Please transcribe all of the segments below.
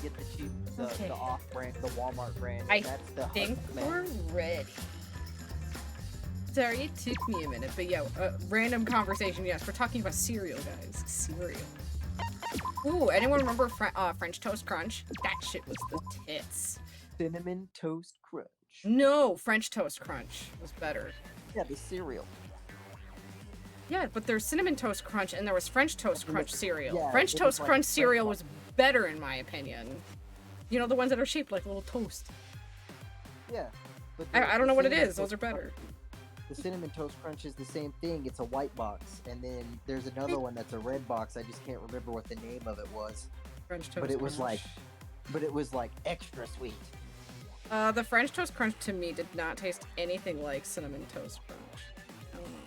get the cheap, Okay. the off-brand, the Walmart brand. I That's the think Husky we're Man. ready. Sorry, it took me a minute, but yeah, random conversation. Yes, we're talking about cereal, guys. Cereal. Ooh, anyone remember French Toast Crunch? That shit was the tits. Cinnamon Toast Crunch. No, French Toast Crunch was better. Yeah, the cereal. Yeah, but there's Cinnamon Toast Crunch and there was French Toast Crunch cereal. Yeah, French it was Toast like Crunch French cereal toast. was better in my opinion. You know, the ones that are shaped like little toast. Yeah. But I don't know what it Cinnamon is. Those Toast are better. The Cinnamon Toast Crunch is the same thing. It's a white box, and then there's another one that's a red box. I just can't remember what the name of it was. French Toast But it was Crunch. like extra sweet. The French Toast Crunch to me did not taste anything like Cinnamon Toast Crunch. I don't know.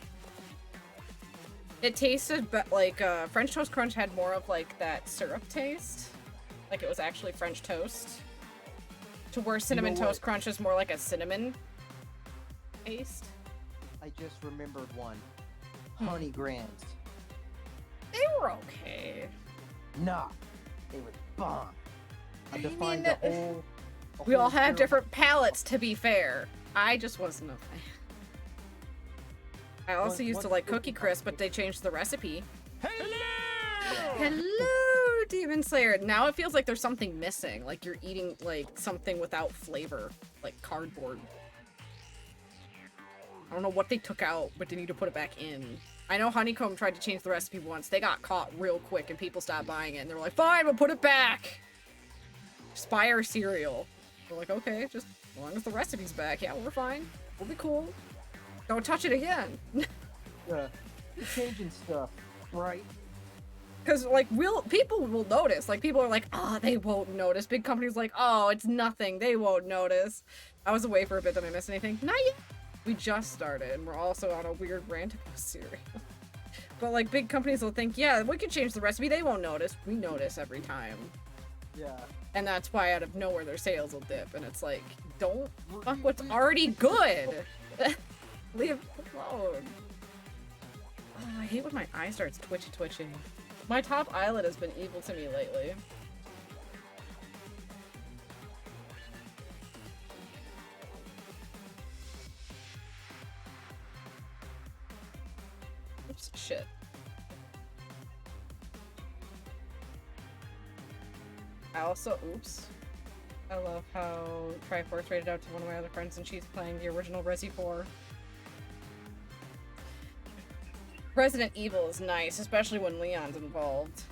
It tasted like French Toast Crunch had more of like that syrup taste. Like it was actually French toast. To where Cinnamon Toast Crunch is more like a cinnamon taste. I just remembered one. Honey Grams. They were okay. Nah, they were bomb. I I defined mean, the whole. We all have different palates, to be fair. I just wasn't a fan. I also used to like Cookie Crisp, but they changed the recipe. Hello! Hello, Demon Slayer. Now it feels like there's something missing. Like you're eating like something without flavor, like cardboard. I don't know what they took out, but they need to put it back in. I know Honeycomb tried to change the recipe once. They got caught real quick and people stopped buying it. And they were like, fine, we'll put it back. Spire cereal. We're like, okay, just as long as the recipe's back. Yeah, we're fine. We'll be cool. Don't touch it again. You're changing stuff, right? Because, like, people will notice. Like, people are like, oh, they won't notice. Big companies like, oh, it's nothing. They won't notice. I was away for a bit. Did I miss anything? Not yet. We just started, and we're also on a weird rant about cereal. But, like, big companies will think, yeah, we could change the recipe. They won't notice. We notice every time. Yeah. And that's why out of nowhere their sales will dip. And it's like, don't fuck what's already good. Leave it alone. Oh, I hate when my eye starts twitching. My top eyelid has been evil to me lately. Oops, shit. I also, oops. I love how Triforce rated out to one of my other friends and she's playing the original Resi 4. Resident Evil is nice, especially when Leon's involved.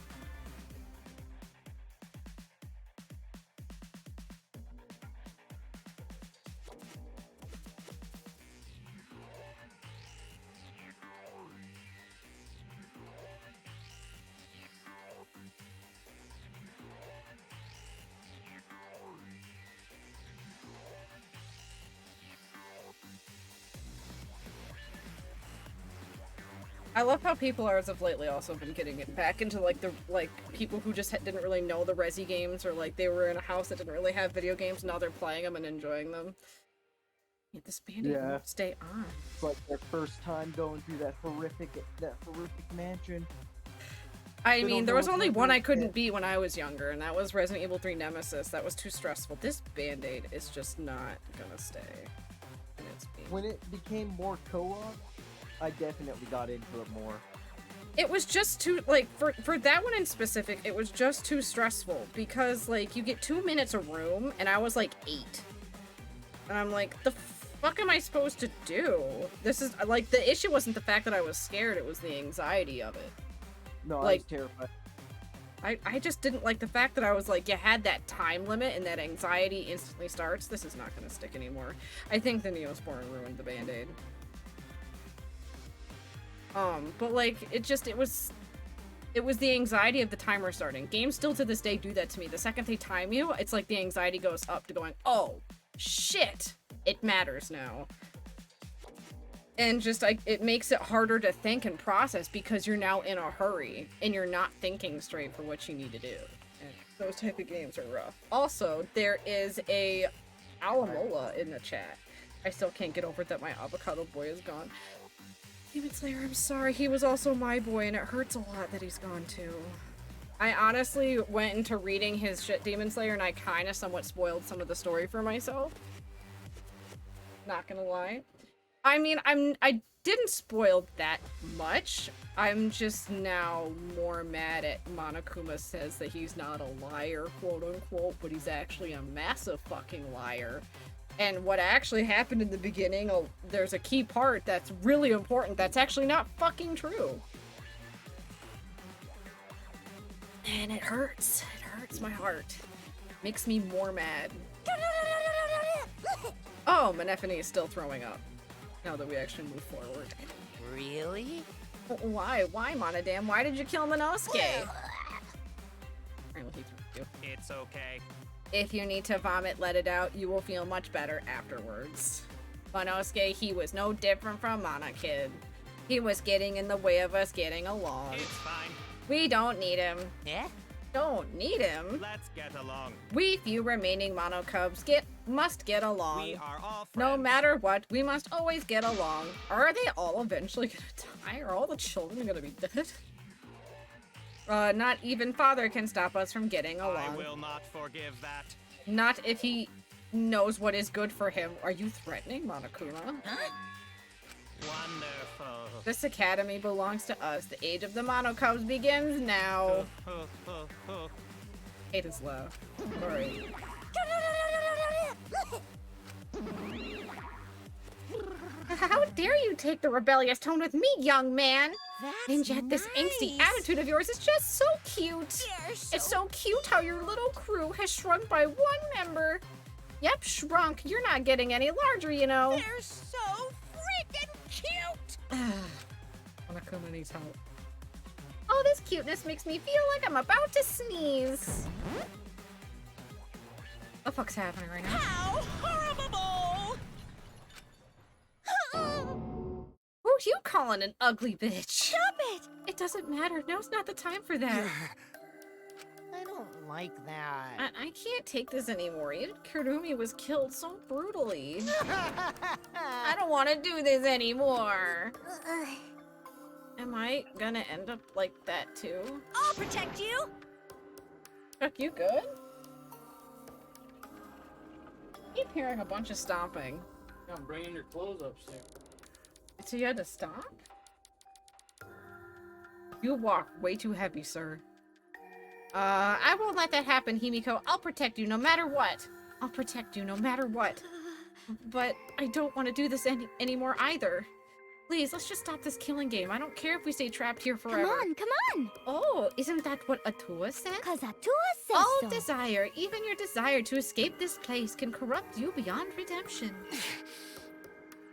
I love how people are as of lately also been getting it back into like the people who just didn't really know the Resi games or like they were in a house that didn't really have video games. Now they're playing them and enjoying them. Yeah, this band-aid won't stay on. It's like their first time going through that horrific mansion. I mean, there was only one I couldn't beat when I was younger, and that was Resident Evil 3 Nemesis. That was too stressful. This band-aid is just not gonna stay. When it became more co-op, I definitely got into it more. It was just too, like, for that one in specific, it was just too stressful because, like, you get 2 minutes a room, and I was, like, 8. And I'm like, the fuck am I supposed to do? This is, like, the issue wasn't the fact that I was scared, it was the anxiety of it. No, like, I was terrified. I just didn't like the fact that I was like, you had that time limit and that anxiety instantly starts. This is not gonna stick anymore. I think the Neosporin ruined the Band-Aid. But like, it was the anxiety of the timer starting. Games still to this day do that to me. The second they time you, it's like the anxiety goes up to going, oh, shit, it matters now. And just like, it makes it harder to think and process because you're now in a hurry and you're not thinking straight for what you need to do. And those type of games are rough. Also, there is a Alamola in the chat. I still can't get over that my avocado boy is gone. Demon Slayer, I'm sorry. He was also my boy, and it hurts a lot that he's gone too. I honestly went into reading his shit Demon Slayer and I kind of somewhat spoiled some of the story for myself. Not gonna lie. I mean, I didn't spoil that much. I'm just now more mad at Monokuma says that he's not a liar, quote unquote, but he's actually a massive fucking liar. And what actually happened in the beginning, there's a key part that's really important that's actually not fucking true. And it hurts. It hurts my heart. Makes me more mad. Oh, Menephene is still throwing up. Now that we actually move forward. Really? Why? Why, Monodam? Why did you kill Monosuke? Apparently he threw you. It's okay. If you need to vomit, let it out. You will feel much better afterwards. Monosuke, he was no different from Monokid. He was getting in the way of us getting along. It's fine. We don't need him. Yeah? Don't need him. Let's get along. We few remaining Mono Cubs must get along. We are all friends. No matter what, we must always get along. Are they all eventually gonna die? Are all the children gonna be dead? Not even father can stop us from getting along. I will not forgive that. Not if he knows what is good for him. Are you threatening Monokuma? Wonderful. This academy belongs to us. The age of the Mono Cubs begins now. Hate is low. Alright. How dare you take the rebellious tone with me, young man? And yet this angsty attitude of yours is just so cute. It's so cute how your little crew has shrunk by one member. Yep, shrunk. You're not getting any larger, you know. They're so freaking cute. Monokuma needs help. Oh, this cuteness makes me feel like I'm about to sneeze. What the fuck's happening right now? How horrible! Who's you calling an ugly bitch? Stop it! It doesn't matter. Now's not the time for that. I don't like that. I can't take this anymore. Even Kurumi was killed so brutally. I don't want to do this anymore. Am I gonna end up like that too? I'll protect you! Chuck, you good? Keep hearing a bunch of stomping. I'm bringing your clothes upstairs. So you had to stop? You walk way too heavy, sir. I won't let that happen, Himiko. I'll protect you no matter what. I'll protect you no matter what. But I don't want to do this anymore either. Please, let's just stop this killing game. I don't care if we stay trapped here forever. Come on! Oh, isn't that what Atua said? Cause Atua says All so. desire, even your desire to escape this place, can corrupt you beyond redemption.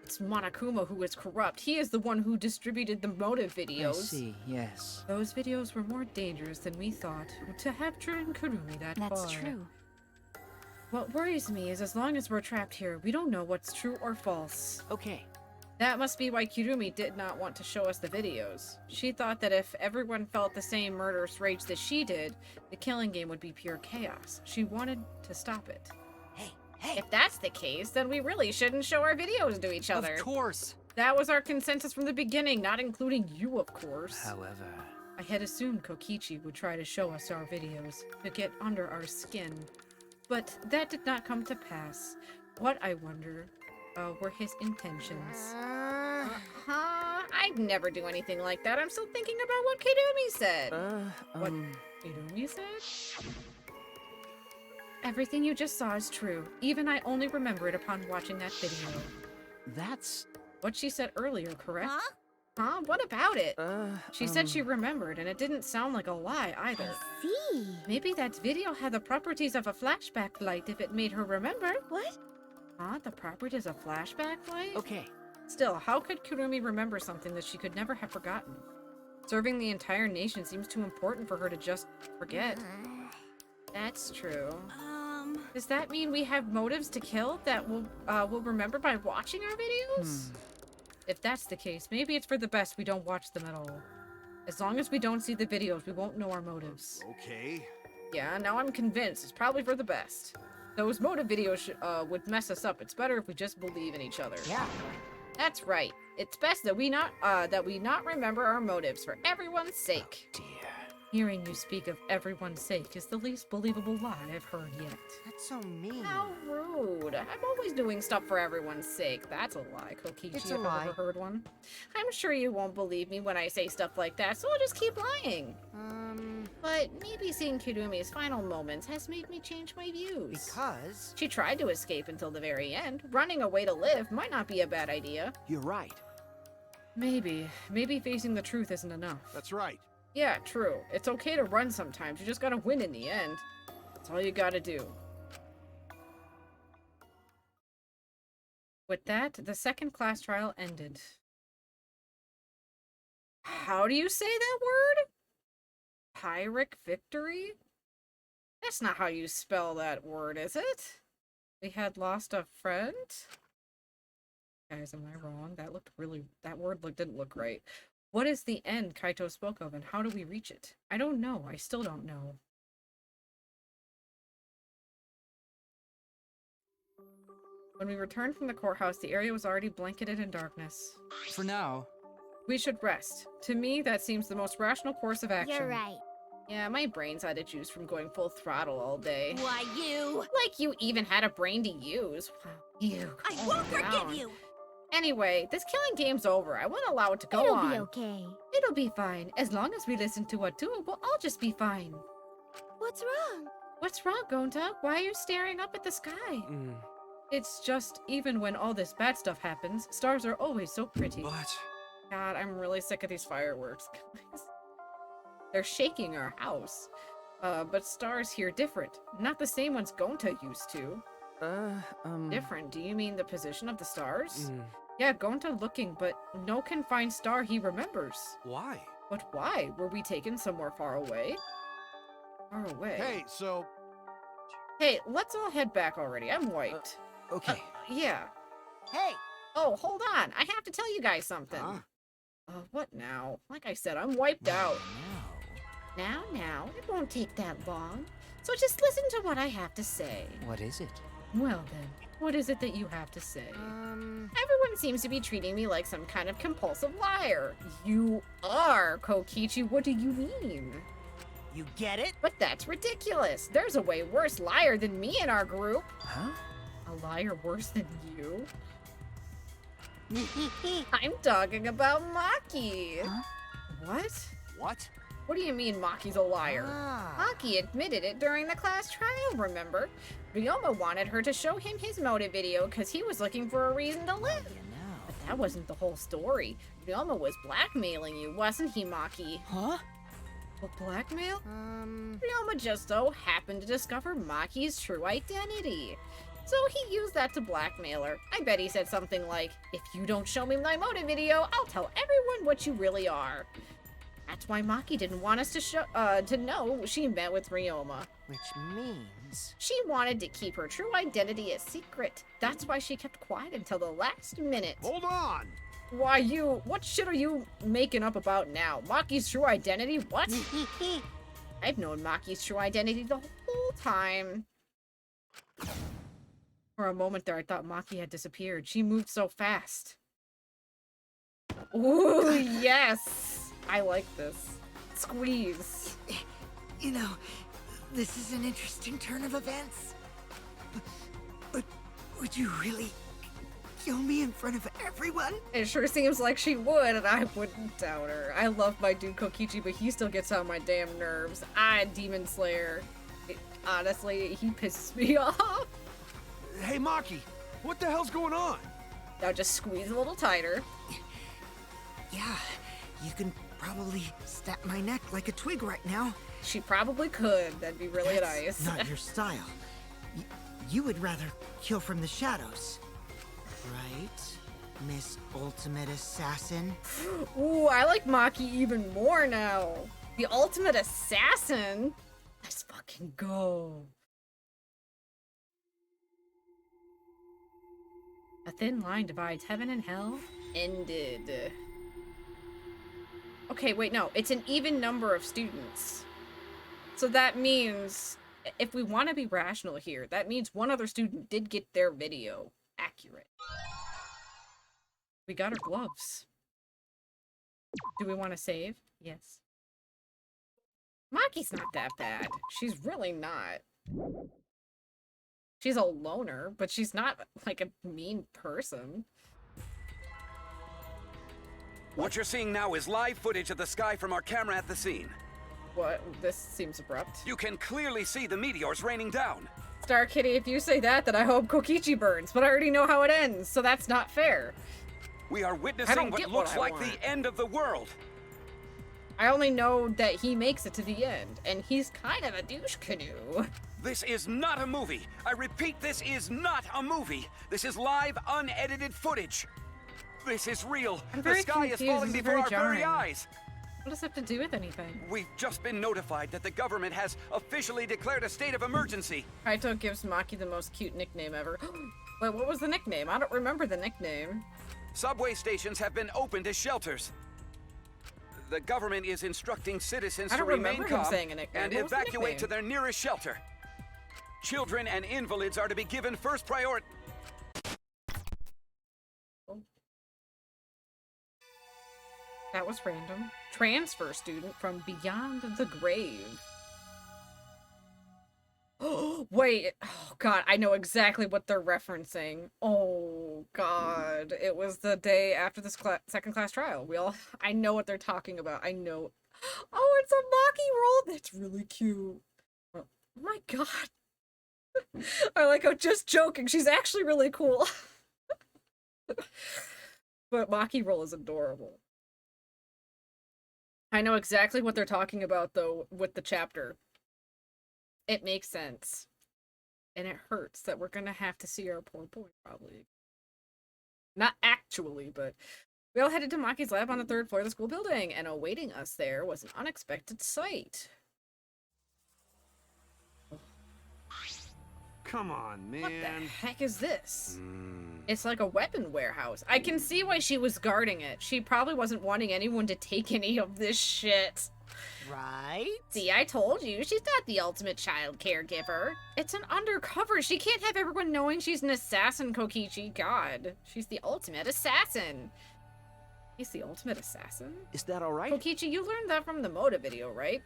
It's Monokuma who is corrupt. He is the one who distributed the motive videos. I see, yes. Those videos were more dangerous than we thought. To have driven Kurumi that far. That's true. What worries me is as long as we're trapped here, we don't know what's true or false. Okay. That must be why Kurumi did not want to show us the videos. She thought that if everyone felt the same murderous rage that she did, the killing game would be pure chaos. She wanted to stop it. Hey! If that's the case, then we really shouldn't show our videos to each other. Of course. That was our consensus from the beginning, not including you, of course. However... I had assumed Kokichi would try to show us our videos, to get under our skin. But that did not come to pass. What, I wonder, were his intentions? I'd never do anything like that. I'm still thinking about what Kirumi said. What Kirumi said? Everything you just saw is true. Even I only remember it upon watching that video. That's... What she said earlier, correct? Huh? Huh? What about it? She said she remembered, and it didn't sound like a lie either. See? Maybe that video had the properties of a flashback light if it made her remember. What? Huh? The properties of flashback light? okay. Still, how could Kurumi remember something that she could never have forgotten? Serving the entire nation seems too important for her to just forget. That's true. Does that mean we have motives to kill that we'll remember by watching our videos? If that's the case, maybe it's for the best we don't watch them at all. As long as we don't see the videos, we won't know our motives. Okay. Yeah, now I'm convinced it's probably for the best. Those motive videos would mess us up. It's better if we just believe in each other. Yeah. That's right. It's best that we not remember our motives for everyone's sake. Dear. Hearing you speak of everyone's sake is the least believable lie I've heard yet. That's so mean. How rude. I'm always doing stuff for everyone's sake. That's a lie, Kokichi, It's a if lie. I've ever heard one. I'm sure you won't believe me when I say stuff like that, so I'll just keep lying. But maybe seeing Kirumi's final moments has made me change my views. Because... She tried to escape until the very end. Running away to live might not be a bad idea. You're right. Maybe. Maybe facing the truth isn't enough. That's right. Yeah, true. It's okay to run sometimes. You just gotta win in the end. That's all you gotta do. With that, the second class trial ended. How do you say that word? Pyrrhic victory? That's not how you spell that word, is it? We had lost a friend? Guys, am I wrong? That word didn't look right. What is the end Kaito spoke of, and how do we reach it? I don't know. I still don't know. When we returned from the courthouse, the area was already blanketed in darkness. For now. We should rest. To me, that seems the most rational course of action. You're right. Yeah, my brain's had to choose from going full throttle all day. Why, you? Like you even had a brain to use. Wow, you. I calm won't down. forgive you. Anyway, this killing game's over. I won't allow it to go It'll on. be okay. It'll be fine. As long as we listen to Atu, we'll all just be fine. What's wrong? What's wrong, Gonta? Why are you staring up at the sky? It's just, even when all this bad stuff happens, stars are always so pretty. But... God, I'm really sick of these fireworks, guys. They're shaking our house. But stars here different. Not the same ones Gonta used to. Different? Do you mean the position of the stars? Yeah, Gonta looking, but no confined star he remembers. Why? But why? Were we taken somewhere far away? Far away. Hey, so Hey, let's all head back already. I'm wiped. Okay. Yeah. Hey! Oh, hold on. I have to tell you guys something. Huh? What now? Like I said, I'm wiped out. No. It won't take that long. So just listen to what I have to say. What is it? Well then, what is it that you have to say? Everyone seems to be treating me like some kind of compulsive liar. You are, Kokichi. What do you mean? You get it? But that's ridiculous. There's a way worse liar than me in our group. Huh? A liar worse than you? I'm talking about Maki. Huh? What? What? What do you mean Maki's a liar? Ah. Maki admitted it during the class trial, remember? Ryoma wanted her to show him his motive video because he was looking for a reason to live. You know. But that wasn't the whole story. Ryoma was blackmailing you, wasn't he, Maki? Huh? What, blackmail? Ryoma just so happened to discover Maki's true identity. So he used that to blackmail her. I bet he said something like, if you don't show me my motive video, I'll tell everyone what you really are. That's why Maki didn't want us to know she met with Ryoma. Which means... She wanted to keep her true identity a secret. That's why she kept quiet until the last minute. hold on. Why what shit are you making up about now? Maki's true identity? What? I've known Maki's true identity the whole time. For a moment there, I thought Maki had disappeared. She moved so fast. Ooh, yes! I like this. Squeeze. You know, this is an interesting turn of events. But would you really kill me in front of everyone? It sure seems like she would, and I wouldn't doubt her. I love my dude Kokichi, but he still gets on my damn nerves. Demon Slayer. Honestly, he pisses me off. Hey, Maki, what the hell's going on? Now just squeeze a little tighter. Yeah, you can probably snap my neck like a twig right now. She probably could. That'd be really That's nice. not your style. You would rather kill from the shadows. Right, Miss Ultimate Assassin? Ooh, I like Maki even more now. The ultimate assassin? Let's fucking go. A thin line divides heaven and hell. Ended. Okay, wait, no. It's an even number of students. So that means, if we want to be rational here, that means one other student did get their video accurate. We got our gloves. Do we want to save? Yes. Maki's not that bad. She's really not. She's a loner, but she's not, like, a mean person. What you're seeing now is live footage of the sky from our camera at the scene. What? This seems abrupt. You can clearly see the meteors raining down. Star Kitty, if you say that, then I hope Kokichi burns, but I already know how it ends, so that's not fair. We are witnessing what looks like the end of the world. I only know that he makes it to the end, and he's kind of a douche canoe. This is not a movie. I repeat, this is not a movie. This is live, unedited footage. This is real. The sky is falling before our very eyes. What does that have to do with anything? We've just been notified that the government has officially declared a state of emergency. Kaito gives Maki the most cute nickname ever. Wait, what was the nickname? I don't remember the nickname. Subway stations have been opened as shelters. The government is instructing citizens to remain calm and evacuate to their nearest shelter. Children and invalids are to be given first priority. That was random. Transfer student from beyond the grave. Oh, wait. Oh, God. I know exactly what they're referencing. Oh, God. It was the day after this second class trial. I know what they're talking about. I know. Oh, it's a Maki roll. That's really cute. Oh, my God. I like how, just joking, she's actually really cool. But Maki roll is adorable. I know exactly what they're talking about, though, with the chapter. It makes sense. And it hurts that we're gonna have to see our poor boy, probably. Not actually, but... We all headed to Maki's lab on the 3rd floor of the school building, and awaiting us there was an unexpected sight. Come on, man. What the heck is this? It's like a weapon warehouse. I can see why she was guarding it. She probably wasn't wanting anyone to take any of this shit. Right? See, I told you, she's not the ultimate child caregiver. It's an undercover. She can't have everyone knowing she's an assassin, Kokichi. God, she's the ultimate assassin. He's the ultimate assassin? Is that all right? Kokichi, you learned that from the Moda video, right?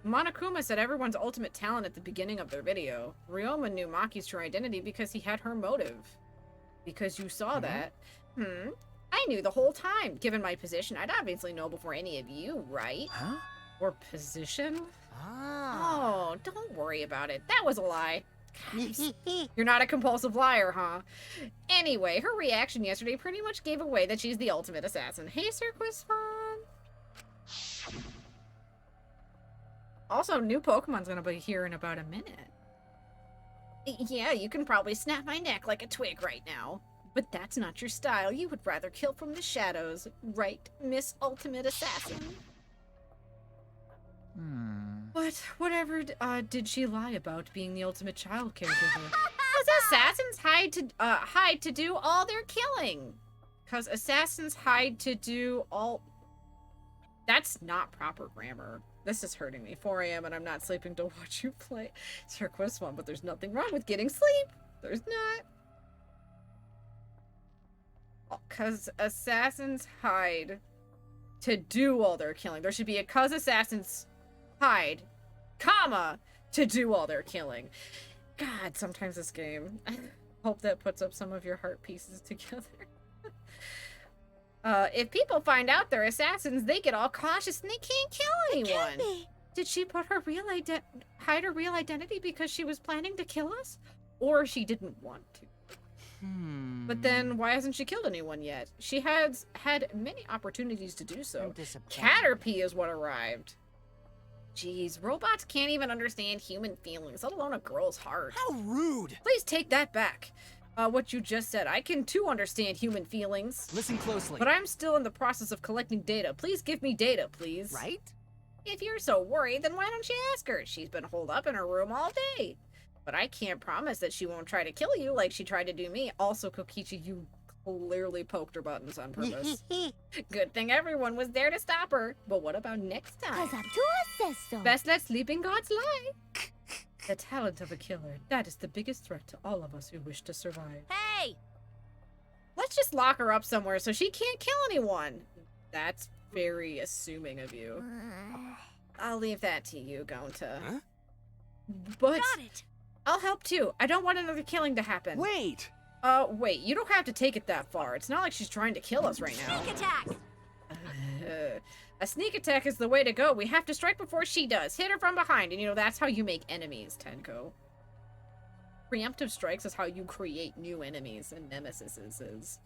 Monokuma said everyone's ultimate talent at the beginning of their video. Ryoma knew Maki's true identity because he had her motive. Because you saw that. I knew the whole time. Given my position, I'd obviously know before any of you, right? Huh? Or position? Ah. Oh, don't worry about it. That was a lie. You're not a compulsive liar, huh? Anyway, her reaction yesterday pretty much gave away that she's the ultimate assassin. Hey, Sir Quizfon. Also, new Pokemon's gonna be here in about a minute. Yeah, you can probably snap my neck like a twig right now. But that's not your style. You would rather kill from the shadows. Right, Miss Ultimate Assassin? But whatever did she lie about being the ultimate child caregiver? Because assassins hide to do all their killing. Because assassins hide to do all... That's not proper grammar. This is hurting me. 4 a.m. and I'm not sleeping to watch you play. It's her quiz one, but there's nothing wrong with getting sleep. There's not. Because assassins hide to do all their killing. There should be a cause assassins hide, comma, to do all their killing. God, sometimes this game. Hope that puts up some of your heart pieces together. If people find out they're assassins, they get all cautious and they can't kill anyone. Did she put her hide her real identity because she was planning to kill us? Or she didn't want to? But then, why hasn't she killed anyone yet? She has had many opportunities to do so. Caterpie is what arrived. Jeez, robots can't even understand human feelings, let alone a girl's heart. How rude! Please take that back. What you just said. I can too understand human feelings. Listen closely. But I'm still in the process of collecting data. Please give me data, please. Right? If you're so worried, then why don't you ask her? She's been holed up in her room all day. But I can't promise that she won't try to kill you like she tried to do me. Also, Kokichi, you clearly poked her buttons on purpose. Good thing everyone was there to stop her. But what about next time? Cause Abdullah says so. Best let sleeping gods lie. The talent of a killer. That is the biggest threat to all of us who wish to survive. Hey! Let's just lock her up somewhere so she can't kill anyone. That's very assuming of you. I'll leave that to you, Gonta. Huh? But Got it. I'll help too. I don't want another killing to happen. Wait! Wait, you don't have to take it that far. It's not like she's trying to kill us right now. Sneak attack. A sneak attack is the way to go. We have to strike before she does. Hit her from behind, and you know, that's how you make enemies, Tenko. Preemptive strikes is how you create new enemies and nemesises.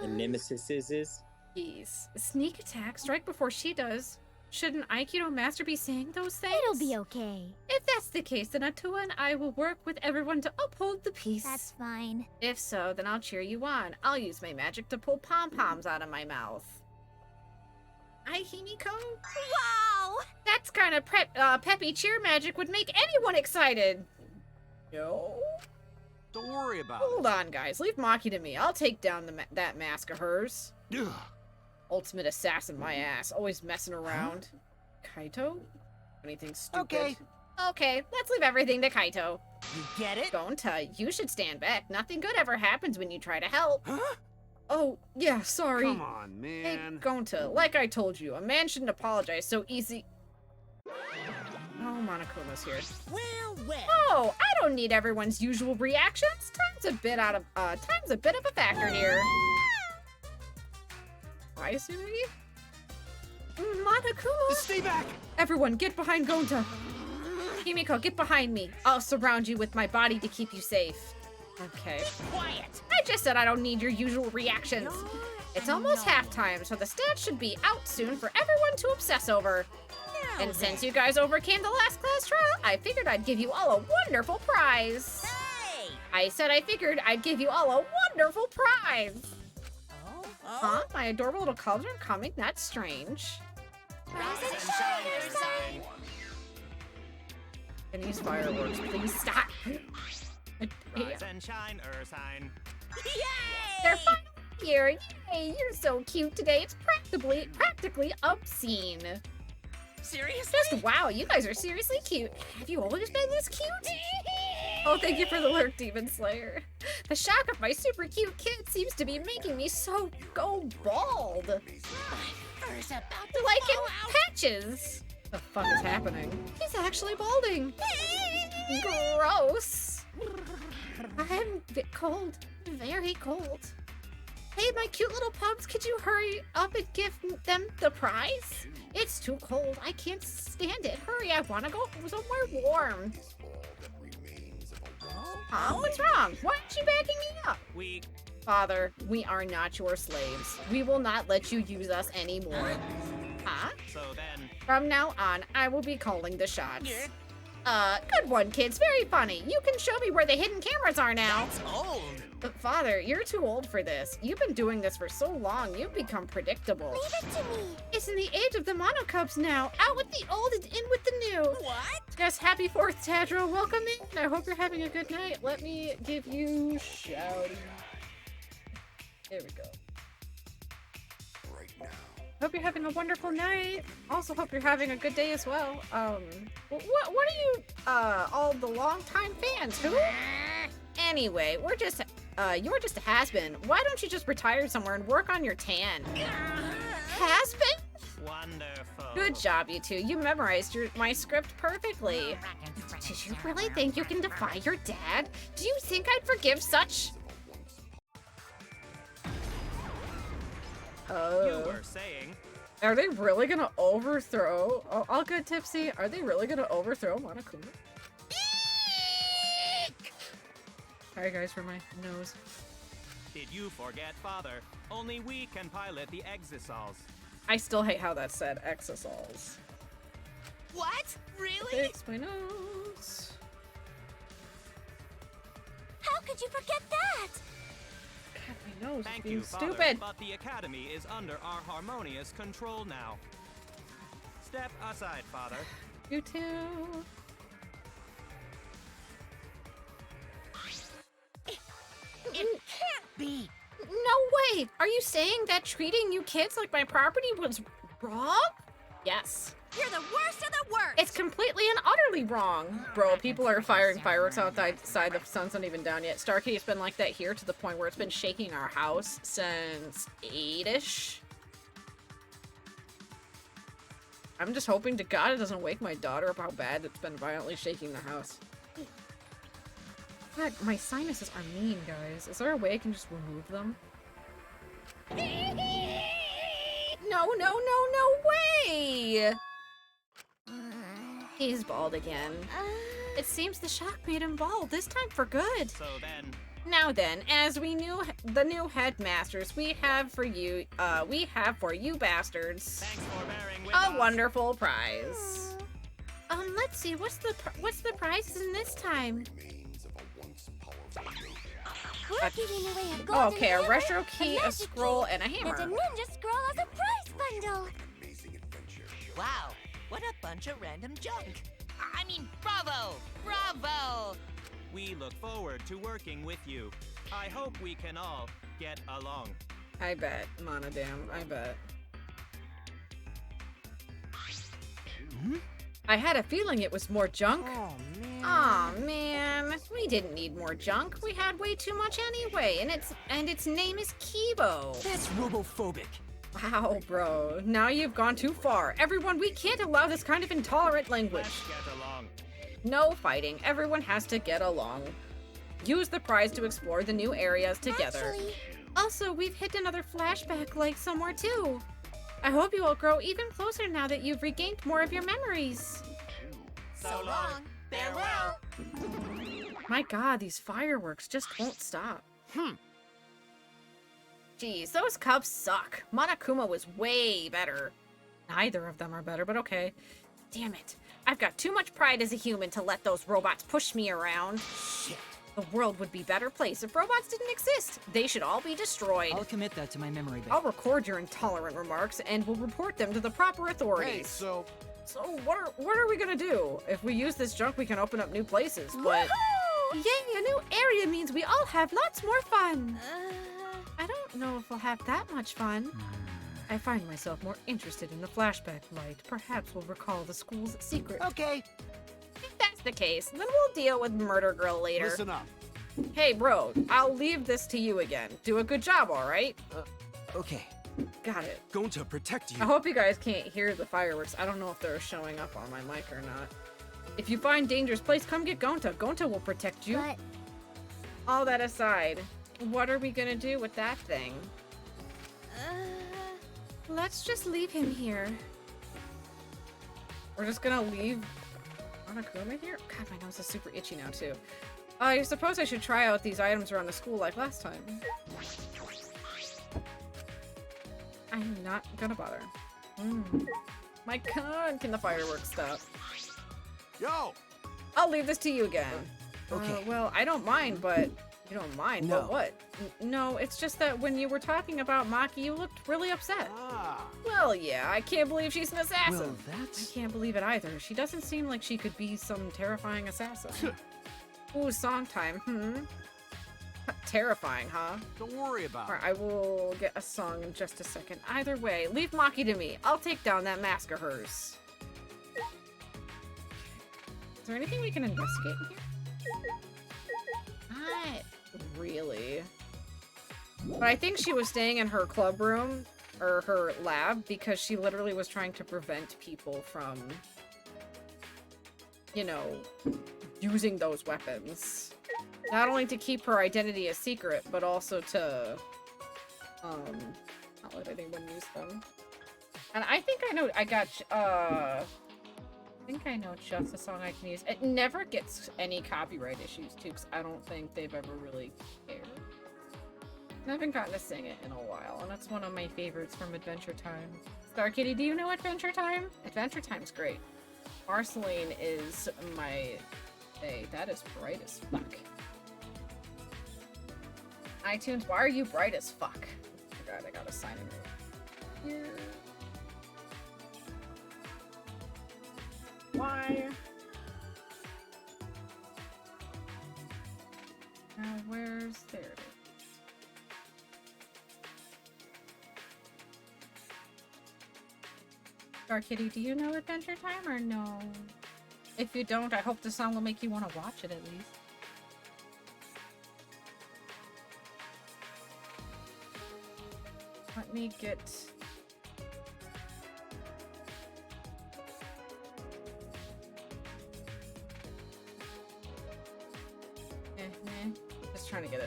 And nemesis is? Yes. Sneak attack, strike before she does. Should an Aikido master be saying those things? It'll be okay. If that's the case, then Atua and I will work with everyone to uphold the peace. That's fine. If so, then I'll cheer you on. I'll use my magic to pull pom-poms out of my mouth. Hi, Himiko. Wow! That's kind of peppy cheer magic would make anyone excited. No? Don't worry about Hold on, guys. Leave Maki to me. I'll take down that mask of hers. it. Ugh. Ultimate assassin, my ass. Always messing around. Kaito? Anything stupid? Okay. Okay, let's leave everything to Kaito. You get it? Gonta, you should stand back. Nothing good ever happens when you try to help. Huh? Oh, yeah, sorry. Come on, Hey, man. Gonta, like I told you, a man shouldn't apologize so easy. Oh, Monokuma's here. Well, well. Oh, I don't need everyone's usual reactions. Time's a bit of a factor here. Why is it me? Monokuma! Stay back! Everyone, get behind Gonta! Himiko, get behind me. I'll surround you with my body to keep you safe. Okay. Quiet. I just said I don't need your usual reactions. It's almost halftime, so the stats should be out soon for everyone to obsess over. And since you guys overcame the last class trial, I figured I'd give you all a wonderful prize. Hey. I said I figured I'd give you all a wonderful prize. Oh. Huh? My adorable little cubs are coming? That's strange. Rise and shine, Earthside. And these fireworks, please stop. Rise and shine, Ursine. They're finally here. Yay, you're so cute today. It's practically obscene. Seriously? Just wow, you guys are seriously cute. Have you always been this cute? Oh, thank you for the lurk, Demon Slayer. The shock of my super cute kid seems to be making me so go bald. Fur's about To like in patches. The fuck is happening? He's actually balding. Gross. I'm a bit cold. Very cold. Hey, my cute little pups, could you hurry up and give them the prize? It's too cold. I can't stand it. Hurry, I want to go somewhere warm. Huh? What's wrong? Why aren't you backing me up? We Father, we are not your slaves. We will not let you use us anymore. Huh? so then. From now on, I will be calling the shots. Good one, kids. Very funny. You can show me where the hidden cameras are now. That's old. But Father, you're too old for this. You've been doing this for so long, you've become predictable. Leave it to me. It's in the age of the Monocubs now. Out with the old and in with the new. What? Yes, happy 4th, Tadro. Welcome in. I hope you're having a good night. Let me give you shouty. There we go. Hope you're having a wonderful night. Also hope you're having a good day as well. What are you, all the longtime fans? Who? Anyway, you're just a has-been. Why don't you just retire somewhere and work on your tan? Has-been? Wonderful. Good job, you two. You memorized my script perfectly. Did you really think you can defy your dad? Do you think I'd forgive such? You were saying. Are they really gonna overthrow? Oh, all good, Tipsy. Are they really gonna overthrow Monokuma? Sorry, guys, for my nose. Did you forget, Father? Only we can pilot the Exosols. I still hate how that said exosols. What? Really? Fix my nose. How could you forget that? God, my nose is Thank being you, Father, stupid. but the Academy is under our harmonious control now. Step aside, Father. You too. It can't be. No way! Are you saying that treating you kids like my property was wrong? Yes. You're the worst of the worst. It's completely and utterly wrong. Bro, people are firing fireworks outside. The sun's not even down yet. Starkey's been like that here to the point where it's been shaking our house since 8-ish. I'm just hoping to God it doesn't wake my daughter up how bad it's been violently shaking the house. God, my sinuses are mean, guys. Is there a way I can just remove them? No way! He's bald again. It seems the shock made him bald, this time for good. So then... Now then, as we knew the new headmasters, we have for you bastards, Thanks for bearing with a us. wonderful prize. Let's see, what's the prizes in this time? We're giving away a golden Okay, a hammer, retro key, a magic scroll, key, and a hammer. and a ninja scroll as a prize bundle. Wow, what a bunch of random junk. I mean, bravo! Bravo! We look forward to working with you. I hope we can all get along. I bet, Monodam, I bet. I had a feeling it was more junk. Oh, man. Aw, man. We didn't need more junk. We had way too much anyway, and its name is Kibo. That's robophobic. Wow, bro. Now you've gone too far. Everyone, we can't allow this kind of intolerant language. Let's get along. No fighting. Everyone has to get along. Use the prize to explore the new areas together. Actually, Also, we've hit another flashback like somewhere too. I hope you all grow even closer now that you've regained more of your memories. So long. Farewell. My god, these fireworks just won't stop. Geez, those cups suck. Monokuma was way better. Neither of them are better, but okay. Damn it. I've got too much pride as a human to let those robots push me around. Shit. The world would be a better place if robots didn't exist. They should all be destroyed. I'll commit that to my memory bank. I'll record your intolerant remarks and will report them to the proper authorities. Hey, so So what are we gonna do? If we use this junk, we can open up new places, but... woohoo! Yay, a new area means we all have lots more fun. I don't know if we'll have that much fun. I find myself more interested in the flashback light. Perhaps we'll recall the school's secret. Okay. If that's the case, then we'll deal with Murder Girl later. listen up. Hey, bro, I'll leave this to you again. Do a good job, all right? Okay. Got it. Going to protect you. I hope you guys can't hear the fireworks. I don't know if they're showing up on my mic or not. If you find dangerous place, come get Gonta. Gonta will protect you. But All that aside, what are we gonna do with that thing? Let's just leave him here. We're just gonna leave Monokuma here? God, my nose is super itchy now, too. I suppose I should try out these items around the school like last time. I'm not gonna bother. My god, can the fireworks stop? Yo! I'll leave this to you again. Okay. Well, I don't mind, but... You don't mind, No. but what? No, it's just that when you were talking about Maki, you looked really upset. Ah. Well, yeah, I can't believe she's an assassin. Well, I that's... can't believe it either. She doesn't seem like she could be some terrifying assassin. Ooh, song time, Terrifying, huh? Don't worry about Alright, I will get a song in just a second. Either way, leave Maki to me. I'll take down that mask of hers. Is there anything we can investigate in here? Not really. But I think she was staying in her club room, or her lab, because she literally was trying to prevent people from, you know, using those weapons. Not only to keep her identity a secret, but also to, not let anyone use them. And I think I know, I think I know just the song I can use. It never gets any copyright issues, too, because I don't think they've ever really cared. I haven't gotten to sing it in a while, and that's one of my favorites from Adventure Time. Star Kitty, do you know Adventure Time? Adventure Time's great. Marceline is my... Hey, that is bright as fuck. iTunes, why are you bright as fuck? Oh god, I gotta sign in here. Why? Now where's... There it is. Star Kitty, do you know Adventure Time or no? If you don't, I hope the song will make you want to watch it at least. Let me get...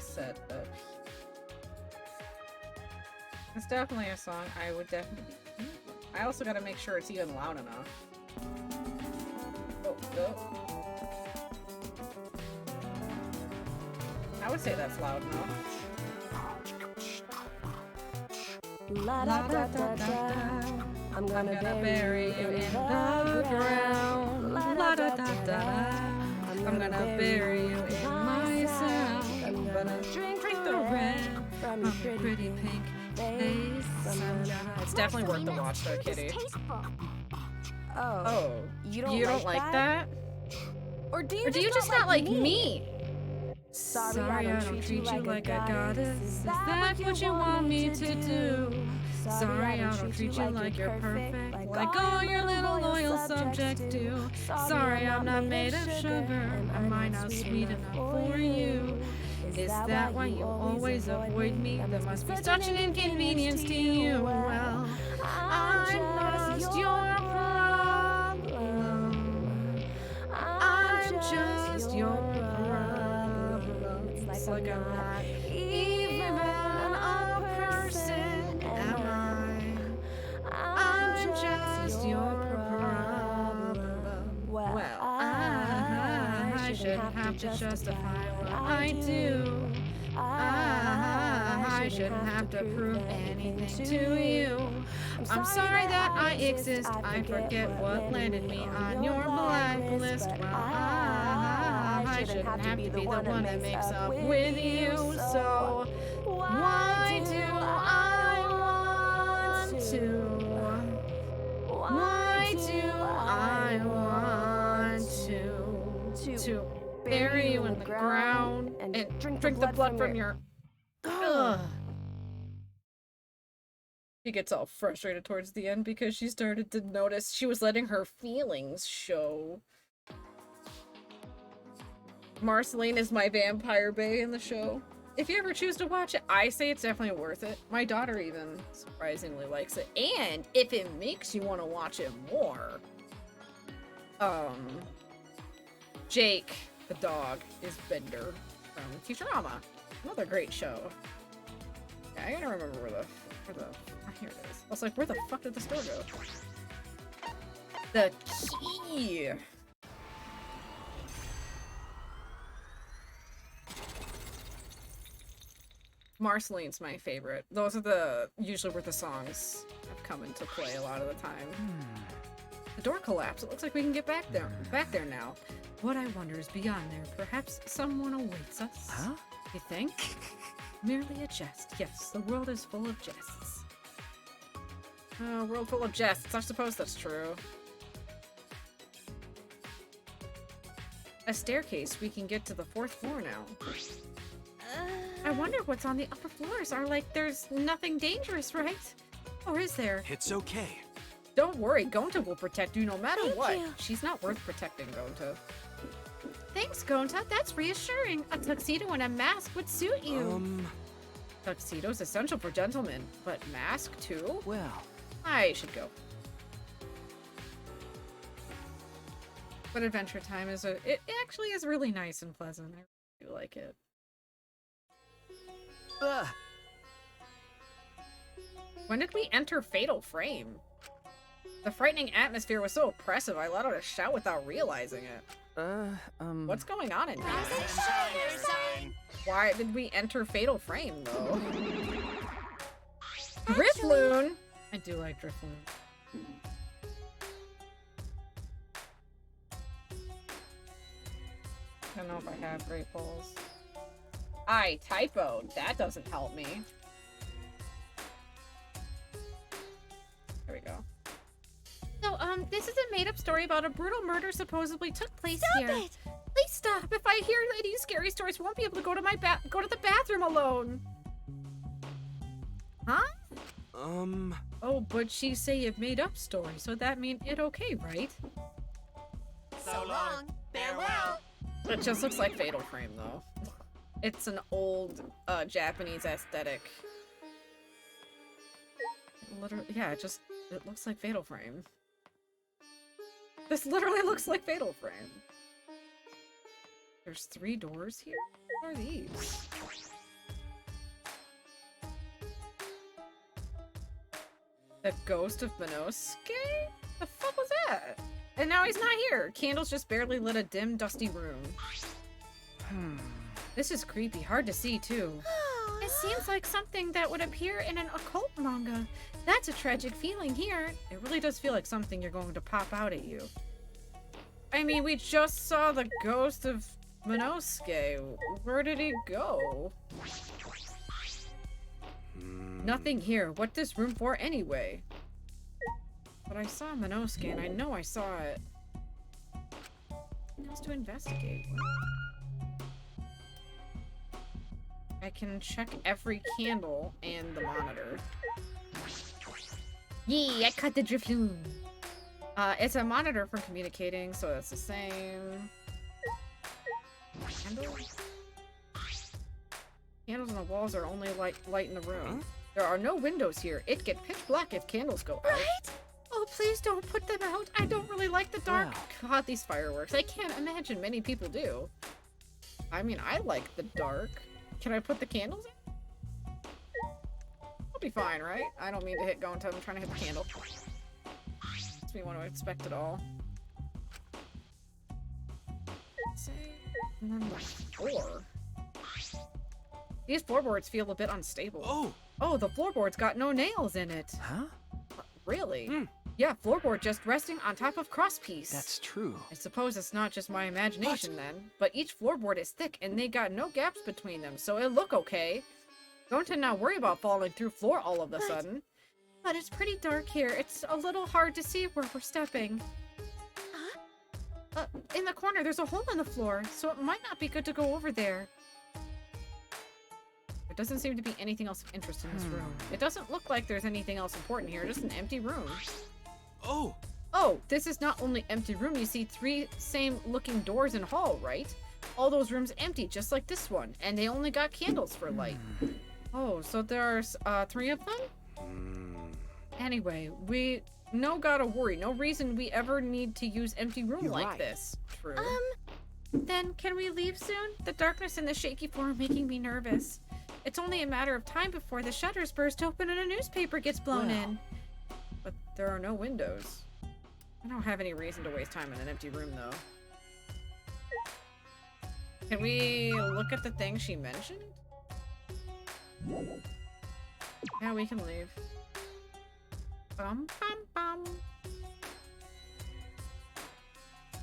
set up. It's definitely a song I would definitely. I also gotta make sure it's even loud enough. Oh, oh. I would say that's loud enough. La da da da da. I'm gonna bury you in the ground. La da da da da. I'm gonna bury you in myself. I'm gonna drink the red from your pretty pink face. It's definitely worth the watch though, Kitty. Oh, you don't like that? Or do you just not like me? Sorry, I don't treat you like a goddess. Is that what you want me to do? Sorry, I don't treat you like you're perfect, like all your little loyal subjects do. Sorry, I'm not made of sugar, am I not sweet enough for you? Is that why you always avoid me? That must be such an inconvenience to you. Well, I'm just your problem. I'm just your problem. It's like I'm not even a person, am I? I'm just your problem. Well, I shouldn't have to justify what I do. I shouldn't have to prove anything to you. I'm sorry that I exist. I forget what landed me on your blacklist. Well, I shouldn't have to be the one that makes up with you. So why do I want to? Why do I want to bury you in the ground and drink the blood from your... Ugh. She gets all frustrated towards the end because she started to notice she was letting her feelings show. Marceline is my vampire bae in the show. If you ever choose to watch it, I say it's definitely worth it. My daughter even surprisingly likes it. And if it makes you want to watch it more, Jake, the dog, is Bender from Futurama. Another great show. Yeah, I gotta remember where the here it is. I was like, where the fuck did the store go? The key! Marceline's my favorite. Those are usually where the songs have come into play a lot of the time. The door collapsed. It looks like we can get back there now. What I wonder is beyond there. Perhaps someone awaits us. Huh? You think? Merely a jest. Yes, the world is full of jests. Oh, world full of jests. I suppose that's true. A staircase. We can get to the 4th floor now. I wonder what's on the upper floors. There's nothing dangerous, right? Or is there? It's okay. Don't worry, Gonta will protect you no matter what. you. She's not worth protecting, Gonta. Thanks, Gonta. That's reassuring. A tuxedo and a mask would suit you. Tuxedo's essential for gentlemen, but mask too? Well, I should go. But Adventure Time it actually is really nice and pleasant. I do like it. When did we enter Fatal Frame? The frightening atmosphere was so oppressive, I let out a shout without realizing it. What's going on in here? Why did we enter Fatal Frame, though? Drifloon! I do like Drifloon. I don't know if I have Great Balls. I typoed. That doesn't help me. There we go. So, this is a made-up story about a brutal murder supposedly took place here. Stop it! Please stop! If I hear any scary stories, we won't be able to go to go to the bathroom alone. Huh? Oh, but she say it made-up story, so that mean it okay, right? So long, farewell. It just looks like Fatal Frame, though. It's an old, Japanese aesthetic. Literally, yeah, it looks like Fatal Frame. This literally looks like Fatal Frame. There's 3 doors here? What are these? The ghost of Minosuke? The fuck was that? And now he's not here. Candles just barely lit a dim, dusty room. This is creepy. Hard to see, too. It seems like something that would appear in an occult manga. That's a tragic feeling here. It really does feel like something you're going to pop out at you. I mean, we just saw the ghost of Minosuke. Where did he go? Nothing here. What this room for anyway? But I saw Minosuke and I know I saw it. It has to investigate. I can check every candle and the monitor. Yee, I cut the Drifloon. It's a monitor for communicating, so that's the same. Candle? Candles on the walls are only light in the room. There are no windows here. It get pitch black if candles go out. Right? Oh, please don't put them out. I don't really like the dark. God, these fireworks. I can't imagine many people do. I mean, I like the dark. Can I put the candles in? I'll be fine, right? I don't mean to hit go until I'm trying to hit the candle. Makes me want to inspect it all. And then the floor. These floorboards feel a bit unstable. Oh, the floorboard's got no nails in it. Huh? Really? Yeah, floorboard just resting on top of crosspiece. That's true. I suppose it's not just my imagination then, but each floorboard is thick and they got no gaps between them, so it'll look okay. Don't to not worry about falling through floor all of a sudden. But it's pretty dark here. It's a little hard to see where we're stepping. In the corner, there's a hole in the floor, so it might not be good to go over there. There doesn't seem to be anything else of interest in this room. It doesn't look like there's anything else important here, just an empty room. Oh, this is not only empty room, you see 3 same looking doors in hall, right? All those rooms empty, just like this one, and they only got candles for light. Oh, so there's 3 of them? Anyway, we no gotta worry, no reason we ever need to use empty room like this. True. Then can we leave soon? The darkness and the shaky floor are making me nervous. It's only a matter of time before the shutters burst open and a newspaper gets blown in. But there are no windows. I don't have any reason to waste time in an empty room, though. Can we look at the thing she mentioned? Yeah, we can leave. Bum, bum, bum.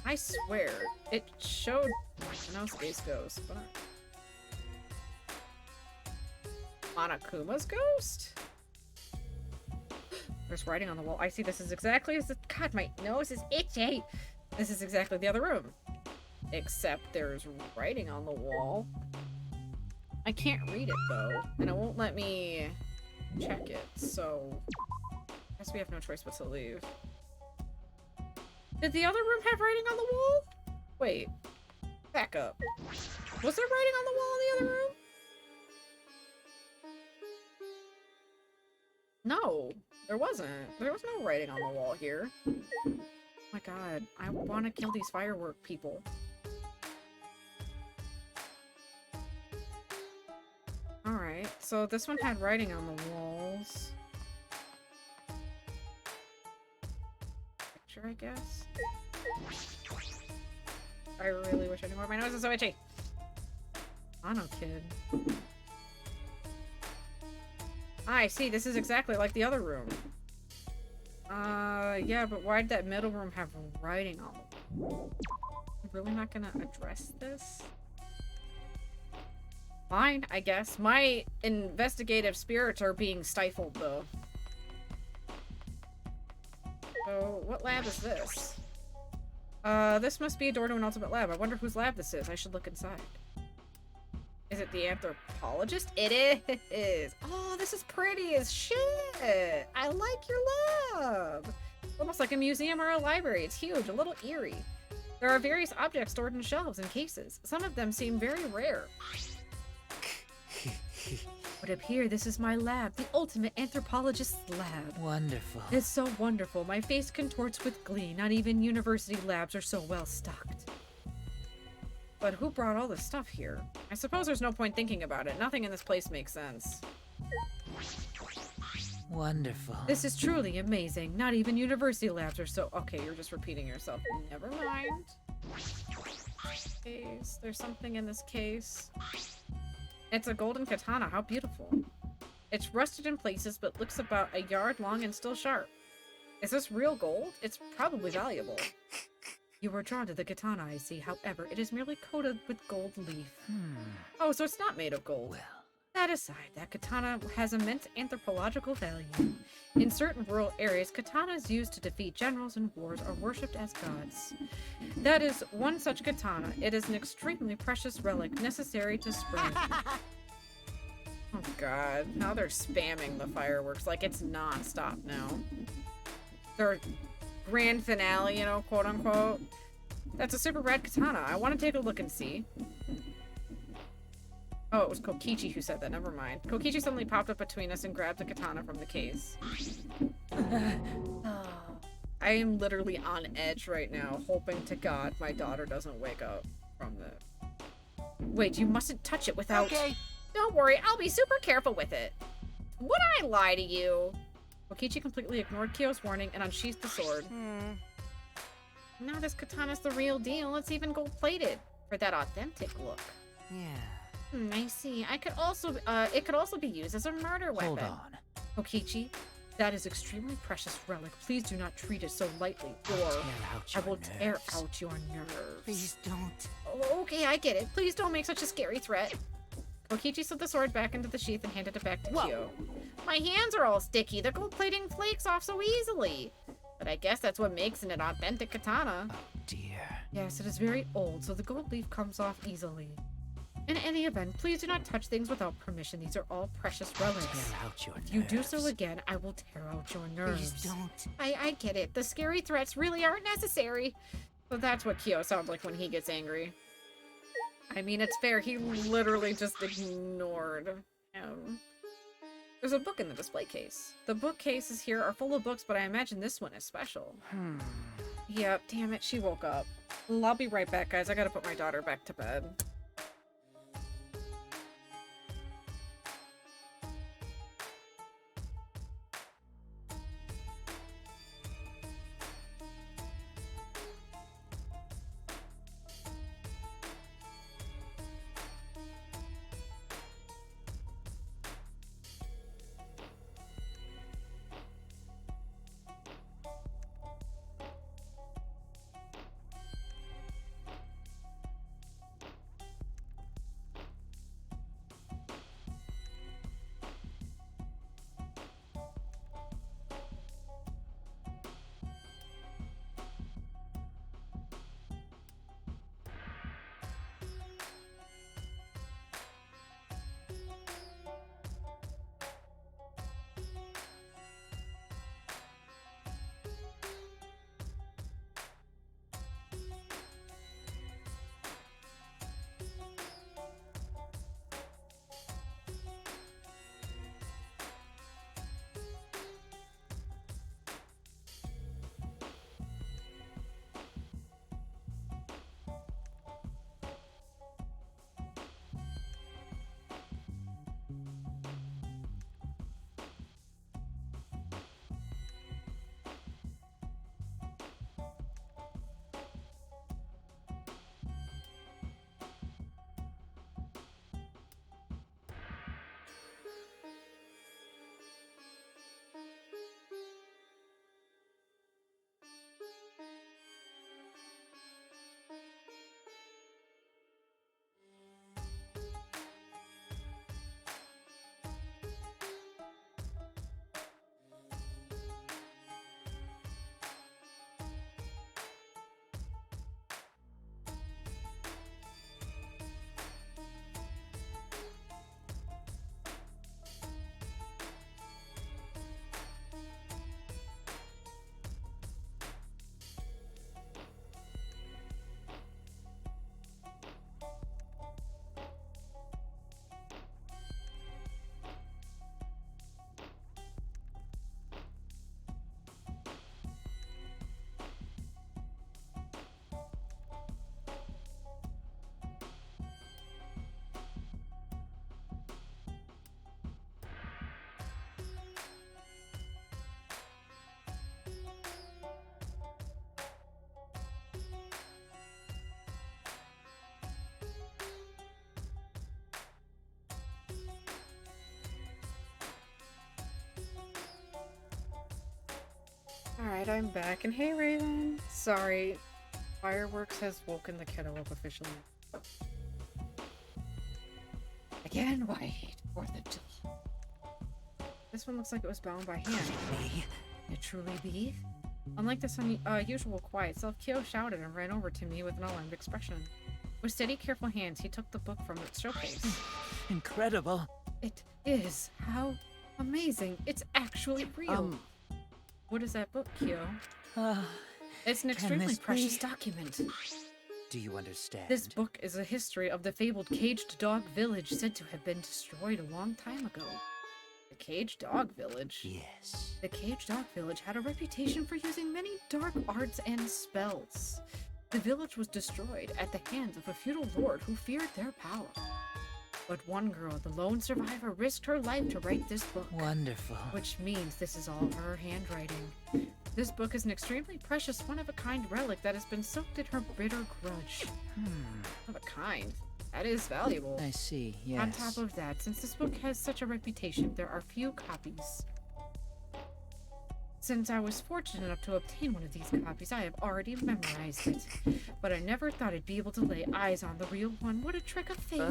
I swear, it showed Minosuke's ghost, but... Monokuma's ghost? There's writing on the wall. I see this is exactly as the... God, my nose is itchy! This is exactly the other room. Except there's writing on the wall. I can't read it, though. And it won't let me check it, so... I guess we have no choice but to leave. Did the other room have writing on the wall? Wait. Back up. Was there writing on the wall in the other room? No, there wasn't. There was no writing on the wall here. Oh my god, I want to kill these firework people. Alright, so this one had writing on the walls. Picture, I guess? I really wish I knew more. My nose is so itchy! Mono Kid. I see, this is exactly like the other room. Yeah, but why'd that middle room have writing on it? I'm really not gonna address this? Fine, I guess. My investigative spirits are being stifled, though. So, what lab is this? This must be a door to an ultimate lab. I wonder whose lab this is. I should look inside. Is it the anthropologist? It is! Oh, this is pretty as shit! I like your lab! Almost like a museum or a library. It's huge, a little eerie. There are various objects stored in shelves and cases. Some of them seem very rare. But up here, this is my lab, the ultimate anthropologist's lab. Wonderful. It's so wonderful. My face contorts with glee. Not even university labs are so well stocked. But who brought all this stuff here? I suppose there's no point thinking about it. Nothing in this place makes sense. Wonderful. This is truly amazing. Not even university labs are so... Okay, you're just repeating yourself. Never mind. Case. There's something in this case. It's a golden katana. How beautiful. It's rusted in places, but looks about a yard long and still sharp. Is this real gold? It's probably valuable. You were drawn to the katana, I see. However, it is merely coated with gold leaf. Oh, so it's not made of gold. Well. That aside, that katana has immense anthropological value. In certain rural areas, katanas used to defeat generals in wars are worshipped as gods. That is one such katana. It is an extremely precious relic necessary to spread. Oh god, now they're spamming the fireworks like it's non-stop now. Their grand finale, you know, quote unquote. That's a super rad katana. I want to take a look and see. Oh, it was Kokichi who said that. Never mind. Kokichi suddenly popped up between us and grabbed the katana from the case. I am literally on edge right now, hoping to God my daughter doesn't wake up from the... Wait, you mustn't touch it without... Okay. Don't worry, I'll be super careful with it. Would I lie to you? Kokichi completely ignored Kyo's warning and unsheathed the sword. Now this katana's the real deal. It's even gold-plated for that authentic look. Yeah. I see. It could also be used as a murder weapon. Hold on. Kokichi, that is extremely precious relic. Please do not treat it so lightly, or I will tear out your nerves. Please don't. Oh, okay, I get it. Please don't make such a scary threat. Kokichi slid the sword back into the sheath and handed it back to Kyo. My hands are all sticky. The gold plating flakes off so easily. But I guess that's what makes it an authentic katana. Oh dear. Yes, it is very old, so the gold leaf comes off easily. In any event, please do not touch things without permission. These are all precious relics. Tear out your nerves. If you do so again, I will tear out your nerves. Please don't. I get it. The scary threats really aren't necessary. So that's what Kyo sounds like when he gets angry. I mean, it's fair. He literally just ignored him. There's a book in the display case. The bookcases here are full of books, but I imagine this one is special. Yep, damn it, she woke up. Well, I'll be right back, guys. I gotta put my daughter back to bed. Alright, I'm back. And hey, Raven. Sorry. Fireworks has woken the kiddo up officially. Again, wait for the door. This one looks like it was bound by hand. It truly be? Unlike this unusual quiet self, Kyo shouted and ran over to me with an alarmed expression. With steady, careful hands, he took the book from its showcase. Incredible. It is. How amazing. It's actually real. What is that book, Kyo? It's an extremely precious document. Do you understand? This book is a history of the fabled caged dog village said to have been destroyed a long time ago. The caged dog village? Yes. The caged dog village had a reputation for using many dark arts and spells. The village was destroyed at the hands of a feudal lord who feared their power. But one girl, the lone survivor, risked her life to write this book. Wonderful. Which means this is all her handwriting. This book is an extremely precious, one-of-a-kind relic that has been soaked in her bitter grudge. Of a kind. That is valuable. I see, yes. On top of that, since this book has such a reputation, there are few copies. Since I was fortunate enough to obtain one of these copies, I have already memorized it. But I never thought I'd be able to lay eyes on the real one. What a trick of fate.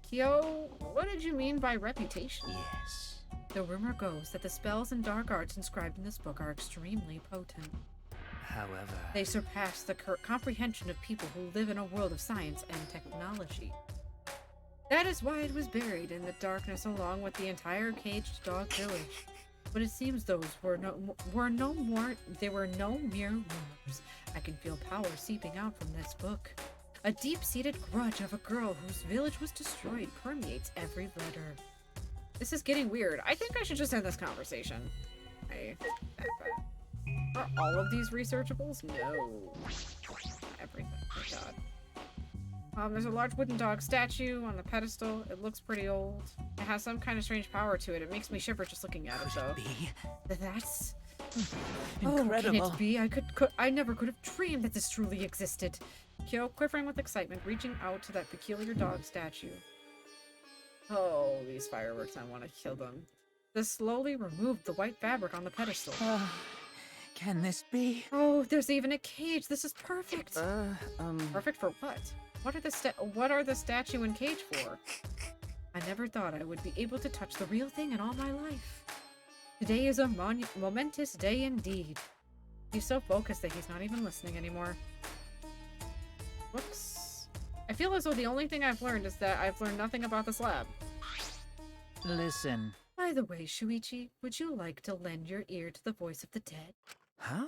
Kyo, what did you mean by reputation? Yes. The rumor goes that the spells and dark arts inscribed in this book are extremely potent. However, they surpass the comprehension of people who live in a world of science and technology. That is why it was buried in the darkness along with the entire caged dog village. But it seems those were no mere rumors. I can feel power seeping out from this book. A deep-seated grudge of a girl whose village was destroyed permeates every letter. This is getting weird. I think I should just end this conversation. Are all of these researchables? No. Everything. Thank God. There's a large wooden dog statue on the pedestal. It looks pretty old. It has some kind of strange power to it. It makes me shiver just looking at it, though. That's incredible. Oh, can it be? I never could have dreamed that this truly existed. Kyo, quivering with excitement, reaching out to that peculiar dog statue. Oh, these fireworks! I want to kill them. This slowly removed the white fabric on the pedestal. Can this be? Oh, there's even a cage. This is perfect. Perfect for what? What are the statue and cage for? I never thought I would be able to touch the real thing in all my life. Today is a momentous day indeed. He's so focused that he's not even listening anymore. Whoops. I feel as though the only thing I've learned is that I've learned nothing about this lab. Listen. By the way, Shuichi, would you like to lend your ear to the voice of the dead? Huh?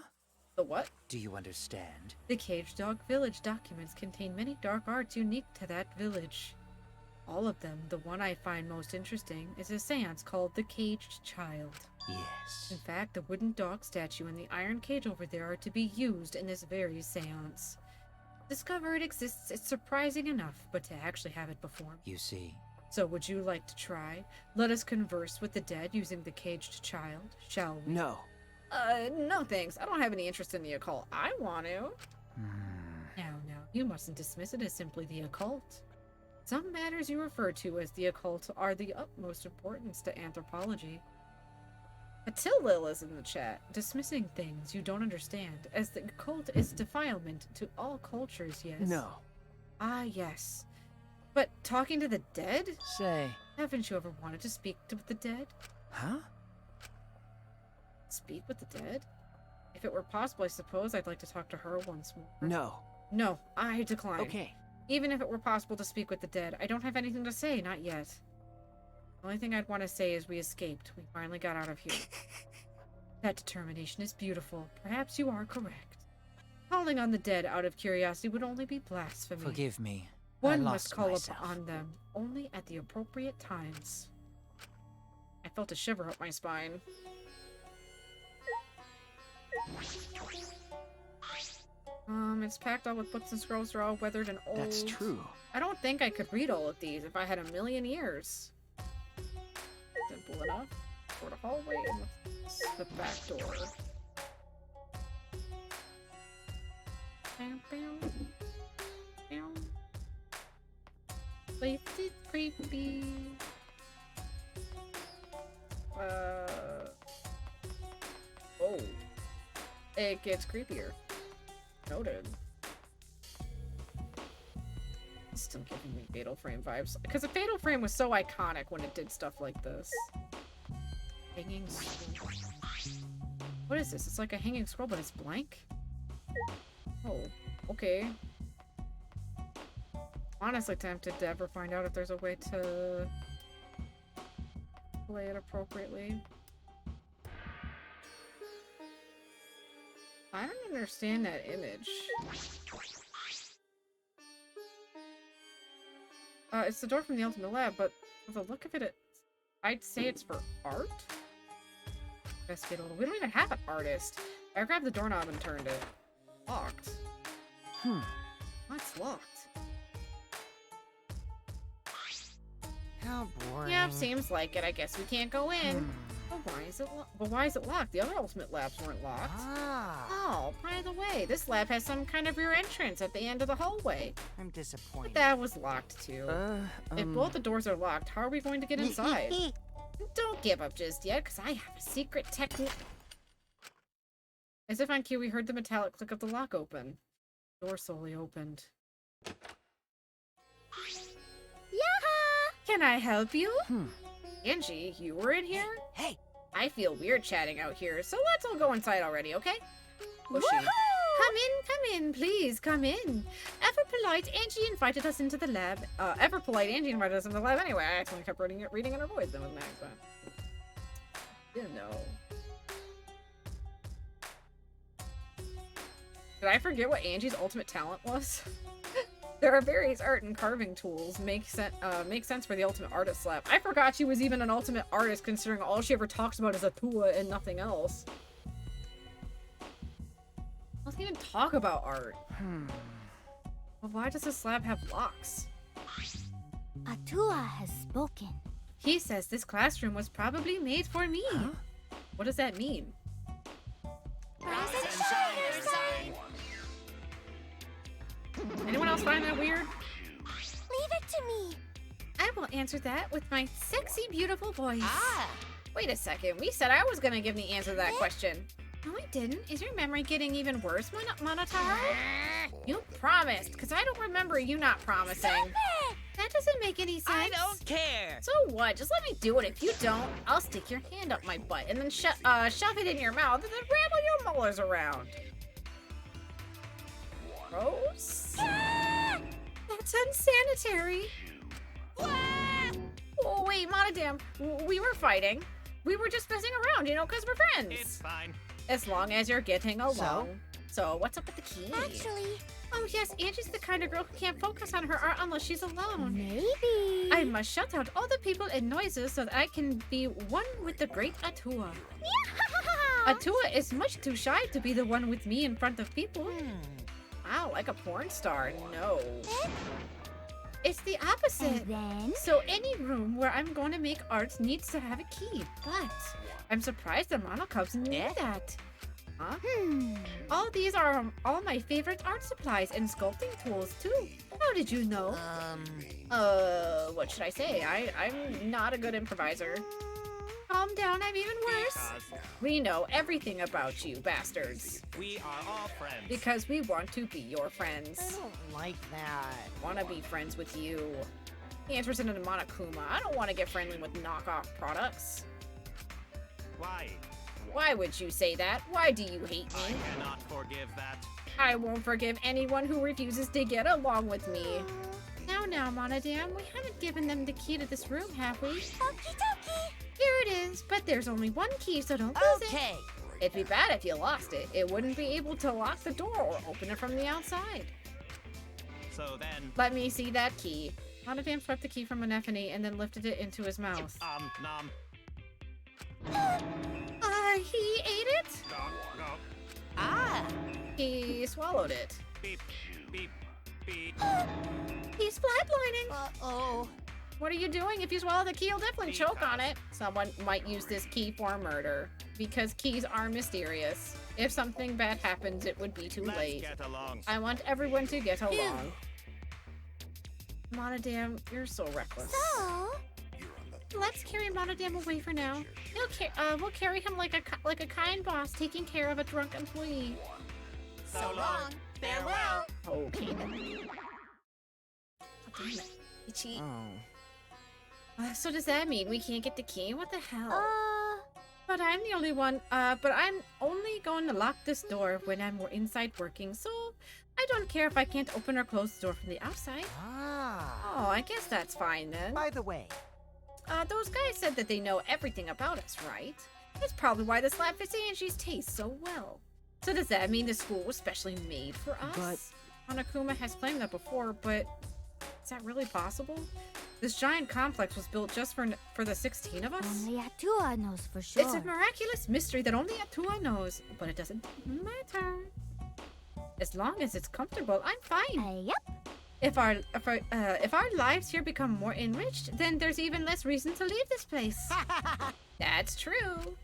The what? Do you understand? The Caged Dog Village documents contain many dark arts unique to that village. All of them, the one I find most interesting, is a seance called the Caged Child. Yes. In fact, the wooden dog statue and the iron cage over there are to be used in this very seance. Discover it exists, it's surprising enough, but to actually have it performed. You see. So would you like to try? Let us converse with the dead using the Caged Child, shall we? No. No thanks. I don't have any interest in the occult. I want to. Now, you mustn't dismiss it as simply the occult. Some matters you refer to as the occult are the utmost importance to anthropology. Attillil is in the chat, dismissing things you don't understand, as the occult is defilement to all cultures, yes? No. Ah, yes. But talking to the dead? Say. Haven't you ever wanted to speak with the dead? Huh? Speak with the dead? If it were possible, I suppose I'd like to talk to her once more. No. No, I decline. Okay. Even if it were possible to speak with the dead, I don't have anything to say, not yet. The only thing I'd want to say is we escaped. We finally got out of here. That determination is beautiful. Perhaps you are correct. Calling on the dead out of curiosity would only be blasphemy. Forgive me. One must call upon them only at the appropriate times. I felt a shiver up my spine. It's packed all with books and scrolls. They're all weathered and old. That's true. I don't think I could read all of these if I had a million years. Simple enough. For the hallway and the back door. Place is creepy. Oh. it gets creepier. Noted. Still giving me Fatal Frame vibes. Because the Fatal Frame was so iconic when it did stuff like this. Hanging scroll. What is this? It's like a hanging scroll, but it's blank? Oh, okay. Honestly tempted to ever find out if there's a way to play it appropriately. I don't understand that image. It's the door from the Ultimate Lab, but with the look of it, I'd say it's for art? Investigate a little. We don't even have an artist. I grabbed the doorknob and turned it. Locked. What's locked? How boring. Yeah, seems like it. I guess we can't go in. But why is it locked? The other Ultimate Labs weren't locked. Oh, by the way, this lab has some kind of rear entrance at the end of the hallway. I'm disappointed. But that was locked too. If both the doors are locked, how are we going to get inside? Don't give up just yet, because I have a secret technique. As if on cue, we heard the metallic click of the lock open. Door slowly opened. Can I help you? Angie, you were in here? Hey! I feel weird chatting out here, so let's all go inside already, okay? Pushy. Come in, please, come in. Ever polite Angie invited us into the lab. Anyway. I actually kept reading in her voice. That was nice, but... You know. Did I forget what Angie's ultimate talent was? There are various art and carving tools. Make sense for the ultimate artist lab. I forgot she was even an ultimate artist, considering all she ever talks about is Atua and nothing else. Doesn't even talk about art. Well, why does this lab have locks? Atua has spoken. He says this classroom was probably made for me. What does that mean? Rise and shine, your sign. Anyone else find that weird? Leave it to me. I will answer that with my sexy, beautiful voice. Wait a second. We said I was going to give the answer to that question. No, I didn't. Is your memory getting even worse, Monotaro? You promised, because I don't remember you not promising. Stop it! That doesn't make any sense. I don't care. So what? Just let me do it. If you don't, I'll stick your hand up my butt and then shove it in your mouth and then ramble your molars around. Gross? That's unsanitary. Oh, wait, Monodam. We were fighting. We were just messing around, you know, because we're friends. It's fine. As long as you're getting along. So what's up with the key? Actually... Oh, yes, Angie's the kind of girl who can't focus on her art unless she's alone. Maybe... I must shut out all the people and noises so that I can be one with the great Atua. Atua is much too shy to be the one with me in front of people. Wow, like a porn star. No. It's the opposite. Then? So any room where I'm going to make art needs to have a key. But I'm surprised the Monocubs knew that. Huh? All these are all my favorite art supplies and sculpting tools too. How did you know? What should I say? I'm not a good improviser. Calm down, I'm even worse. We know everything about you, bastards. We are all friends. Because we want to be your friends. I don't like that. Want to be friends with you. The answer's in a Monokuma. I don't want to get friendly with knockoff products. Why? Why would you say that? Why do you hate me? I cannot forgive that. I won't forgive anyone who refuses to get along with me. Now, Monodam, we haven't given them the key to this room, have we? Okie dokie. Here it is, but there's only one key, so don't lose it. It'd be bad if you lost it. It wouldn't be able to lock the door or open it from the outside. So then... Let me see that key. Monodam swept the key from Anephone and then lifted it into his mouth. Nom. He ate it? No. He swallowed it. Beep. He's flatlining. Uh-oh. What are you doing? If you swallow the key, you'll definitely choke on it. Someone might use this key for murder, because keys are mysterious. If something bad happens, it would be too late. Let's get along. I want everyone to get along. Monodam, you're so reckless. So... let's carry Monodam away for now. We'll carry him like a kind boss taking care of a drunk employee. So long. Farewell. Okay then. Oh, damn it. Itchy. So does that mean we can't get the key? What the hell? But I'm the only one. But I'm only going to lock this door when I'm inside working, so I don't care if I can't open or close the door from the outside. Oh, I guess that's fine then. By the way, those guys said that they know everything about us, right? That's probably why the slab fits Angie's taste so well. So does that mean the school was specially made for us? But Hanakuma has claimed that before, but is that really possible? This giant complex was built just for the 16 of us? Only Atua knows for sure. It's a miraculous mystery that only Atua knows, but it doesn't matter. As long as it's comfortable, I'm fine. Yep. If our lives here become more enriched, then there's even less reason to leave this place. That's true.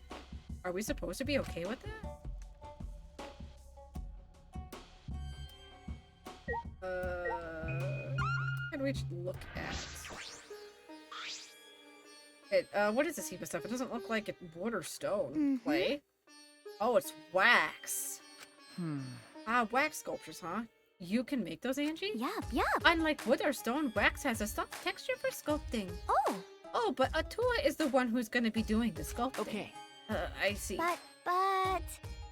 Are we supposed to be okay with that? What can we look at? What is this heap of stuff? It doesn't look like it wood or stone. Clay? Oh, it's wax. Wax sculptures, huh? You can make those, Angie? Yep. Unlike wood or stone, wax has a soft texture for sculpting. Oh, but Atua is the one who's gonna be doing the sculpting. Okay. I see. But...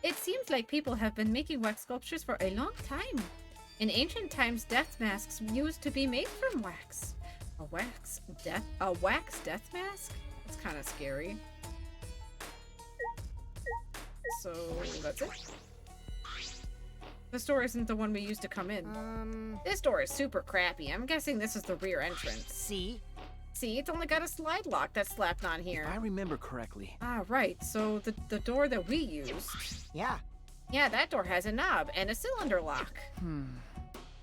It seems like people have been making wax sculptures for a long time. In ancient times, death masks used to be made from wax. A wax death mask? That's kind of scary. So, that's it. This door isn't the one we used to come in. This door is super crappy. I'm guessing this is the rear entrance. See, it's only got a slide lock that's slapped on here. if I remember correctly. Right. So the door that we used. Yeah. Yeah, that door has a knob and a cylinder lock.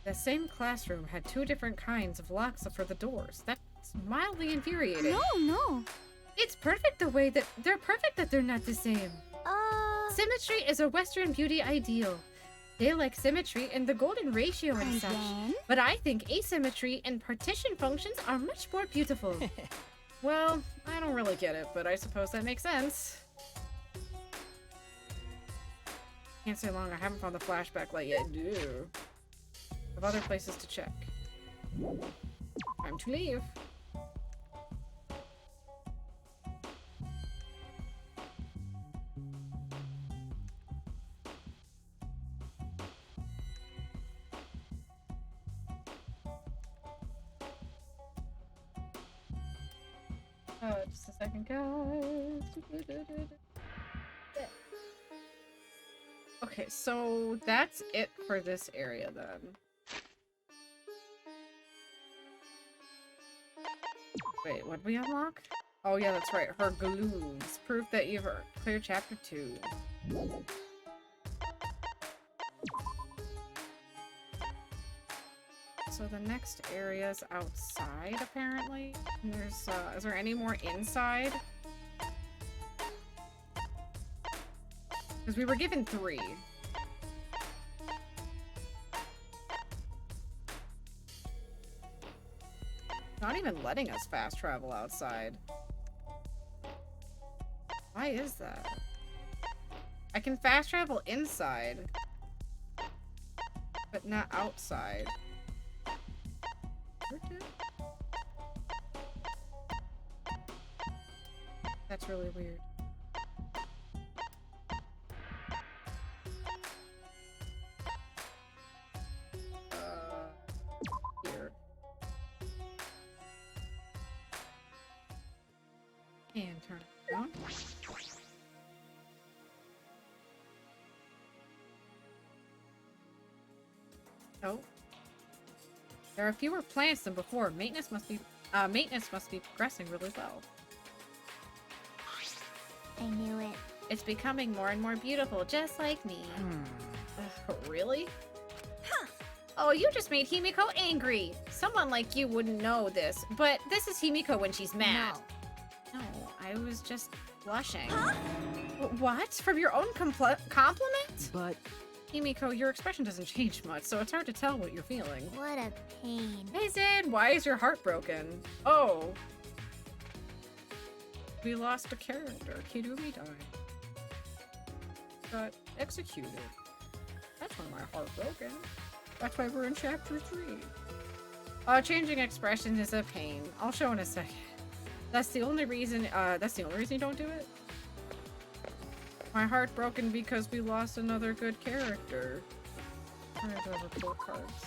The same classroom had two different kinds of locks for the doors. That's mildly infuriating. No. It's perfect the way that they're perfect that they're not the same. Symmetry is a Western beauty ideal. They like symmetry and the golden ratio and such. But I think asymmetry and partition functions are much more beautiful. Well, I don't really get it, but I suppose that makes sense. Can't stay long. I haven't found the flashback light yet. Dude. I have other places to check. Time to leave. Just a second, guys. Okay, so that's it for this area then. Wait, what did we unlock? Oh yeah, that's right. Her glooms. Proof that you've cleared chapter 2. So the next area's outside, apparently. And there's, is there any more inside? Because we were given 3. Not even letting us fast travel outside. Why is that? I can fast travel inside, but not outside. That's really weird. Here. And turn it around. Oh. There are fewer plants than before. Maintenance must be progressing really well. I knew it. It's becoming more and more beautiful, just like me. Really? Huh. Oh, you just made Himiko angry. Someone like you wouldn't know this, but this is Himiko when she's mad. No, I was just blushing. Huh? What? From your own compliment? But... Himiko, your expression doesn't change much, so it's hard to tell what you're feeling. What a pain. Hey, Zed, why is your heart broken? Oh. We lost a character. Kirumi died. Got executed. That's why my heart broken. That's why we're in chapter 3. Changing expressions is a pain. I'll show in a second. That's the only reason you don't do it? My heart broken because we lost another good character. Where are the report cards?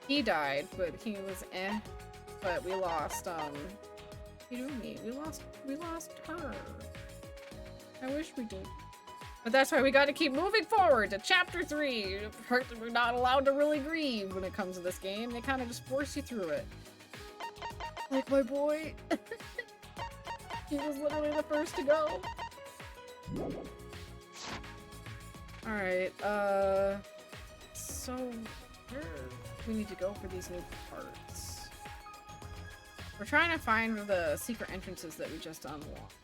He died, but he was eh. But we lost, Hirumi. We lost her. I wish we did. But that's why we gotta keep moving forward to chapter 3. We're not allowed to really grieve when it comes to this game. They kind of just force you through it. Like my boy. He was literally the first to go. Alright, so where we need to go for these new parts? We're trying to find the secret entrances that we just unlocked.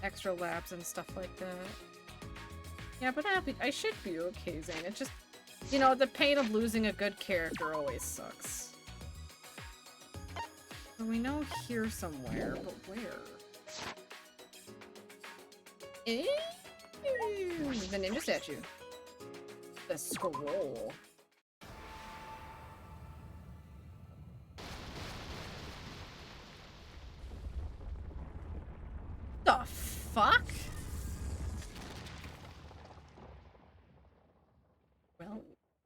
Extra labs and stuff like that. Yeah, but I should be okay, Zane. It just, you know, the pain of losing a good character always sucks. Well, we know here somewhere, but where? The ninja statue. The scroll. The fuck?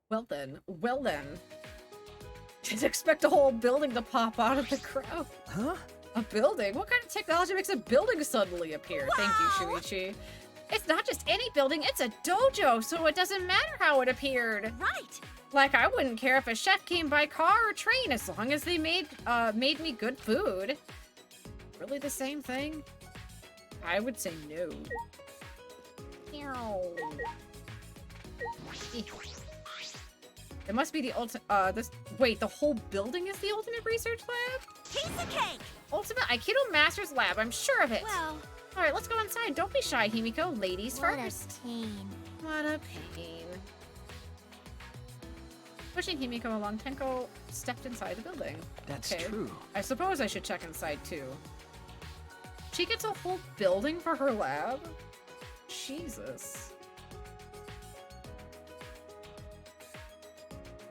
Well then. Didn't expect a whole building to pop out of the crowd. Huh? A building? What kind of technology makes a building suddenly appear? Wow. Thank you, Shuichi. It's not just any building, it's a dojo, so it doesn't matter how it appeared. Right. Like, I wouldn't care if a chef came by car or train as long as they made me good food. Really the same thing? I would say no. It must be the ultimate, wait, the whole building is the ultimate research lab? Piece of cake! Ultimate Aikido Master's Lab, I'm sure of it. Well... Alright, let's go inside. Don't be shy, Himiko. Ladies What first. a pain. What a pain. Pushing Himiko along, Tenko stepped inside the building. That's okay. true. I suppose I should check inside too. She gets a whole building for her lab? Jesus.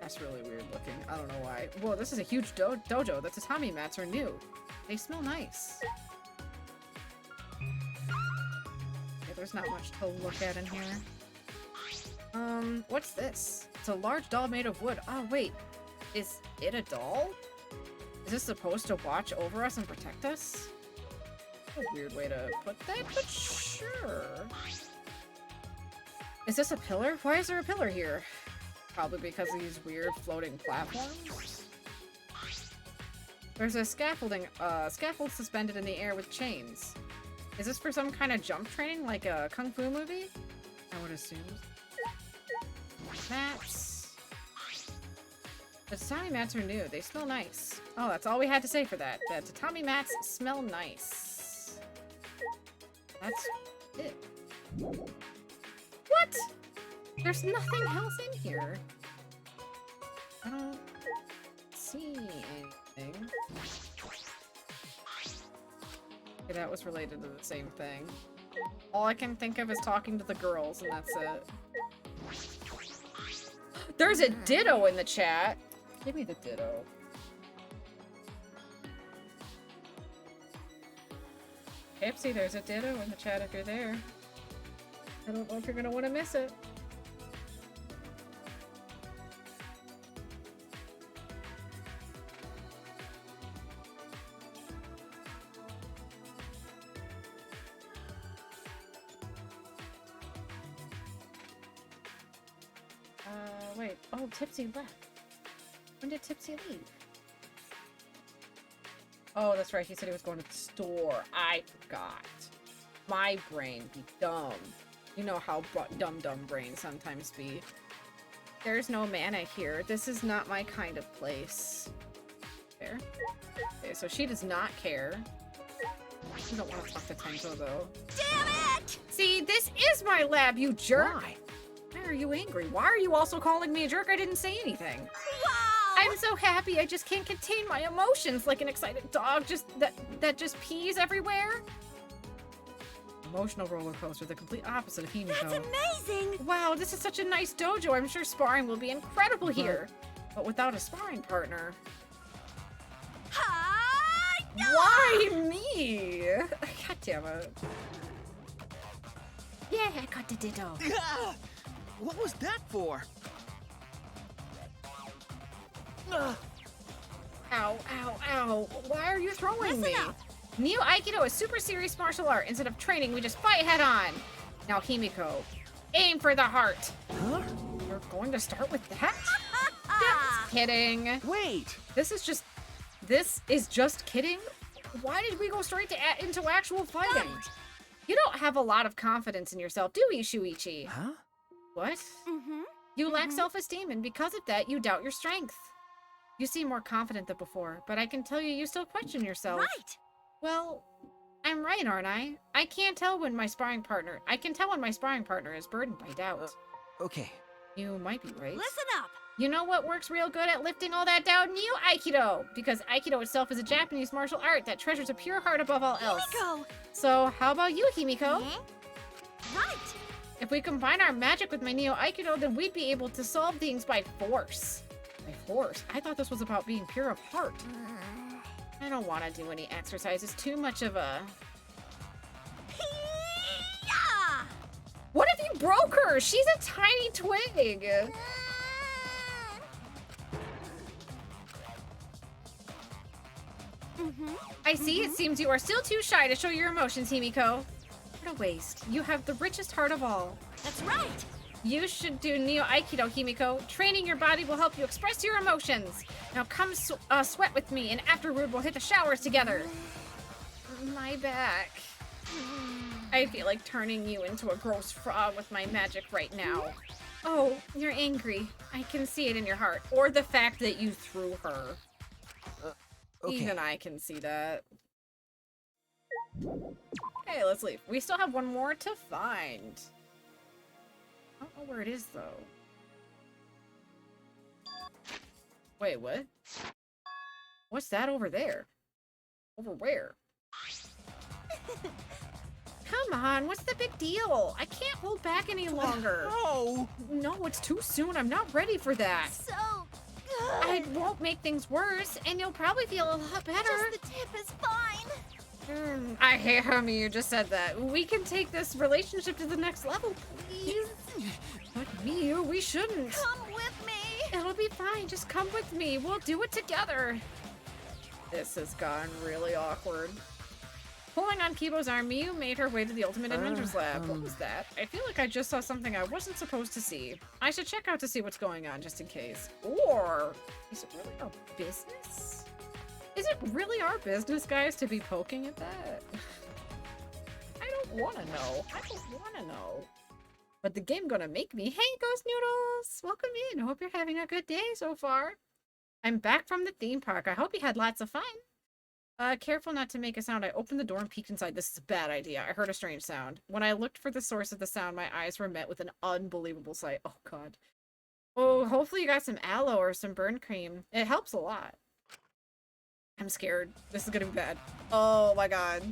That's really weird looking. I don't know why. Whoa, this is a huge dojo. The tatami mats are new. They smell nice. Okay, there's not much to look at in here. What's this? It's a large doll made of wood. Oh, wait. Is it a doll? Is this supposed to watch over us and protect us? A weird way to put that, but sure. Is this a pillar? Why is there a pillar here? Probably because of these weird floating platforms. There's a scaffold suspended in the air with chains. Is this for some kind of jump training, like a kung fu movie? I would assume. Mats. The tatami mats are new. They smell nice. Oh, that's all we had to say for that. The tatami mats smell nice. That's it. What? There's nothing else in here. I don't see anything. Okay, that was related to the same thing. All I can think of is talking to the girls, and that's it. There's a ditto in the chat. Give me the ditto. Ipsy, there's a ditto in the chat if you're there. I don't know if you're gonna want to miss it. Wait. Oh, Tipsy left. When did Tipsy leave? Oh, that's right. He said he was going to the store. I forgot. My brain be dumb. You know how dumb brains sometimes be. There's no mana here. This is not my kind of place. Fair. Okay, so she does not care. You don't want to talk to Tenko, though. Damn it! See, this is my lab, you jerk! Why? Why are you angry? Why are you also calling me a jerk? I didn't say anything. Wow! I'm so happy I just can't contain my emotions like an excited dog that just pees everywhere. Emotional roller coaster, the complete opposite of Himiko. That's amazing! Wow, this is such a nice dojo. I'm sure sparring will be incredible here. But without a sparring partner. Why me? God damn it. Yeah, I got the ditto. What was that for? Ow, ow, ow. Why are you throwing me? Neo Aikido is super serious martial art. Instead of training, we just fight head on. Now, Himiko, aim for the heart. Huh? We're going to start with that? Just kidding. Wait. This is just kidding? Why did we go straight into actual fighting? You don't have a lot of confidence in yourself, do you, Shuichi? Huh? What? You lack self-esteem, and because of that, you doubt your strength. You seem more confident than before, but I can tell you still question yourself. Right! Well, I'm right, aren't I? I can tell when my sparring partner is burdened by doubt. Okay. You might be right. Listen up! You know what works real good at lifting all that doubt? Neo Aikido! Because Aikido itself is a Japanese martial art that treasures a pure heart above all else. Himiko! So, how about you, Himiko? Right! If we combine our magic with my Neo Aikido, then we'd be able to solve things by force. By force? I thought this was about being pure of heart. I don't want to do any exercises. Too much of a... What if you broke her? She's a tiny twig. I see. It seems you are still too shy to show your emotions, Himiko. What a waste. You have the richest heart of all. That's right. You should do Neo Aikido, Himiko. Training your body will help you express your emotions. Now come sweat with me, and afterward we'll hit the showers together. My back. I feel like turning you into a gross frog with my magic right now. Oh, you're angry. I can see it in your heart. Or the fact that you threw her. Okay. Even I can see that. Okay, let's leave. We still have one more to find. I don't know where it is, though. Wait, what? What's that over there? Over where? Come on, what's the big deal? I can't hold back any longer. Oh! No, it's too soon. I'm not ready for that. So good! I won't make things worse, and you'll probably feel a lot better. Just the tip is fine. I hate how you just said that. We can take this relationship to the next level, please. But Miyu, we shouldn't. Come with me. It'll be fine. Just come with me. We'll do it together. This has gotten really awkward. Pulling on Kibo's arm, Miyu made her way to the Ultimate Adventures Lab. What was that? I feel like I just saw something I wasn't supposed to see. I should check out to see what's going on, just in case. Or, is it really our business? Is it really our business, guys, to be poking at that? I don't want to know. I don't want to know. But the game gonna make me. Hey, Ghost Noodles! Welcome in. I hope you're having a good day so far. I'm back from the theme park. I hope you had lots of fun. Careful not to make a sound. I opened the door and peeked inside. This is a bad idea. I heard a strange sound. When I looked for the source of the sound, my eyes were met with an unbelievable sight. Oh, God. Oh, hopefully you got some aloe or some burn cream. It helps a lot. I'm scared. This is gonna be bad. Oh, my God.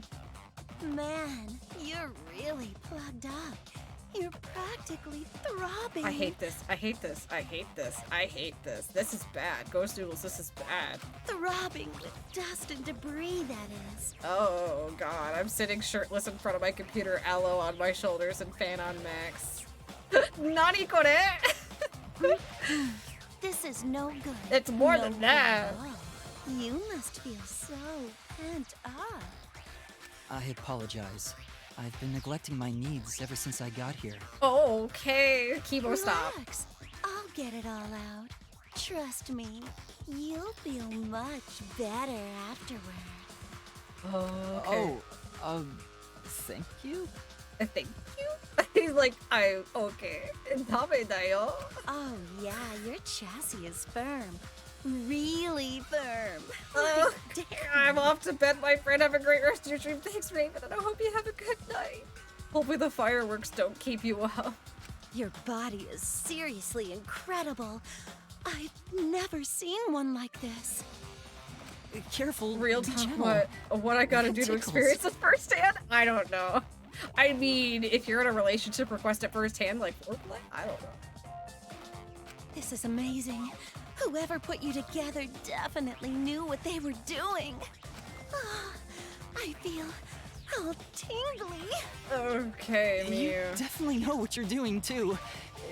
Man, you're really plugged up. You're practically throbbing. I hate this. I hate this. I hate this. I hate this. This is bad. Ghost Noodles, this is bad. Throbbing with dust and debris, that is. Oh, God. I'm sitting shirtless in front of my computer, aloe on my shoulders, and fan on max. Nani kore? This is no good. It's more no than that. You must feel so pent up. I apologize. I've been neglecting my needs ever since I got here. Oh, okay. Kibo, stop. Relax. I'll get it all out. Trust me, you'll feel much better afterward. Okay. Thank you? Thank you? He's like, okay. Damedayo. Oh yeah, your chassis is firm. Really firm. Oh, I'm off to bed, my friend. Have a great rest of your stream. Thanks, Raven, and I hope you have a good night. Hopefully the fireworks don't keep you up. Your body is seriously incredible. I've never seen one like this. Careful. Real be talk, gentle. what I gotta It do to tickles. experience this firsthand? I don't know. I mean, if you're in a relationship, request it firsthand, like foreplay? I don't know. This is amazing. Whoever put you together definitely knew what they were doing. Ah, I feel all tingly. Okay, You Mew. definitely know what you're doing, too.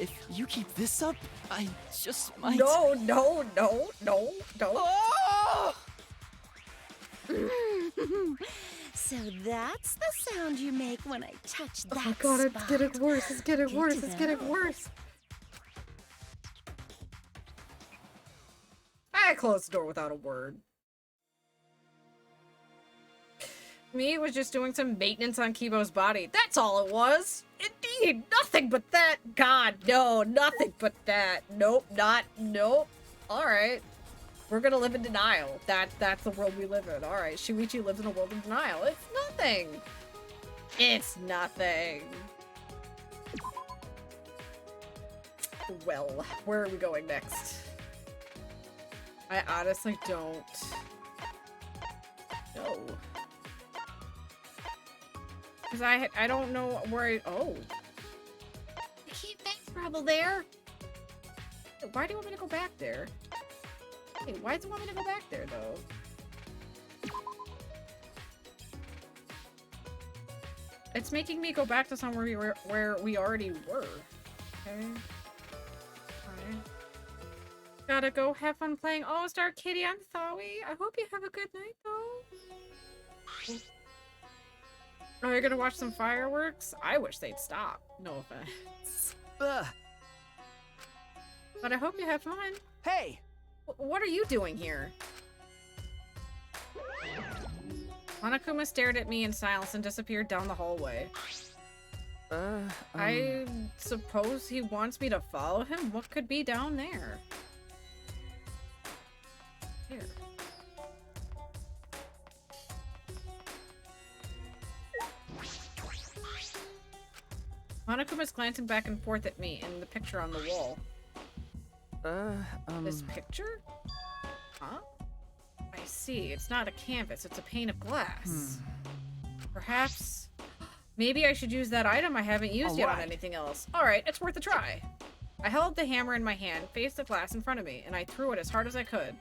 If you keep this up, I just might... No, no, no, no, no. Oh! So that's the sound you make when I touch that Oh god, it's spot. getting worse, it's getting Good worse, to it's getting know. worse. I closed the door without a word. Me was just doing some maintenance on Kibo's body. That's all it was. Indeed, nothing but that. God, no, nothing but that. Nope, nope. Alright. We're gonna live in denial. That's the world we live in. Alright, Shuichi lives in a world of denial. It's nothing. It's nothing. Well, where are we going next? I honestly don't know. Because I don't know where oh. I can't back travel there. Why do you want me to go back there? Hey, why does it want me to go back there, though? It's making me go back to somewhere where we already were. Okay. Alright. Gotta go have fun playing All-Star Kitty. I'm sorry. I hope you have a good night, though. Oh, you're gonna watch some fireworks? I wish they'd stop. No offense. But I hope you have fun. Hey! What are you doing here? Hanakuma stared at me in silence and disappeared down the hallway. I suppose he wants me to follow him? What could be down there? Here. Hanakuma's glancing back and forth at me and the picture on the wall. This picture? Huh? I see. It's not a canvas, it's a pane of glass. Perhaps... Maybe I should use that item I haven't used yet on anything else. Alright, it's worth a try. I held the hammer in my hand, faced the glass in front of me, and I threw it as hard as I could.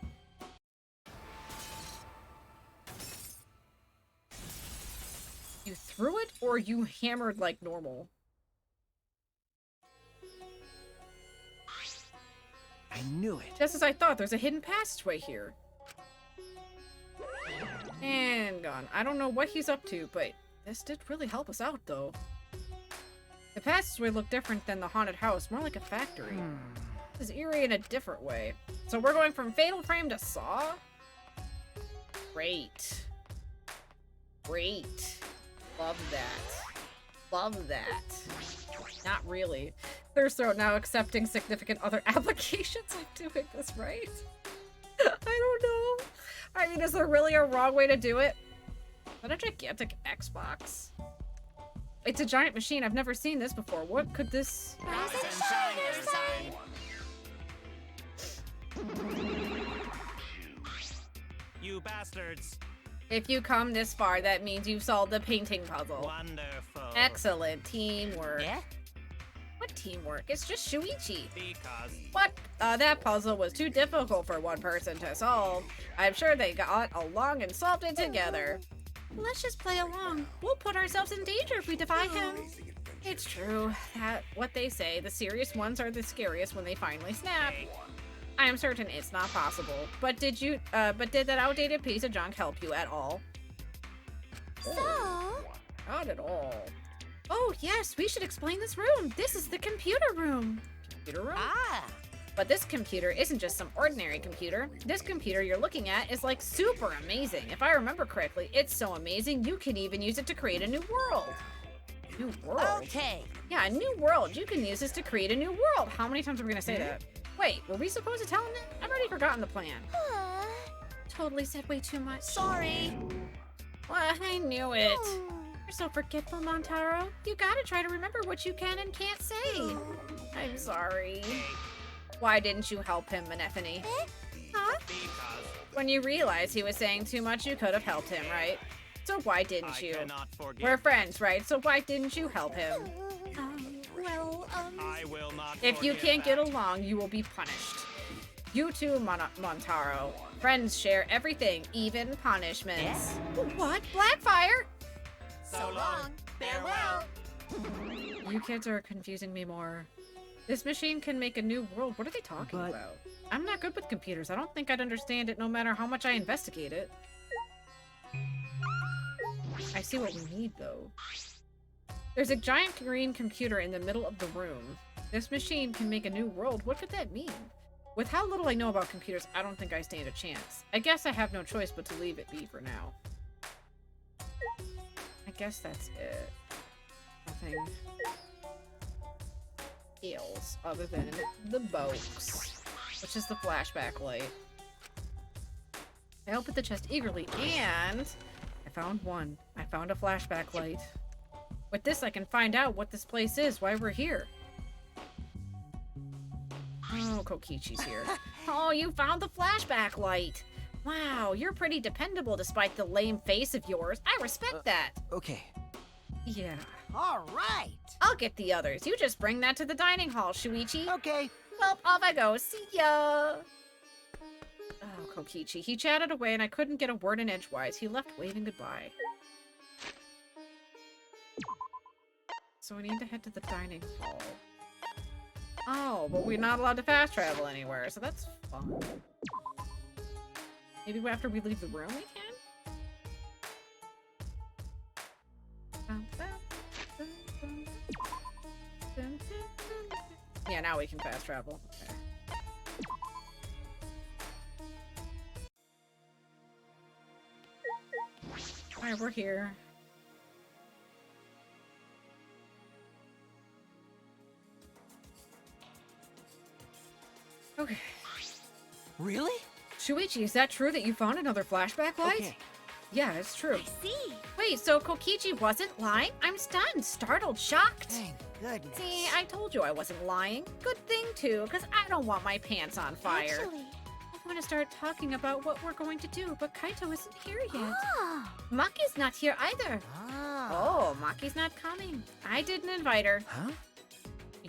You threw it, or you hammered like normal? I knew it. Just as I thought, there's a hidden passageway here. And gone. I don't know what he's up to, but this did really help us out, though. The passageway looked different than the haunted house, more like a factory. This is eerie in a different way. So we're going from Fatal Frame to Saw? Great. Great. Love that. Love that. Not really. Thirst Throat now accepting significant other applications. I'm doing this right? I don't know. I mean, is there really a wrong way to do it? Is that a gigantic Xbox? It's a giant machine. I've never seen this before. What could this... Rise and shine your sign. You bastards. If you come this far, that means you've solved the painting puzzle. Wonderful. Excellent teamwork. Yeah? What teamwork? It's just Shuichi. Because What? That puzzle was too difficult for one person to solve. I'm sure they got along and solved it together. Let's just play along. We'll put ourselves in danger if we defy him. It's true. What they say, the serious ones are the scariest when they finally snap. I am certain it's not possible. But did that outdated piece of junk help you at all? So, Not at all. Oh, yes, we should explain this room. This is the computer room. Computer room? Ah! But this computer isn't just some ordinary computer. This computer you're looking at is like super amazing. If I remember correctly, it's so amazing you can even use it to create a new world. New world? Okay. Yeah, a new world. You can use this to create a new world. How many times are we gonna say that? Wait, were we supposed to tell him that? I've already forgotten the plan. Totally said way too much. Sorry. Well, I knew it. You're so forgetful, Montaro. You gotta try to remember what you can and can't say. I'm sorry. Why didn't you help him, Menephany? Huh? When you realized he was saying too much, you could have helped him, right? So why didn't you? We're friends, right? So why didn't you help him? I will not. If you can't get along, you will be punished. You too, Montaro. Friends share everything, even punishments. What? Blackfire? So long. Farewell. You kids are confusing me more. This machine can make a new world. What are they talking about? I'm not good with computers. I don't think I'd understand it no matter how much I investigate it. I see what we need, though. There's a giant green computer in the middle of the room. This machine can make a new world. What could that mean? With how little I know about computers, I don't think I stand a chance. I guess I have no choice but to leave it be for now. I guess that's it. Nothing else other than the box, which is the flashback light. I opened the chest eagerly, and I found one. I found a flashback light. With this, I can find out what this place is, why we're here. Oh, Kokichi's here. Oh, you found the flashback light. Wow, you're pretty dependable despite the lame face of yours. I respect that. Okay. Yeah. All right. I'll get the others. You just bring that to the dining hall, Shuichi. Okay. Well, off I go. See ya. Oh, Kokichi. He chatted away and I couldn't get a word in edgewise. He left waving goodbye. So we need to head to the dining hall. Oh, but we're not allowed to fast travel anywhere, so that's fun. Maybe after we leave the room we can? Yeah, now we can fast travel. Okay. Alright, we're here. Okay. Really? Shuichi, is that true that you found another flashback light? Okay. Yeah, it's true. I see. Wait, so Kokichi wasn't lying? I'm stunned, startled, shocked. Thank goodness. See, I told you I wasn't lying. Good thing, too, because I don't want my pants on fire. Actually. I want to start talking about what we're going to do, but Kaito isn't here yet. Oh. Maki's not here either. Oh, Maki's not coming. I didn't invite her. Huh?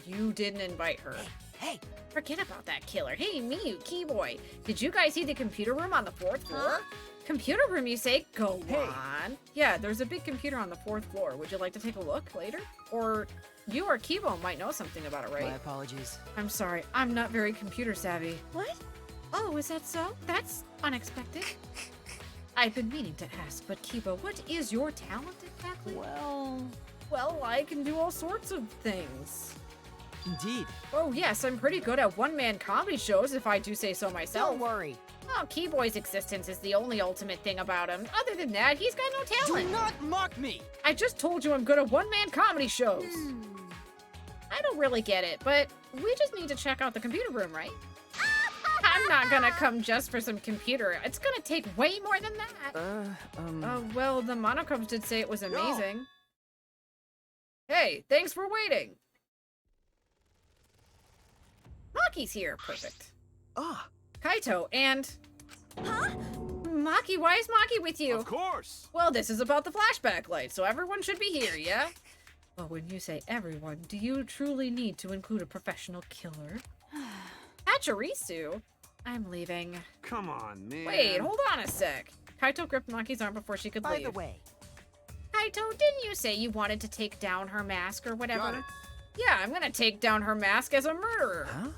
You didn't invite her. Hey. Forget about that killer. Hey, Miyu, Keyboy. Did you guys see the computer room on the 4th floor? Computer room, you say? Go on. Yeah, there's a big computer on the 4th floor. Would you like to take a look later? Or you or Kibo might know something about it, right? My apologies. I'm sorry. I'm not very computer savvy. What? Oh, is that so? That's unexpected. I've been meaning to ask, but Kibo, what is your talent exactly? Well, I can do all sorts of things. Indeed. Oh yes, I'm pretty good at one-man comedy shows, if I do say so myself. Don't worry. Oh, Keyboy's existence is the only ultimate thing about him. Other than that, he's got no talent. Do not mock me! I just told you I'm good at one-man comedy shows. I don't really get it, but we just need to check out the computer room, right? I'm not gonna come just for some computer. It's gonna take way more than that. Well, the Monocombs did say it was amazing. Hey, thanks for waiting. Maki's here. Perfect. Ah. Kaito and... Huh? Maki, why is Maki with you? Of course. Well, this is about the flashback light, so everyone should be here, yeah? Well, when you say everyone, do you truly need to include a professional killer? Hachirisu? I'm leaving. Come on, man. Wait, hold on a sec. Kaito gripped Maki's arm before she could leave. By the way. Kaito, didn't you say you wanted to take down her mask or whatever? Got it. Yeah, I'm gonna take down her mask as a murderer. Huh?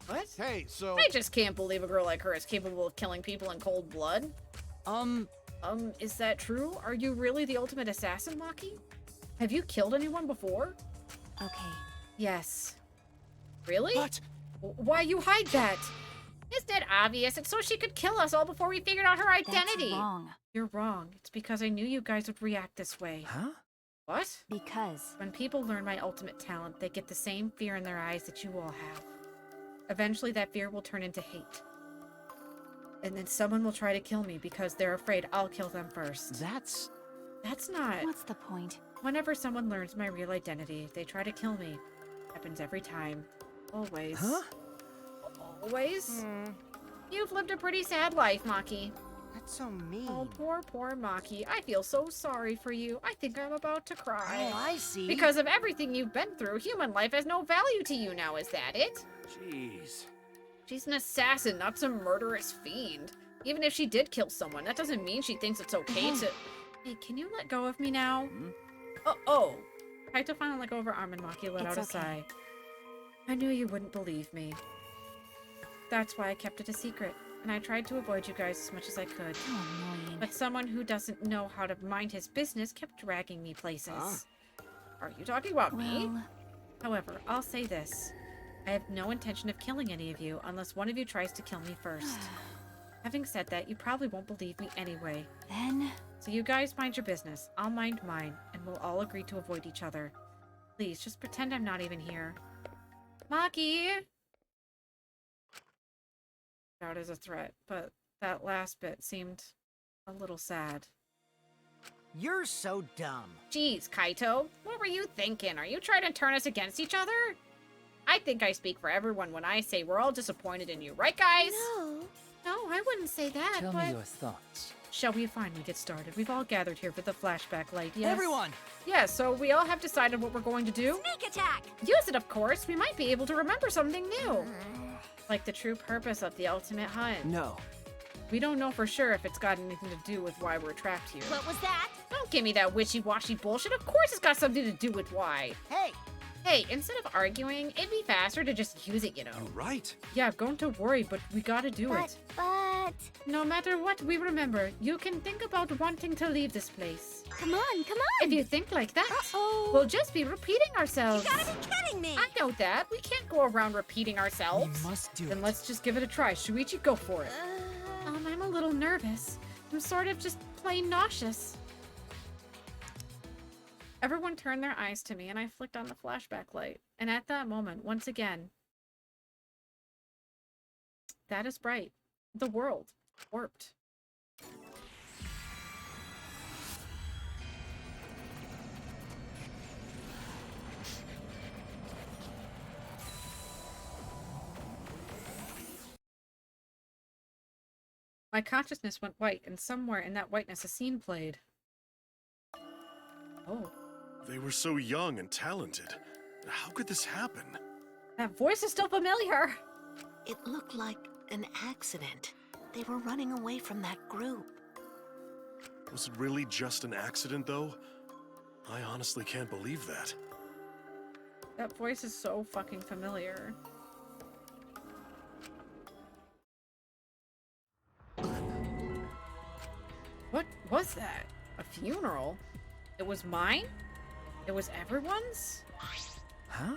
What? Hey, so... I just can't believe a girl like her is capable of killing people in cold blood. Is that true? Are you really the ultimate assassin, Maki? Have you killed anyone before? Okay. Yes. Really? What? Why you hide that? Isn't it obvious? It's so she could kill us all before we figured out her identity. That's wrong. You're wrong. It's because I knew you guys would react this way. Huh? What? Because When people learn my ultimate talent, they get the same fear in their eyes that you all have. Eventually, that fear will turn into hate. And then someone will try to kill me because they're afraid I'll kill them first. That's not... what's the point? Whenever someone learns my real identity, they try to kill me. Happens every time. Always. Huh? always. You've lived a pretty sad life, Maki. That's so mean. Oh, poor Maki. I feel so sorry for you. I think I'm about to cry. Oh, I see. Because of everything you've been through, human life has no value to you now, is that it? Jeez. She's an assassin, not some murderous fiend. Even if she did kill someone, that doesn't mean she thinks it's okay to... Hey, can you let go of me now? Oh. Kaito finally let go of her arm and Maki let out a sigh. I knew you wouldn't believe me. That's why I kept it a secret. And I tried to avoid you guys as much as I could. Oh, annoying. But someone who doesn't know how to mind his business kept dragging me places. Are you talking about me? However, I'll say this. I have no intention of killing any of you unless one of you tries to kill me first. Having said that, you probably won't believe me anyway. Then... So you guys mind your business, I'll mind mine, and we'll all agree to avoid each other. Please, just pretend I'm not even here. Maki! Out as a threat, but that last bit seemed a little sad. You're so dumb. Jeez, Kaito, what were you thinking? Are you trying to turn us against each other? I think I speak for everyone when I say we're all disappointed in you, right guys? No, I wouldn't say that, Tell but... me your thoughts. Shall we finally get started? We've all gathered here for the flashback light, yes? Everyone! Yes, so we all have decided what we're going to do. Sneak attack! Use it, of course. We might be able to remember something new. Like the true purpose of the ultimate hunt. No. We don't know for sure if it's got anything to do with why we're trapped here. What was that? Don't give me that wishy-washy bullshit. Of course it's got something to do with why. Hey, instead of arguing, it'd be faster to just use it, you know. You're right. Yeah, don't to worry, but we gotta do it. But... No matter what we remember, you can think about wanting to leave this place. Come on! If you think like that, Uh-oh. we'll just be repeating ourselves. You gotta be kidding me! I know that. We can't go around repeating ourselves. We must do Then it. let's just give it a try. Shuichi, go for it. I'm a little nervous. I'm sort of just plain nauseous. Everyone turned their eyes to me, and I flicked on the flashback light. And at that moment, once again, that is right. The world warped. My consciousness went white, and somewhere in that whiteness a scene played. Oh. They were so young and talented. How could this happen? That voice is still familiar! It looked like an accident. They were running away from that group. Was it really just an accident, though? I honestly can't believe that. That voice is so fucking familiar. What was that? A funeral? It was mine? It was everyone's? Huh?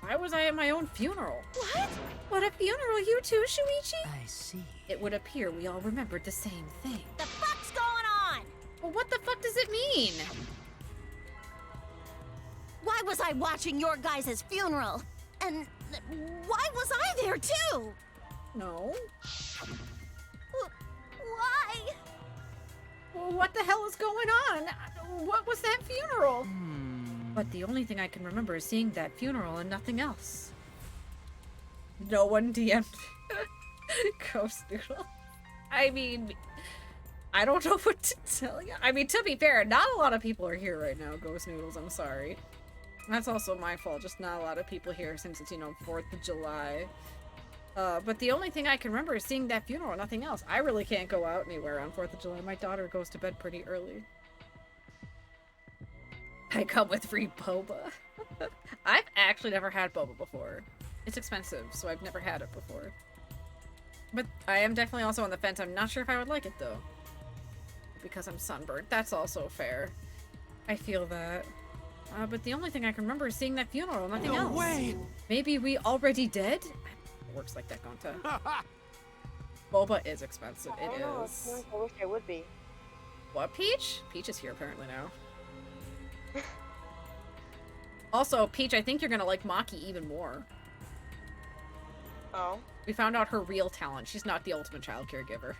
Why was I at my own funeral? What? What a funeral, you too, Shuichi? I see. It would appear we all remembered the same thing. The fuck's going on? Well, what the fuck does it mean? Why was I watching your guys' funeral? And why was I there too? No. Why? Well, what the hell is going on? What was that funeral? But the only thing I can remember is seeing that funeral and nothing else. No one DM'd Ghost Noodle. I mean, I don't know what to tell you. I mean, to be fair, not a lot of people are here right now, Ghost Noodles. I'm sorry. That's also my fault. Just not a lot of people here since it's, you know, 4th of July. But the only thing I can remember is seeing that funeral, nothing else. I really can't go out anywhere on 4th of July. My daughter goes to bed pretty early. I come with free boba. I've actually never had boba before. It's expensive, so I've never had it before. But I am definitely also on the fence. I'm not sure if I would like it, though. Because I'm sunburned. That's also fair. I feel that. But the only thing I can remember is seeing that funeral, nothing else. No way! Maybe we already did? It works like that, don't it? Boba is expensive. It is. I wish I would be. What, Peach? Peach is here apparently now. Also, Peach, I think you're gonna like Maki even more. Oh? We found out her real talent. She's not the ultimate child caregiver.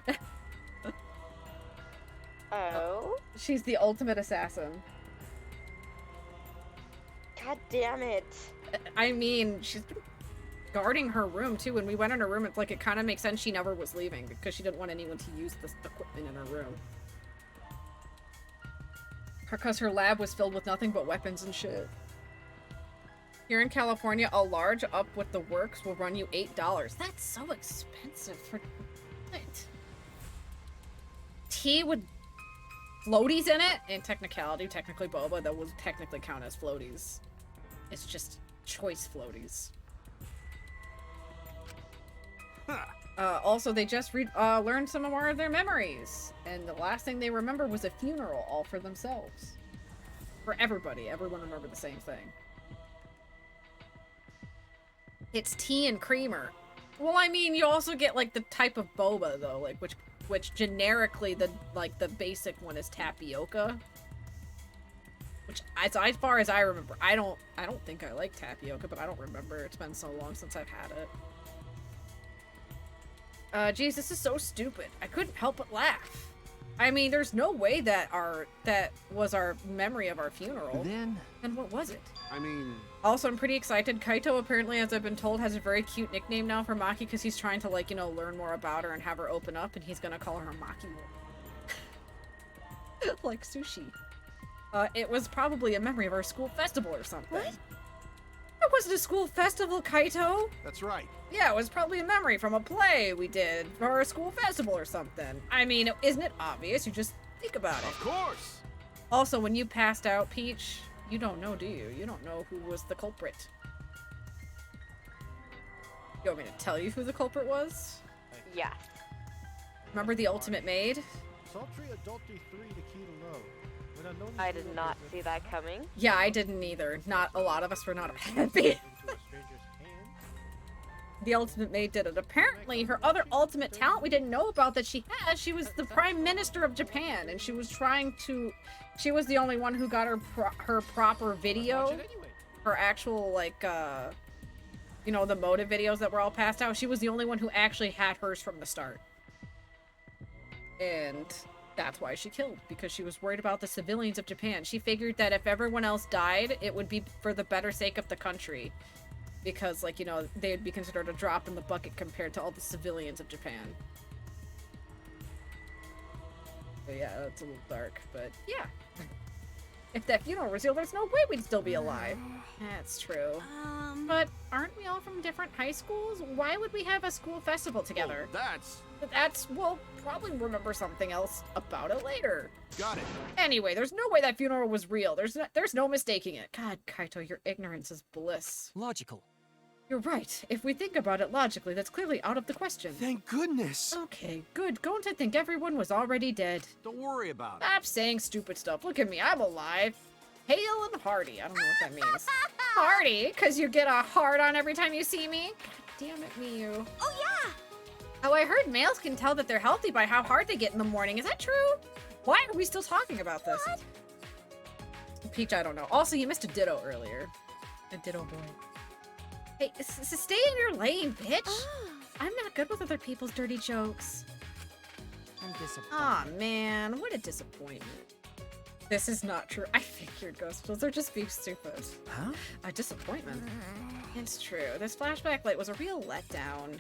Oh? She's the ultimate assassin. God damn it. I mean, she's guarding her room too. When we went in her room, it's like it kind of makes sense she never was leaving because she didn't want anyone to use the equipment in her room. Because her lab was filled with nothing but weapons and shit. Here in California, a large up with the works will run you $8. That's so expensive for what? Tea with floaties in it? In technicality, technically boba, that would technically count as floaties. It's just choice floaties. Also, they just learned some more of their memories. And the last thing they remember was a funeral all for themselves. For everybody. Everyone remembered the same thing. It's tea and creamer. Well, I mean, you also get, like, the type of boba, though, like, which generically, the basic one is tapioca. Which, as far as I remember, I don't think I like tapioca, but I don't remember. It's been so long since I've had it. Geez, this is so stupid. I couldn't help but laugh. I mean, there's no way that was our memory of our funeral. Then what was it? I mean... Also, I'm pretty excited. Kaito, apparently, as I've been told, has a very cute nickname now for Maki because he's trying to, like, you know, learn more about her and have her open up, and he's gonna call her Maki. Like sushi. It was probably a memory of our school festival or something. What? It wasn't a school festival, Kaito! That's right. Yeah, it was probably a memory from a play we did for our school festival or something. I mean, isn't it obvious? You just think about it. Of course! Also, when you passed out, Peach, you don't know, do you? You don't know who was the culprit. You want me to tell you who the culprit was? Yeah. Remember the Ultimate Maid? I did not see that coming. Yeah, I didn't either. Not a lot of us were not happy. The Ultimate Maid did it. Apparently, her other ultimate talent we didn't know about that she has, she was the Prime Minister of Japan, and she was trying to... She was the only one who got her proper video. Her actual, like, you know, the motive videos that were all passed out. She was the only one who actually had hers from the start. And that's why she killed, because she was worried about the civilians of Japan. She figured that if everyone else died, it would be for the better sake of the country. Because, like, you know, they'd be considered a drop in the bucket compared to all the civilians of Japan. But yeah, that's a little dark, but yeah. If that funeral was real, there's no way we'd still be alive. That's true. But aren't we all from different high schools? Why would we have a school festival together? We'll probably remember something else about it later. Got it. Anyway, there's no way that funeral was real. There's no mistaking it. God, Kaito, your ignorance is bliss. Logical. You're right. If we think about it logically, that's clearly out of the question. Thank goodness. Okay, good. Going to think everyone was already dead. Don't worry about it. Stop saying stupid stuff. Look at me. I'm alive. Hale and hearty. I don't know what that means. Hearty? Because you get a heart on every time you see me? God damn it, Miyu. Oh, yeah! Oh, I heard males can tell that they're healthy by how hard they get in the morning. Is that true? Why are we still talking about this? What? Peach, I don't know. Also, you missed a ditto earlier. A ditto boy. Hey, stay in your lane, bitch! I'm not good with other people's dirty jokes. I'm disappointed. Aw, man. What a disappointment. This is not true. I figured Ghostbusters are just being stupid. Huh? A disappointment. It's true. This flashback light was a real letdown.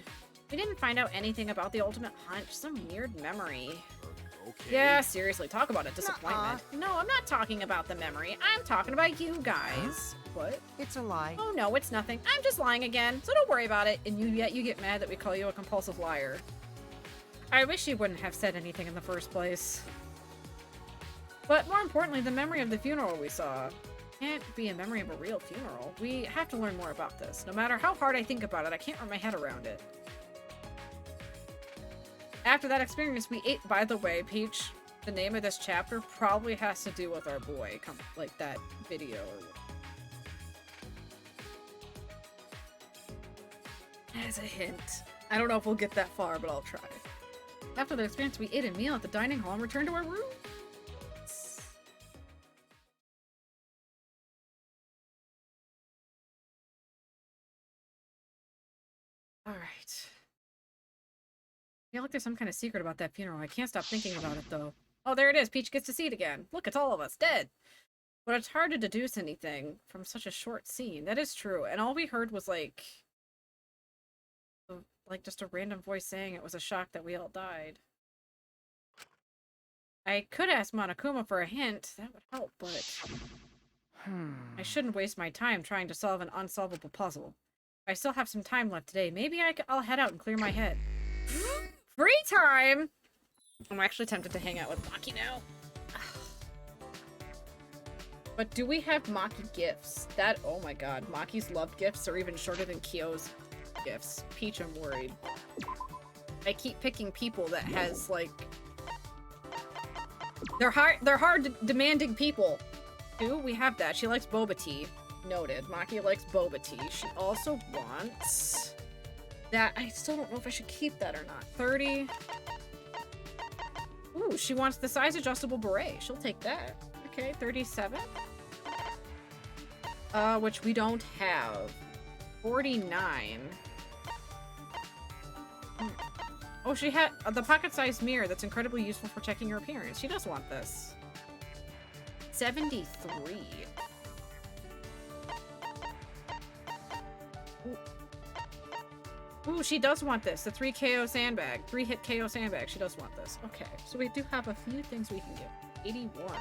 We didn't find out anything about the ultimate hunch. Some weird memory. Okay. Yeah, seriously, talk about a disappointment. No, I'm not talking about the memory. I'm talking about you guys. What? It's a lie. Oh no, it's nothing. I'm just lying again, so don't worry about it. And yet you get mad that we call you a compulsive liar. I wish you wouldn't have said anything in the first place. But more importantly, the memory of the funeral we saw can't be a memory of a real funeral. We have to learn more about this. No matter how hard I think about it, I can't wrap my head around it. After that experience, we ate. By the way, Peach, the name of this chapter probably has to do with our boy, like that video. As a hint. I don't know if we'll get that far, but I'll try. After the experience, we ate a meal at the dining hall and returned to our room. Alright. I feel like there's some kind of secret about that funeral. I can't stop thinking about it, though. Oh, there it is. Peach gets to see it again. Look, it's all of us, dead. But it's hard to deduce anything from such a short scene. That is true. And all we heard was, like, like just a random voice saying it was a shock that we all died. I could ask Monokuma for a hint. That would help, but... I shouldn't waste my time trying to solve an unsolvable puzzle. I still have some time left today. Maybe I'll head out and clear my head. Free time! I'm actually tempted to hang out with Maki now. But do we have Maki gifts? That, oh my god, Maki's love gifts are even shorter than Kyo's gifts. Peach, I'm worried. I keep picking people that has, like... They're hard demanding people. Do we have that? She likes boba tea. Noted. Maki likes boba tea. She also wants... that. I still don't know if I should keep that or not. 30. Ooh, she wants the size adjustable beret. She'll take that. Okay, 37. Which we don't have. 49. Oh, she had the pocket-sized mirror that's incredibly useful for checking her appearance. She does want this. 73. Ooh, she does want this. The 3 KO sandbag. 3-hit KO sandbag. She does want this. Okay, so we do have a few things we can get. 81.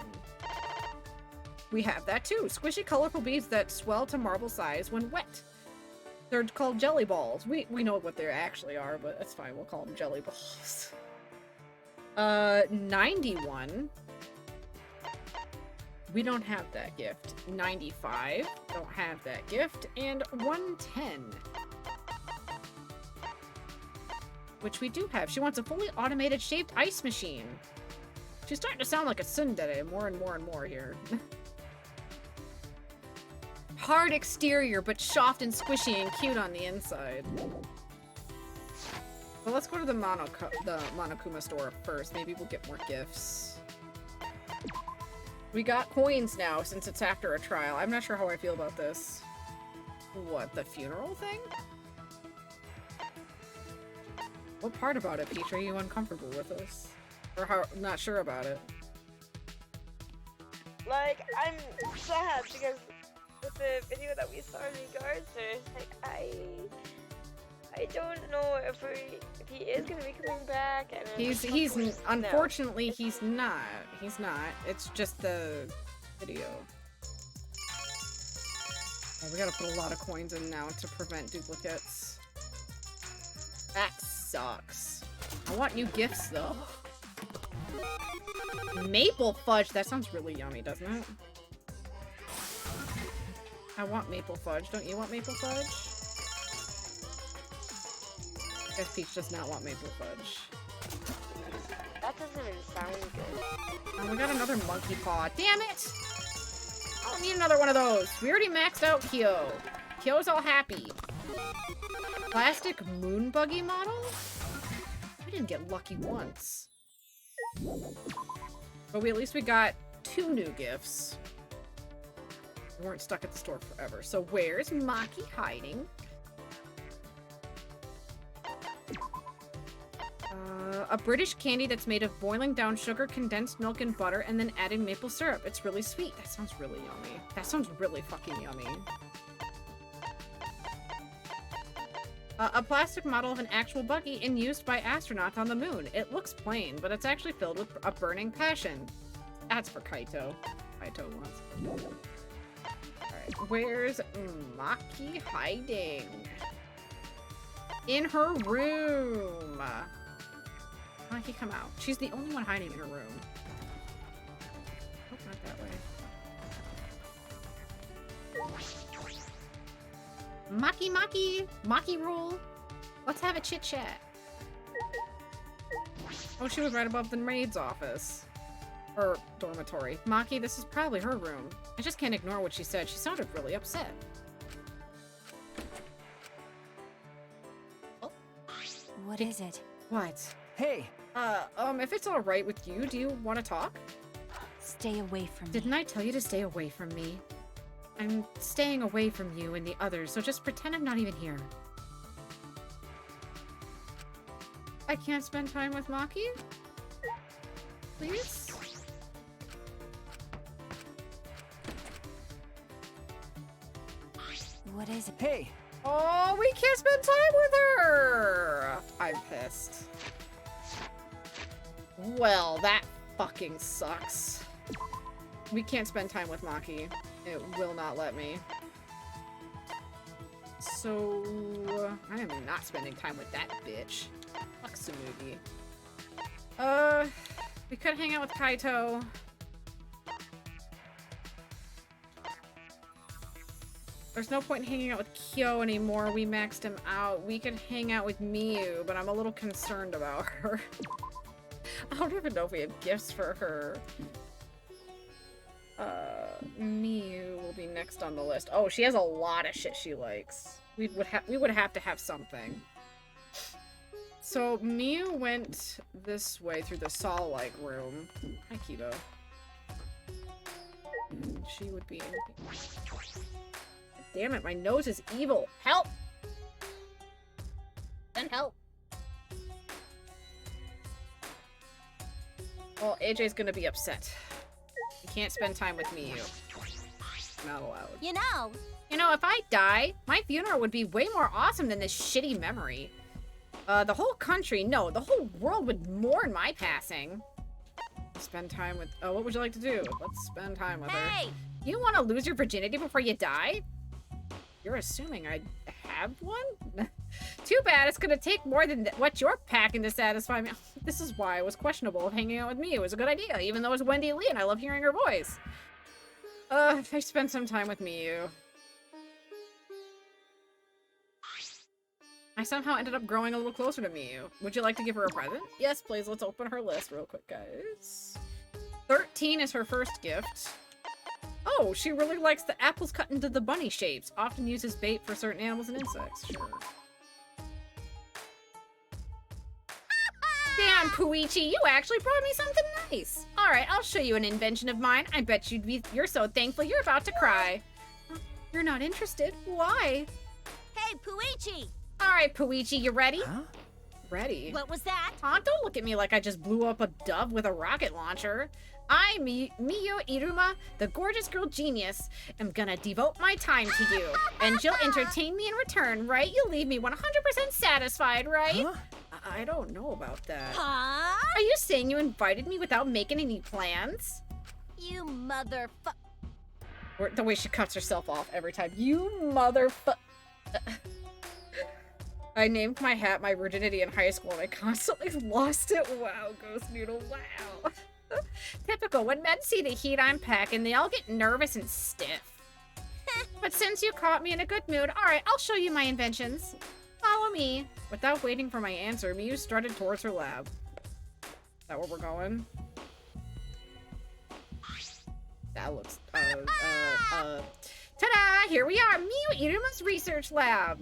We have that too. Squishy, colorful beads that swell to marble size when wet. They're called jelly balls. We know what they actually are, but that's fine. We'll call them jelly balls. 91. We don't have that gift. 95. Don't have that gift. And 110. Which we do have. She wants a fully automated shaved ice machine. She's starting to sound like a tsundere more and more and more here. Hard exterior, but soft and squishy and cute on the inside. Well, let's go to the Monokuma store first. Maybe we'll get more gifts. We got coins now since it's after a trial. I'm not sure how I feel about this. What, the funeral thing? What part about it, Peach? Are you uncomfortable with this? Or how not sure about it? Like, I'm sad because with the video that we saw in regards to, like, I don't know if he is gonna be coming back. And he's unfortunately no. He's not. He's not. It's just the video. Oh, we gotta put a lot of coins in now to prevent duplicates. That sucks. I want new gifts though. Maple fudge. That sounds really yummy, doesn't it? I want maple fudge. Don't you want maple fudge? I guess Peach does not want maple fudge. That doesn't even sound good. Oh, we got another monkey paw. Damn it! I don't need another one of those. We already maxed out Kyo. Kyo's all happy. Plastic moon buggy model? I didn't get lucky once. But at least we got 2 new gifts. We weren't stuck at the store forever. So where's Maki hiding? A British candy that's made of boiling down sugar, condensed milk, and butter, and then adding maple syrup. It's really sweet. That sounds really yummy. That sounds really fucking yummy. A plastic model of an actual buggy and used by astronauts on the moon. It looks plain, but it's actually filled with a burning passion. That's for Kaito. Kaito wants. Alright, where's Maki hiding? In her room. Maki, come out. She's the only one hiding in her room. Oh, not that way. Maki! Maki roll! Let's have a chit-chat. Oh, she was right above the maid's office. Or dormitory. Maki, this is probably her room. I just can't ignore what she said. She sounded really upset. What is it? What? Hey! If it's alright with you, do you want to talk? Stay away from me. Didn't I tell you to stay away from me? I'm staying away from you and the others, so just pretend I'm not even here. I can't spend time with Maki? Please? What is it? Hey! Oh, we can't spend time with her! I'm pissed. Well, that fucking sucks. We can't spend time with Maki. It will not let me. So, I am not spending time with that bitch. Fuck Sumudi. We could hang out with Kaito. There's no point in hanging out with Kyo anymore. We maxed him out. We could hang out with Miyu, but I'm a little concerned about her. I don't even know if we have gifts for her. Miyu will be next on the list. Oh, she has a lot of shit she likes. We would have to have something. So Miyu went this way through the Saw-like room. Hi, Kido. She would be in here. Damn it, my nose is evil. Help! Send help. Well, AJ's gonna be upset. You can't spend time with Miyu. Not allowed. You know, if I die, my funeral would be way more awesome than this shitty memory. The whole country, no, the whole world would mourn my passing. Spend time with, oh, what would you like to do? Let's spend time with her. You want to lose your virginity before you die? You're assuming I have one? Too bad, it's gonna take more than what you're packing to satisfy me. This is why it was questionable if hanging out with me. It was a good idea, even though it's Wendy Lee and I love hearing her voice. I spent some time with Miyu. I somehow ended up growing a little closer to Miyu. Would you like to give her a present? Yes, please. Let's open her list real quick, guys. 13 is her first gift. Oh, she really likes the apples cut into the bunny shapes. Often used as bait for certain animals and insects. Sure. Damn, Puichi, you actually brought me something nice. All right, I'll show you an invention of mine. I bet you're so thankful you're about to cry. You're not interested? Why? Hey, Puichi! All right, Puichi, you ready? Huh? Ready? What was that? Aw, don't look at me like I just blew up a dove with a rocket launcher. I, Miyu Iruma, the gorgeous girl genius, am gonna devote my time to you. And you'll entertain me in return, right? You'll leave me 100% satisfied, right? Huh? I don't know about that. Huh? Are you saying you invited me without making any plans? You motherfuck. The way she cuts herself off every time. You motherfuck. I named my hat my virginity in high school and I constantly lost it. Wow, Ghost Noodle, wow. Typical, when men see the heat I'm packing, they all get nervous and stiff. But since you caught me in a good mood, alright, I'll show you my inventions. Follow me. Without waiting for my answer, Miyu strutted towards her lab. Is that where we're going? That looks, ta-da! Here we are, Miyu Iruma's research lab.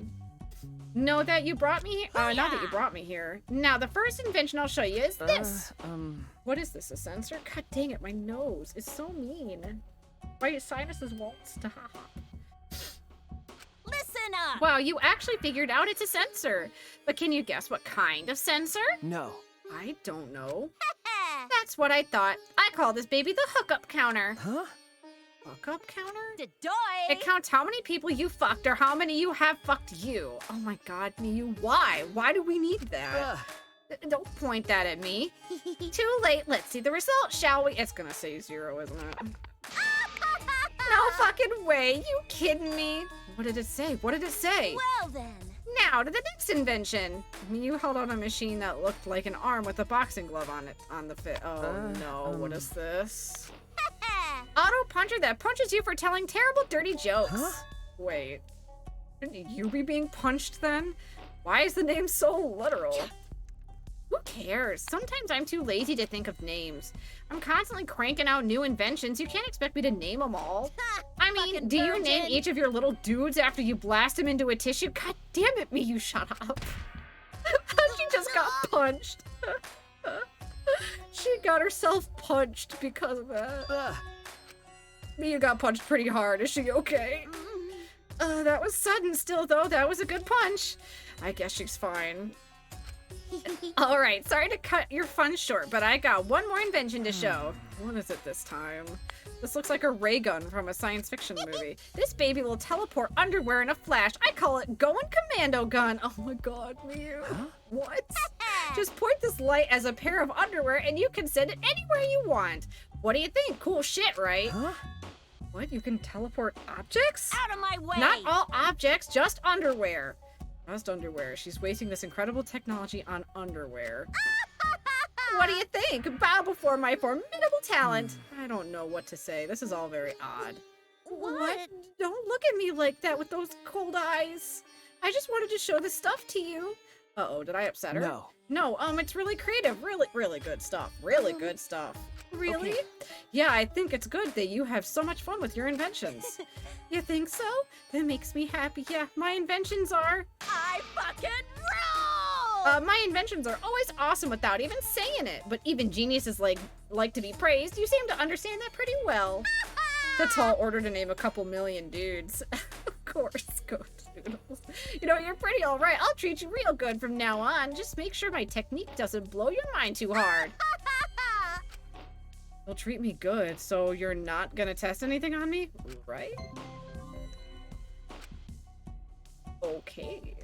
Know that you brought me here? Not that you brought me here. Now, the first invention I'll show you is this. What is this, a sensor? God dang it, my nose is so mean. My sinuses won't stop. Listen up! Wow, you actually figured out it's a sensor. But can you guess what kind of sensor? No. I don't know. That's what I thought. I call this baby the hookup counter. Huh? Hookup counter? It It counts how many people you fucked or how many you have fucked you. Oh my god, Miyu, why? Why do we need that? Don't point that at me. Too late. Let's see the result, shall we? It's gonna say 0, isn't it? No fucking way. You kidding me? What did it say? What did it say? Well then. Now to the next invention. Miyu held on a machine that looked like an arm with a boxing glove on it on the fit. Oh no, what is this? Auto puncher that punches you for telling terrible, dirty jokes. Huh? Wait, shouldn't you be being punched then? Why is the name so literal? Who cares? Sometimes I'm too lazy to think of names. I'm constantly cranking out new inventions. You can't expect me to name them all. I mean, do you name each of your little dudes after you blast them into a tissue? God damn it, Miyu, shut up. She just got punched. She got herself punched because of that. Miyu got punched pretty hard. Is she okay? That was sudden still, though. That was a good punch. I guess she's fine. Alright, sorry to cut your fun short, but I got one more invention to show. What is it this time? This looks like a ray gun from a science fiction movie. This baby will teleport underwear in a flash. I call it Going Commando Gun. Oh my god, Mew. Huh? What? Just point this light as a pair of underwear and you can send it anywhere you want. What do you think? Cool shit, right? Huh? What? You can teleport objects? Out of my way! Not all objects, just underwear. Just underwear. She's wasting this incredible technology on underwear. What do you think? Bow before my formidable talent. I don't know what to say. This is all very odd. What? Don't look at me like that with those cold eyes. I just wanted to show this stuff to you. Uh-oh, did I upset her? No. No, it's really creative. Really, really good stuff. Really good stuff. Really? Okay. Yeah, I think it's good that you have so much fun with your inventions. You think so? That makes me happy. Yeah, my inventions are... I fucking rule! My inventions are always awesome without even saying it. But even geniuses like to be praised. You seem to understand that pretty well. The tall order to name a couple million dudes. Of course, Ghost Doodles. You know, you're pretty alright. I'll treat you real good from now on. Just make sure my technique doesn't blow your mind too hard. You'll treat me good, so you're not gonna test anything on me, right? Okay.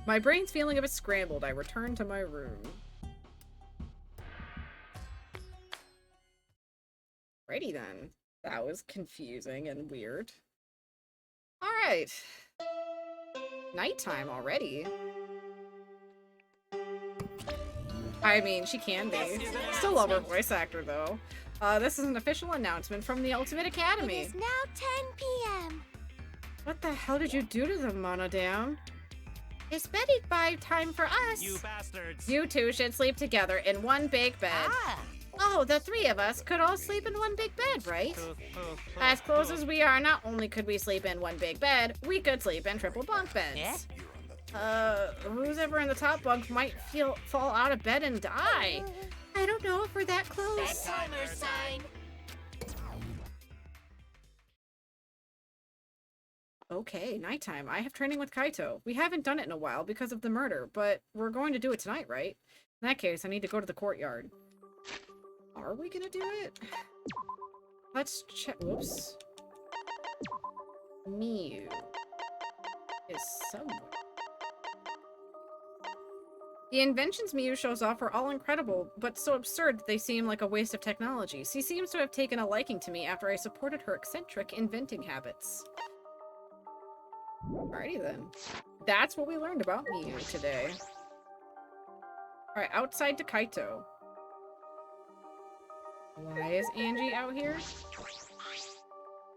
My brain's feeling a bit scrambled. I return to my room. Righty then. That was confusing and weird. Alright. Nighttime already. I mean, she can be. Still love her voice actor, though. This is an official announcement from the Ultimate Academy. It is now 10 p.m. What the hell did you do to them, Monodam? It's bedtime time for us. You bastards. You two should sleep together in one big bed. Ah. Oh, the three of us could all sleep in one big bed, right? As close as we are, not only could we sleep in one big bed, we could sleep in triple bunk beds. Yeah? Who's ever in the top bunk might fall out of bed and die. I don't know if we're that close. Bedtimer sign. Okay, nighttime. I have training with Kaito. We haven't done it in a while because of the murder, but we're going to do it tonight, right? In that case, I need to go to the courtyard. Are we gonna do it? Let's check. Whoops. Mew is somewhere. The inventions Mew shows off are all incredible, but so absurd that they seem like a waste of technology. She seems to have taken a liking to me after I supported her eccentric inventing habits. Alrighty then. That's what we learned about Mew today. Alright, outside to Kaito. Why is Angie out here?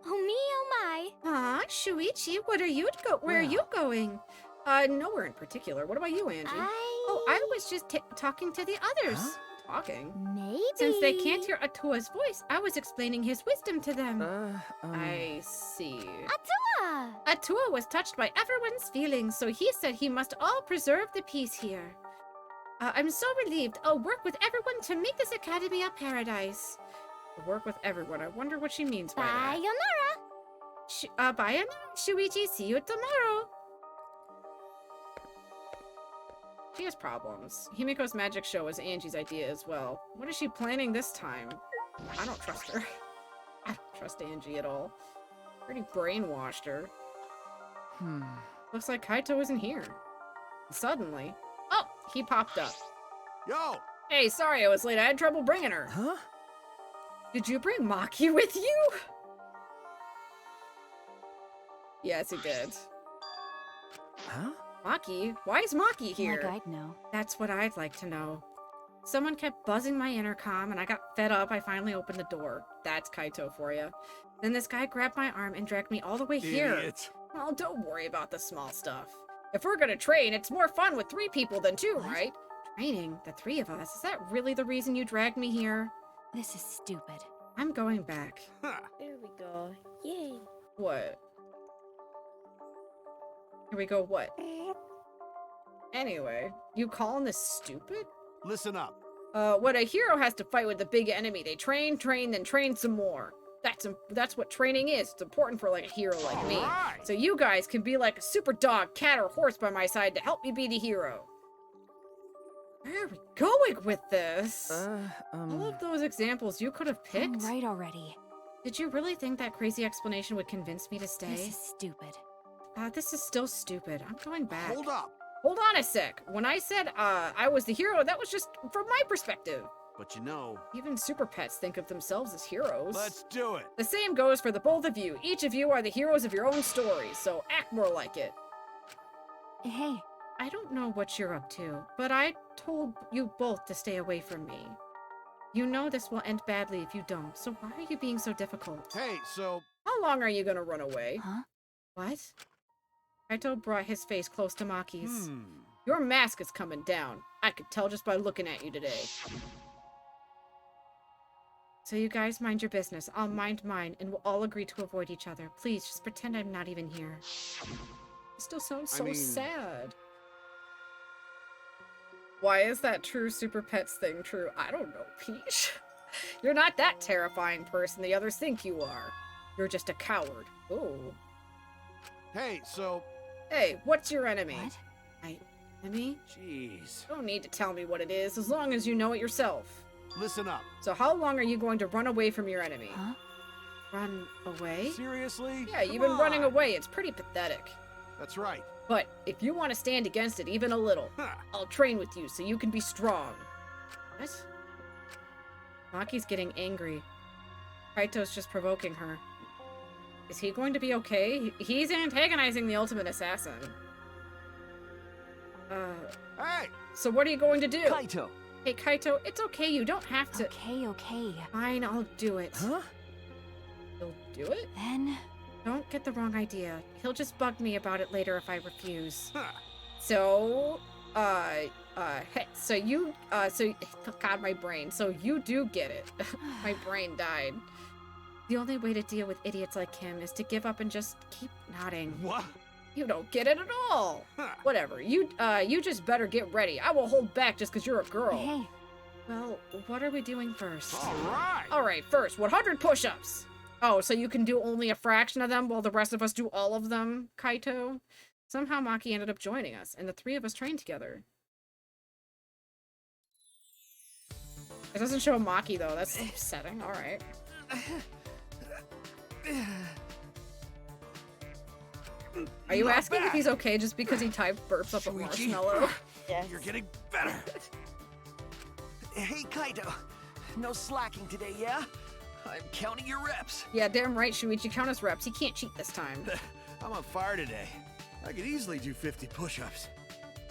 Oh me, oh my. Shuichi, where are you going? Nowhere in particular. What about you, Angie? Oh, I was just talking to the others. Huh? Talking? Maybe. Since they can't hear Atua's voice, I was explaining his wisdom to them. I see. Atua! Atua was touched by everyone's feelings, so he said he must all preserve the peace here. I'm so relieved. I'll work with everyone to make this academy a paradise. Work with everyone. I wonder what she means by that. Sayonara. Bye, Shuichi. See you tomorrow. She has problems. Himiko's magic show was Angie's idea as well. What is she planning this time? I don't trust her. I don't trust Angie at all. Pretty brainwashed her. Looks like Kaito isn't here. Suddenly. Oh, he popped up. Yo! Hey, sorry I was late. I had trouble bringing her. Huh? Did you bring Maki with you? Yes, he did. Huh? Maki? Why is Maki here? Like I'd know. That's what I'd like to know. Someone kept buzzing my intercom and I got fed up. I finally opened the door. That's Kaito for you. Then this guy grabbed my arm and dragged me all the way here. Idiot. Well, don't worry about the small stuff. If we're gonna train, it's more fun with 3 people than 2, right? Training? The 3 of us? Is that really the reason you dragged me here? This is stupid. I'm going back. There we go. Yay. What? Here we go, what? Anyway, you calling this stupid? Listen up. When a hero has to fight with a big enemy, they train, then train some more. That's what training is. It's important for like a hero like me. So you guys can be like a super dog, cat, or horse by my side to help me be the hero. Where are we going with this? All of those examples you could have picked? I'm right already. Did you really think that crazy explanation would convince me to stay? This is stupid. This is still stupid. I'm going back. Hold up. Hold on a sec. When I said, I was the hero, that was just from my perspective. But you know... Even super pets think of themselves as heroes. Let's do it. The same goes for the both of you. Each of you are the heroes of your own stories, so act more like it. Hey. I don't know what you're up to, but I told you both to stay away from me. You know this will end badly if you don't, so why are you being so difficult? Hey, so... How long are you gonna run away? Huh? What? Kaito brought his face close to Maki's. Your mask is coming down. I could tell just by looking at you today. So you guys mind your business. I'll mind mine, and we'll all agree to avoid each other. Please, just pretend I'm not even here. It still sounds so sad. Why is that true super pets thing true? I don't know, Peach. You're not that terrifying person the others think you are. You're just a coward. Ooh. Hey, so... Hey, what's your enemy? What? My enemy? Jeez. Don't need to tell me what it is, as long as you know it yourself. Listen up. So how long are you going to run away from your enemy? Huh? Run away? Seriously? Yeah, you've been running away. It's pretty pathetic. That's right. But if you want to stand against it even a little, I'll train with you so you can be strong. What? Maki's getting angry. Kaito's just provoking her. Is he going to be okay? He's antagonizing the ultimate assassin. Hey! So what are you going to do? Kaito! Hey, Kaito, it's okay. You don't have to... Okay. Fine, I'll do it. Huh? You'll do it? Then... Don't get the wrong idea. He'll just bug me about it later if I refuse. Huh. So, hey, God, my brain. So you do get it. My brain died. The only way to deal with idiots like him is to give up and just keep nodding. What? You don't get it at all. Whatever. You just better get ready. I won't hold back just because you're a girl. Hey. Well, what are we doing first? All right, first, 100 push-ups. Oh, so you can do only a fraction of them while the rest of us do all of them, Kaito? Somehow Maki ended up joining us, and the three of us trained together. It doesn't show Maki, though. That's upsetting. All right. Are you asking if he's okay just because he typed burps up a marshmallow? Yes. You're getting better. Hey, Kaito. No slacking today, yeah? I'm counting your reps. Yeah, damn right, Shuichi. Count his reps. He can't cheat this time. I'm on fire today. I could easily do 50 push-ups.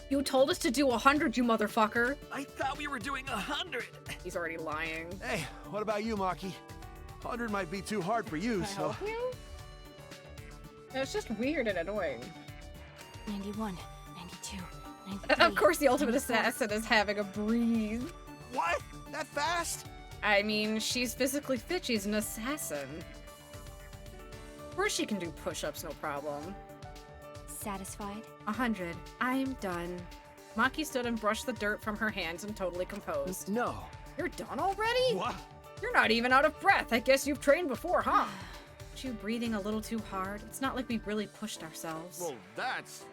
You told us to do 100, you motherfucker. I thought we were doing 100. He's already lying. Hey, what about you, Maki? 100 might be too hard for you, so... Help you? It's just weird and annoying. 91, 92, 93... Of course the ultimate assassin is having a breeze. What? That fast? I mean, she's physically fit. She's an assassin. Of course she can do push-ups, no problem. Satisfied? 100. I'm done. Maki stood and brushed the dirt from her hands and totally composed. No. You're done already? What? You're not even out of breath. I guess you've trained before, huh? Aren't you breathing a little too hard? It's not like we really pushed ourselves. Well, that's...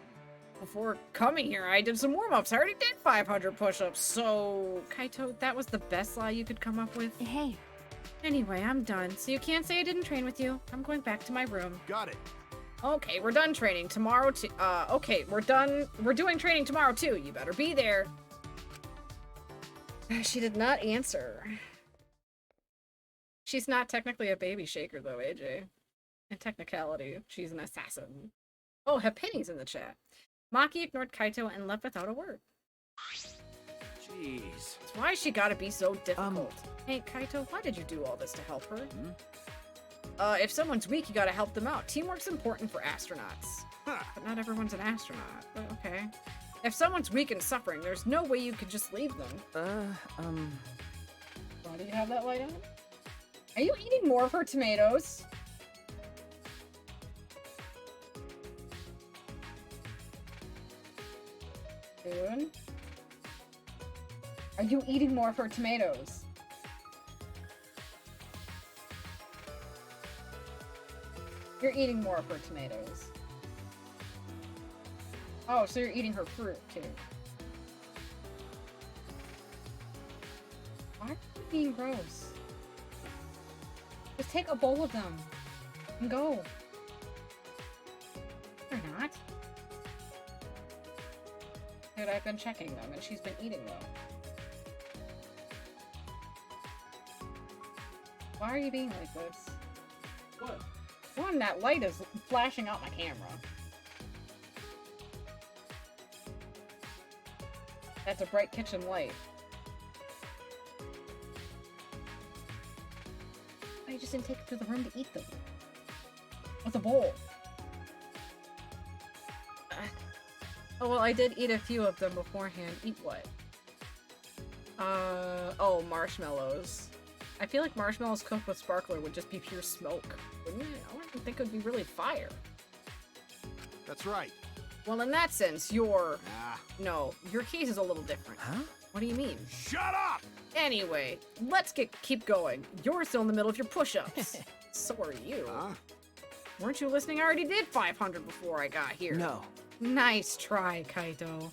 Before coming here, I did some warm-ups. I already did 500 push-ups, so... Kaito, that was the best lie you could come up with? Hey. Anyway, I'm done, so you can't say I didn't train with you. I'm going back to my room. Got it. Okay, we're done training tomorrow too. Okay, we're done. We're doing training tomorrow too. You better be there. She did not answer. She's not technically a baby shaker though, AJ. In technicality, she's an assassin. Oh, Hepini's in the chat. Maki ignored Kaito and left without a word. Jeez. That's why she gotta be so difficult. Hey, Kaito, why did you do all this to help her? If someone's weak, you gotta help them out. Teamwork's important for astronauts. But not everyone's an astronaut. But okay. If someone's weak and suffering, there's no way you could just leave them. Why do you have that light on? Are you eating more of her tomatoes? Dude? Are you eating more of her tomatoes? You're eating more of her tomatoes. Oh, so you're eating her fruit, too. Why are you being gross? Just take a bowl of them and go. Or not. Dude, I've been checking them and she's been eating them. Why are you being like this? What? One, that light is flashing out my camera. That's a bright kitchen light. I just didn't take it to the room to eat them. With a bowl. Oh, well, I did eat a few of them beforehand. Eat what? Oh, marshmallows. I feel like marshmallows cooked with sparkler would just be pure smoke, wouldn't it? I don't think it would be really fire. That's right. Well, in that sense, your... No, your case is a little different. Huh? What do you mean? Shut up! Anyway, let's keep going. You're still in the middle of your push-ups. So are you. Huh? Weren't you listening? I already did 500 before I got here. No. Nice try, Kaito.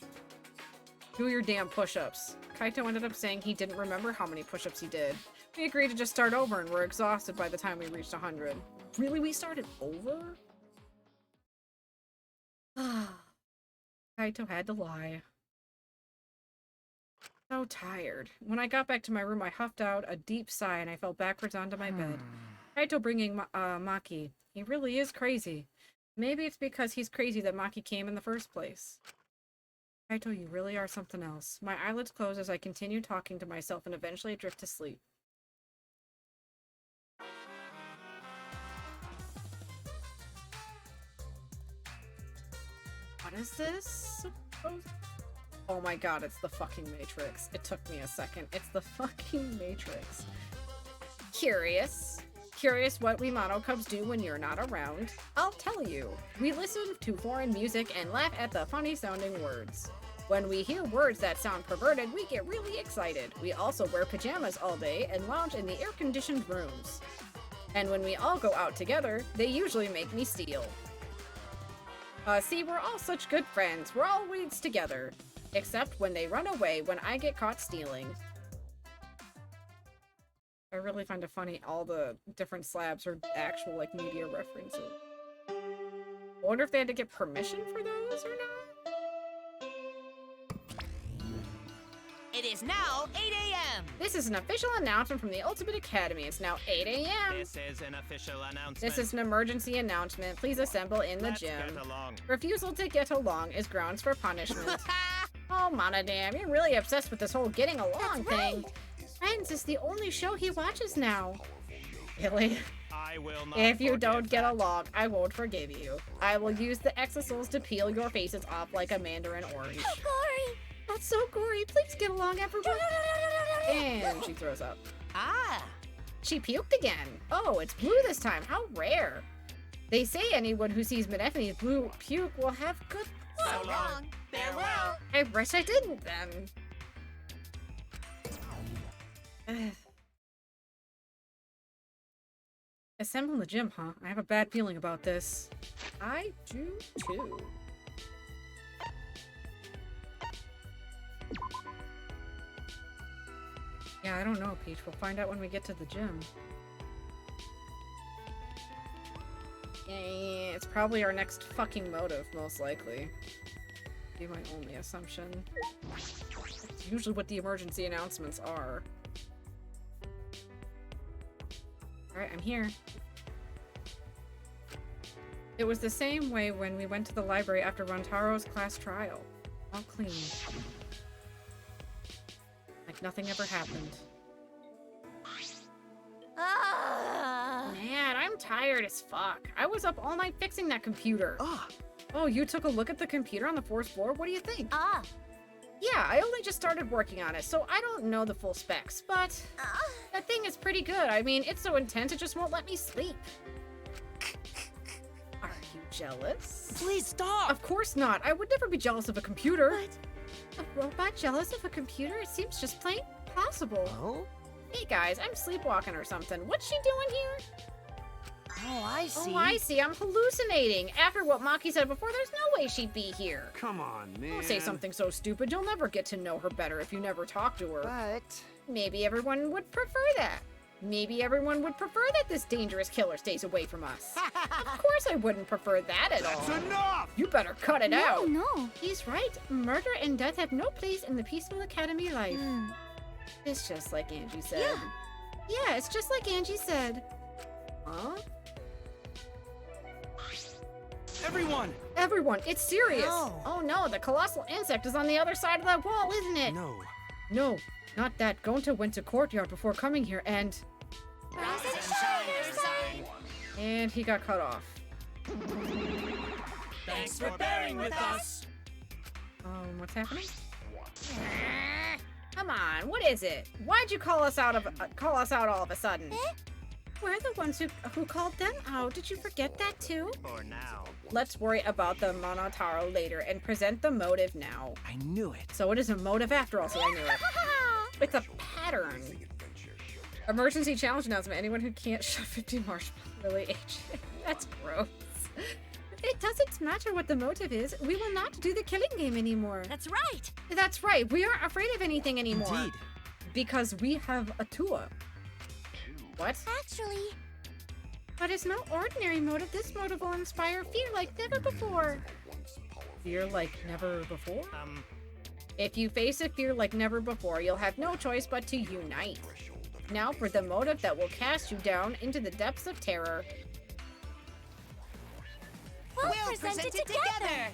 Do your damn push-ups. Kaito ended up saying he didn't remember how many push-ups he did. We agreed to just start over and were exhausted by the time we reached 100. Really? We started over? Kaito had to lie. So tired. When I got back to my room, I huffed out a deep sigh and I fell backwards onto my bed. Kaito bringing Maki. He really is crazy. Maybe it's because he's crazy that Maki came in the first place. Kaito, you really are something else. My eyelids close as I continue talking to myself and eventually I drift to sleep. What is this? Oh my god, it's the fucking Matrix. It took me a second. It's the fucking Matrix. Curious? Curious what we Mono Cubs do when you're not around? I'll tell you. We listen to foreign music and laugh at the funny sounding words. When we hear words that sound perverted, we get really excited. We also wear pajamas all day and lounge in the air-conditioned rooms. And when we all go out together, they usually make me steal. See, we're all such good friends. We're always together. Except when they run away when I get caught stealing. I really find it funny all the different slabs are actual, like, media references. I wonder if they had to get permission for those or not? It is now 8 a.m. This is an official announcement from the Ultimate Academy. It's now 8 a.m. This is an official announcement. This is an emergency announcement. Please assemble in the gym. Get along. Refusal to get along is grounds for punishment. Oh, Monodam, you're really obsessed with this whole getting along thing. Friends is the only show he watches now. Really? I will not if you don't get along, I won't forgive you. I will use the exosoles to peel your faces off like a mandarin orange. How gory! That's so gory. Please get along, everyone. And she throws up. Ah! She puked again. Oh, it's blue this time. How rare. They say anyone who sees Monephane's blue puke will have good luck. So long. Farewell. I wish I didn't then. Assemble in the gym, huh? I have a bad feeling about this. I do too. Yeah, I don't know, Peach. We'll find out when we get to the gym. Yeah, it's probably our next fucking motive, most likely. Be my only assumption. It's usually what the emergency announcements are. Alright, I'm here. It was the same way when we went to the library after Rantaro's class trial. All clean. Like nothing ever happened. Man, I'm tired as fuck. I was up all night fixing that computer. Oh, you took a look at the computer on the 4th floor? What do you think? Yeah, I only just started working on it, so I don't know the full specs, but that thing is pretty good. I mean, it's so intense it just won't let me sleep. Are you jealous? Please stop! Of course not. I would never be jealous of a computer. What? A robot jealous of a computer? It seems just plain possible. Oh? Hey guys, I'm sleepwalking or something. What's she doing here? Oh, I see. Oh, I see. I'm hallucinating. After what Maki said before, there's no way she'd be here. Come on, man. Don't say something so stupid. You'll never get to know her better if you never talk to her. But maybe everyone would prefer that. Maybe everyone would prefer that this dangerous killer stays away from us. Of course I wouldn't prefer that at all. That's enough! You better cut it out. No. He's right. Murder and death have no place in the peaceful academy life. It's just like Angie said. Yeah, it's just like Angie said. Huh? Everyone! Everyone, it's serious. No. Oh no, the colossal insect is on the other side of that wall, isn't it? No. No, not that. Gonta went to courtyard before coming here and... rise and shine, your son. And he got cut off. Thanks for bearing with us. What's happening? Come on, what is it? Why'd you call us out all of a sudden? We're the ones who called them out. Did you forget that too? For now. Let's worry about the Monotaro later and present the motive now. I knew it. So it is a motive after all, so I knew it. It's a pattern. Emergency challenge announcement. Anyone who can't shove 50 marshmallows. Really, AJ? That's gross. It doesn't matter what the motive is. We will not do the killing game anymore. That's right. That's right. We aren't afraid of anything anymore. Indeed. Because we have a tour. What? Actually, But it's no ordinary motive. This motive will inspire fear like never before. Fear like never before? If you face a fear like never before, you'll have no choice but to unite. Now for the motive that will cast you down into the depths of terror. we'll present it together.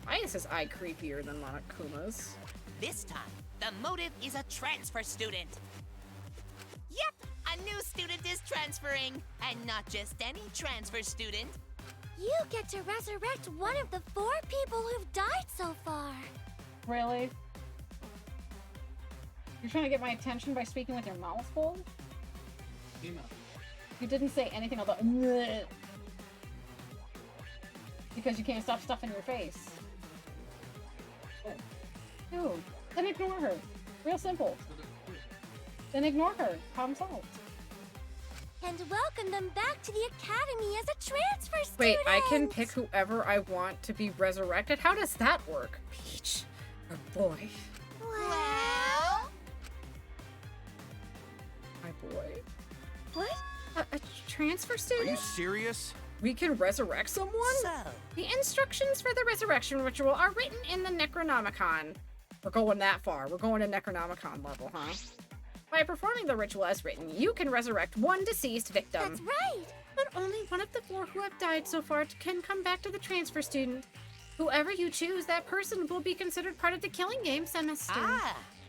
Why is his eye creepier than Monokuma's? This time, the motive is a transfer student. Yep, a new student is transferring. And not just any transfer student. You get to resurrect one of the 4 people who've died so far. Really? You're trying to get my attention by speaking with your mouth full? You didn't say anything about bleh, because you can't stop stuffing your face. Dude, then ignore her. Real simple. Then ignore her. Problem solved. And welcome them back to the academy as a transfer student. Wait, I can pick whoever I want to be resurrected? How does that work? Peach, or boy? Well, My boy. what? A transfer student? Are you serious? We can resurrect someone? So, The instructions for the resurrection ritual are written in the Necronomicon. We're going that far. We're going to Necronomicon level, huh? By performing the ritual as written, you can resurrect one deceased victim. That's right. But only one of the 4 who have died so far can come back to the transfer student. Whoever you choose, that person will be considered part of the killing game semester.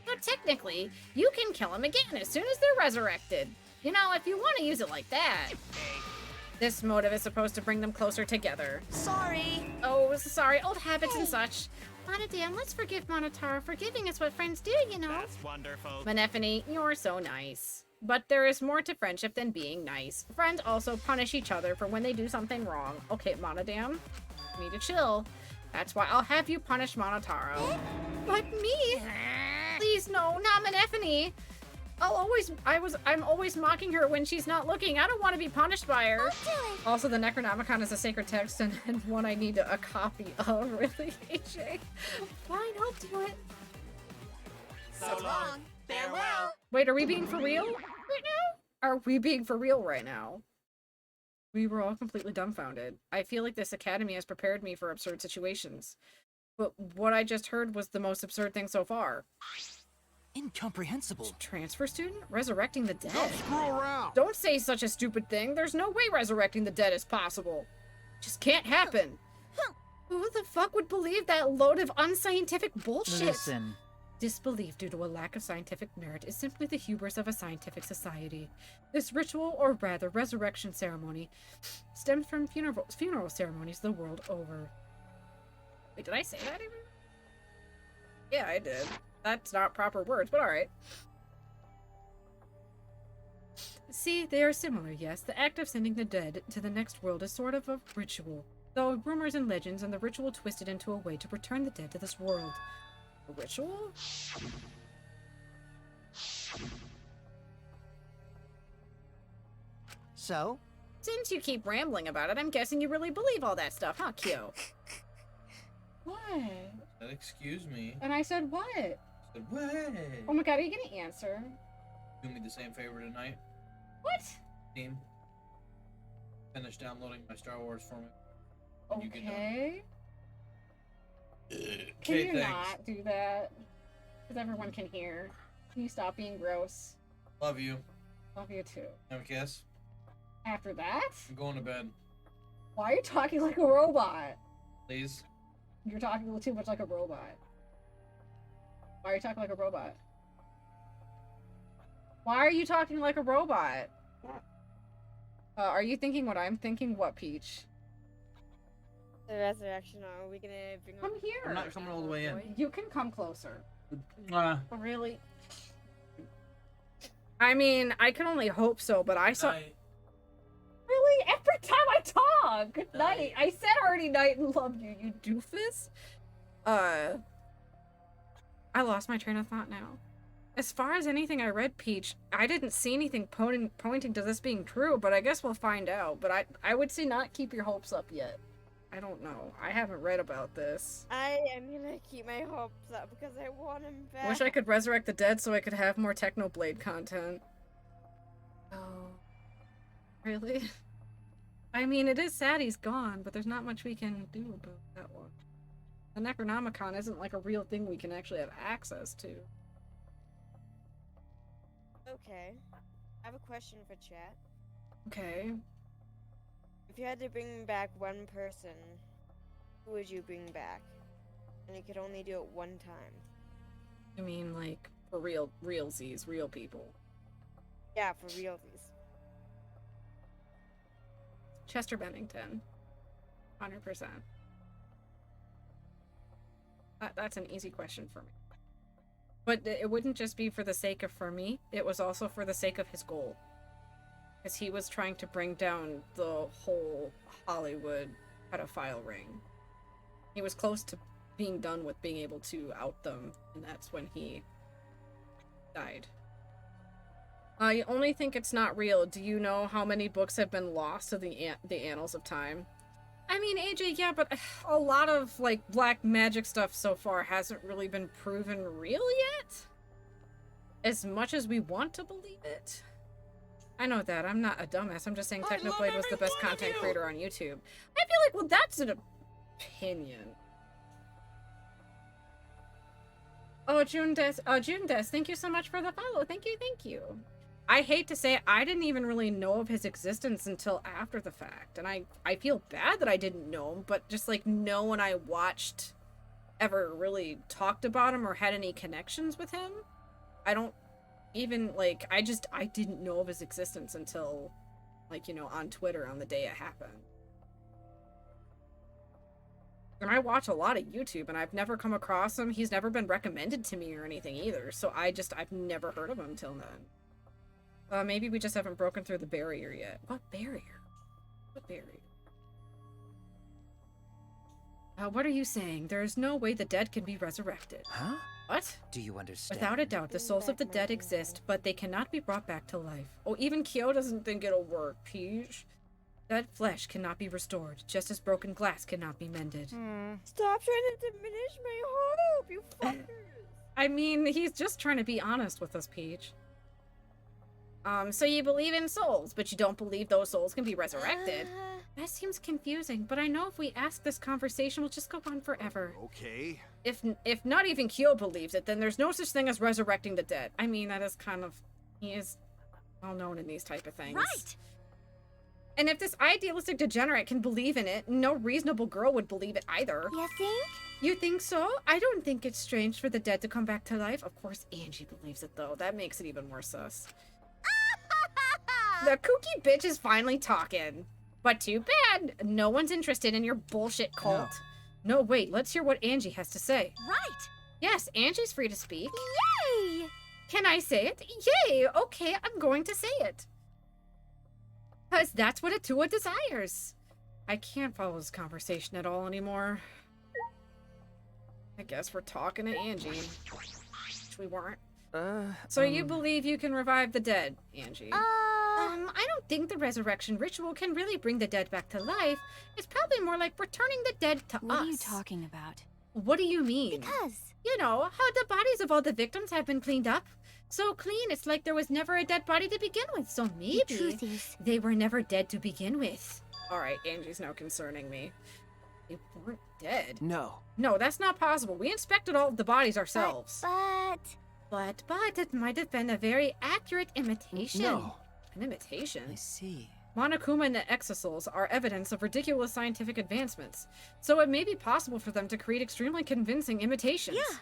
So technically, you can kill them again as soon as they're resurrected. You know, if you want to use it like that. This motive is supposed to bring them closer together. sorry. Oh, sorry, old habits and such. Monodam, let's forgive Monotaro. Forgiving is what friends do, you know. That's wonderful. Menephony, you're so nice. But there is more to friendship than being nice. Friends also punish each other for when they do something wrong. Okay, Monodam, you need to chill. That's why I'll have you punish Monotaro. But me? Please, no, not Menephony. I'm always mocking her when she's not looking. I don't want to be punished by her. I'll do it. Also, the Necronomicon is a sacred text and one I need a copy of. Really, AJ? Fine, I'll do it. So long. Farewell. Wait, are we being for real right now? Are we being for real right now? We were all completely dumbfounded. I feel like this academy has prepared me for absurd situations. But what I just heard was the most absurd thing so far. Incomprehensible. Transfer student? Resurrecting the dead? Don't screw around. Don't say such a stupid thing. There's no way resurrecting the dead is possible. Just can't happen. Who the fuck would believe that load of unscientific bullshit? Listen. Disbelief due to a lack of scientific merit is simply the hubris of a scientific society. This ritual, or rather resurrection ceremony, stems from funeral ceremonies the world over. Wait, did I say that even? Yeah, I did. That's not proper words, but alright. See, they are similar, yes. The act of sending the dead to the next world is sort of a ritual, though rumors and legends and the ritual twisted into a way to return the dead to this world. A ritual? So, Since you keep rambling about it, I'm guessing you really believe all that stuff, huh, Kyo? What? Excuse me. And I said what? I said what? Oh my god, are you gonna answer? Do me the same favor tonight. What? Team. Finish downloading my Star Wars for me. Okay. Can you not do that? Because everyone can hear. Can you stop being gross? Love you. Love you too. Have a kiss. After that? I'm going to bed. Why are you talking like a robot? Please. You're talking too much like a robot. Why are you talking like a robot? Why are you talking like a robot? Are you thinking what I'm thinking? What, Peach? The resurrection, are we gonna bring Come here. I'm not coming all the way in. You can come closer. Uh, Really? I mean, I can only hope so, but I saw... Really? Every time I talk! Good night! I said already night and love you, you doofus! I lost my train of thought now. As far as anything I read, Peach, I didn't see anything pointing to this being true, but I guess we'll find out. But I would say not keep your hopes up yet. I don't know. I haven't read about this. I am gonna keep my hopes up because I want him back. Wish I could resurrect the dead so I could have more Technoblade content. Oh. Really? I mean, it is sad he's gone, but there's not much we can do about that one. The Necronomicon isn't like a real thing we can actually have access to. Okay. I have a question for chat. Okay. If you had to bring back one person, who would you bring back? And you could only do it one time. I mean, like, for realsies, real people. Yeah, for realsies. Chester Bennington. 100%. That's an easy question for me. But it wouldn't just be for the sake of for me, it was also for the sake of his goal. Because he was trying to bring down the whole Hollywood pedophile ring. He was close to being done with being able to out them, and that's when he died. I only think it's not real. Do you know how many books have been lost to the annals of time? I mean, AJ, yeah, but a lot of, like, black magic stuff so far hasn't really been proven real yet? As much as we want to believe it? I know that. I'm not a dumbass. I'm just saying Technoblade was the best content creator on YouTube. I feel like, well, that's an opinion. Oh, June Des, thank you so much for the follow. Thank you, thank you. I hate to say it, I didn't even really know of his existence until after the fact. And I feel bad that I didn't know him, but just like no one I watched ever really talked about him or had any connections with him. I don't even, like, I didn't know of his existence until, like, you know, on Twitter on the day it happened. And I watch a lot of YouTube, and I've never come across him. He's never been recommended to me or anything either, so I've never heard of him till then. Maybe we just haven't broken through the barrier yet. What barrier? What barrier? What are you saying? There is no way the dead can be resurrected. Huh? What? Do you understand? Without a doubt, the souls of the dead exist, but they cannot be brought back to life. Oh, even Kyo doesn't think it'll work, Peach. Dead flesh cannot be restored, just as broken glass cannot be mended. Stop trying to diminish my hope, you fuckers! I mean, he's just trying to be honest with us, Peach. So you believe in souls, but you don't believe those souls can be resurrected? That seems confusing, but I know if we ask this conversation, we'll just go on forever. Okay. If not even Kyo believes it, then there's no such thing as resurrecting the dead. I mean, that is kind of... He is well known in these type of things. Right! And if this idealistic degenerate can believe in it, no reasonable girl would believe it either. You think? You think so? I don't think it's strange for the dead to come back to life. Of course, Angie believes it, though. That makes it even more sus. The kooky bitch is finally talking. But too bad. No one's interested in your bullshit cult. No, wait. Let's hear what Angie has to say. Right. Yes, Angie's free to speak. Yay! Can I say it? Yay! Okay, I'm going to say it. Because that's what Atua desires. I can't follow this conversation at all anymore. I guess we're talking to Angie. Which we weren't. So you believe you can revive the dead, Angie? I don't think the resurrection ritual can really bring the dead back to life. It's probably more like returning the dead to us. What are you talking about? What do you mean? Because... You know, how the bodies of all the victims have been cleaned up. So clean, it's like there was never a dead body to begin with. So maybe the truth is... they were never dead to begin with. Alright, Angie's now concerning me. They weren't dead. No. No, that's not possible. We inspected all of the bodies ourselves. But it might have been a very accurate imitation. No. An imitation? I see. Monokuma and the exosols are evidence of ridiculous scientific advancements, so it may be possible for them to create extremely convincing imitations. Yeah.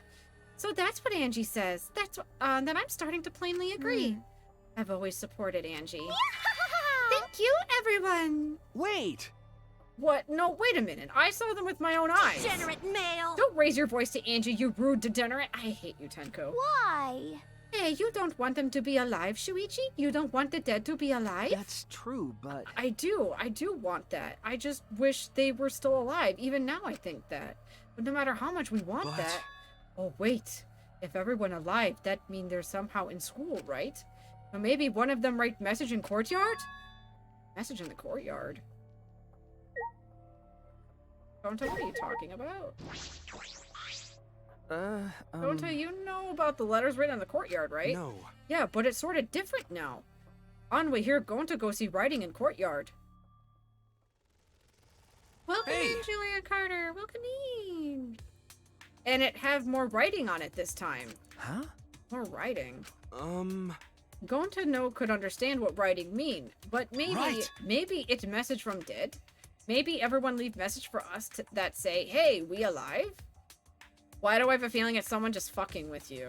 So that's what Angie says. That's then I'm starting to plainly agree. I've always supported Angie. Thank you, everyone. Wait. What? No, wait a minute. I saw them with my own eyes. Degenerate male. Don't raise your voice to Angie, you rude degenerate. I hate you, Tenko. Why? Hey, you don't want them to be alive, Shuichi? You don't want the dead to be alive? That's true, but... I do want that. I just wish they were still alive. Even now I think that. But no matter how much we want that... Oh, wait. If everyone alive, that means they're somehow in school, right? Or maybe one of them write message in courtyard? Message in the courtyard? Gonta, what are you talking about? Gonta, you know about the letters written in the courtyard, right? No. Yeah, but it's sort of different now. On way here, Gonta go see writing in courtyard. Welcome in, Julia Carter. Welcome in. And it have more writing on it this time. Huh? More writing. Gonta no could understand what writing mean, but maybe it's a message from dead. Maybe everyone leave message for us that say, hey, we alive? Why do I have a feeling it's someone just fucking with you?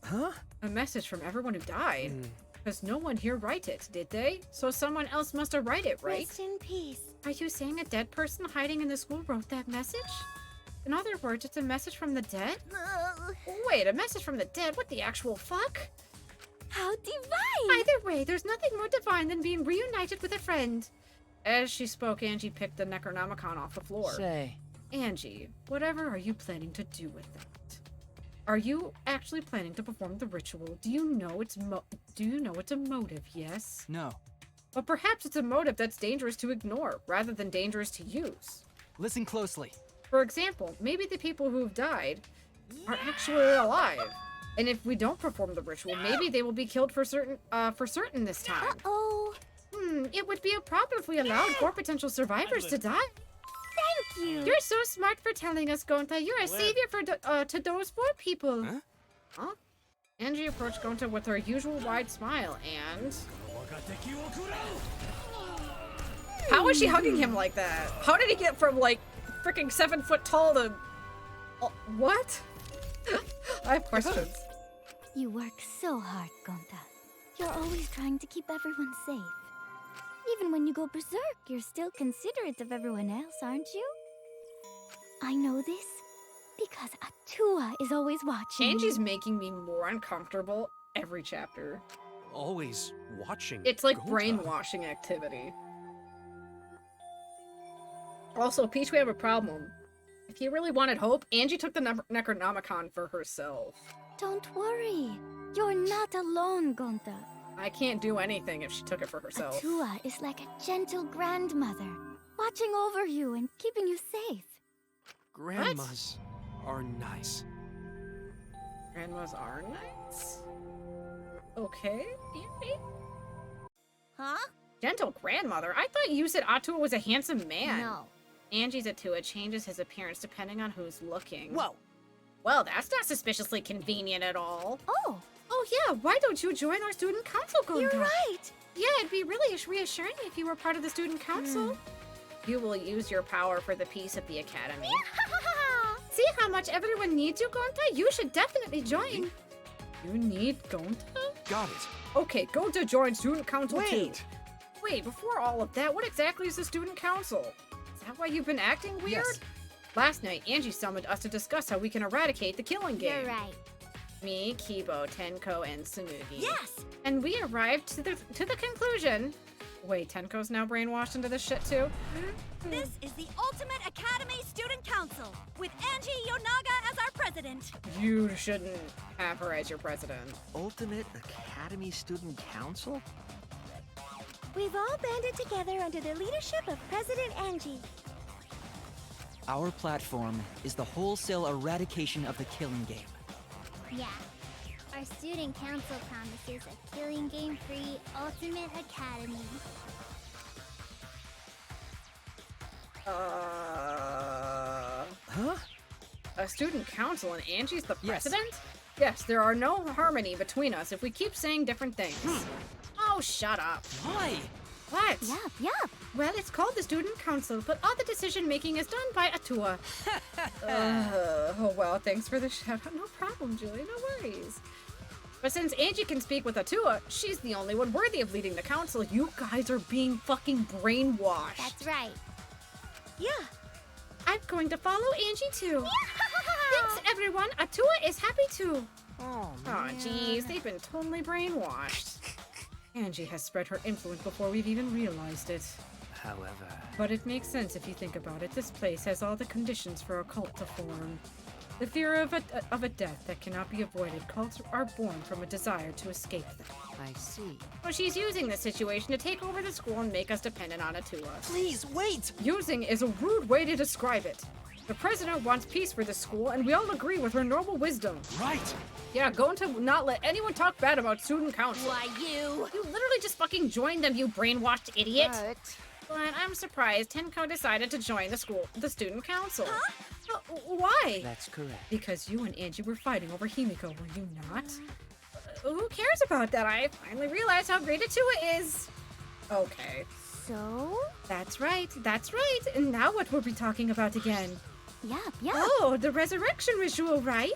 Huh? A message from everyone who died. Because no one here write it, did they? So someone else must have write it, right? Rest in peace. Are you saying a dead person hiding in the school wrote that message? In other words, it's a message from the dead? Wait, a message from the dead? What the actual fuck? How divine! Either way, there's nothing more divine than being reunited with a friend. As she spoke, Angie picked the Necronomicon off the floor. Say. Angie, whatever are you planning to do with that? Are you actually planning to perform the ritual? Do you know it's a motive, yes? No. But perhaps it's a motive that's dangerous to ignore, rather than dangerous to use. Listen closely. For example, maybe the people who've died are actually alive. And if we don't perform the ritual, maybe they will be killed for certain this time. Uh-oh. It would be a problem if we allowed 4 potential survivors to die. Thank you. You're so smart for telling us, Gonta. You're a savior for to those 4 people. Huh? Angie approached Gonta with her usual wide smile and... How was she hugging him like that? How did he get from, like, freaking 7 foot tall to... what? I have questions. You work so hard, Gonta. You're always trying to keep everyone safe. Even when you go berserk, you're still considerate of everyone else, aren't you? I know this because Atua is always watching. Angie's making me more uncomfortable every chapter. Always watching. It's like Gonta. brainwashing activity. Also, Peach, we have a problem. If you really wanted hope, Angie took the Necronomicon for herself. Don't worry. You're not alone, Gonta. I can't do anything if she took it for herself. Atua is like a gentle grandmother, watching over you and keeping you safe. Grandmas are nice. Grandmas are nice? Okay, Angie? Huh? Gentle grandmother? I thought you said Atua was a handsome man. No. Angie's Atua changes his appearance depending on who's looking. Whoa. Well, that's not suspiciously convenient at all. Oh. Oh yeah, why don't you join our student council, Gonta? You're right. Yeah, it'd be really reassuring if you were part of the student council. You will use your power for the peace of the academy. See how much everyone needs you, Gonta? You should definitely join. You need Gonta? Got it. Okay, Gonta join student council too. Wait. Wait, before all of that, what exactly is the student council? Is that why you've been acting weird? Yes. Last night, Angie summoned us to discuss how we can eradicate the killing game. You're right. Me, Kibo, Tenko, and Tsunugi. Yes! And we arrived to the conclusion. Wait, Tenko's now brainwashed into this shit too? This is the Ultimate Academy Student Council, with Angie Yonaga as our president. You shouldn't have her as your president. Ultimate Academy Student Council? We've all banded together under the leadership of President Angie. Our platform is the wholesale eradication of the killing game. Yeah. Our student council promises a killing game-free ultimate academy. Huh? A student council and Angie's the president? Yes, there are no harmony between us if we keep saying different things. Oh, shut up. Why? What? Yup. Well, it's called the student council, but all the decision-making is done by Atua. Oh, well, thanks for the shout-out. No problem, Julie, no worries. But since Angie can speak with Atua, she's the only one worthy of leading the council. You guys are being fucking brainwashed. That's right. Yeah. I'm going to follow Angie too. Thanks, everyone. Atua is happy too. Oh, jeez, they've been totally brainwashed. Angie has spread her influence before we've even realized it. However... But it makes sense if you think about it. This place has all the conditions for a cult to form. The fear of a death that cannot be avoided. Cults are born from a desire to escape them. I see. Well, she's using this situation to take over the school and make us dependent on Atua. Please, wait! Using is a rude way to describe it. The president wants peace for the school, and we all agree with her normal wisdom. Right! Yeah, going to not let anyone talk bad about student council. Why, you? You literally just fucking joined them, you brainwashed idiot. But I'm surprised Tenko decided to join the student council. Huh? Why? That's correct. Because you and Angie were fighting over Himiko, were you not? Who cares about that? I finally realized how great Atua is. Okay. So? That's right. And now what we'll be talking about again? Yup. Oh, the resurrection ritual, right?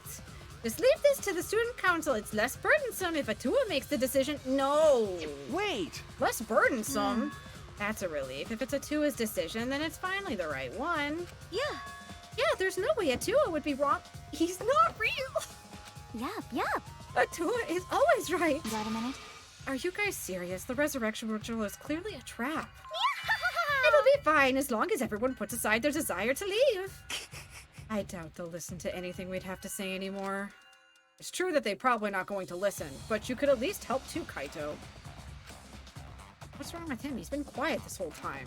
Just leave this to the student council. It's less burdensome if Atua makes the decision. No. Wait! Less burdensome? That's a relief. If it's Atua's decision, then it's finally the right one. Yeah, there's no way Atua would be wrong. He's not real. Yup. Atua is always right. Got a minute? Are you guys serious? The resurrection ritual is clearly a trap. It'll be fine as long as everyone puts aside their desire to leave. I doubt they'll listen to anything we'd have to say anymore. It's true that they're probably not going to listen, but you could at least help too, Kaito. What's wrong with him? He's been quiet this whole time.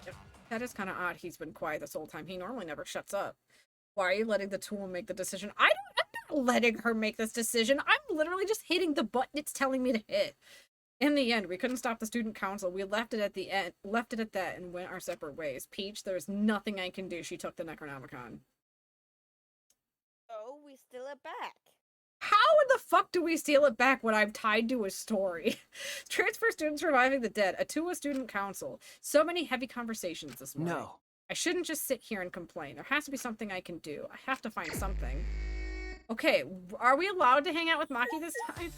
Yep, that is kind of odd. He's been quiet this whole time. He normally never shuts up. Why are you letting the tool make the decision? I'm not letting her make this decision. I'm literally just hitting the button it's telling me to hit. In the end, we couldn't stop the student council. We left it at that and went our separate ways. Peach, there's nothing I can do. She took the Necronomicon. Oh, we steal it back. How in the fuck do we steal it back when I'm tied to a story? Transfer students reviving the dead. Atua student council. So many heavy conversations this morning. No. I shouldn't just sit here and complain. There has to be something I can do. I have to find something. Okay, are we allowed to hang out with Maki this time?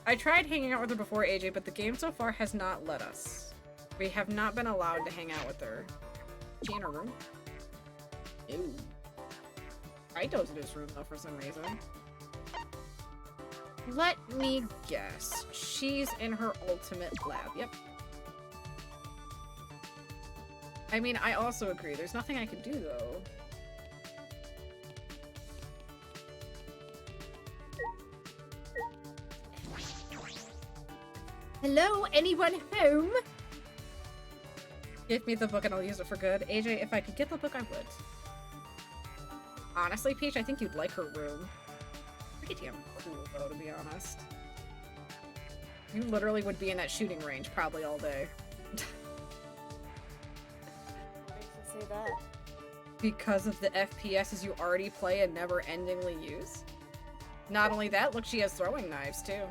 I tried hanging out with her before, AJ, but the game so far has not let us. We have not been allowed to hang out with her. Is she in her room? Ew. Kaito's in his room, though, for some reason. Let me guess. She's in her ultimate lab. Yep. I mean, I also agree. There's nothing I can do, though. Hello? Anyone home? Give me the book and I'll use it for good. AJ, if I could get the book, I would. Honestly, Peach, I think you'd like her room. Pretty damn cool, though, to be honest. You literally would be in that shooting range probably all day. Makes you say that. Because of the FPSs you already play and never-endingly use. Not only that, look, she has throwing knives, too.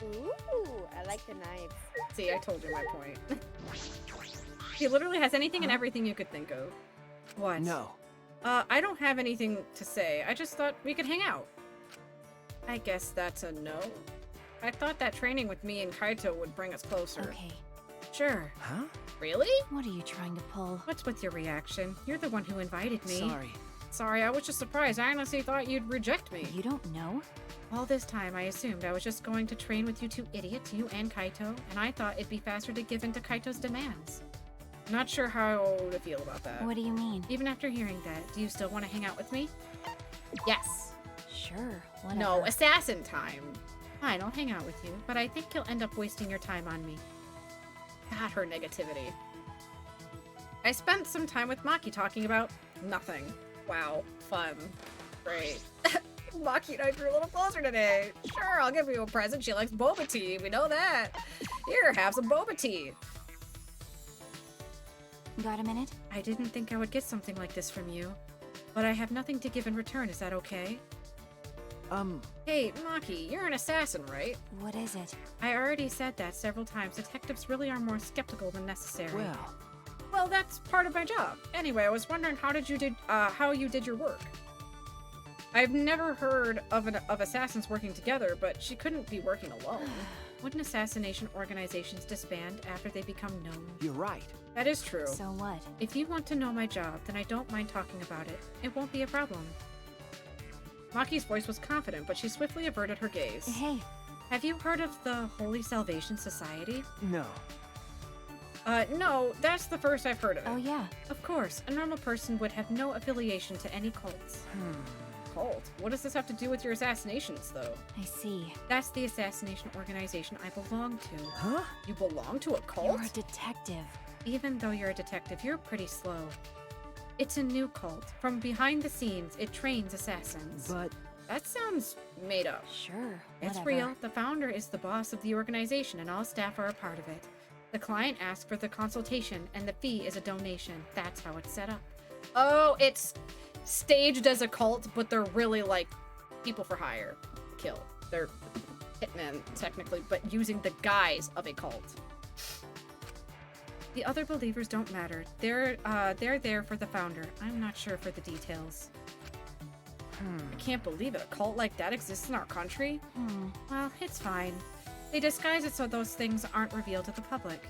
Ooh, I like the knives. See, I told you my point. She literally has anything and everything you could think of. What? No. I don't have anything to say. I just thought we could hang out. I guess that's a no. I thought that training with me and Kaito would bring us closer. Okay. Sure. Huh? Really? What are you trying to pull? What's with your reaction? You're the one who invited me. Sorry. Sorry, I was just surprised. I honestly thought you'd reject me. You don't know? All this time, I assumed I was just going to train with you two idiots, you and Kaito, and I thought it'd be faster to give in to Kaito's demands. Not sure how to feel about that. What do you mean? Even after hearing that, do you still want to hang out with me? Yes. Sure. Whatever. No, assassin time. Fine, I'll hang out with you, but I think you'll end up wasting your time on me. God, her negativity. I spent some time with Maki talking about nothing. Wow, fun. Great. Maki and I grew a little closer today. Sure, I'll give you a present. She likes boba tea. We know that. Here, have some boba tea. Got a minute? I didn't think I would get something like this from you, but I have nothing to give in return. Is that okay? Hey, Maki, you're an assassin, right? What is it? I already said that several times. Detectives really are more skeptical than necessary. Well, that's part of my job. Anyway, I was wondering how you did your work. I've never heard of assassins working together, but she couldn't be working alone. Wouldn't assassination organizations disband after they become known? You're right. That is true. So what? If you want to know my job, then I don't mind talking about it. It won't be a problem. Maki's voice was confident, but she swiftly averted her gaze. Hey. Have you heard of the Holy Salvation Society? No. No, that's the first I've heard of it. Oh, yeah. Of course, a normal person would have no affiliation to any cults. Cult? What does this have to do with your assassinations, though? I see. That's the assassination organization I belong to. Huh? You belong to a cult? You're a detective. Even though you're a detective, you're pretty slow. It's a new cult. From behind the scenes, it trains assassins. But... That sounds made up. Sure, It's whatever. real. The founder is the boss of the organization, and all staff are a part of it. The client asks for the consultation, and the fee is a donation. That's how it's set up. Oh, it's staged as a cult, but they're really like people for hire. Kill. They're hitmen, technically, but using the guise of a cult. The other believers don't matter. They're there for the founder. I'm not sure for the details. I can't believe it. A cult like that exists in our country? Well, it's fine. They disguise it so those things aren't revealed to the public.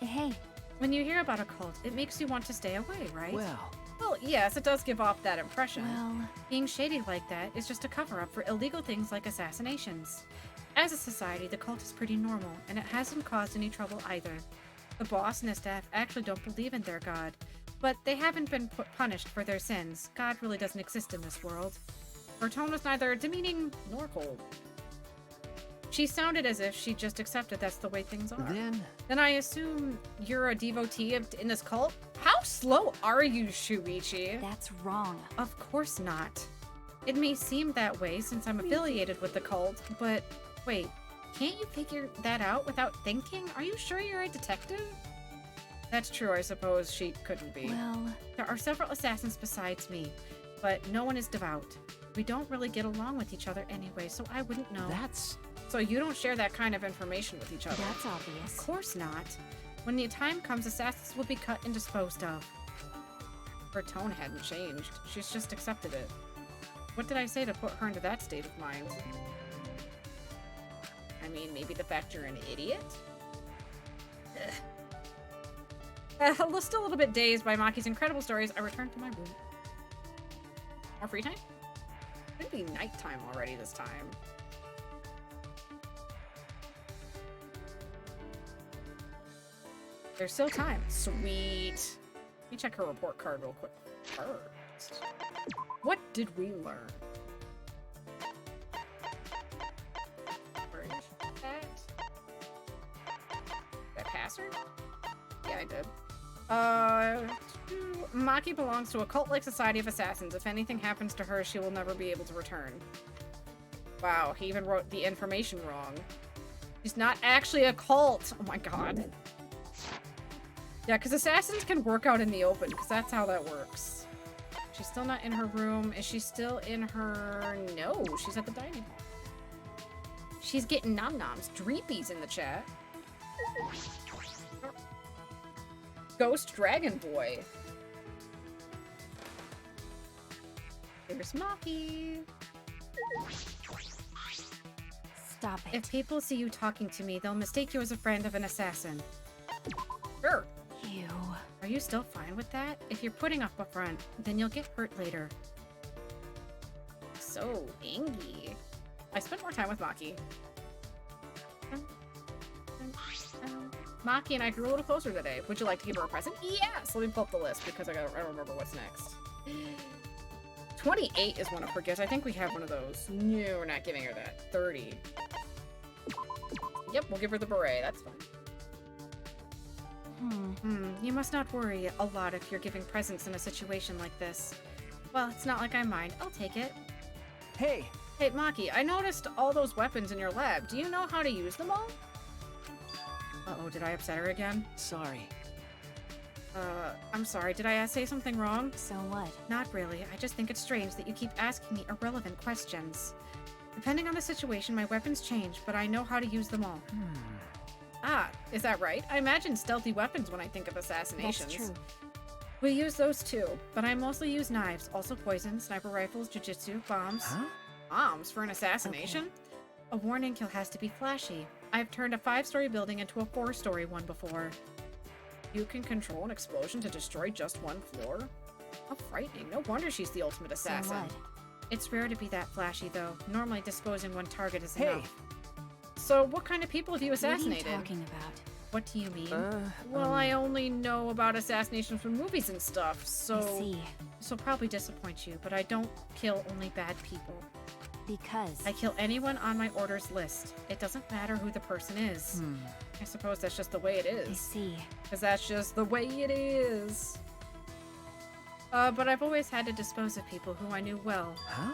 Hey. When you hear about a cult, it makes you want to stay away, right? Well, yes, it does give off that impression. Well... Being shady like that is just a cover-up for illegal things like assassinations. As a society, the cult is pretty normal, and it hasn't caused any trouble either. The boss and his staff actually don't believe in their god, but they haven't been punished for their sins. God really doesn't exist in this world. Her tone was neither demeaning nor cold. She sounded as if she just accepted that's the way things are. Then I assume you're a devotee in this cult? How slow are you, Shuichi? That's wrong. Of course not. It may seem that way since I'm affiliated with the cult, but wait, can't you figure that out without thinking? Are you sure you're a detective? That's true, I suppose she couldn't be. Well... There are several assassins besides me, but no one is devout. We don't really get along with each other anyway, so I wouldn't know. So you don't share that kind of information with each other? That's obvious. Of course not. When the time comes, assassins will be cut and disposed of. Her tone hadn't changed. She's just accepted it. What did I say to put her into that state of mind? I mean, maybe the fact you're an idiot? Still a little bit dazed by Maki's incredible stories, I returned to my room. More free time? It'd be nighttime already this time. There's still time. Sweet. Let me check her report card real quick first. What did we learn? Where is that? Did I pass her? Yeah, I did. Maki belongs to a cult-like society of assassins. If anything happens to her, she will never be able to return. Wow, he even wrote the information wrong. She's not actually a cult. Oh my god. Yeah, because assassins can work out in the open, because that's how that works. She's still not in her room. Is she still in her... No, she's at the dining hall. She's getting nom-noms. Dreepies in the chat. Ghost Dragon Boy. There's Maki. Stop it. If people see you talking to me, they'll mistake you as a friend of an assassin. Sure. Ew. Are you still fine with that? If you're putting up a front, then you'll get hurt later. So angy. I spent more time with Maki. Maki and I grew a little closer today. Would you like to give her a present? Yes! Let me pull up the list because I don't remember what's next. 28 is one of her gifts. I think we have one of those. No, we're not giving her that. 30. Yep, we'll give her the beret. That's fine. You must not worry a lot if you're giving presents in a situation like this. Well, it's not like I mind. I'll take it. Hey! Hey, Maki, I noticed all those weapons in your lab. Do you know how to use them all? Uh-oh, did I upset her again? Sorry. I'm sorry. Did I say something wrong? So what? Not really. I just think it's strange that you keep asking me irrelevant questions. Depending on the situation, my weapons change, but I know how to use them all. Ah, is that right? I imagine stealthy weapons when I think of assassinations. That's true. We use those too, but I mostly use knives, also poison, sniper rifles, jujitsu, bombs. Huh? Bombs for an assassination? Okay. A warning kill has to be flashy. I've turned a 5-story building into a 4-story one before. You can control an explosion to destroy just one floor? How frightening. No wonder she's the ultimate assassin. So what? It's rare to be that flashy, though. Normally, disposing one target is enough. So, what kind of people have you assassinated? What are you talking about? What do you mean? Well, I only know about assassinations from movies and stuff, so... I see. So probably disappoint you, but I don't kill only bad people. Because? I kill anyone on my orders list. It doesn't matter who the person is. I suppose that's just the way it is. I see. Because that's just the way it is. But I've always had to dispose of people who I knew well. Huh?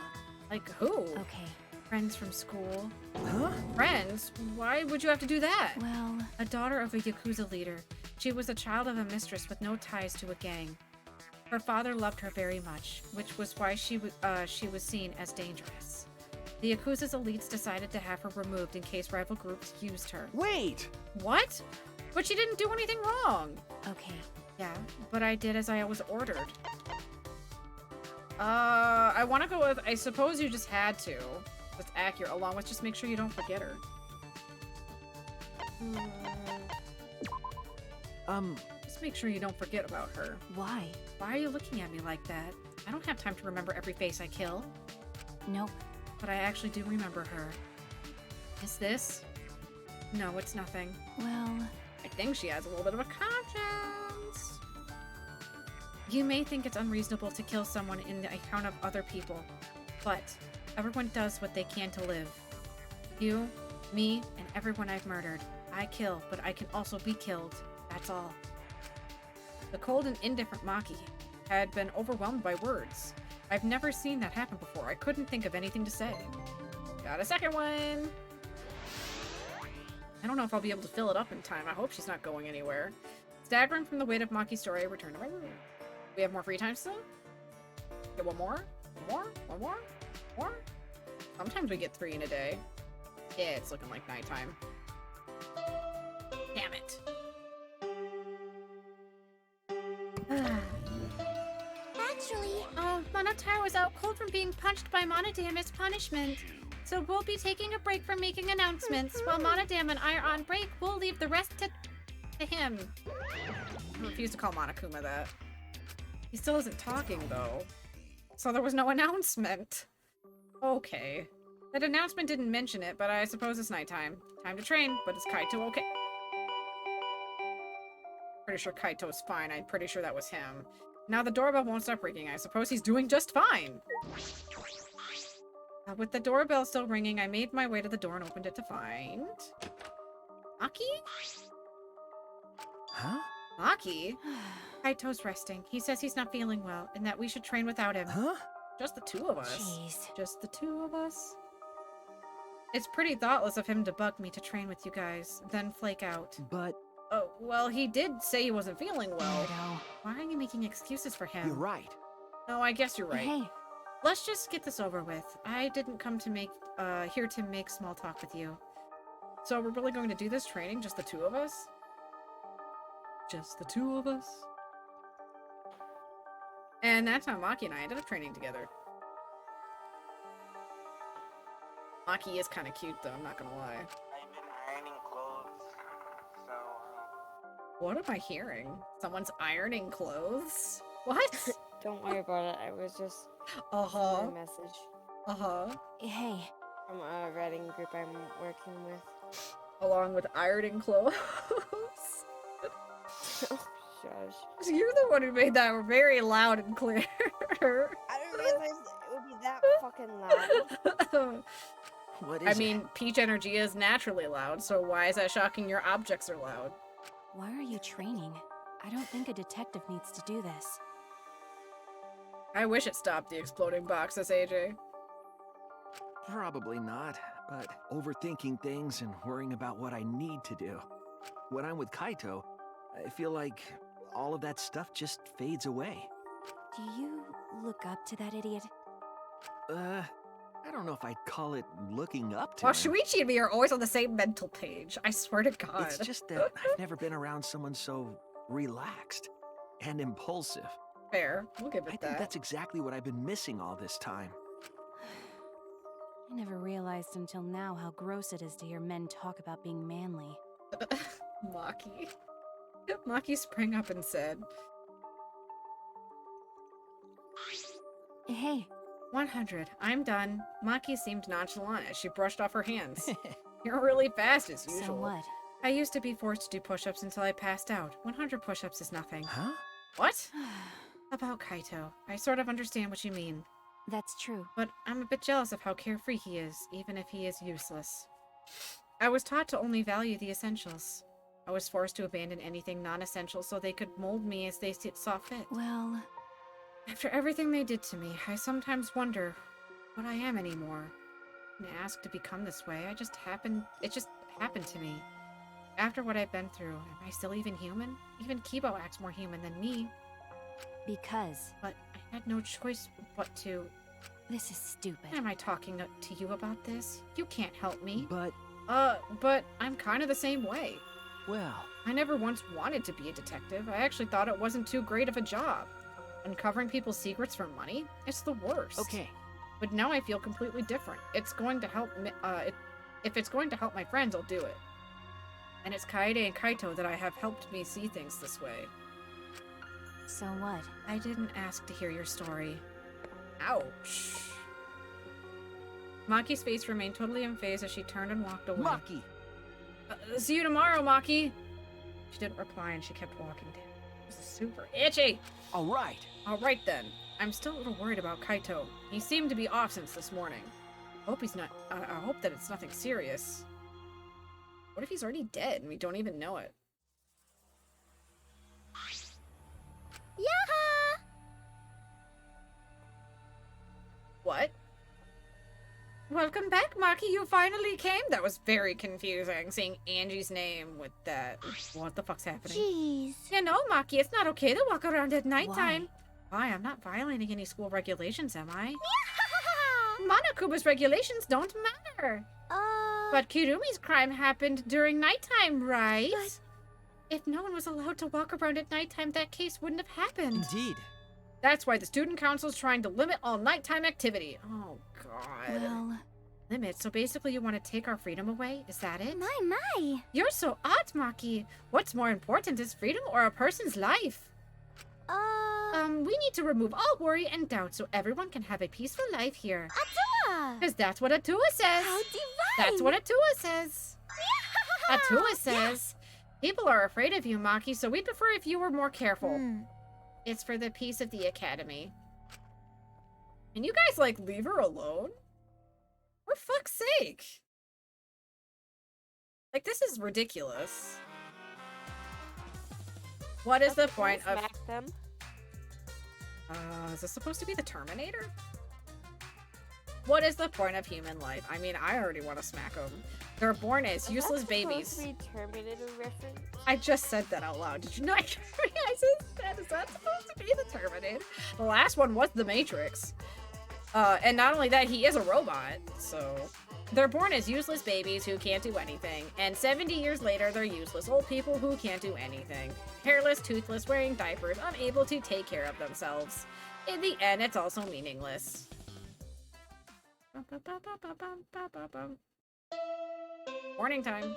Like who? Okay. Friends from school. Huh? Friends? Why would you have to do that? Well... A daughter of a Yakuza leader. She was a child of a mistress with no ties to a gang. Her father loved her very much, which was why she was seen as dangerous. The Yakuza's elites decided to have her removed in case rival groups used her. Wait! What? But she didn't do anything wrong! Okay. Yeah, but I did as I was ordered. I want to go with, I suppose you just had to. That's accurate, along with just make sure you don't forget her. Just make sure you don't forget about her. Why? Why are you looking at me like that? I don't have time to remember every face I kill. Nope. But I actually do remember her. Is this? No, it's nothing. Well... I think she has a little bit of a conscience. You may think it's unreasonable to kill someone in the account of other people, but everyone does what they can to live. You, me, and everyone I've murdered. I kill, but I can also be killed. That's all. The cold and indifferent Maki had been overwhelmed by words. I've never seen that happen before. I couldn't think of anything to say. Got a second one! I don't know if I'll be able to fill it up in time. I hope she's not going anywhere. Staggering from the weight of Maki's story, I return to my room. We have more free time still? Get one more? One more? One more? More? Sometimes we get 3 in a day. Yeah, it's looking like nighttime. Damn it. Actually... Monotaro was out cold from being punched by Monodam as punishment. So we'll be taking a break from making announcements. While Monodam and I are on break, we'll leave the rest to him. I refuse to call Monokuma that. He still isn't talking, though. So there was no announcement. Okay. That announcement didn't mention it, but I suppose it's nighttime. Time to train, but is Kaito okay? Pretty sure Kaito's fine. I'm pretty sure that was him. Now the doorbell won't stop ringing. I suppose he's doing just fine. With the doorbell still ringing, I made my way to the door and opened it to find... Maki? Huh? Maki? Kaito's resting. He says he's not feeling well, and that we should train without him. Huh? Just the 2 of us. Jeez. Just the 2 of us? It's pretty thoughtless of him to bug me to train with you guys, then flake out. But... Oh, well, he did say he wasn't feeling well. No. Why are you making excuses for him? You're right. No, I guess you're right. Hey. Let's just get this over with. I didn't come to make, here to make small talk with you. So we're really going to do this training, just the 2 of us? Just the 2 of us? And that's how Maki and I ended up training together. Maki is kind of cute, though, I'm not gonna lie. I've been ironing clothes, so... What am I hearing? Someone's ironing clothes? What? Don't worry about it, I was just... Uh-huh. sending a message. Uh-huh. Hey. From a writing group I'm working with. Along with ironing clothes? Oh, shush. You're the one who made that very loud and clear. I didn't realize it would be that fucking loud. What is I mean, Peach energy is naturally loud, so why is that shocking your objects are loud? Why are you training? I don't think a detective needs to do this. I wish it stopped the exploding boxes, AJ. Probably not, but overthinking things and worrying about what I need to do. When I'm with Kaito, I feel like all of that stuff just fades away. Do you look up to that idiot? I don't know if I'd call it looking up to Well, him. Shuichi and me are always on the same mental page. I swear to God. It's just that I've never been around someone so relaxed and impulsive. Fair. We'll give it I that. think that's exactly what I've been missing all this time. I never realized until now how gross it is to hear men talk about being manly. Maki. Maki sprang up and said, Hey. 100. I'm done. Maki seemed nonchalant as she brushed off her hands. You're really fast as usual. So what? I used to be forced to do push-ups until I passed out. 100 push-ups is nothing. Huh? What? About Kaito. I sort of understand what you mean. That's true. But I'm a bit jealous of how carefree he is, even if he is useless. I was taught to only value the essentials. I was forced to abandon anything non-essential so they could mold me as they saw fit. Well... After everything they did to me, I sometimes wonder what I am anymore. I didn't ask to become this way. It just happened to me. After what I've been through, am I still even human? Even Kibo acts more human than me. Because... But I had no choice but to... This is stupid. Am I talking to you about this? You can't help me. But I'm kind of the same way. Well... I never once wanted to be a detective. I actually thought it wasn't too great of a job. Uncovering people's secrets for money? It's the worst. Okay. But now I feel completely different. It's going to help me, if it's going to help my friends, I'll do it. And it's Kaede and Kaito that have helped me see things this way. So what? I didn't ask to hear your story. Ouch. Maki's face remained totally unfazed as she turned and walked away. Maki! See you tomorrow, Maki! She didn't reply and she kept walking down. This is super itchy! Alright! Alright then. I'm still a little worried about Kaito. He seemed to be off since this morning. I hope that it's nothing serious. What if he's already dead and we don't even know it? Yaha! What? Welcome back, Maki. You finally came. That was very confusing, seeing Angie's name with that. What the fuck's happening? Jeez. You know, Maki, it's not okay to walk around at nighttime. Why? I'm not violating any school regulations, am I? Monokuma's regulations don't matter. But Kirumi's crime happened during nighttime, right? But... If no one was allowed to walk around at nighttime, that case wouldn't have happened. Indeed. That's why the student council's trying to limit all nighttime activity. Oh, God. Well... Limit? So basically you want to take our freedom away? Is that it? My. You're so odd, Maki. What's more important, is freedom or a person's life? We need to remove all worry and doubt so everyone can have a peaceful life here. Atua! Because that's what Atua says. How divine! That's what Atua says. Atua says, people are afraid of you, Maki, so we'd prefer if you were more careful. It's for the peace of the academy. Can you guys, like, leave her alone? For fuck's sake. Like, this is ridiculous. What is the point of... Smack them. Is this supposed to be the Terminator? What is the point of human life? I mean, I already want to smack them. They're born as useless babies. Is that supposed to be Terminator reference? I just said that out loud. Did you not realize that? Is that supposed to be the Terminator? The last one was the Matrix. And not only that, he is a robot, so... They're born as useless babies who can't do anything, and 70 years later, they're useless old people who can't do anything. Hairless, toothless, wearing diapers, unable to take care of themselves. In the end, it's also meaningless. Morning time.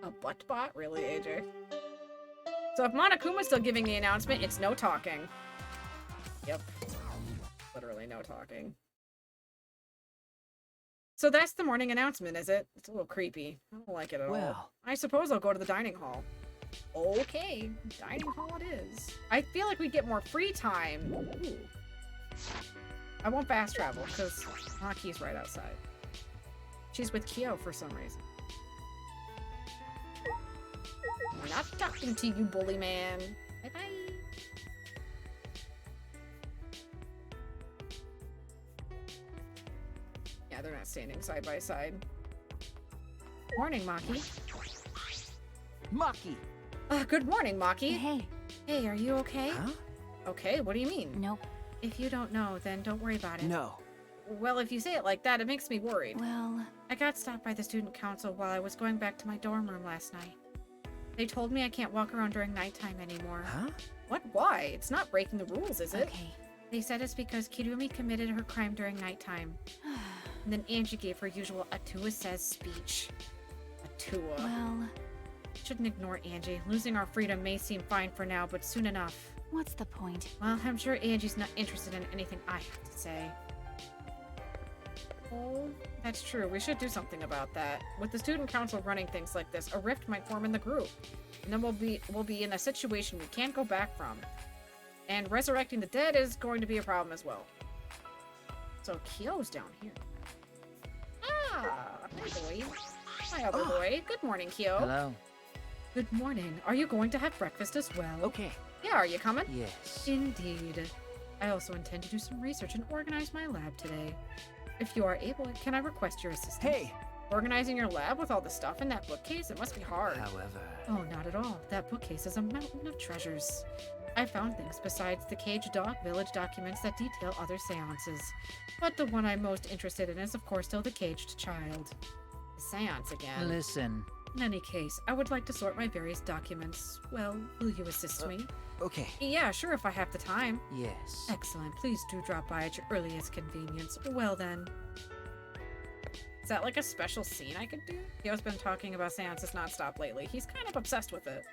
A butt bot? Really, AJ? So if Monokuma's still giving the announcement, it's no talking. Yep. Literally no talking. So that's the morning announcement, is it? It's a little creepy. I don't like it at all. I suppose I'll go to the dining hall. Okay, dining hall it is. I feel like we get more free time. Ooh. I won't fast travel, because Maki's right outside. She's with Kyo for some reason. I'm not talking to you, bully man. Bye-bye. Yeah, they're not standing side by side. Morning, Maki. Maki! Good morning, Maki. Hey. Hey, are you okay? Huh? Okay, what do you mean? Nope. If you don't know, then don't worry about it. No. Well, if you say it like that, it makes me worried. Well... I got stopped by the student council while I was going back to my dorm room last night. They told me I can't walk around during nighttime anymore. Huh? What? Why? It's not breaking the rules, is it? Okay. They said it's because Kirumi committed her crime during nighttime. And then Angie gave her usual Atua says speech. Atua. Well... Shouldn't ignore Angie. Losing our freedom may seem fine for now, but soon enough. What's the point? Well, I'm sure Angie's not interested in anything I have to say. Oh, that's true. We should do something about that. With the student council running things like this, a rift might form in the group. And then we'll be in a situation we can't go back from. And resurrecting the dead is going to be a problem as well. So Kyo's down here. Ah, hi boy. Hi, other boy. Good morning, Kyo. Hello. Good morning. Are you going to have breakfast as well? Okay. Yeah, are you coming? Yes. Indeed. I also intend to do some research and organize my lab today. If you are able, can I request your assistance? Hey! Organizing your lab with all the stuff in that bookcase? It must be hard. However... Oh, not at all. That bookcase is a mountain of treasures. I found things besides the Caged Dog Village documents that detail other seances. But the one I'm most interested in is, of course, still the Caged Child. The seance again. Listen. In any case, I would like to sort my various documents. Well, will you assist me? Okay. Yeah, sure, if I have the time. Yes. Excellent. Please do drop by at your earliest convenience. Well then. Is that like a special scene I could do? Kyo's been talking about seances nonstop lately. He's kind of obsessed with it.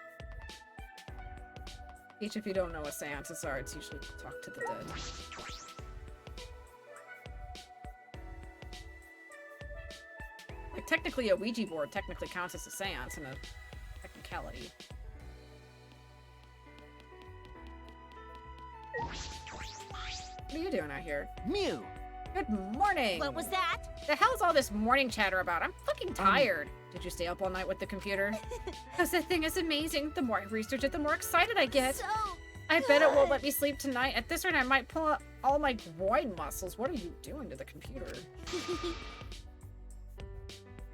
Each, if you don't know what seances are, it's usually talk to the dead. Like, technically a Ouija board technically counts as a seance in a technicality. What are you doing out here? Mew! Good morning! What was that? The hell's all this morning chatter about? I'm fucking tired. Did you stay up all night with the computer? Because the thing is amazing. The more I research it, the more excited I get. So I bet it won't let me sleep tonight. At this rate, I might pull out all my groin muscles. What are you doing to the computer?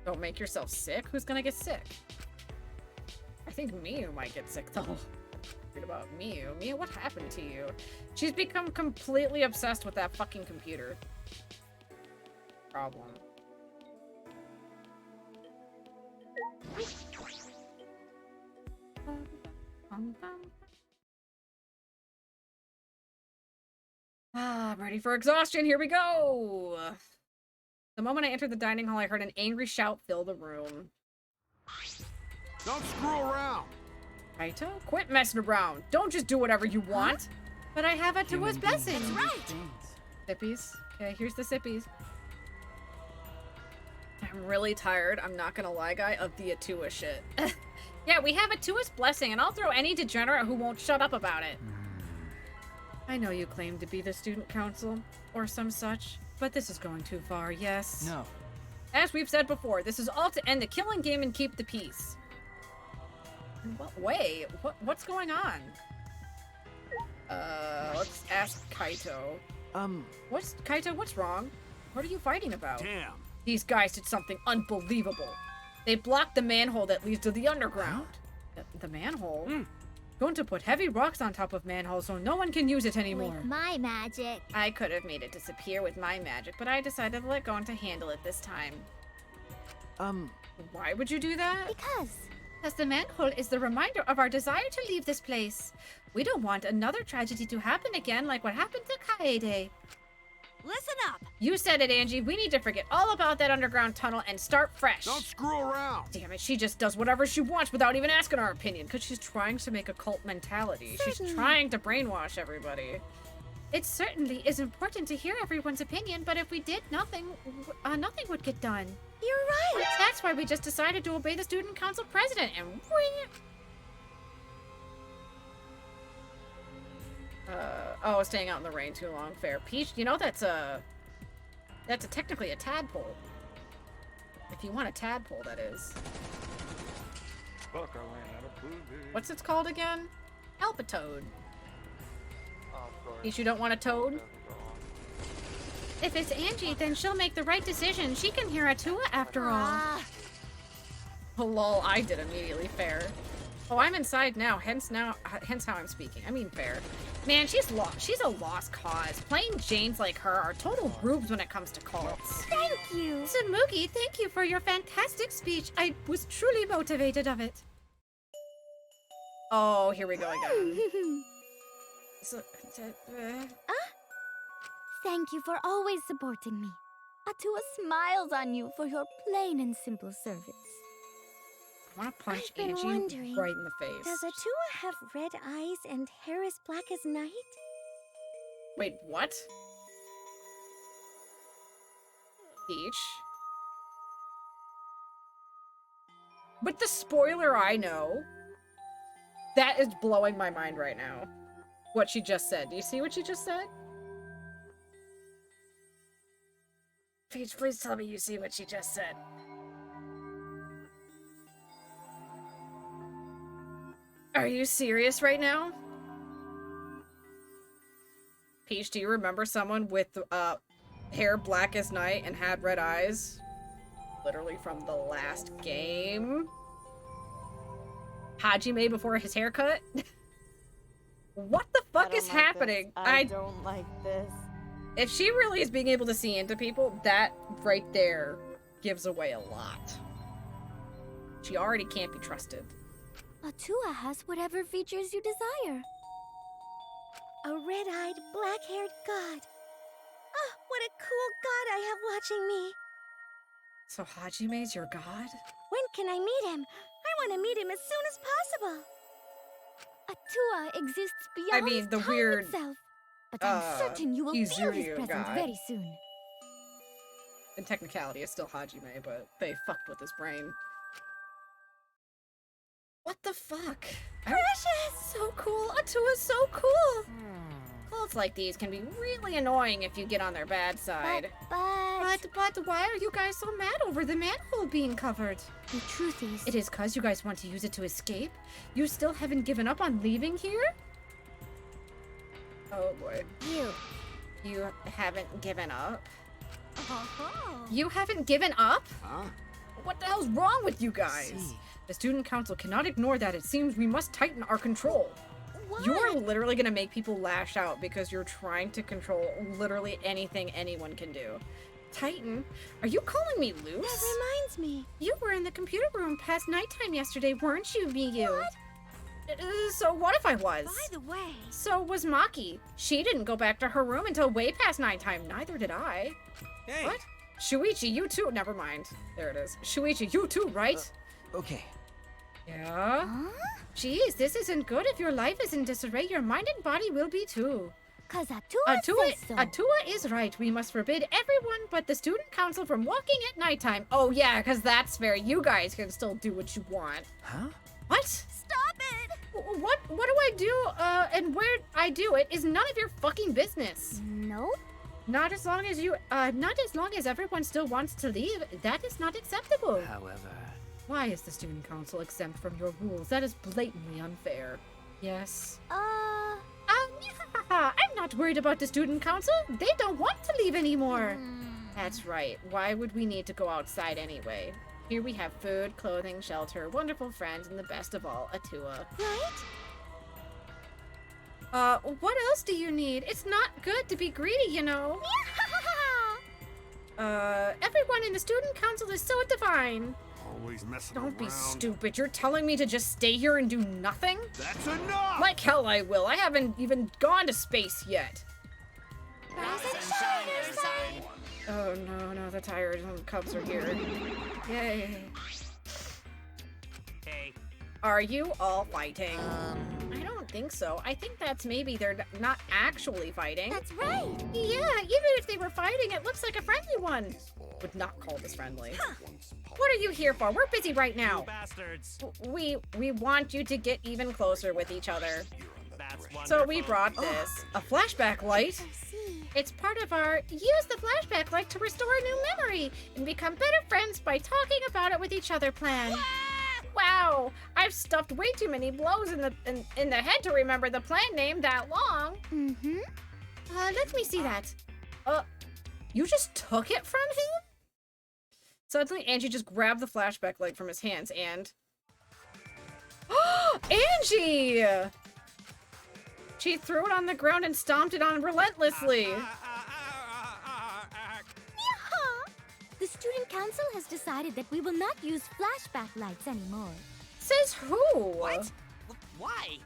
Don't make yourself sick? Who's gonna get sick? I think Miu might get sick, though. What about Miu? Miu, what happened to you? She's become completely obsessed with that fucking computer. Problem. Ah, I'm ready for exhaustion. Here we go. The moment I entered the dining hall, I heard an angry shout fill the room. Don't screw around! Kaito? Quit messing around. Don't just do whatever you want. But I have Atua's blessing. That's right. Sippies. Okay, here's the sippies. I'm really tired, I'm not gonna lie, guy, of the Atua shit. Yeah, we have Atua's blessing, and I'll throw any degenerate who won't shut up about it. I know you claim to be the student council, or some such, but this is going too far, yes? No. As we've said before, this is all to end the killing game and keep the peace. In what way? What's going on? Let's ask Kaito. Kaito, what's wrong? What are you fighting about? Damn. These guys did something unbelievable. They blocked the manhole that leads to the underground. The manhole? Going to put heavy rocks on top of manholes so no one can use it anymore. With my magic. I could have made it disappear with my magic, but I decided to let go and to handle it this time. Why would you do that? Because the manhole is the reminder of our desire to leave this place. We don't want another tragedy to happen again like what happened to Kaede. Listen up. You said it, Angie. We need to forget all about that underground tunnel and start fresh. Don't screw around. Damn it, she just does whatever she wants without even asking our opinion, because she's trying to make a cult mentality. Certainly. She's trying to brainwash everybody. It certainly is important to hear everyone's opinion, but if we did nothing, nothing would get done. You're right. That's why we just decided to obey the student council president and oh, staying out in the rain too long. Fair. Peach, you know that's technically a tadpole. If you want a tadpole, that is. What's it called again? Alpatoad. You don't want a toad? If it's Angie, then she'll make the right decision. She can hear Atua after all. Oh, lol, I did immediately. Fair. Oh, I'm inside now, hence how I'm speaking. I mean fair. Man, she's a lost cause. Plain Janes like her are total rubes when it comes to cults. Thank you! Tsumugi, thank you for your fantastic speech. I was truly motivated of it. Oh, here we go again. Thank you for always supporting me. Atua smiles on you for your plain and simple service. I want to punch I've been Angie wondering, right in the face. Does Atua have red eyes and hair as black as night? Wait, what? Peach? With the spoiler I know, that is blowing my mind right now. What she just said. Do you see what she just said? Peach, please tell me you see what she just said. Are you serious right now? Peach, do you remember someone with hair black as night and had red eyes? Literally from the last game? Hajime before his haircut? What the fuck is happening? I don't like this. If she really is being able to see into people, that right there gives away a lot. She already can't be trusted. Atua has whatever features you desire. A red-eyed, black-haired god. Ah, what a cool god I have watching me. So Hajime's your god? When can I meet him? I want to meet him as soon as possible. Atua exists beyond the time weird, itself, but I'm certain you will feel his Izuryu presence god. very soon. In technicality, it's still Hajime, but they fucked with his brain. What the fuck? Precious! So cool! Atua's so cool! Cults like these can be really annoying if you get on their bad side. But why are you guys so mad over the manhole being covered? The truth is... It is cause you guys want to use it to escape? You still haven't given up on leaving here? Oh boy. You haven't given up? You haven't given up? Huh? What the hell's wrong with you guys? The student council cannot ignore that. It seems we must tighten our control. What? You are literally gonna make people lash out because you're trying to control literally anything anyone can do. Titan? Are you calling me loose? That reminds me. You were in the computer room past nighttime yesterday, weren't you, Miyu? What? So what if I was? By the way... So was Maki. She didn't go back to her room until way past nighttime. Neither did I. Hey. What? Shuichi, you too. Never mind. There it is. Shuichi, you too, right? Okay. Yeah? Huh? Geez, this isn't good. If your life is in disarray, your mind and body will be too. 'Cause Atua says so. Atua is right. We must forbid everyone but the student council from walking at nighttime. Oh yeah, because that's fair. You guys can still do what you want. Huh? What? Stop it! What do I do, and where I do it is none of your fucking business. No? Not as long as everyone still wants to leave. That is not acceptable. However... Why is the student council exempt from your rules? That is blatantly unfair. Yes. I'm not worried about the student council. They don't want to leave anymore. That's right. Why would we need to go outside anyway? Here we have food, clothing, shelter, wonderful friends, and the best of all, Atua. Right? What else do you need? It's not good to be greedy, you know. Everyone in the student council is so divine. Always messing Don't be around. stupid. You're telling me to just stay here and do nothing? That's enough! Like hell I will. I haven't even gone to space yet. Oh no, the tired cubs are here. Yay. Hey. Are you all fighting? I don't think so. I think that's maybe they're not actually fighting. That's right. Yeah, even if they were fighting, it looks like a friendly one. Would not call this friendly. Huh. What are you here for? We're busy right now. You bastards. We want you to get even closer with each other. That's wonderful. So we brought this. A flashback light? I see. It's part of our use the flashback light to restore a new memory and become better friends by talking about it with each other plan. Wow, I've stuffed way too many blows in the head to remember the plan name that long. Mm-hmm. Let me see that. You just took it from him? Suddenly, Angie just grabbed the flashback light from his hands and... Angie! She threw it on the ground and stomped it on relentlessly. The student council has decided that we will not use flashback lights anymore. Says who? What? Why?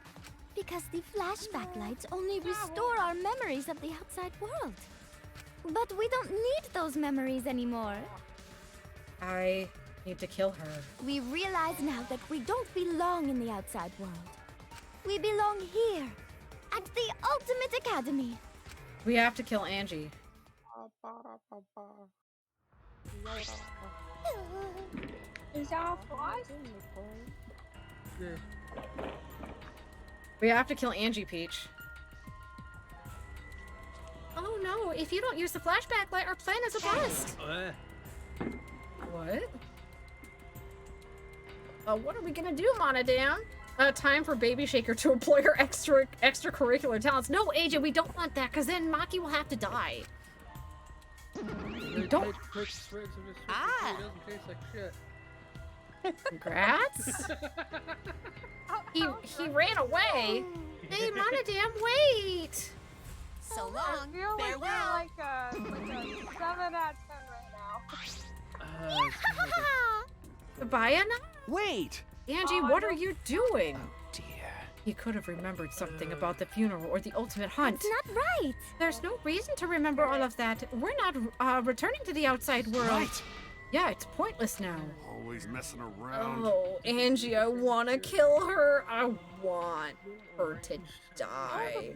Because the flashback lights only restore our memories of the outside world. But we don't need those memories anymore. I need to kill her. We realize now that we don't belong in the outside world. We belong here, at the Ultimate Academy. We have to kill Angie. Is that a fly? We have to kill Angie, Peach. Oh no, if you don't use the flashback light, our plan is a bust. What? What are we gonna do, Monodam? Time for Baby Shaker to employ her extracurricular talents. No, AJ, we don't want that, because then Maki will have to die. Don't. Ah. Congrats. He ran away. Hey, Monodam, wait. So long. Farewell. Like a 7 out of 10 right now. Bye, Wait! Angie, what are you doing? Oh, dear. He could have remembered something about the funeral or the ultimate hunt. That's not right. There's no reason to remember all of that. We're not returning to the outside world. Right. Yeah, it's pointless now. Always messing around. Oh, Angie, I want to kill her. I want her to die.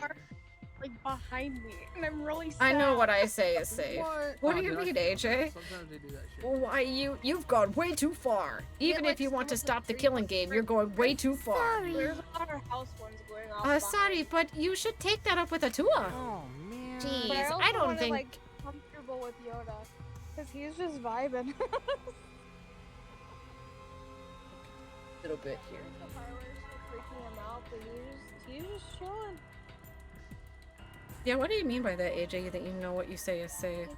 Like behind me, and I'm really sad. I know what I say is safe. What do you dude, mean, AJ? Sometimes they do that shit. Why, you've gone way too far. Even if you want to stop the killing game, you're going way too far. There's a lot of house ones going off. Sorry, but you should take that up with Atua. Oh, man. Jeez, But I, also I don't wanna, think... like, comfortable with Yoda, because he's just vibing. Little bit here. The fireworks are freaking him out, but he's just chilling. Yeah, what do you mean by that, AJ, that you know what you say is safe?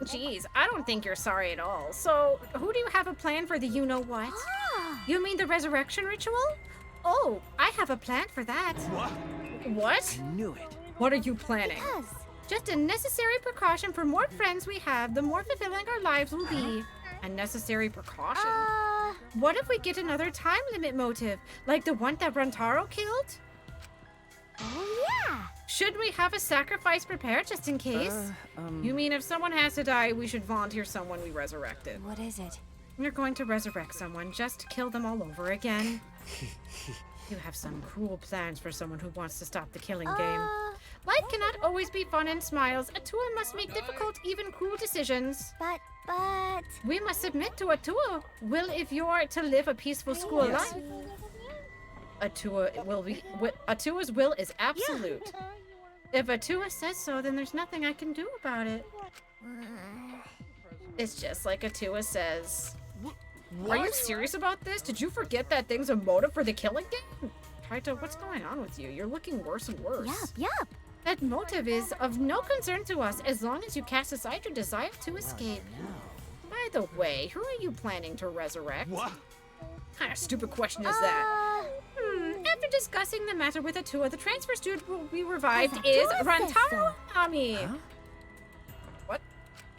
Jeez, I don't think you're sorry at all. So, who do you have a plan for the you-know-what? You mean the resurrection ritual? Oh, I have a plan for that. What? What? I knew it. What are you planning? Just a necessary precaution. For more friends we have, the more fulfilling our lives will be. A necessary precaution? What if we get another time limit motive, like the one that Rantaro killed? Oh, yeah. Should we have a sacrifice prepared just in case? You mean if someone has to die, we should volunteer someone we resurrected? What is it? You're going to resurrect someone just to kill them all over again. You have some cruel plans for someone who wants to stop the killing game. Life cannot always be fun and smiles. Atua must make difficult, even cruel decisions. But... We must submit to Atua. Will if you're to live a peaceful school life. Atua's will is absolute. If Atua says so, then there's nothing I can do about it. It's just like Atua says. Are you serious about this? Did you forget that thing's a motive for the killing game? Kaito, what's going on with you? You're looking worse and worse. Yup. That motive is of no concern to us as long as you cast aside your desire to escape. By the way, who are you planning to resurrect? What? What kind of stupid question is that? After discussing the matter with Atua, the transfer student will be revived is Rantaro Ami. Huh? What?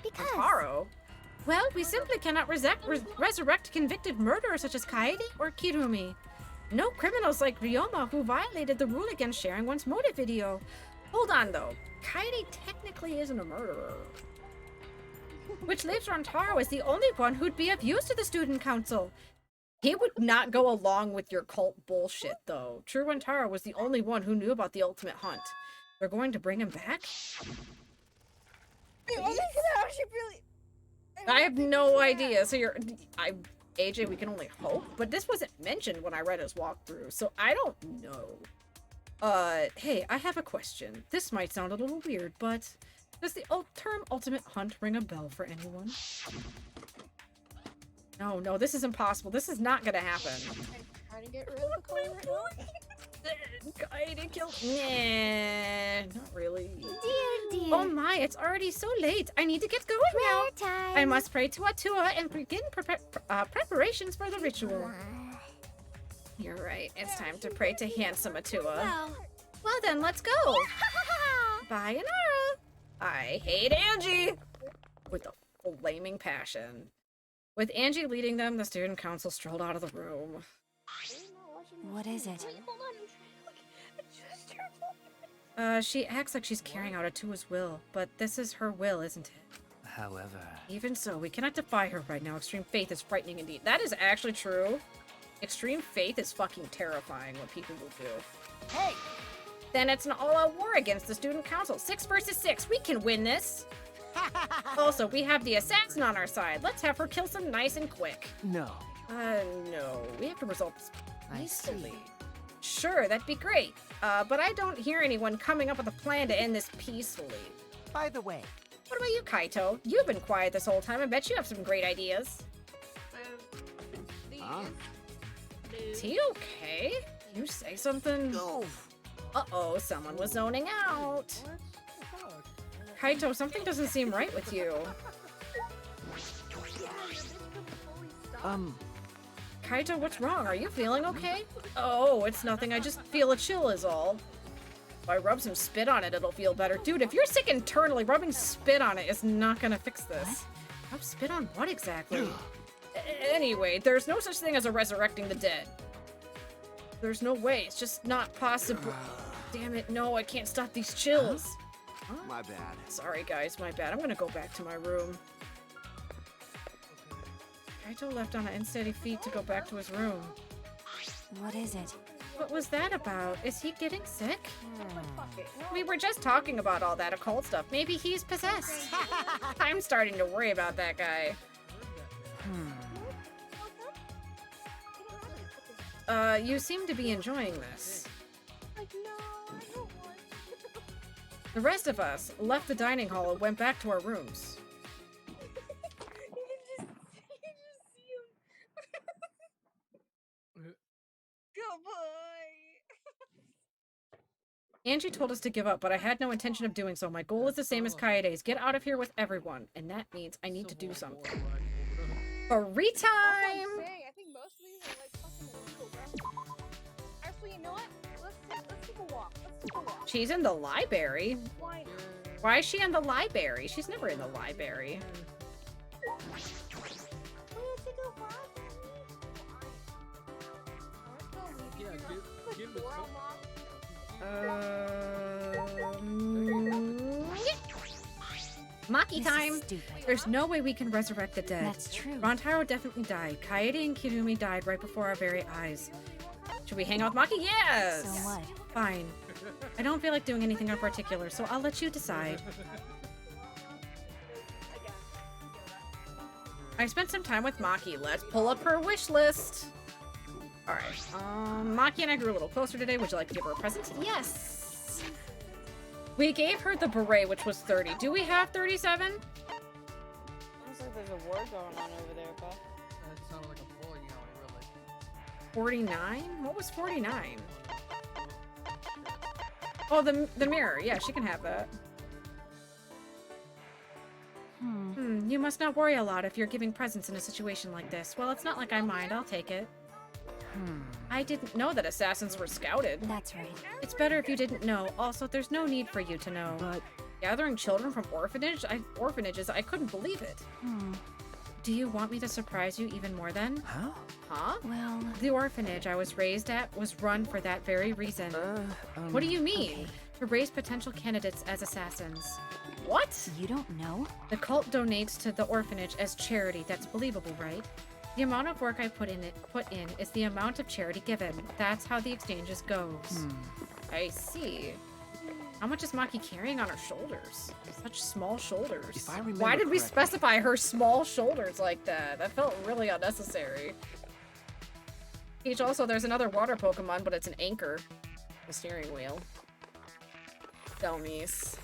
Because... Rantaro? Well, we simply cannot resurrect convicted murderers such as Kaede or Kirumi. No criminals like Ryoma who violated the rule against sharing one's motive video. Hold on, though. Kaede technically isn't a murderer. Which leaves Rantaro as the only one who'd be of use to the student council. He would not go along with your cult bullshit, though. True Rantaro was the only one who knew about the ultimate hunt. They're going to bring him back? I have no idea. So AJ, we can only hope. But this wasn't mentioned when I read his walkthrough, so I don't know. Hey, I have a question. This might sound a little weird, but does the term ultimate hunt ring a bell for anyone? No, this is impossible. This is not gonna happen. Trying to get rid of the color right now. I didn't kill. Nah, not really. Dear. Oh my, it's already so late. I need to get going now. Time. I must pray to Atua and begin preparations for the ritual. You're right. It's time to pray to handsome Atua. Well then, let's go. Bye, Inara. I hate Angie with a flaming passion. With Angie leading them, the student council strolled out of the room. What is it? She acts like she's carrying out Atua's will, but this is her will, isn't it? However... Even so, we cannot defy her right now. Extreme faith is frightening indeed. That is actually true. Extreme faith is fucking terrifying what people will do. Hey! Then it's an all-out war against the student council. 6 versus 6. We can win this! Also, we have the assassin on our side. Let's have her kill some nice and quick. No. No. We have to resolve this peacefully. Sure, that'd be great. But I don't hear anyone coming up with a plan to end this peacefully. By the way, what about you, Kaito? You've been quiet this whole time. I bet you have some great ideas. Is he okay? You say something? No. Uh-oh, someone was zoning out. Kaito, something doesn't seem right with you. Kaito, what's wrong? Are you feeling okay? Oh, it's nothing. I just feel a chill is all. If I rub some spit on it, it'll feel better. Dude, if you're sick internally, rubbing spit on it is not gonna fix this. What? Rub spit on what exactly? Anyway, there's no such thing as a resurrecting the dead. There's no way. It's just not possible. Damn it, no, I can't stop these chills. Huh? My bad. Sorry, guys, my bad. I'm gonna go back to my room. Kaito left on an unsteady feet to go back to his room. What is it? What was that about? Is he getting sick? We were just talking about all that occult stuff. Maybe he's possessed. I'm starting to worry about that guy. You seem to be enjoying this. The rest of us left the dining hall and went back to our rooms. Good boy. Angie told us to give up, but I had no intention of doing so. My goal is the same as Kaede's. Get out of here with everyone. And that means I need to do something. Free time! I think most of these are like fucking illegal, bro. Actually, you know what? Let's take a walk. Let's take a walk. She's in the library. Why? Why is she in the library? She's never in the library. Maki time! There's no way we can resurrect the dead. That's true. Rantaro definitely died. Kaede and Kirumi died right before our very eyes. Should we hang out with Maki? Yes! So what? Fine. I don't feel like doing anything in particular, so I'll let you decide. I spent some time with Maki. Let's pull up her wish list. Alright. Maki and I grew a little closer today. Would you like to give her a present? Yes! We gave her the beret, which was 30. Do we have 37? Looks like there's a war going on over there, but that sounded like a bowling alley, really. 49? What was 49? Oh, the mirror. Yeah, she can have that. You must not worry a lot if you're giving presents in a situation like this. Well, it's not like I mind. I'll take it. I didn't know that assassins were scouted. That's right. It's better if you didn't know. Also, there's no need for you to know. But gathering children from orphanages, I couldn't believe it. Do you want me to surprise you even more then? Huh? Huh? Well... The orphanage I was raised at was run for that very reason. What do you mean? Okay. To raise potential candidates as assassins. What? You don't know? The cult donates to the orphanage as charity. That's believable, right? The amount of work I put in is the amount of charity given. That's how the exchanges goes. I see. How much is Maki carrying on her shoulders? Such small shoulders. If I remember Why did we correctly- specify her small shoulders like that? That felt really unnecessary. Peach, also, there's another water Pokemon, but it's an anchor. The steering wheel. Dummies.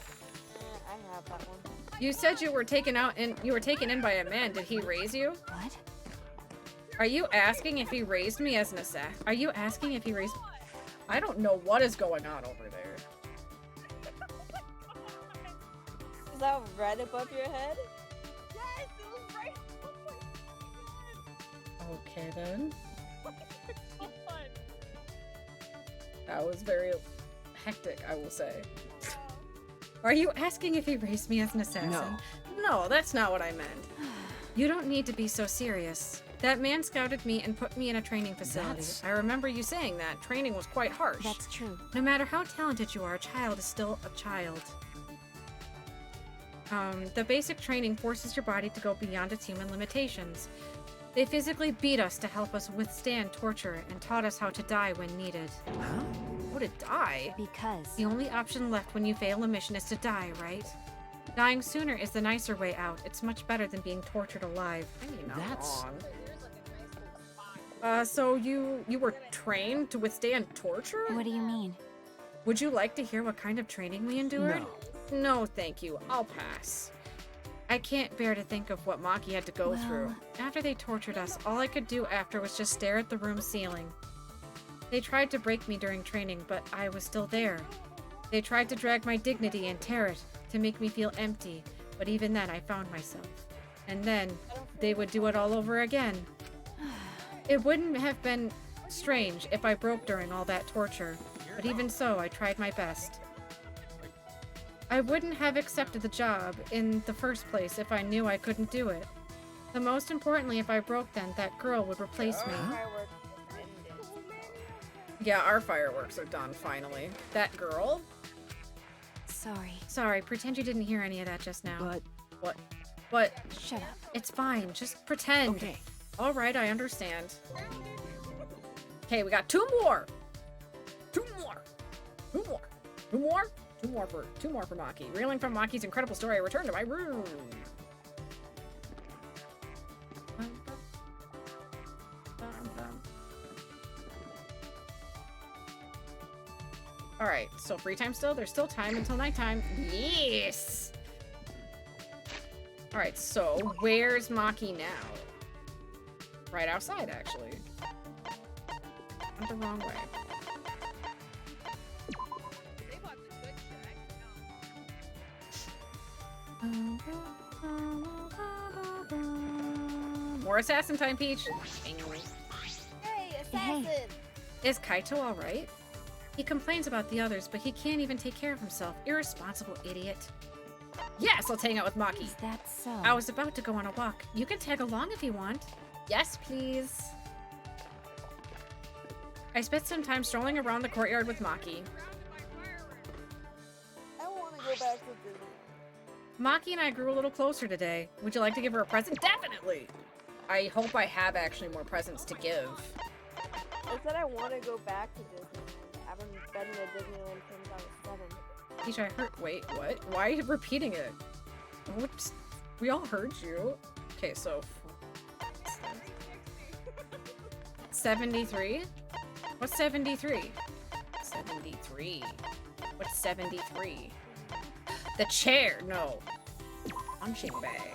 I have that one. You said you were taken in by a man. Did he raise you? What? Are you asking if he raised me as an assassin? Are you asking if he raised me? I don't know what is going on over there. Is that right above your head? Yes, it was right above my head. Okay then. That was very hectic, I will say. Are you asking if he raised me as an assassin? No. No, that's not what I meant. You don't need to be so serious. That man scouted me and put me in a training facility. I remember you saying that. Training was quite harsh. That's true. No matter how talented you are, a child is still a child. The basic training forces your body to go beyond its human limitations. They physically beat us to help us withstand torture and taught us how to die when needed. Huh? How to die? Because The only option left when you fail a mission is to die, right? Dying sooner is the nicer way out. It's much better than being tortured alive. I mean, not That's- wrong. So you were trained to withstand torture? What do you mean? Would you like to hear what kind of training we endured? No, thank you. I'll pass. I can't bear to think of what Maki had to go through. After they tortured us, all I could do after was just stare at the room ceiling. They tried to break me during training, but I was still there. They tried to drag my dignity and tear it, to make me feel empty, but even then I found myself. And then, they would do it all over again. It wouldn't have been strange if I broke during all that torture, but even so, I tried my best. I wouldn't have accepted the job in the first place if I knew I couldn't do it. The most importantly, if I broke then, that girl would replace me. Yeah, our fireworks are done, finally. That girl? Sorry, pretend you didn't hear any of that just now. But... What? But... Shut up. It's fine, just pretend. Okay. Alright, I understand. Okay, we got two more! Two more for Maki. Reeling from Maki's incredible story, I return to my room. Alright, so free time still? There's still time until nighttime. Yes! Alright, so where's Maki now? Right outside, actually. Went the wrong way. More assassin time, Peach. Hey, assassin! Is Kaito alright? He complains about the others, but he can't even take care of himself. Irresponsible idiot. Yes, let's hang out with Maki. Is that so? I was about to go on a walk. You can tag along if you want. Yes, please. I spent some time strolling around the courtyard with Maki. I want to go back to Disney. Maki and I grew a little closer today. Would you like to give her a present? Definitely! I hope I have actually more presents to give. I said I want to go back to Disney. I haven't been to Disneyland since I was 7. Peach, I heard. Wait, what? Why are you repeating it? Oops. We all heard you. Okay, so 73? What's 73? 73. What's 73? The chair. No. Punching bag.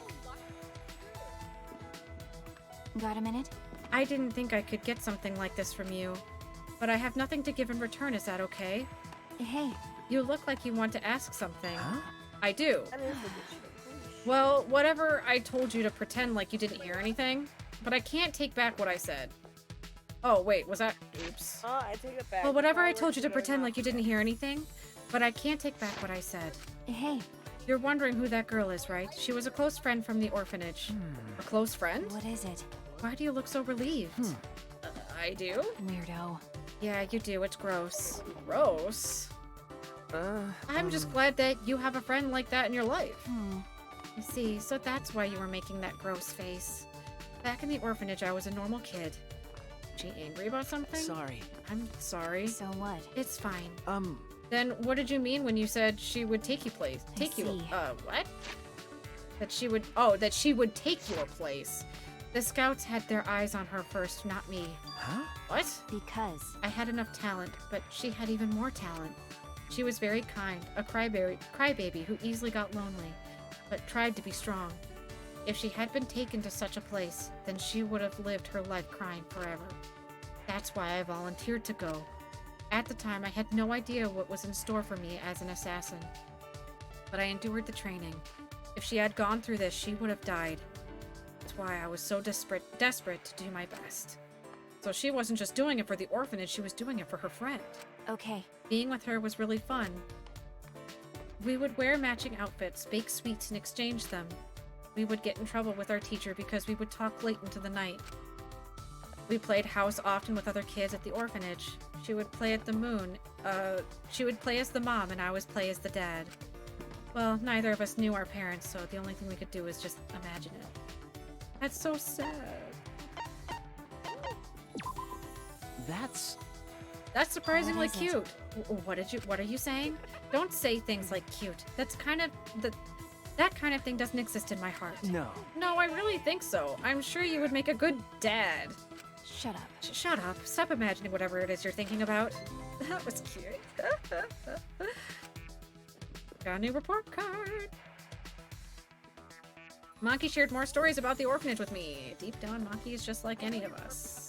Got a minute? I didn't think I could get something like this from you. But I have nothing to give in return, is that okay? Hey. You look like you want to ask something. Huh? I do. Well, whatever, I told you to pretend like you didn't hear anything, but I can't take back what I said. Oh, wait, was that... Oops. Oh, I take it back. Well, whatever, I told you to pretend like you didn't hear anything, but I can't take back what I said. Hey. You're wondering who that girl is, right? She was a close friend from the orphanage. A close friend? What is it? Why do you look so relieved? I do? Weirdo. Yeah, you do. It's gross. Gross? I'm just glad that you have a friend like that in your life. You see, so that's why you were making that gross face. Back in the orphanage, I was a normal kid. Was she angry about something? Sorry. I'm sorry. So what? It's fine. Then what did you mean when you said she would take you place? What? That she would, that she would take your place. The scouts had their eyes on her first, not me. Huh? What? Because I had enough talent, but she had even more talent. She was very kind, a crybaby who easily got lonely, but tried to be strong. If she had been taken to such a place, then she would have lived her life crying forever. That's why I volunteered to go. At the time, I had no idea what was in store for me as an assassin. But I endured the training. If she had gone through this, she would have died. That's why I was so desperate to do my best. So she wasn't just doing it for the orphanage, she was doing it for her friend. Okay. Being with her was really fun. We would wear matching outfits, bake sweets, and exchange them. We would get in trouble with our teacher because we would talk late into the night. We played house often with other kids at the orphanage. She would play at the moon. She would play as the mom, and I would play as the dad. Well, neither of us knew our parents, so the only thing we could do was just imagine it. That's so sad. That's surprisingly cute. What are you saying? Don't say things like cute. That kind of thing doesn't exist in my heart. No. No, I really think so. I'm sure you would make a good dad. Shut up. Shut up. Stop imagining whatever it is you're thinking about. That was cute. Got a new report card. Maki shared more stories about the orphanage with me. Deep down, Maki is just like any of us.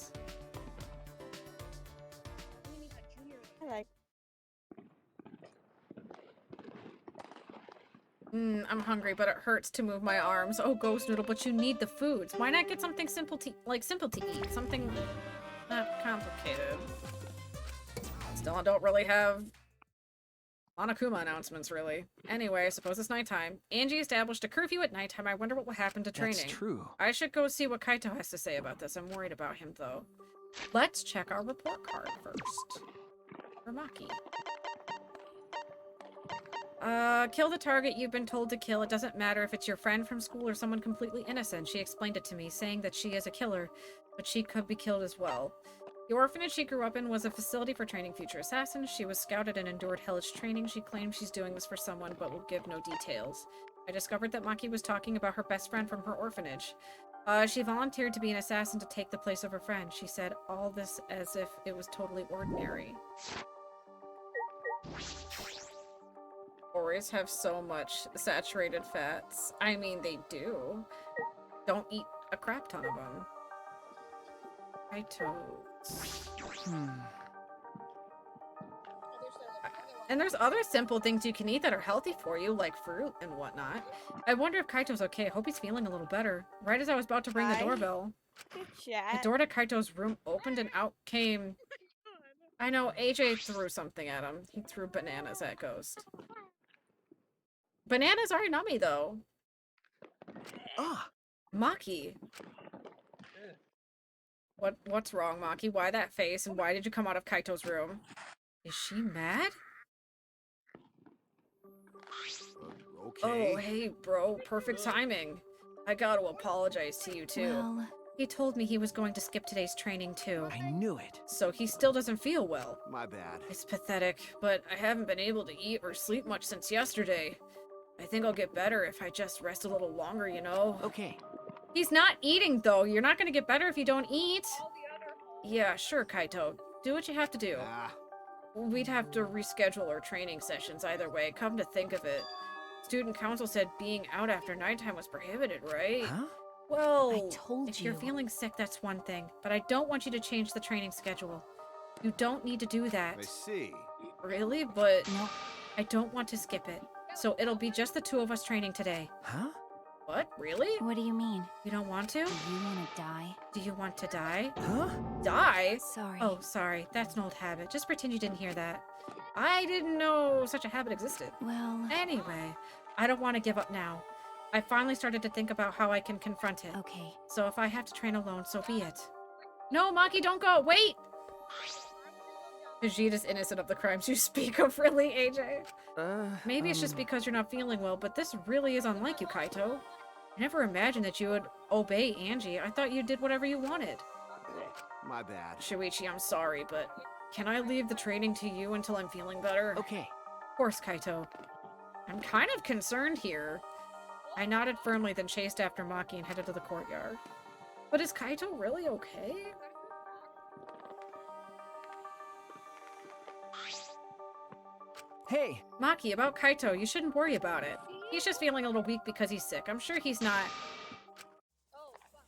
I'm hungry, but it hurts to move my arms. Oh, Ghost Noodle, but you need the foods. Why not get something simple to eat? Something not complicated. Still, I don't really have Monokuma announcements, really. Anyway, I suppose it's nighttime. Angie established a curfew at nighttime. I wonder what will happen to training. That's true. I should go see what Kaito has to say about this. I'm worried about him, though. Let's check our report card first. For Maki. Kill the target you've been told to kill. It doesn't matter if it's your friend from school or someone completely innocent. She explained it to me, saying that she is a killer, but she could be killed as well. The orphanage she grew up in was a facility for training future assassins. She was scouted and endured hellish training. She claims she's doing this for someone, but will give no details. I discovered that Maki was talking about her best friend from her orphanage. She volunteered to be an assassin to take the place of her friend. She said all this as if it was totally ordinary. Oreos have so much saturated fats. I mean, they do. Don't eat a crap ton of them. Toads. And there's other simple things you can eat that are healthy for you, like fruit and whatnot. I wonder if Kaito's okay. I hope he's feeling a little better. Right as I was about to ring the doorbell, the door to Kaito's room opened and out came... I know, AJ threw something at him. He threw bananas at Ghost. Bananas are yummy, though. Ah, Maki. What's wrong, Maki? Why that face, and why did you come out of Kaito's room? Is she mad? Okay. Oh, hey, bro. Perfect timing. I gotta apologize to you, too. Well... He told me he was going to skip today's training, too. I knew it. So he still doesn't feel well. My bad. It's pathetic, but I haven't been able to eat or sleep much since yesterday. I think I'll get better if I just rest a little longer, you know? Okay. He's not eating, though. You're not gonna get better if you don't eat. Yeah, sure, Kaito. Do what you have to do. We'd have to reschedule our training sessions either way. Come to think of it. Student council said being out after nighttime was prohibited, right? Huh? Well, I told if you're feeling sick, that's one thing. But I don't want you to change the training schedule. You don't need to do that. I see. Really? But no, I don't want to skip it. So it'll be just the two of us training today. Huh? What? Really? What do you mean? You don't want to? Do you want to die? Do you want to die? Huh? Die? Sorry. Oh, sorry. That's an old habit. Just pretend you didn't hear that. I didn't know such a habit existed. Well... Anyway, I don't want to give up now. I finally started to think about how I can confront it. Okay. So if I have to train alone, so be it. No, Maki, don't go! Wait! Vegeta's innocent of the crimes you speak of, really, AJ? Maybe it's just because you're not feeling well, but this really is unlike you, Kaito. I never imagined that you would obey Angie. I thought you did whatever you wanted. My bad. Shuichi, I'm sorry, but can I leave the training to you until I'm feeling better? Okay. Of course, Kaito. I'm kind of concerned here. I nodded firmly, then chased after Maki and headed to the courtyard. But is Kaito really okay? Hey! Maki, about Kaito, you shouldn't worry about it. He's just feeling a little weak because he's sick. I'm sure he's not...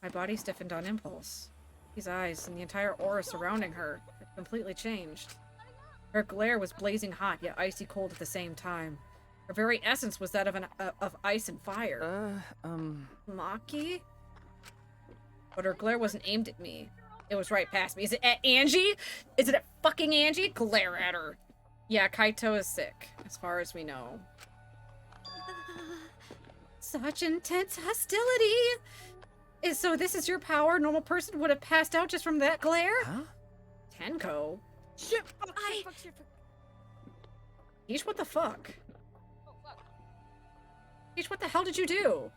My body stiffened on impulse. His eyes and the entire aura surrounding her had completely changed. Her glare was blazing hot, yet icy cold at the same time. Her very essence was that of ice and fire. Maki? But her glare wasn't aimed at me. It was right past me. Is it at Angie? Is it at fucking Angie? Glare at her. Yeah, Kaito is sick, as far as we know. Such intense hostility! So this is your power? A normal person would have passed out just from that glare? Huh? Tenko? Shit! Yeesh, what the fuck? Yeesh, what the hell did you do?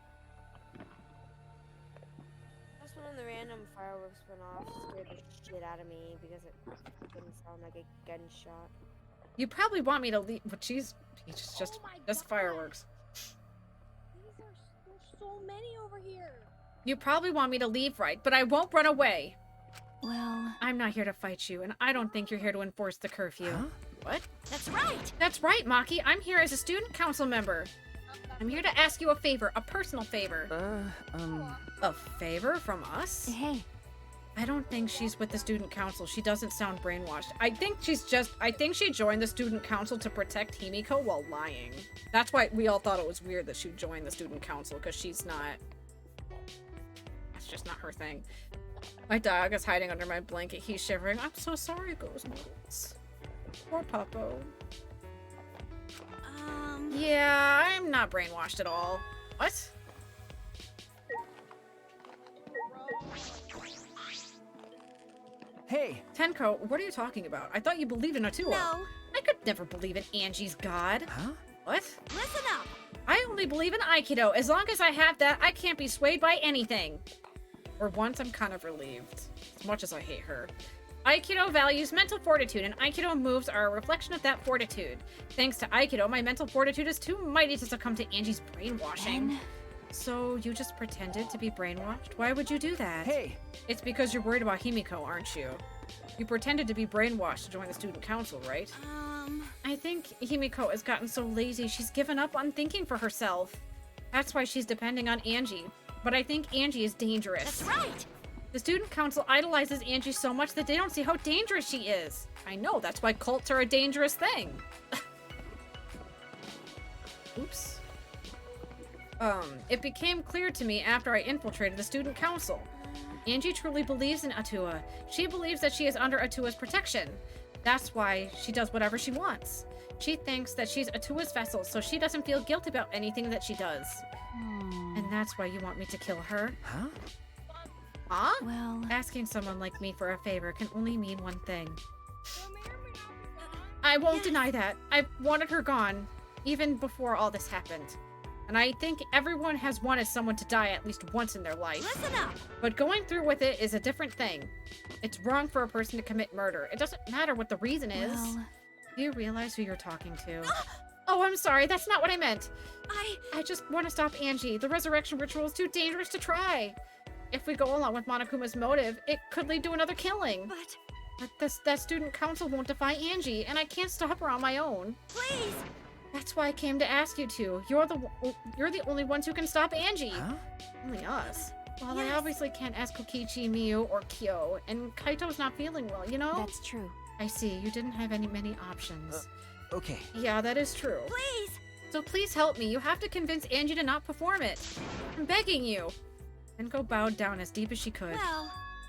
That's when the random fireworks went off. Scared the shit out of me because it didn't sound like a gunshot. You probably want me to leave, but she's just fireworks. There's so many over here. You probably want me to leave, right? But I won't run away. Well... I'm not here to fight you, and I don't think you're here to enforce the curfew. Huh? What? That's right! That's right, Maki. I'm here as a student council member. I'm here to ask you a favor, a personal favor. A favor from us? Hey. I don't think she's with the student council. She doesn't sound brainwashed. I think she joined the student council to protect Himiko while lying. That's why we all thought it was weird that she joined the student council, because she's not... That's just not her thing. My dog is hiding under my blanket. He's shivering. I'm so sorry, Ghost Noodles. Poor Puppo. Yeah, I'm not brainwashed at all. What? Hey! Tenko, what are you talking about? I thought you believed in Atua. No. I could never believe in Angie's god. Huh? What? Listen up! I only believe in Aikido. As long as I have that, I can't be swayed by anything. For once, I'm kind of relieved. As much as I hate her. Aikido values mental fortitude, and Aikido moves are a reflection of that fortitude. Thanks to Aikido, my mental fortitude is too mighty to succumb to Angie's brainwashing. Ben? So, you just pretended to be brainwashed? Why would you do that? Hey! It's because you're worried about Himiko, aren't you? You pretended to be brainwashed to join the student council, right? I think Himiko has gotten so lazy she's given up on thinking for herself. That's why she's depending on Angie. But I think Angie is dangerous. That's right! The student council idolizes Angie so much that they don't see how dangerous she is. I know, that's why cults are a dangerous thing. Oops. It became clear to me after I infiltrated the student council. Angie truly believes in Atua. She believes that she is under Atua's protection. That's why she does whatever she wants. She thinks that she's Atua's vessel, so she doesn't feel guilty about anything that she does. And that's why you want me to kill her? Huh? Huh? Well... Asking someone like me for a favor can only mean one thing. I won't deny that. I wanted her gone, even before all this happened. And I think everyone has wanted someone to die at least once in their life. Listen up! But going through with it is a different thing. It's wrong for a person to commit murder. It doesn't matter what the reason is. Well... Do you realize who you're talking to? Oh, I'm sorry. That's not what I meant. I just want to stop Angie. The resurrection ritual is too dangerous to try. If we go along with Monokuma's motive, it could lead to another killing. But that student council won't defy Angie, and I can't stop her on my own. Please! That's why I came to ask you to. You're the only ones who can stop Angie. Huh? Only us. Well, I obviously can't ask Kokichi, Miyu, or Kyo, and Kaito's not feeling well, you know? That's true. I see. You didn't have many options. Okay. Yeah, that is true. Please! So please help me. You have to convince Angie to not perform it. I'm begging you. Tenko bowed down as deep as she could.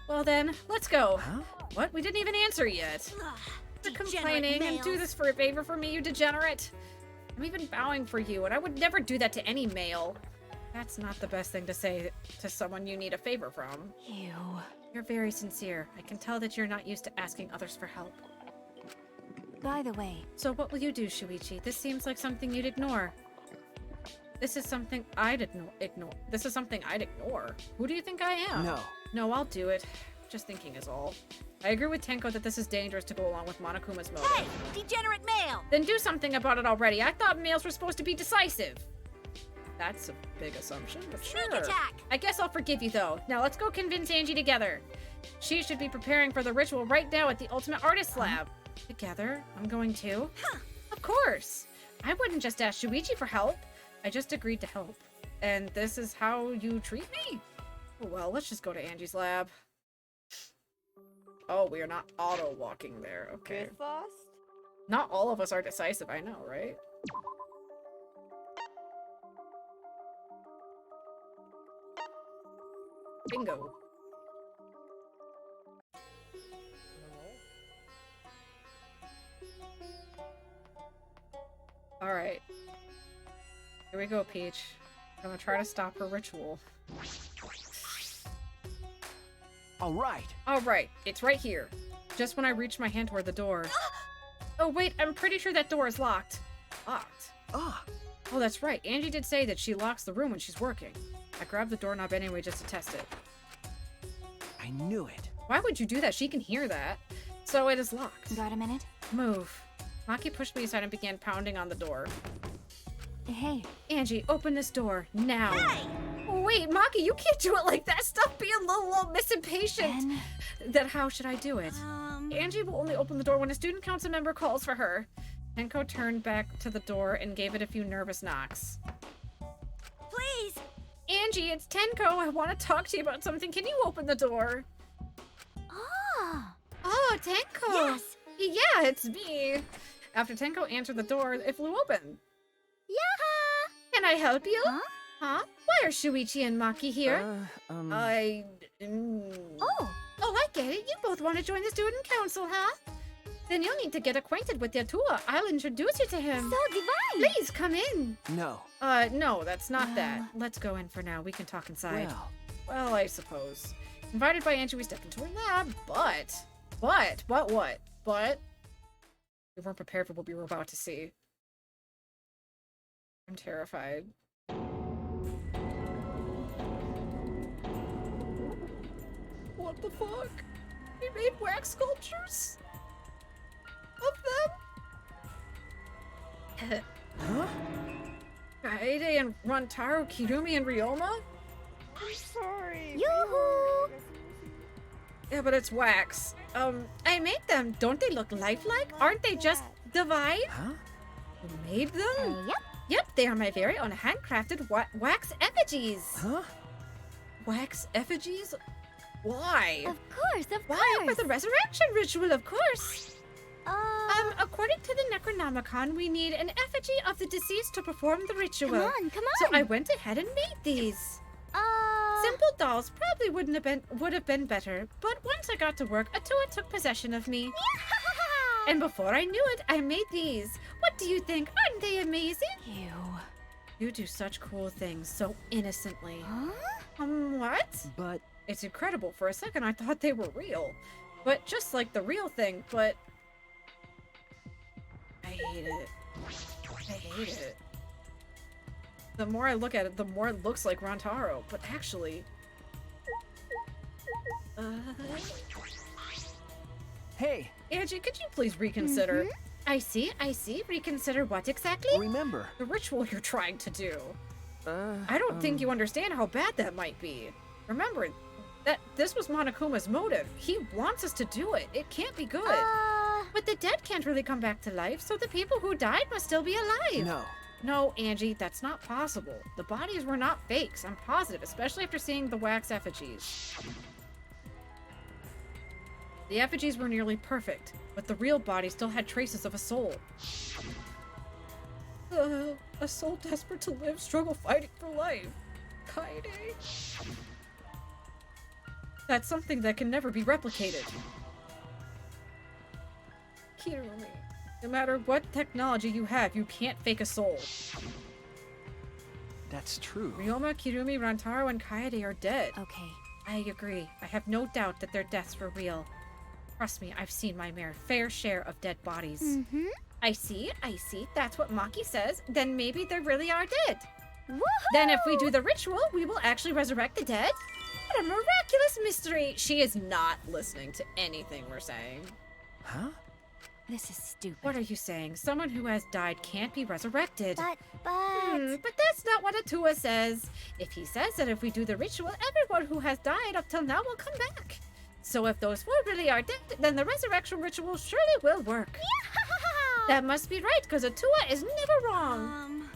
Well then, let's go. Huh? What? We didn't even answer yet. You're complaining and do this for a favor for me, you degenerate. I'm even bowing for you, and I would never do that to any male. That's not the best thing to say to someone you need a favor from. Ew. You're very sincere. I can tell that you're not used to asking others for help. By the way... So what will you do, Shuichi? This seems like something you'd ignore. This is something I'd ignore. This is something I'd ignore. Who do you think I am? No. No, I'll do it. Just thinking is all. I agree with Tenko that this is dangerous to go along with Monokuma's motive. Hey! Degenerate male! Then do something about it already. I thought males were supposed to be decisive. That's a big assumption, but Sneak sure. attack! I guess I'll forgive you, though. Now let's go convince Angie together. She should be preparing for the ritual right now at the Ultimate Artist Lab. Together? I'm going too? Of course! I wouldn't just ask Shuichi for help. I just agreed to help. And this is how you treat me? Well, let's just go to Angie's lab. Oh, we are not auto-walking there. Okay. Good fast? Not all of us are decisive, I know, right? Bingo. Alright. Here we go, Peach. I'm gonna try to stop her ritual. Alright, it's right here. Just when I reach my hand toward the door. Oh wait, I'm pretty sure that door is locked. Locked? Oh, that's right. Angie did say that she locks the room when she's working. I grabbed the doorknob anyway just to test it. I knew it. Why would you do that? She can hear that. So it is locked. Got a minute? Move. Maki pushed me aside and began pounding on the door. Hey. Angie, open this door, now. Hey! Wait, Maki, you can't do it like that. Stop being a little miss impatient. Then how should I do it? Angie will only open the door when a student council member calls for her. Tenko turned back to the door and gave it a few nervous knocks. Please! Angie, it's Tenko. I want to talk to you about something. Can you open the door? Ah! Oh, Tenko! Yes! Yeah, it's me. After Tenko answered the door, it flew open. Yaha! Can I help you? Huh? Why are Shuichi and Maki here? Oh! Oh, I get it. You both want to join the student council, huh? Then you'll need to get acquainted with Yatua. I'll introduce you to him. So divine! Please, come in. No. No, that's not that. Let's go in for now. We can talk inside. Well, I suppose. Invited by Angie, we stepped into her lab, but... We weren't prepared for what we were about to see. I'm terrified. What the fuck? We made wax sculptures? Of them? Huh? Kaede and Rantaro, Kirumi and Ryoma? I'm sorry. Yoo-hoo! Yeah, but it's wax. I made them. Don't they look lifelike? Aren't they just divine? Huh? You made them? Yep. Yep, they are my very own handcrafted wax effigies. Huh? Wax effigies? Why? Of course, of course. Why? For the resurrection ritual, of course. According to the Necronomicon, we need an effigy of the deceased to perform the ritual. Come on. So I went ahead and made these. Simple dolls probably would have been better, but once I got to work, Atua took possession of me. And before I knew it, I made these. What do you think? Aren't they amazing? You do such cool things so innocently. Huh? What? But... It's incredible. For a second, I thought they were real. But just like the real thing, but... I hate it. I hate it. The more I look at it, the more it looks like Rantaro, but actually... Hey! Angie, could you please reconsider? I see. Reconsider what exactly? Remember. The ritual you're trying to do. I don't think you understand how bad that might be. Remember, that this was Monokuma's motive. He wants us to do it. It can't be good. But the dead can't really come back to life, so the people who died must still be alive. No. No, Angie, that's not possible. The bodies were not fakes, I'm positive, especially after seeing the wax effigies. The effigies were nearly perfect, but the real body still had traces of a soul. A soul desperate to live, struggle fighting for life. Kaede. That's something that can never be replicated. Kirumi, no matter what technology you have, you can't fake a soul. That's true. Ryoma, Kirumi, Rantaro, and Kaede are dead. Okay. I agree. I have no doubt that their deaths were real. Trust me, I've seen my fair share of dead bodies. I see. That's what Maki says. Then maybe they really are dead. Woohoo! Then if we do the ritual, we will actually resurrect the dead? What a miraculous mystery! She is not listening to anything we're saying. Huh? This is stupid. What are you saying? Someone who has died can't be resurrected. But... But that's not what Atua says. If he says that if we do the ritual, everyone who has died up till now will come back. So if those four really are dead, then the resurrection ritual surely will work. That must be right, because Atua is never wrong.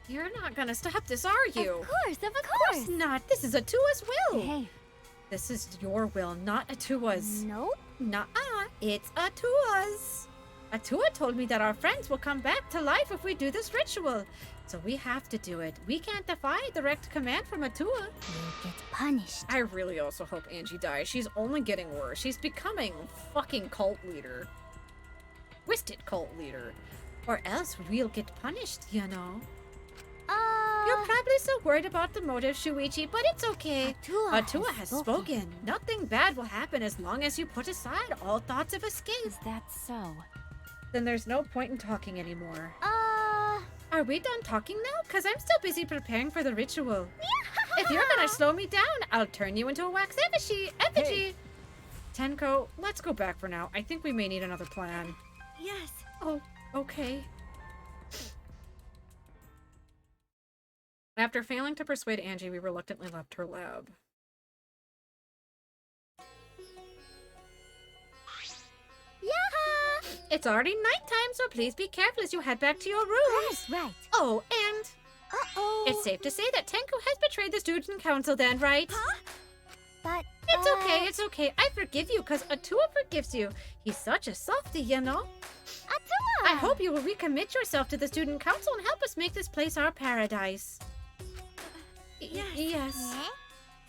You're not gonna stop this, are you? Of course not. This is Atua's will. Hey. This is your will, not Atua's. Nope. Nuh-uh. It's Atua's. Atua told me that our friends will come back to life if we do this ritual. So we have to do it. We can't defy direct command from Atua. You'll get punished. I really also hope Angie dies. She's only getting worse. She's becoming fucking cult leader. Twisted cult leader. Or else we'll get punished, you know. You're probably so worried about the motive, Shuichi, but it's okay. Atua has spoken. Nothing bad will happen as long as you put aside all thoughts of escape. Is that so? Then there's no point in talking anymore. Are we done talking now? Because I'm still busy preparing for the ritual. If you're gonna slow me down, I'll turn you into a wax effigy. Hey. Tenko, let's go back for now. I think we may need another plan. Yes. Oh, okay. After failing to persuade Angie, we reluctantly left her lab. Yaha! It's already nighttime, so please be careful as you head back to your rooms. Yes, right. Oh, and... Uh-oh. It's safe to say that Tenko has betrayed the student council then, right? Huh? But... It's okay, it's okay. I forgive you, because Atua forgives you. He's such a softie, you know? Atua! I hope you will recommit yourself to the student council and help us make this place our paradise. Yes.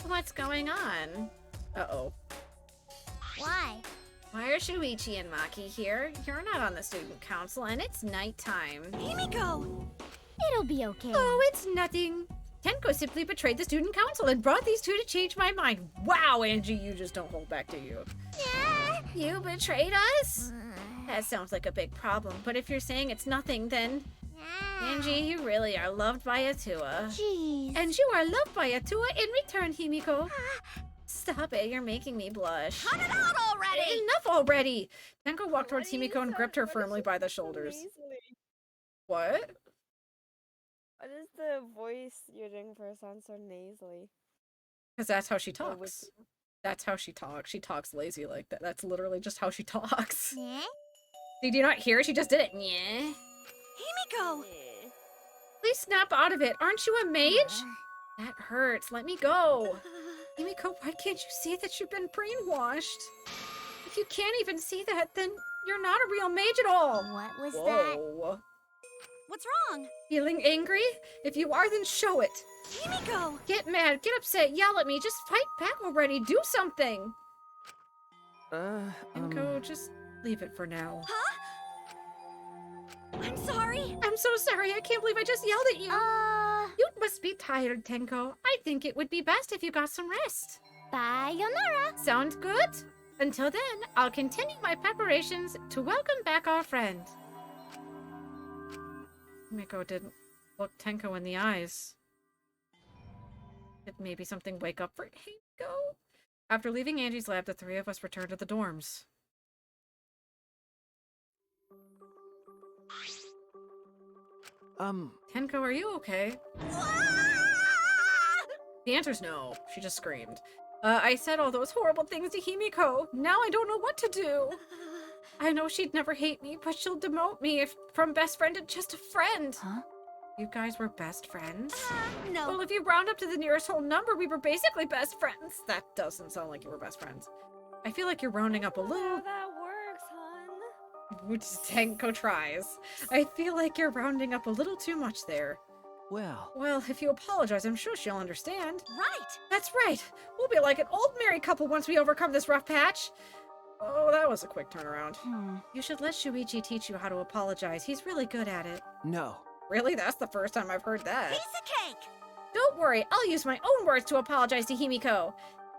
What's going on? Uh-oh. Why? Why are Shuichi and Maki here? You're not on the student council, and it's nighttime. Himiko! It'll be okay. Oh, it's nothing. Tenko simply betrayed the student council and brought these two to change my mind. Wow, Angie, you just don't hold back, do you? Yeah. You betrayed us? That sounds like a big problem, but if you're saying it's nothing, then... Angie, you really are loved by Atua. Jeez. And you are loved by Atua in return, Himiko. Stop it, you're making me blush. Cut it out already! Enough already! Tenko walked towards Himiko and gripped her firmly by the shoulders. What? What is the voice you're doing for sound so nasally? Because that's how she talks. That's how she talks. She talks lazy like that. That's literally just how she talks. Yeah? Did you not hear? She just did it. Yeah. Himiko! Please snap out of it. Aren't you a mage? That hurts. Let me go. Himiko, why can't you see that you've been brainwashed? If you can't even see that, then you're not a real mage at all. What was that? What's wrong? Feeling angry? If you are, then show it. Himiko! Get mad, get upset, yell at me, just fight back already, do something! Himiko, just leave it for now. Huh? I'm sorry! I'm so sorry, I can't believe I just yelled at you! You must be tired, Tenko. I think it would be best if you got some rest. Sayonara! Sound good? Until then, I'll continue my preparations to welcome back our friend. Himiko didn't look Tenko in the eyes. Did maybe something wake up for Himiko? After leaving Angie's lab, the three of us returned to the dorms. Tenko, are you okay? The answer's no. She just screamed. I said all those horrible things to Himiko. Now I don't know what to do. I know she'd never hate me, but she'll demote me from best friend to just a friend. Huh? You guys were best friends? No. Well, if you round up to the nearest whole number, we were basically best friends. That doesn't sound like you were best friends. I feel like you're rounding up a little... How that works, hon. Which Tenko tries. I feel like you're rounding up a little too much there. Well, if you apologize, I'm sure she'll understand. Right! That's right! We'll be like an old married couple once we overcome this rough patch. Oh, that was a quick turnaround. You should let Shuichi teach you how to apologize. He's really good at it. No. Really? That's the first time I've heard that. Piece of cake! Don't worry, I'll use my own words to apologize to Himiko.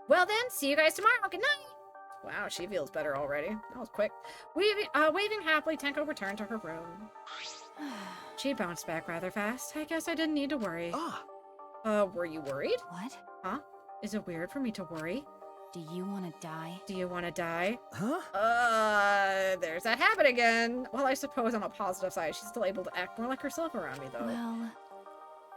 Well then, see you guys tomorrow. Good night! Wow, she feels better already. That was quick. Waving happily, Tenko returned to her room. She bounced back rather fast. I guess I didn't need to worry. Were you worried? What? Huh? Is it weird for me to worry? Do you want to die? Do you want to die? Huh? there's that habit again. Well, I suppose on a positive side, she's still able to act more like herself around me, though. Well...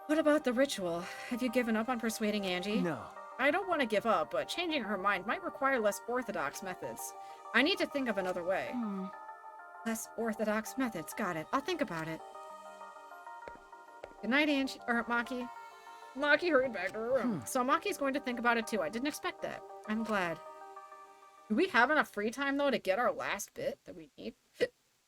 What about the ritual? Have you given up on persuading Angie? No. I don't want to give up, but changing her mind might require less orthodox methods. I need to think of another way. Less orthodox methods. Got it. I'll think about it. Good night, Angie. Or Maki. Maki hurried back to her room. So Maki's going to think about it too. I didn't expect that. I'm glad. Do we have enough free time, though, to get our last bit that we need?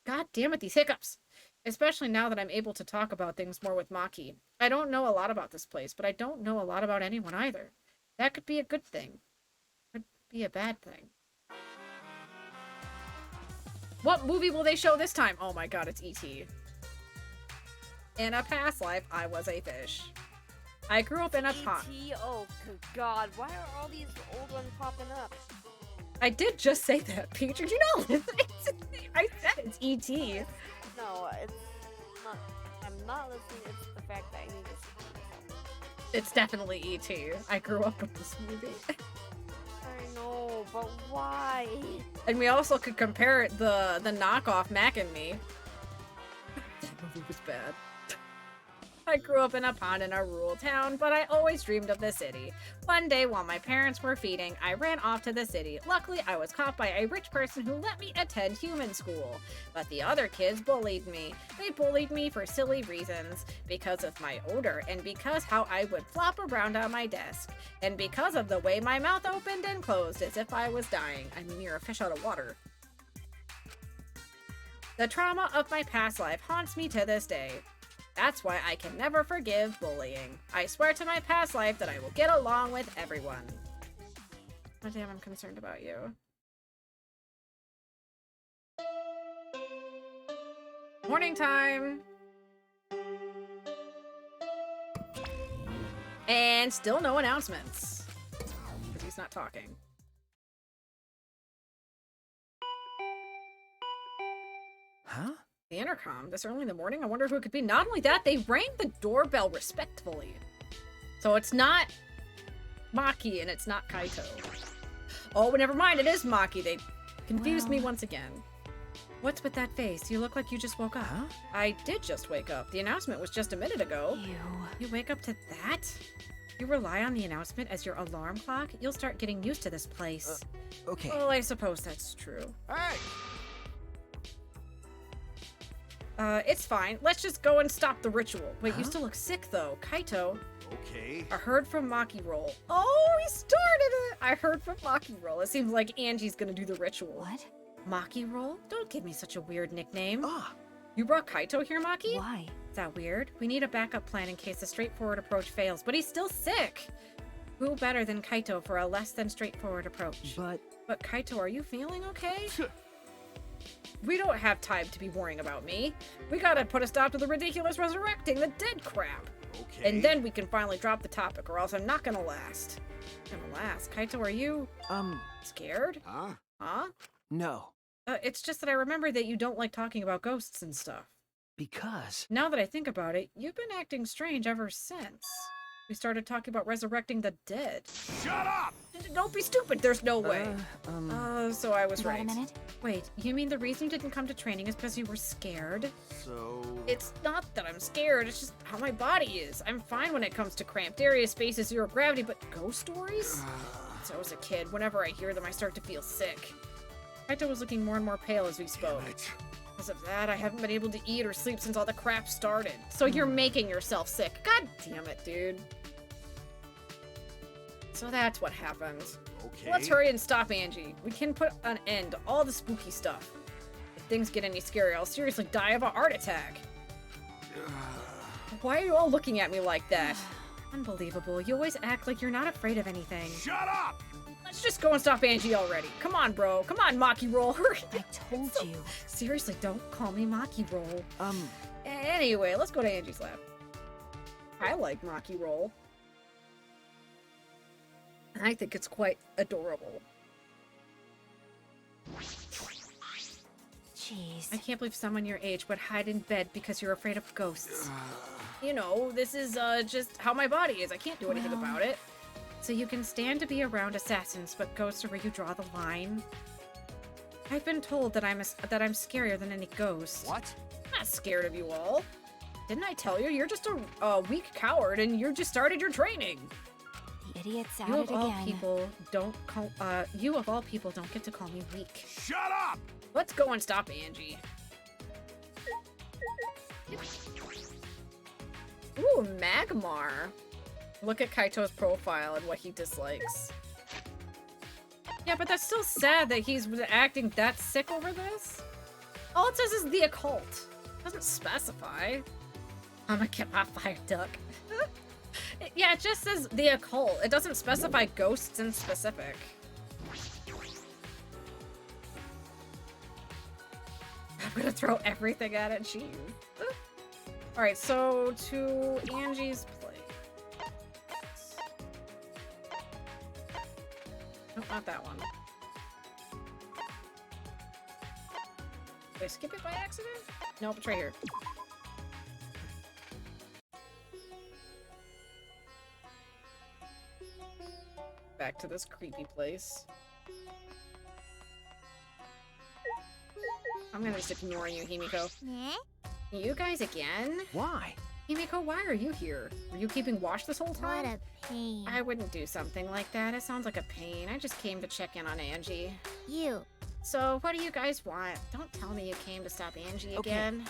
God damn it, these hiccups! Especially now that I'm able to talk about things more with Maki. I don't know a lot about this place, but I don't know a lot about anyone either. That could be a good thing. Could be a bad thing. What movie will they show this time? Oh my god, it's E.T. In a past life, I was a fish. I grew up in a pond. E.T.? Oh, good god. Why are all these old ones popping up? I did just say that, Peach. Did you know? I said it's E.T. No, it's not. I'm not listening. It's the fact that I need to see. It's definitely E.T. I grew up with this movie. I know, but why? And we also could compare the knockoff Mac and Me. That movie was bad. I grew up in a pond in a rural town, but I always dreamed of the city. One day, while my parents were feeding, I ran off to the city. Luckily, I was caught by a rich person who let me attend human school. But the other kids bullied me. They bullied me for silly reasons. Because of my odor, and because how I would flop around on my desk. And because of the way my mouth opened and closed as if I was dying. I mean, you're a fish out of water. The trauma of my past life haunts me to this day. That's why I can never forgive bullying. I swear to my past life that I will get along with everyone. Oh damn, I'm concerned about you. Morning time! And still no announcements. Because he's not talking. Huh? The intercom, this early in the morning? I wonder who it could be. Not only that, they rang the doorbell respectfully. So it's not Maki and it's not Kaito. Oh, but never mind, it is Maki. They confused me once again. What's with that face? You look like you just woke up. Huh? I did just wake up. The announcement was just a minute ago. You wake up to that? You rely on the announcement as your alarm clock? You'll start getting used to this place. Okay. Well, I suppose that's true. Hey! It's fine. Let's just go and stop the ritual. Wait, you still look sick, though. Kaito. Okay. I heard from Maki Roll. Oh, he started it! I heard from Maki Roll. It seems like Angie's gonna do the ritual. What? Maki Roll? Don't give me such a weird nickname. You brought Kaito here, Maki? Why? Is that weird? We need a backup plan in case the straightforward approach fails, but he's still sick! Who better than Kaito for a less than straightforward approach? But Kaito, are you feeling okay? We don't have time to be worrying about me. We gotta put a stop to the ridiculous resurrecting the dead crap. Okay. And then we can finally drop the topic, or else I'm not gonna last. Kaito, are you... scared? Huh? Huh? No. It's just that I remember that you don't like talking about ghosts and stuff. Because? Now that I think about it, you've been acting strange ever since. We started talking about resurrecting the dead. Shut up! Don't be stupid, there's no way. So I was right. Wait a minute. Wait, you mean the reason you didn't come to training is because you were scared? So... It's not that I'm scared, it's just how my body is. I'm fine when it comes to cramped areas, spaces, zero gravity, but ghost stories? Since I was a kid, whenever I hear them, I start to feel sick. Kaito was looking more and more pale as we spoke. Because of that, I haven't been able to eat or sleep since all the crap started. So you're making yourself sick. God damn it, dude. So that's what happened. Okay. Let's hurry and stop Angie. We can put an end to all the spooky stuff. If things get any scarier, I'll seriously die of a heart attack. Why are you all looking at me like that? Unbelievable. You always act like you're not afraid of anything. Shut up! Let's just go and stop Angie already. Come on, bro. Come on, Maki Roll. Hurry. I told you. Seriously, don't call me Maki Roll. Anyway, let's go to Angie's lab. I like Maki Roll. I think it's quite adorable. Jeez. I can't believe someone your age would hide in bed because you're afraid of ghosts. You know, this is just how my body is. I can't do anything about it. So you can stand to be around assassins, but ghosts are where you draw the line. I've been told that I'm scarier than any ghost. What? I'm not scared of you all. Didn't I tell you? You're just a weak coward, and you just started your training. The idiot's at You it of all again. people don't call. You of all people don't get to call me weak. Shut up! Let's go and stop Angie. Ooh, Magmar. Look at Kaito's profile and what he dislikes. Yeah, but that's still sad that he's acting that sick over this. All it says is the occult. It doesn't specify. I'm gonna get my fire duck. Yeah, it just says the occult. It doesn't specify ghosts in specific. I'm gonna throw everything at it. Jeez. Alright, so to Angie's place. Nope, not that one. Did I skip it by accident? Nope, it's right here. Back to this creepy place. I'm gonna just ignore you, Himiko. You guys again? Why? Himiko, why are you here? Were you keeping watch this whole time? What a pain. I wouldn't do something like that. It sounds like a pain. I just came to check in on Angie. You. So, what do you guys want? Don't tell me you came to stop Angie Okay. again.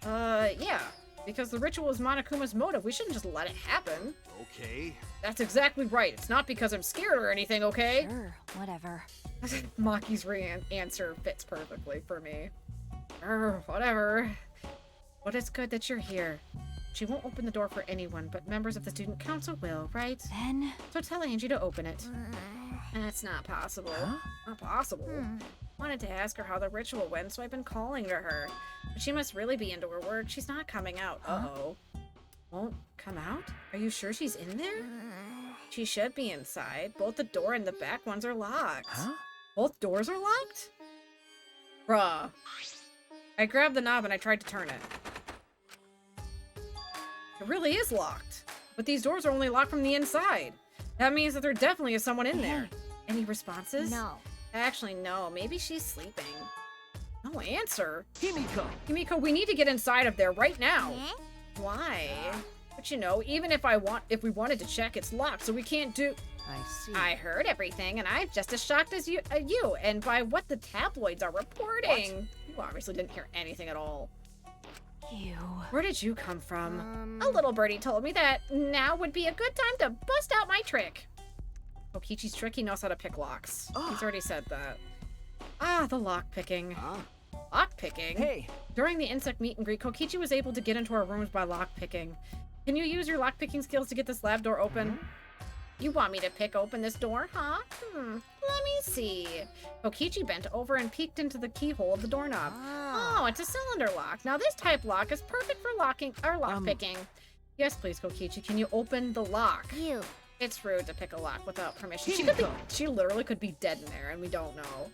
Yeah. Because the ritual is Monokuma's motive. We shouldn't just let it happen. Okay. That's exactly right. It's not because I'm scared or anything, okay? Sure, whatever. Maki's answer fits perfectly for me. Whatever. But it's good that you're here. She won't open the door for anyone, but members of the student council will, right? Then? So tell Angie to open it. That's not possible. Huh? Not possible. Wanted to ask her how the ritual went, so I've been calling to her. But she must really be into her work. She's not coming out. Uh-oh. Won't come out? Are you sure she's in there? She should be inside. Both the door and the back ones are locked. Huh? Both doors are locked? Bruh. I grabbed the knob and I tried to turn it. It really is locked. But these doors are only locked from the inside. That means that there definitely is someone in there. Any responses? No. Actually, no. Maybe she's sleeping. No answer. Himiko! Himiko, we need to get inside of there right now. Why? But you know, even if we wanted to check, it's locked, so we can't do. I see. I heard everything, and I'm just as shocked as you, and by what the tabloids are reporting. You obviously didn't hear anything at all. Ew. Where did you come from? A little birdie told me that now would be a good time to bust out my trick. Kokichi's trick, he knows how to pick locks. He's already said that. Ah, the lock picking. Lock picking? Hey! During the insect meet and greet, Kokichi was able to get into our rooms by lock picking. Can you use your lock picking skills to get this lab door open? You want me to pick open this door, huh? Let me see. Kokichi bent over and peeked into the keyhole of the doorknob. Oh, it's a cylinder lock. Now this type lock is perfect for locking or lock picking. Yes, please, Kokichi. Can you open the lock? You. It's rude to pick a lock without permission. She literally could be dead in there, and we don't know.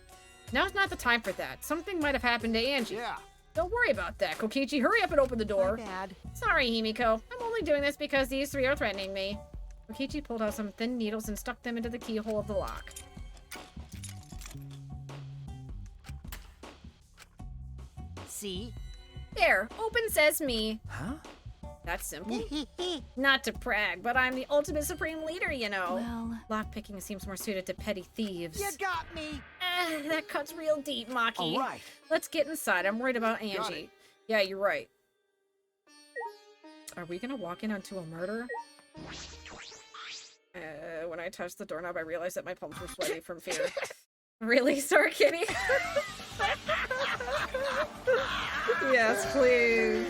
Now's not the time for that. Something might have happened to Angie. Yeah. Don't worry about that, Kokichi. Hurry up and open the door. My bad. Sorry, Himiko. I'm only doing this because these three are threatening me. Kokichi pulled out some thin needles and stuck them into the keyhole of the lock. See? There, open sesame. Huh? That's simple. Not to brag, but I'm the ultimate supreme leader, you know. Well, lockpicking seems more suited to petty thieves. You got me! That cuts real deep, Maki. All right. Let's get inside. I'm worried about Angie. Yeah, you're right. Are we gonna walk in onto a murder? When I touched the doorknob, I realized that my palms were sweaty from fear. Really, Star Kitty? Yes, please.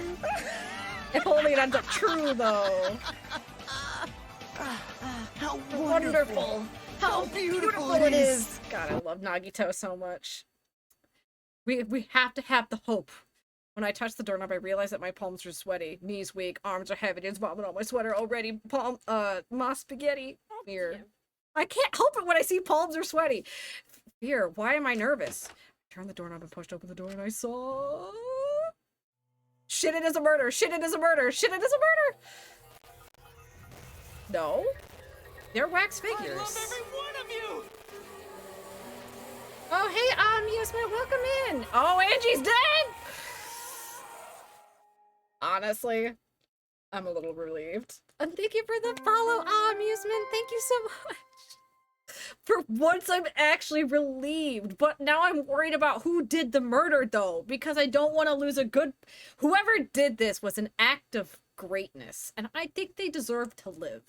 If only it ends up true, though. How Wonderful. How beautiful it is. God, I love Nagito so much. We have to have the hope. When I touched the doorknob, I realized that my palms were sweaty, knees weak, arms are heavy, it's vomit on my sweater already. Ma spaghetti. Fear. I can't help it when I see palms are sweaty. Fear. Why am I nervous? I turned the doorknob and pushed open the door, and I saw. Shit! It is a murder. Shit! It is a murder. Shit! It is a murder. No, they're wax figures. I love every one of you. Oh, hey, Amusement, welcome in. Oh, Angie's dead. Honestly, I'm a little relieved. And thank you for the follow, Amusement. Thank you so much. For once, I'm actually relieved, but now I'm worried about who did the murder, though, because I don't want to lose a good... Whoever did this was an act of greatness, and I think they deserve to live.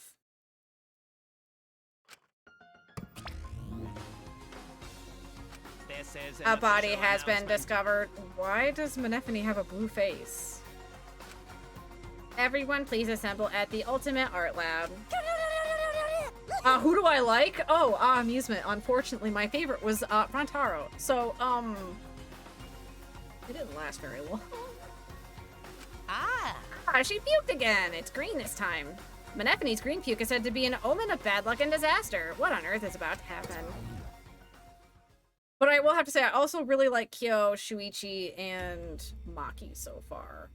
A body has been discovered. Why does Menephene have a blue face? Everyone, please assemble at the Ultimate Art Lab. Who do I like? Oh, Amusement. Unfortunately, my favorite was Rantaro. So, it didn't last very long. She puked again. It's green this time. Menephene's green puke is said to be an omen of bad luck and disaster. What on earth is about to happen? But I will have to say, I also really like Kyo, Shuichi, and Maki so far.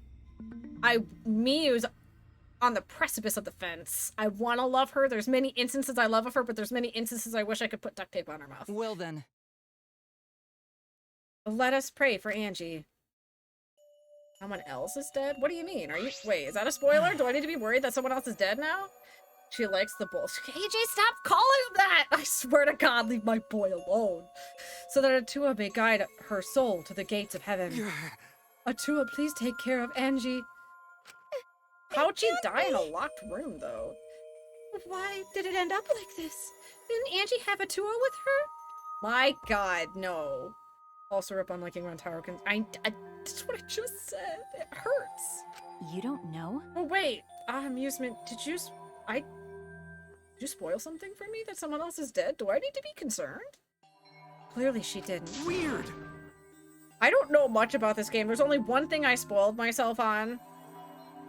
Miyu's on the precipice of the fence. I want to love her. There's many instances I love of her, but there's many instances I wish I could put duct tape on her mouth. Well then. Let us pray for Angie. Someone else is dead? What do you mean? Wait, is that a spoiler? Do I need to be worried that someone else is dead now? She likes the bullshit. AJ, stop calling him that! I swear to God, leave my boy alone. So that Atua may guide her soul to the gates of heaven. Atua, please take care of Angie. How'd she die in a locked room, though? Why did it end up like this? Didn't Angie have Atua with her? My God, no. Also, rip on liking Rantaro. That's what I just said. It hurts. You don't know? Oh, wait. Amusement, did you spoil something for me that someone else is dead? Do I need to be concerned? Clearly she didn't. Weird. I don't know much about this game. There's only one thing I spoiled myself on.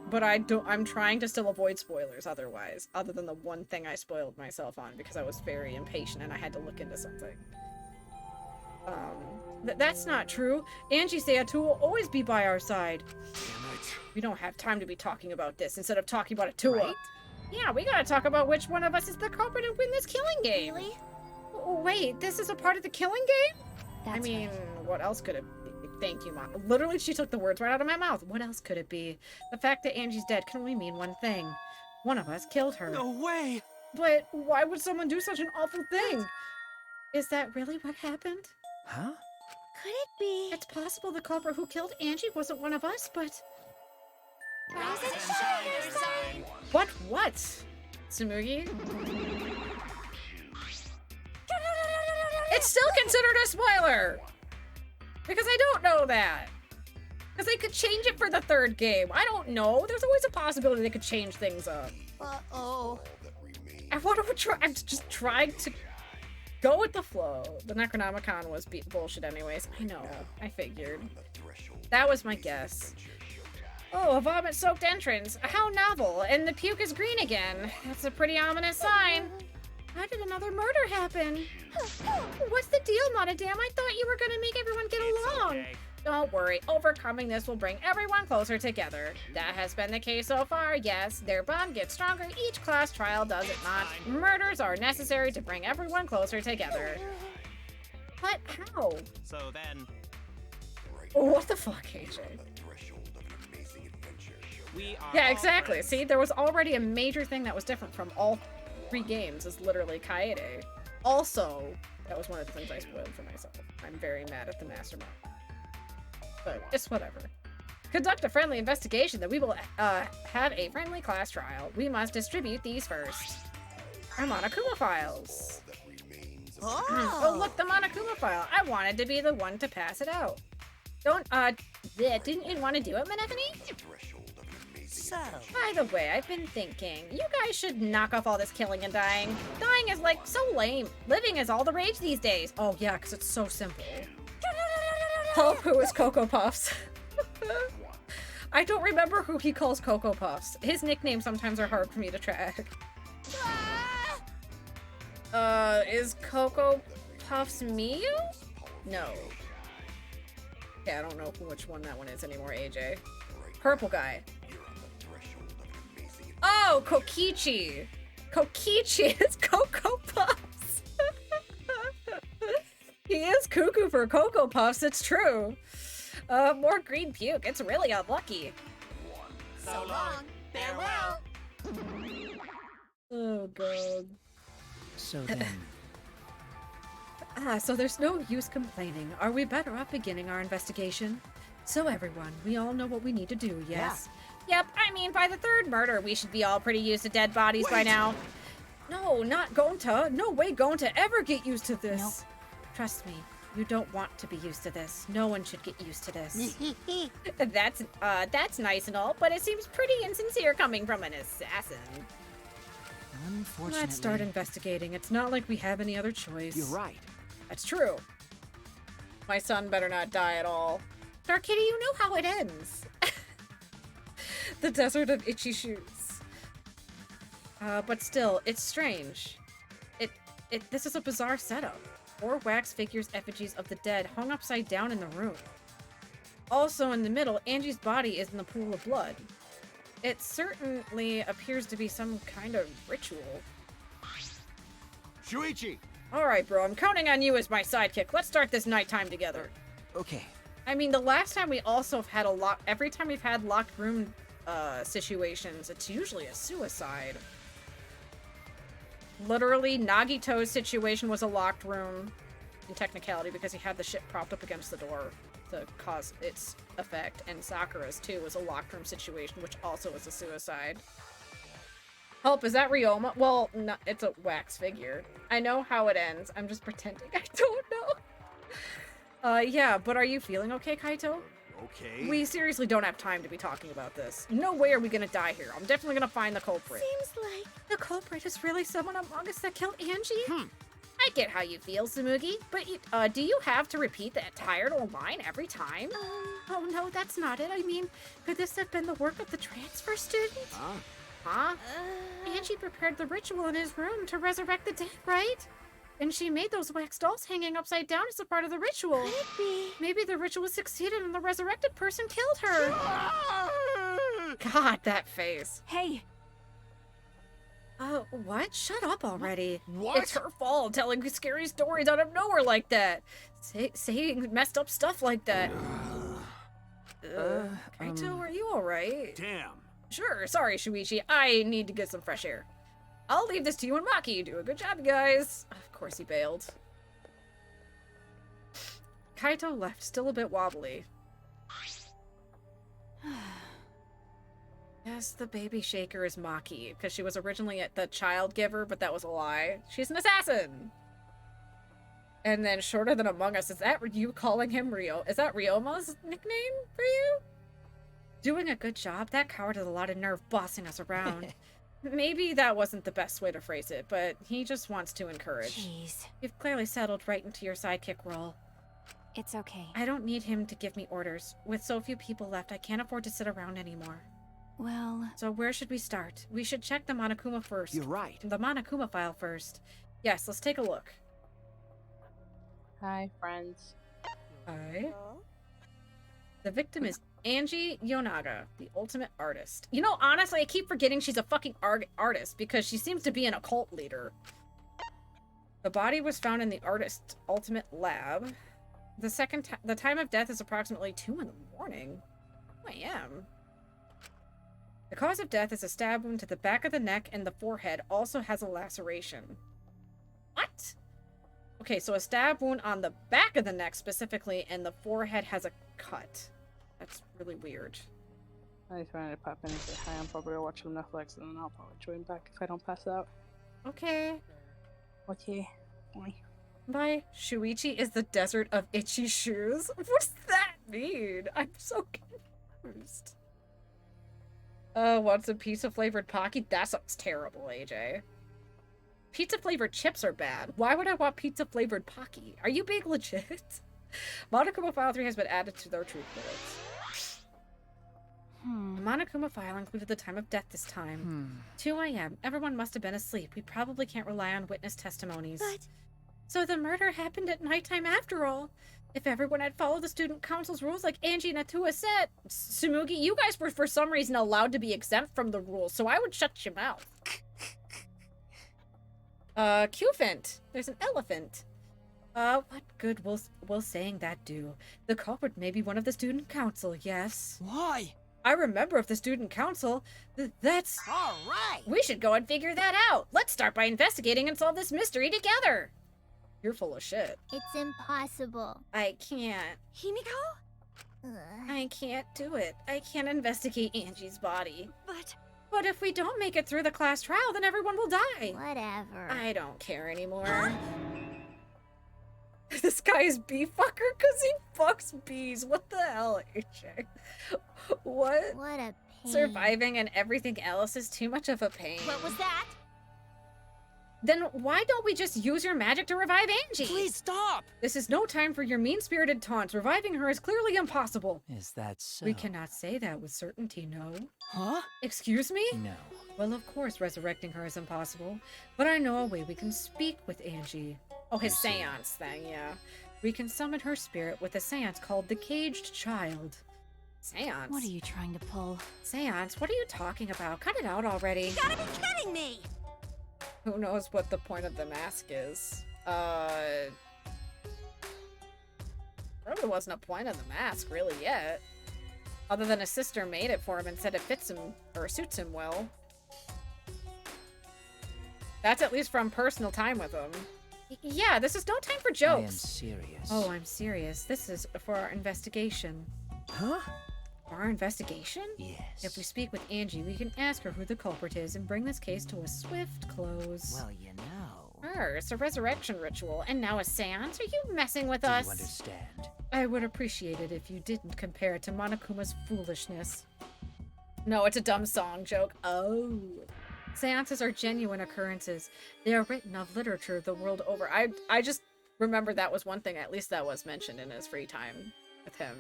But I'm trying to still avoid spoilers otherwise. Other than the one thing I spoiled myself on because I was very impatient and I had to look into something. That's not true. Angie Sayatu will always be by our side. Damn it. We don't have time to be talking about this instead of talking about Atua. Right? Yeah, we gotta talk about which one of us is the culprit and win this killing game. Really? Wait, this is a part of the killing game? That's I mean, right. what else could it be? Thank you, Mom. Literally, she took the words right out of my mouth. What else could it be? The fact that Angie's dead can only mean one thing. One of us killed her. No way! But why would someone do such an awful thing? Is that really what happened? Huh? Could it be? It's possible the culprit who killed Angie wasn't one of us, but... Rise and shine your sign. What? Tsumugi? It's still considered a spoiler! Because I don't know that. Because they could change it for the third game. I don't know. There's always a possibility they could change things up. Uh-oh. I want to try. I'm just trying to go with the flow. The Necronomicon was bullshit anyways. I know. I figured. That was my guess. Oh, a vomit-soaked entrance. How novel. And the puke is green again. That's a pretty ominous sign. How did another murder happen? What's the deal, Monodam? I thought you were gonna make everyone get along. Okay. Don't worry, overcoming this will bring everyone closer together. That has been the case so far, yes. Their bond gets stronger each class trial, does it not? Murders are necessary to bring everyone closer together. But how? So then... What the fuck, AJ? Yeah, exactly. See, there was already a major thing that was different from all 3 games is literally Kaede. Also, that was one of the things I spoiled for myself. I'm very mad at the mastermind. But it's whatever. Conduct a friendly investigation that we will have a friendly class trial. We must distribute these first. Our Monokuma files. Oh, look, the Monokuma file. I wanted to be the one to pass it out. Didn't you want to do it, Menephene? So, by the way, I've been thinking, you guys should knock off all this killing and dying. Dying is like so lame. Living is all the rage these days. Oh yeah, because it's so simple. Help, who is Cocoa Puffs? I don't remember who he calls Cocoa Puffs. His nicknames sometimes are hard for me to track. Is Cocoa Puffs Miyu? No. Yeah, I don't know which one that one is anymore, AJ. Purple guy. Oh, Kokichi. Kokichi is Cocoa Puffs. He is cuckoo for Cocoa Puffs, it's true. More green puke. It's really unlucky. So long, farewell. Oh, God. So then... So there's no use complaining. Are we better off beginning our investigation? So everyone, we all know what we need to do, yes? Yep, I mean, by the third murder, we should be all pretty used to dead bodies by now. No, not Gonta. No way Gonta ever get used to this. Nope. Trust me, you don't want to be used to this. No one should get used to this. That's nice and all, but it seems pretty insincere coming from an assassin. Unfortunately... Let's start investigating. It's not like we have any other choice. You're right. That's true. My son better not die at all. Dark Kitty, you know how it ends. The desert of itchy shoes. But still, it's strange. This is a bizarre setup. 4 wax figures effigies of the dead hung upside down in the room. Also in the middle, Angie's body is in the pool of blood. It certainly appears to be some kind of ritual. Shuichi! Alright, bro, I'm counting on you as my sidekick. Let's start this nighttime together. Okay. I mean, the last time we also have had every time we've had locked room situations, it's usually a suicide. Literally, Nagito's situation was a locked room in technicality because he had the shit propped up against the door to cause its effect, and Sakura's too was a locked room situation, which also was a suicide. Help, is that Ryoma? Well, no, it's a wax figure. I know how it ends. I'm just pretending I don't know. Yeah, but are you feeling okay, Kaito? Okay. We seriously don't have time to be talking about this. No way are we gonna die here. I'm definitely gonna find the culprit. Seems like the culprit is really someone among us that killed Angie? I get how you feel, Tsumugi, but do you have to repeat the entire old line every time? Oh no, that's not it. I mean, could this have been the work of the transfer student? Huh? Angie prepared the ritual in his room to resurrect the dead, right? And she made those wax dolls hanging upside down as a part of the ritual. Could it be? Maybe the ritual succeeded and the resurrected person killed her. God, that face. Hey. What? Shut up already. What? It's her fault telling scary stories out of nowhere like that. Saying messed up stuff like that. Kaito, are you alright? Damn. Sure, sorry, Shuichi. I need to get some fresh air. I'll leave this to you and Maki. Do a good job, you guys. Of course he bailed. Kaito left, still a bit wobbly. Yes, the baby shaker is Maki, because she was originally the child giver, but that was a lie. She's an assassin! And then Shorter Than Among Us, is that you calling him Rio? Is that Ryoma's nickname for you? Doing a good job? That coward has a lot of nerve bossing us around. Maybe that wasn't the best way to phrase it, but he just wants to encourage. Jeez. You've clearly settled right into your sidekick role. It's okay. I don't need him to give me orders. With so few people left, I can't afford to sit around anymore. Well... So where should we start? We should check the Monokuma first. You're right. The Monokuma file first. Yes, let's take a look. Hi, friends. Hi. The victim is Angie Yonaga, the ultimate artist. You know, honestly, I keep forgetting she's a fucking artist because she seems to be an occult leader. The body was found in the artist's ultimate lab. The time of death is approximately 2 in the morning. 2 a.m. The cause of death is a stab wound to the back of the neck, and the forehead also has a laceration. What? Okay, so a stab wound on the back of the neck specifically, and the forehead has a cut. That's really weird. I just wanted to pop in and say hi. I'm probably watching Netflix, and then I'll probably join back if I don't pass out. Okay. Okay. Bye. Bye. Shuichi is the desert of itchy shoes? What does that mean? I'm so confused. What's a pizza-flavored Pocky? That sounds terrible, AJ. Pizza-flavored chips are bad. Why would I want pizza-flavored Pocky? Are you being legit? Monokuma File 3 has been added to their truth bullets. The Monokuma File included the time of death this time. 2 a.m. Everyone must have been asleep. We probably can't rely on witness testimonies. But... So the murder happened at nighttime after all. If everyone had followed the student council's rules like Angie and Atua said... Tsumugi, you guys were for some reason allowed to be exempt from the rules, so I would shut your mouth. Qfint. There's an elephant. What good will saying that do? The culprit may be one of the student council, yes. Why? I remember of the student council. That's... All right! We should go and figure that out. Let's start by investigating and solve this mystery together. You're full of shit. It's impossible. I can't. Himiko? I can't do it. I can't investigate Angie's body. But if we don't make it through the class trial, then everyone will die. Whatever. I don't care anymore. This guy is bee fucker because he fucks bees. What the hell, AJ? What? What a pain. Surviving and everything else is too much of a pain. What was that? Then why don't we just use your magic to revive Angie? Please stop! This is no time for your mean-spirited taunts. Reviving her is clearly impossible. Is that so? We cannot say that with certainty, no. Huh? Excuse me? No. Well, of course, resurrecting her is impossible. But I know a way we can speak with Angie. Oh, his seance thing, yeah. We can summon her spirit with a seance called the Caged Child. Seance? What are you trying to pull? Seance? What are you talking about? Cut it out already. You gotta be kidding me! Who knows what the point of the mask is? Probably wasn't a point of the mask, really, yet. Other than his sister made it for him and said it fits him, or suits him well. That's at least from personal time with him. Yeah, this is no time for jokes. I am serious. Oh, I'm serious. This is for our investigation. Huh? For our investigation? Yes. If we speak with Angie, we can ask her who the culprit is and bring this case to a swift close. Well, you know. It's a resurrection ritual, and now a seance? Are you messing with us? Do you understand? I would appreciate it if you didn't compare it to Monokuma's foolishness. No, it's a dumb song joke. Oh. Seances are genuine occurrences. They are written of literature the world over. I just remember that was one thing, at least that was mentioned in his free time with him.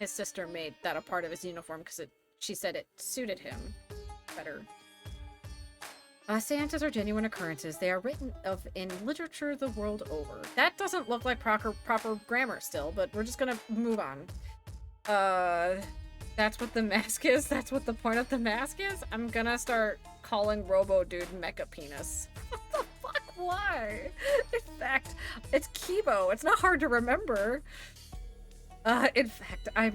His sister made that a part of his uniform because she said it suited him better. Seances are genuine occurrences. They are written of in literature the world over. That doesn't look like proper grammar still, but we're just gonna move on. That's what the mask is? That's what the point of the mask is? I'm gonna start calling Robo Dude Mecha Penis. What the fuck? Why? In fact, it's Kibo. It's not hard to remember. In fact, I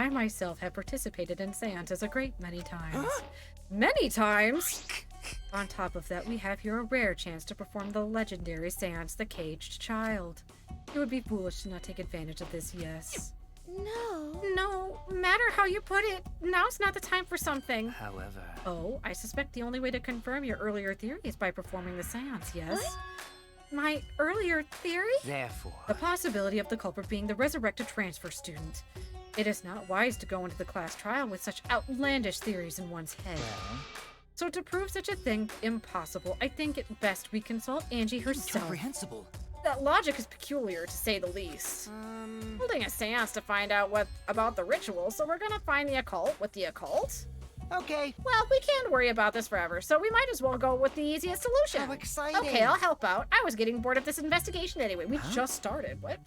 myself have participated in seances a great many times. Many times? On top of that, we have here a rare chance to perform the legendary seance, the Caged Child. It would be foolish to not take advantage of this, yes. No matter how you put it, now's not the time for something. However... Oh, I suspect the only way to confirm your earlier theory is by performing the seance, yes? What? My earlier theory? Therefore... The possibility of the culprit being the resurrected transfer student. It is not wise to go into the class trial with such outlandish theories in one's head. Well... So to prove such a thing impossible, I think it best we consult Angie herself. Incomprehensible. That logic is peculiar, to say the least. Holding a seance to find out what about the ritual, so we're gonna find the occult with the occult? Okay. Well, we can't worry about this forever, so we might as well go with the easiest solution. How exciting. Okay, I'll help out. I was getting bored of this investigation anyway. We just started. What?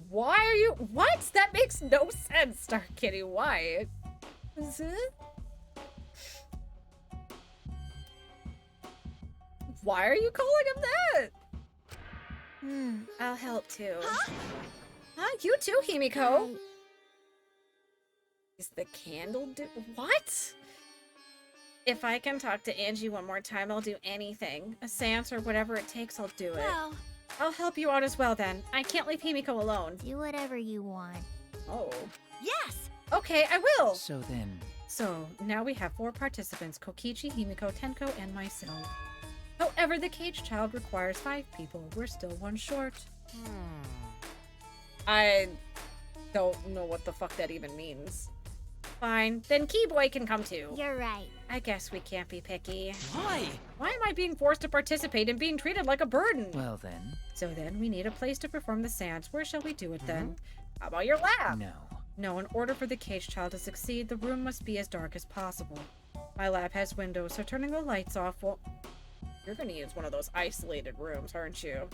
Why are you... What? That makes no sense, Star Kitty. Why? Is it? Why are you calling him that? I'll help too. You too, Himiko. Is the candle what? If I can talk to Angie one more time, I'll do anything. A seance or whatever it takes, I'll do it. Well, I'll help you out as well then. I can't leave Himiko alone. do whatever you want. Oh. Yes! Okay, I will! So then... So, now we have 4 participants, Kokichi, Himiko, Tenko, and myself. However, the Caged Child requires 5 people. We're still 1 short. I don't know what the fuck that even means. Fine, then Keyboy can come too. You're right. I guess we can't be picky. Why? Why am I being forced to participate and being treated like a burden? Well then... So then, we need a place to perform the seance. Where shall we do it then? How about your lab? No, in order for the Caged Child to succeed, the room must be as dark as possible. My lab has windows, so turning the lights off won't... You're gonna use one of those isolated rooms, aren't you?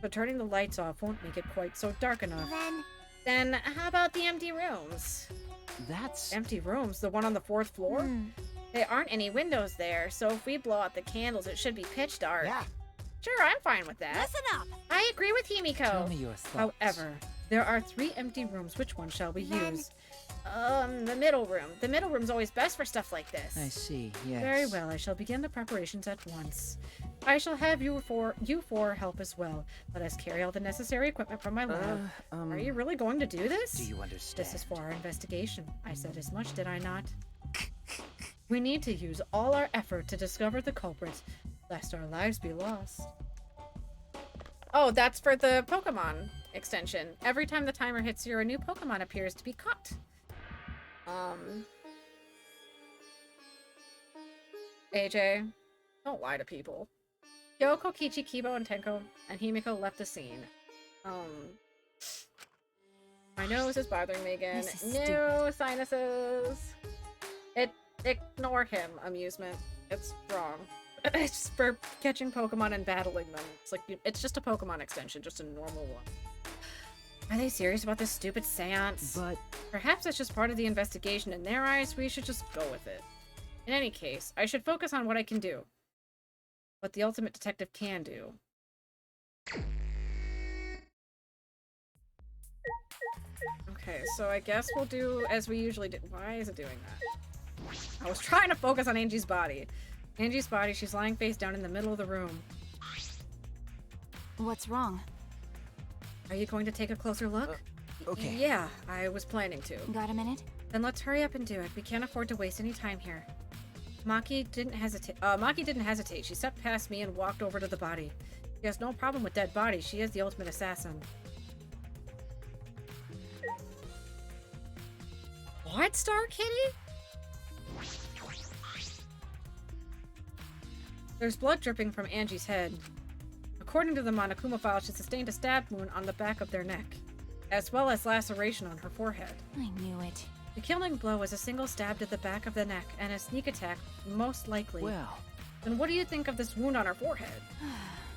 But turning the lights off won't make it quite so dark enough. Then how about the empty rooms? That's... Empty rooms? The one on the 4th floor? There aren't any windows there, so if we blow out the candles, it should be pitch dark. Yeah. Sure, I'm fine with that. Listen up! I agree with Himiko. Tell me your thoughts. However, there are 3 empty rooms. Which one shall we use? The middle room. The middle room's always best for stuff like this. I see, yes. Very well, I shall begin the preparations at once. I shall have you four help as well. Let us carry all the necessary equipment from my lab. Are you really going to do this? Do you understand? This is for our investigation. I said as much, did I not? We need to use all our effort to discover the culprit, lest our lives be lost. Oh, that's for the Pokemon extension. Every time the timer hits 0, a new Pokemon appears to be caught. AJ, don't lie to people. Kyoko, Kichi, Kibo, and Tenko and Himiko left the scene. My nose is bothering me again. No sinuses. Ignore him, amusement. It's wrong. It's for catching Pokemon and battling them. It's like, it's just a Pokemon extension, just a normal one. Are they serious about this stupid seance? But perhaps it's just part of the investigation. In their eyes, we should just go with it. In any case, I should focus on what I can do. What the ultimate detective can do. Okay, so I guess we'll do as we usually do. Why is it doing that? I was trying to focus on Angie's body. Angie's body, she's lying face down in the middle of the room. What's wrong? Are you going to take a closer look? Okay. Yeah, I was planning to. Got a minute? Then let's hurry up and do it. We can't afford to waste any time here. Maki didn't hesitate. She stepped past me and walked over to the body. She has no problem with dead bodies. She is the ultimate assassin. What, Star Kitty? There's blood dripping from Angie's head. According to the Monokuma file, she sustained a stab wound on the back of their neck, as well as laceration on her forehead. I knew it. The killing blow was a single stab to the back of the neck, and a sneak attack, most likely. Well. Then what do you think of this wound on her forehead?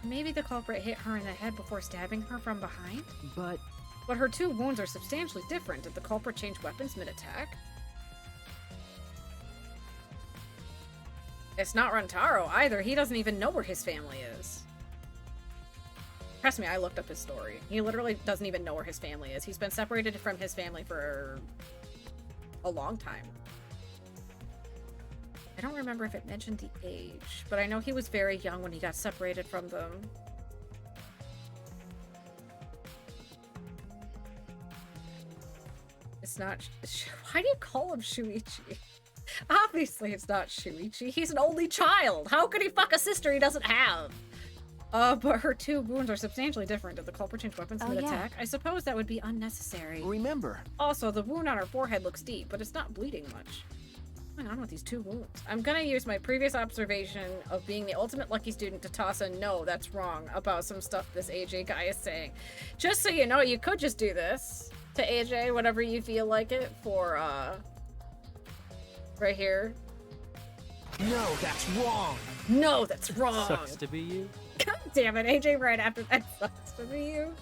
Maybe the culprit hit her in the head before stabbing her from behind? But her 2 wounds are substantially different. Did the culprit change weapons mid-attack? It's not Rentaro either. He doesn't even know where his family is. Trust me, I looked up his story. He literally doesn't even know where his family is. He's been separated from his family for a long time. I don't remember if it mentioned the age, but I know he was very young when he got separated from them. It's not... Why do you call him Shuichi? Obviously it's not Shuichi. He's an only child. How could he fuck a sister he doesn't have? But her 2 wounds are substantially different. Did the culprit change weapons mid-attack? I suppose that would be unnecessary. Remember. Also, the wound on her forehead looks deep, but it's not bleeding much. What's going on with these 2 wounds? I'm gonna use my previous observation of being the ultimate lucky student to toss a no, that's wrong, about some stuff this AJ guy is saying. Just so you know, you could just do this to AJ whenever you feel like it for, right here. No, that's wrong. No, that's wrong. Sucks to be you. God damn it, AJ right after that sucks to be you.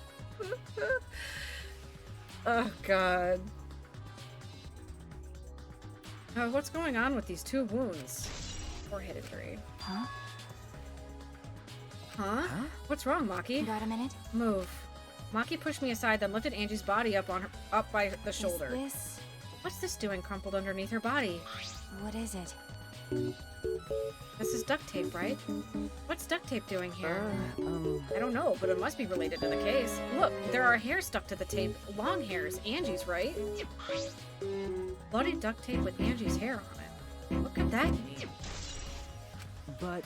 Oh, God. What's going on with these 2 wounds? Forehead injury. Huh? Huh? What's wrong, Maki? Got a minute? Move. Maki pushed me aside, then lifted Angie's body up by the shoulder. This... What's this doing crumpled underneath her body? What is it? This is duct tape, right? What's duct tape doing here? I don't know, but it must be related to the case. Look, there are hairs stuck to the tape. Long hairs. Angie's, right? Bloody duct tape with Angie's hair on it. What could that mean? But...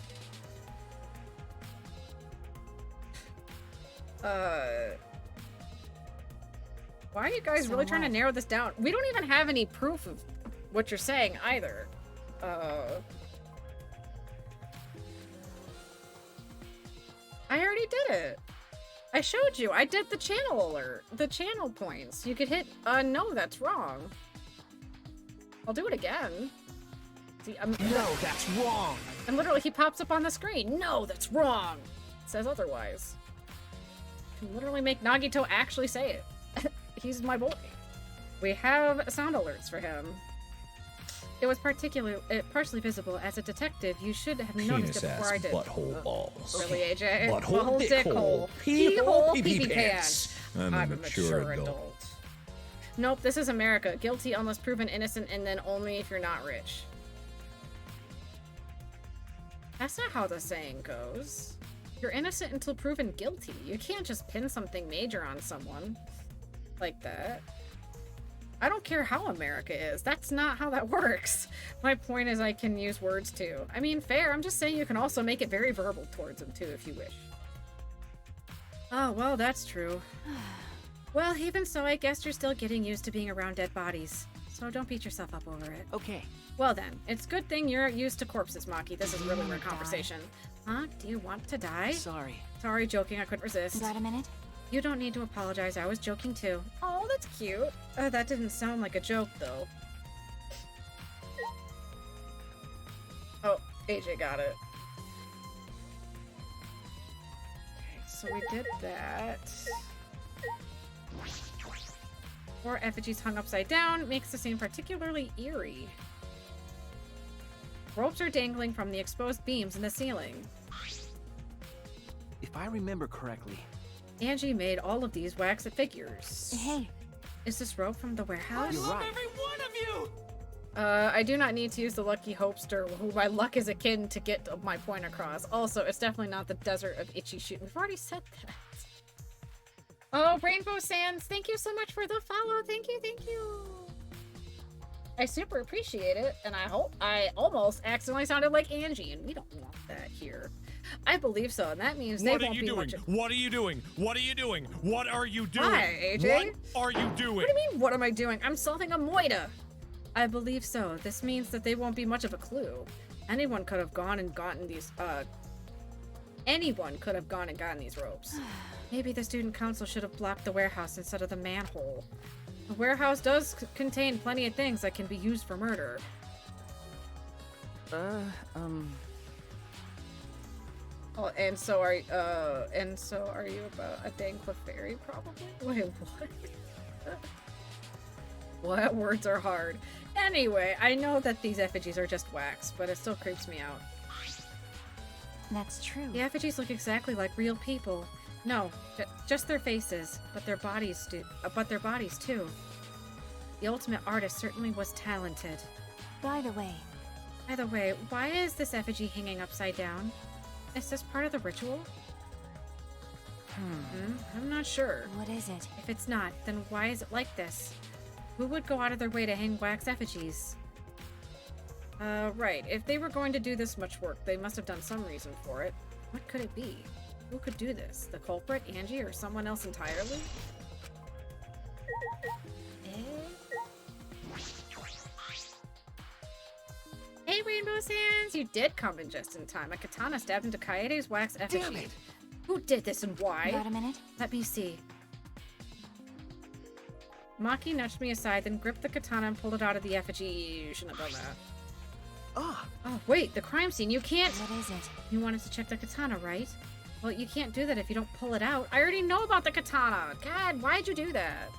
Why are you guys really trying to narrow this down? We don't even have any proof of what you're saying either. I already did it. I showed you. I did the channel alert. The channel points. You could hit, no, that's wrong. I'll do it again. See, no, that's wrong. And literally, he pops up on the screen. No, that's wrong. It says otherwise. I can literally make Nagito actually say it. He's my boy. We have sound alerts for him. It was partially visible. As a detective, you should have noticed it before I did. Butthole balls. Really, AJ? Butthole, dick hole. Pee-hole, pee-pee pee-pee pants. I'm a mature adult. Nope, this is America. Guilty unless proven innocent, and then only if you're not rich. That's not how the saying goes. You're innocent until proven guilty. You can't just pin something major on someone like that. I don't care how America is. That's not how that works. My point is I can use words too. I mean, fair. I'm just saying you can also make it very verbal towards them too if you wish. Oh, well, that's true. Well, even so, I guess you're still getting used to being around dead bodies. So don't beat yourself up over it. Okay. Well then, it's good thing you're used to corpses, Maki. This is really weird conversation. Huh? Do you want to die? Sorry. Sorry, joking. I couldn't resist. Got a minute? You don't need to apologize. I was joking too. Oh, that's cute. That didn't sound like a joke, though. Oh, AJ got it. Okay, so we did that. 4 effigies hung upside down makes the scene particularly eerie. Ropes are dangling from the exposed beams in the ceiling. If I remember correctly, Angie made all of these wax figures. Hey. Is this rope from the warehouse? you're right. Every one of you! I do not need to use the Lucky Hopester, who my luck is akin to get my point across. Also, it's definitely not the desert of Itchy Shoot. We've already said that. Oh, Rainbow Sands, thank you so much for the follow. Thank you, thank you. I super appreciate it, and I hope I almost accidentally sounded like Angie, and we don't want that here. I believe so, and that means they won't be much of... What are you doing? What are you doing? What are you doing? Hi, AJ. What are you doing? What do you mean, what am I doing? I'm solving a moida. I believe so. This means that they won't be much of a clue. Anyone could have gone and gotten these, Anyone could have gone and gotten these ropes. Maybe the student council should have blocked the warehouse instead of the manhole. The warehouse does contain plenty of things that can be used for murder. Oh, and so are you about a dang Clefairy, probably? Wait, what? What? Words are hard. Anyway, I know that these effigies are just wax, but it still creeps me out. That's true. The effigies look exactly like real people. No, just their faces, but their bodies too. The ultimate artist certainly was talented. By the way, why is this effigy hanging upside down? Is this part of the ritual? I'm not sure. What is it? If it's not, then why is it like this? Who would go out of their way to hang wax effigies? Right. If they were going to do this much work, they must have done some reason for it. What could it be? Who could do this? The culprit, Angie, or someone else entirely? Hey, Rainbow Sands! You did come in just in time. A katana stabbed into Kaede's wax effigy. Damn it! Who did this and why? Got a minute? Let me see. Maki nudged me aside, then gripped the katana and pulled it out of the effigy. You shouldn't have done that. Oh, wait, the crime scene. You can't... What is it? You wanted to check the katana, right? Well, you can't do that if you don't pull it out. I already know about the katana. God, why'd you do that?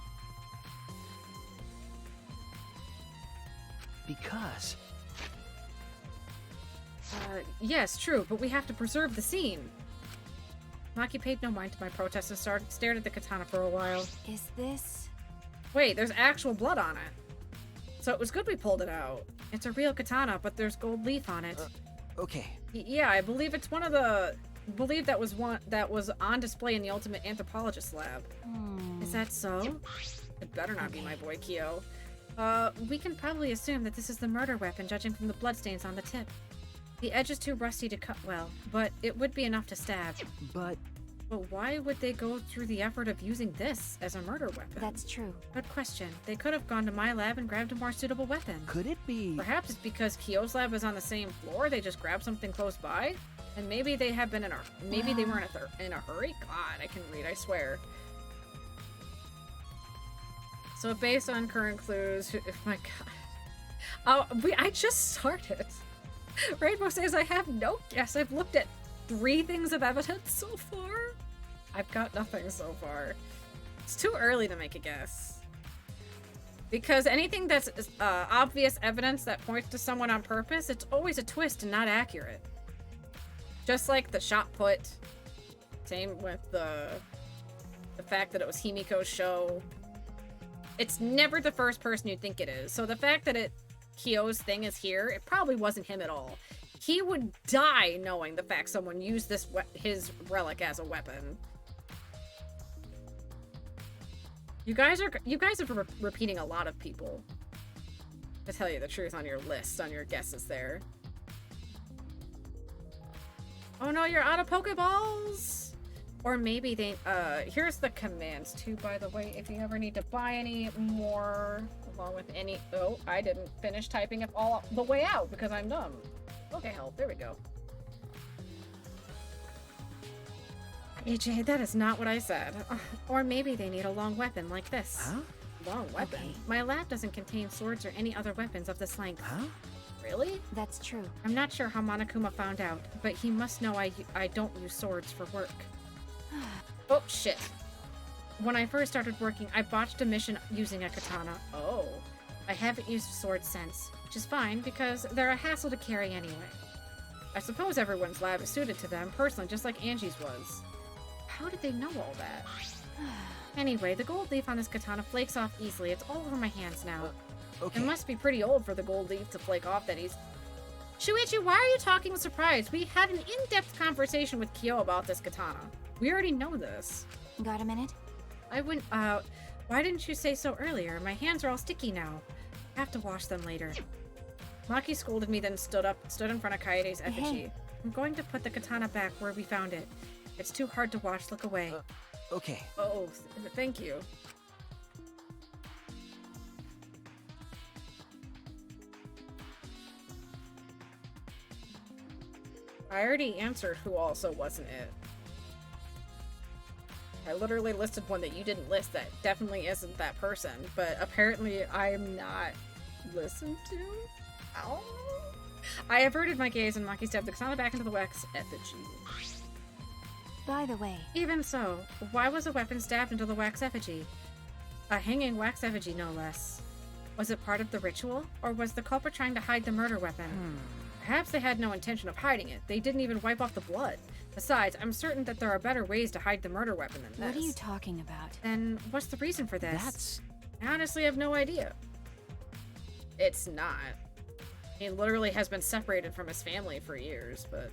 Because... Yes, true, but we have to preserve the scene. Maki paid no mind to my protest and stared at the katana for a while. Is this... Wait, there's actual blood on it. So it was good we pulled it out. It's a real katana, but there's gold leaf on it. Okay. Yeah, I believe it's one of the... I believe that was one that was on display in the Ultimate Anthropologist lab. Is that so? It better not be my boy Kyo. We can probably assume that this is the murder weapon, judging from the bloodstains on the tip. The edge is too rusty to cut well, but it would be enough to stab. But why would they go through the effort of using this as a murder weapon? That's true. Good question. They could have gone to my lab and grabbed a more suitable weapon. Could it be... Perhaps it's because Kyo's lab is on the same floor, they just grabbed something close by? And maybe they have been in a... Maybe they weren't in a hurry? God, I can read, I swear. So based on current clues... my god. I just started. Rainbow says I have no guess. I've looked at 3 things of evidence so far. I've got nothing so far. It's too early to make a guess. Because anything that's obvious evidence that points to someone on purpose, it's always a twist and not accurate. Just like the shot put. Same with the fact that it was Himiko's show. It's never the first person you'd think it is. So the fact that Kyo's thing is here, it probably wasn't him at all. He would die knowing the fact someone used his relic as a weapon. You guys are repeating a lot of people. To tell you the truth on your list, on your guesses there. Oh no, you're out of Pokeballs! Or maybe they, here's the commands too, by the way, if you ever need to buy any more, along with any, oh, I didn't finish typing it all the way out because I'm dumb. Okay, help, there we go. AJ, that is not what I said. Or maybe they need a long weapon like this. Huh? Long weapon? Okay. My lab doesn't contain swords or any other weapons of this length. Huh? Really? That's true. I'm not sure how Monokuma found out, but he must know I don't use swords for work. Oh, shit. When I first started working, I botched a mission using a katana. Oh. I haven't used a sword since, which is fine because they're a hassle to carry anyway. I suppose everyone's lab is suited to them, personally, just like Angie's was. How did they know all that? Anyway, the gold leaf on this katana flakes off easily. It's all over my hands now. Okay. It must be pretty old for the gold leaf to flake off that easy. Shuichi, why are you talking with surprise? We had an in-depth conversation with Kyo about this katana. We already know this. Got a minute? I wouldn't, why didn't you say so earlier? My hands are all sticky now. I have to wash them later. Maki scolded me, then stood in front of Kaede's effigy. Hey. I'm going to put the katana back where we found it. It's too hard to watch. Look away. Okay. Oh, thank you. I already answered who also wasn't it. I literally listed one that you didn't list that definitely isn't that person, but apparently I'm not listened to? Ow. I averted my gaze and Maki stepped the katana back into the wax effigy. By the way... Even so, why was a weapon stabbed into the wax effigy? A hanging wax effigy, no less. Was it part of the ritual, or was the culprit trying to hide the murder weapon? Perhaps they had no intention of hiding it. They didn't even wipe off the blood. Besides, I'm certain that there are better ways to hide the murder weapon than this. What are you talking about? Then what's the reason for this? I honestly have no idea. It's not. He literally has been separated from his family for years, but...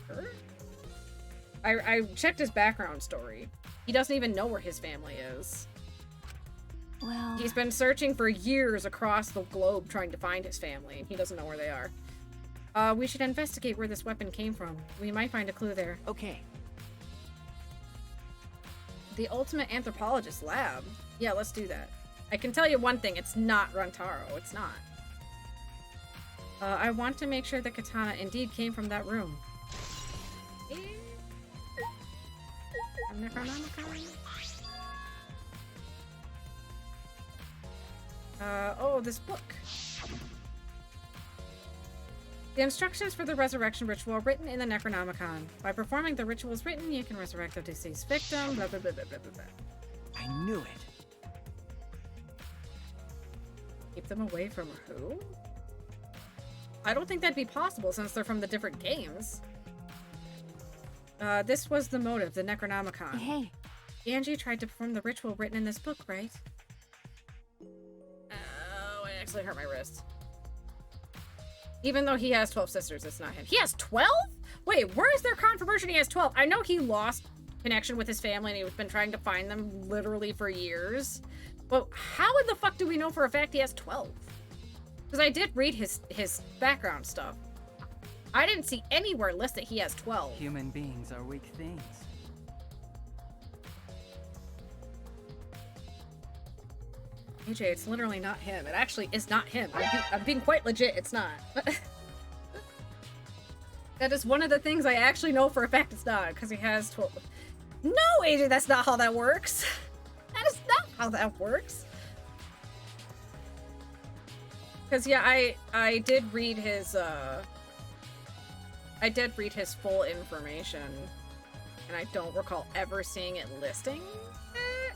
Her? I checked his background story. He doesn't even know where his family is. Well... He's been searching for years across the globe trying to find his family, and he doesn't know where they are. We should investigate where this weapon came from. We might find a clue there. Okay. The Ultimate Anthropologist Lab? Yeah, let's do that. I can tell you one thing, it's not Runtaro. It's not. I want to make sure the katana indeed came from that room. Oh, this book. The instructions for the resurrection ritual are written in the Necronomicon. By performing the rituals written, you can resurrect a deceased victim, blah, blah, blah, blah, blah, blah. I knew it. Keep them away from who? I don't think that'd be possible since they're from the different games. This was the motive, the Necronomicon. Hey. Angie tried to perform the ritual written in this book, right? Oh, I actually hurt my wrist. Even though he has 12 sisters, it's not him. He has 12? Wait, where is their confirmation he has 12? I know he lost connection with his family and he's been trying to find them literally for years. But how in the fuck do we know for a fact he has 12? Because I did read his background stuff. I didn't see anywhere listed he has 12. Human beings are weak things. AJ, it's literally not him. It actually is not him. I'm being quite legit. It's not. That is one of the things I actually know for a fact it's not, because he has 12. No, AJ, that's not how that works. That is not how that works. Because, yeah, I did read his, full information, and I don't recall ever seeing it listing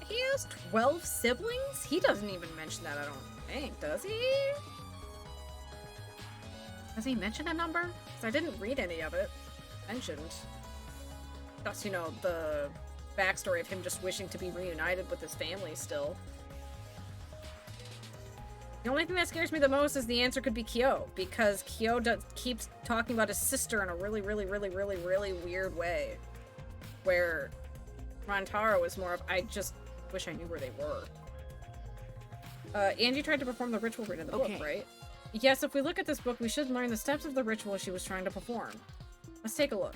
he has 12 siblings? He doesn't even mention that, I don't think, does he? Does he mention a number? Because I didn't read any of it mentioned. That's, you know, the backstory of him just wishing to be reunited with his family still. The only thing that scares me the most is the answer could be Kyo, because Kyo keeps talking about his sister in a really weird way. Where Rantaro is more of, I just wish I knew where they were. Angie tried to perform the ritual read in the book, right? Yes, if we look at this book, we should learn the steps of the ritual she was trying to perform. Let's take a look.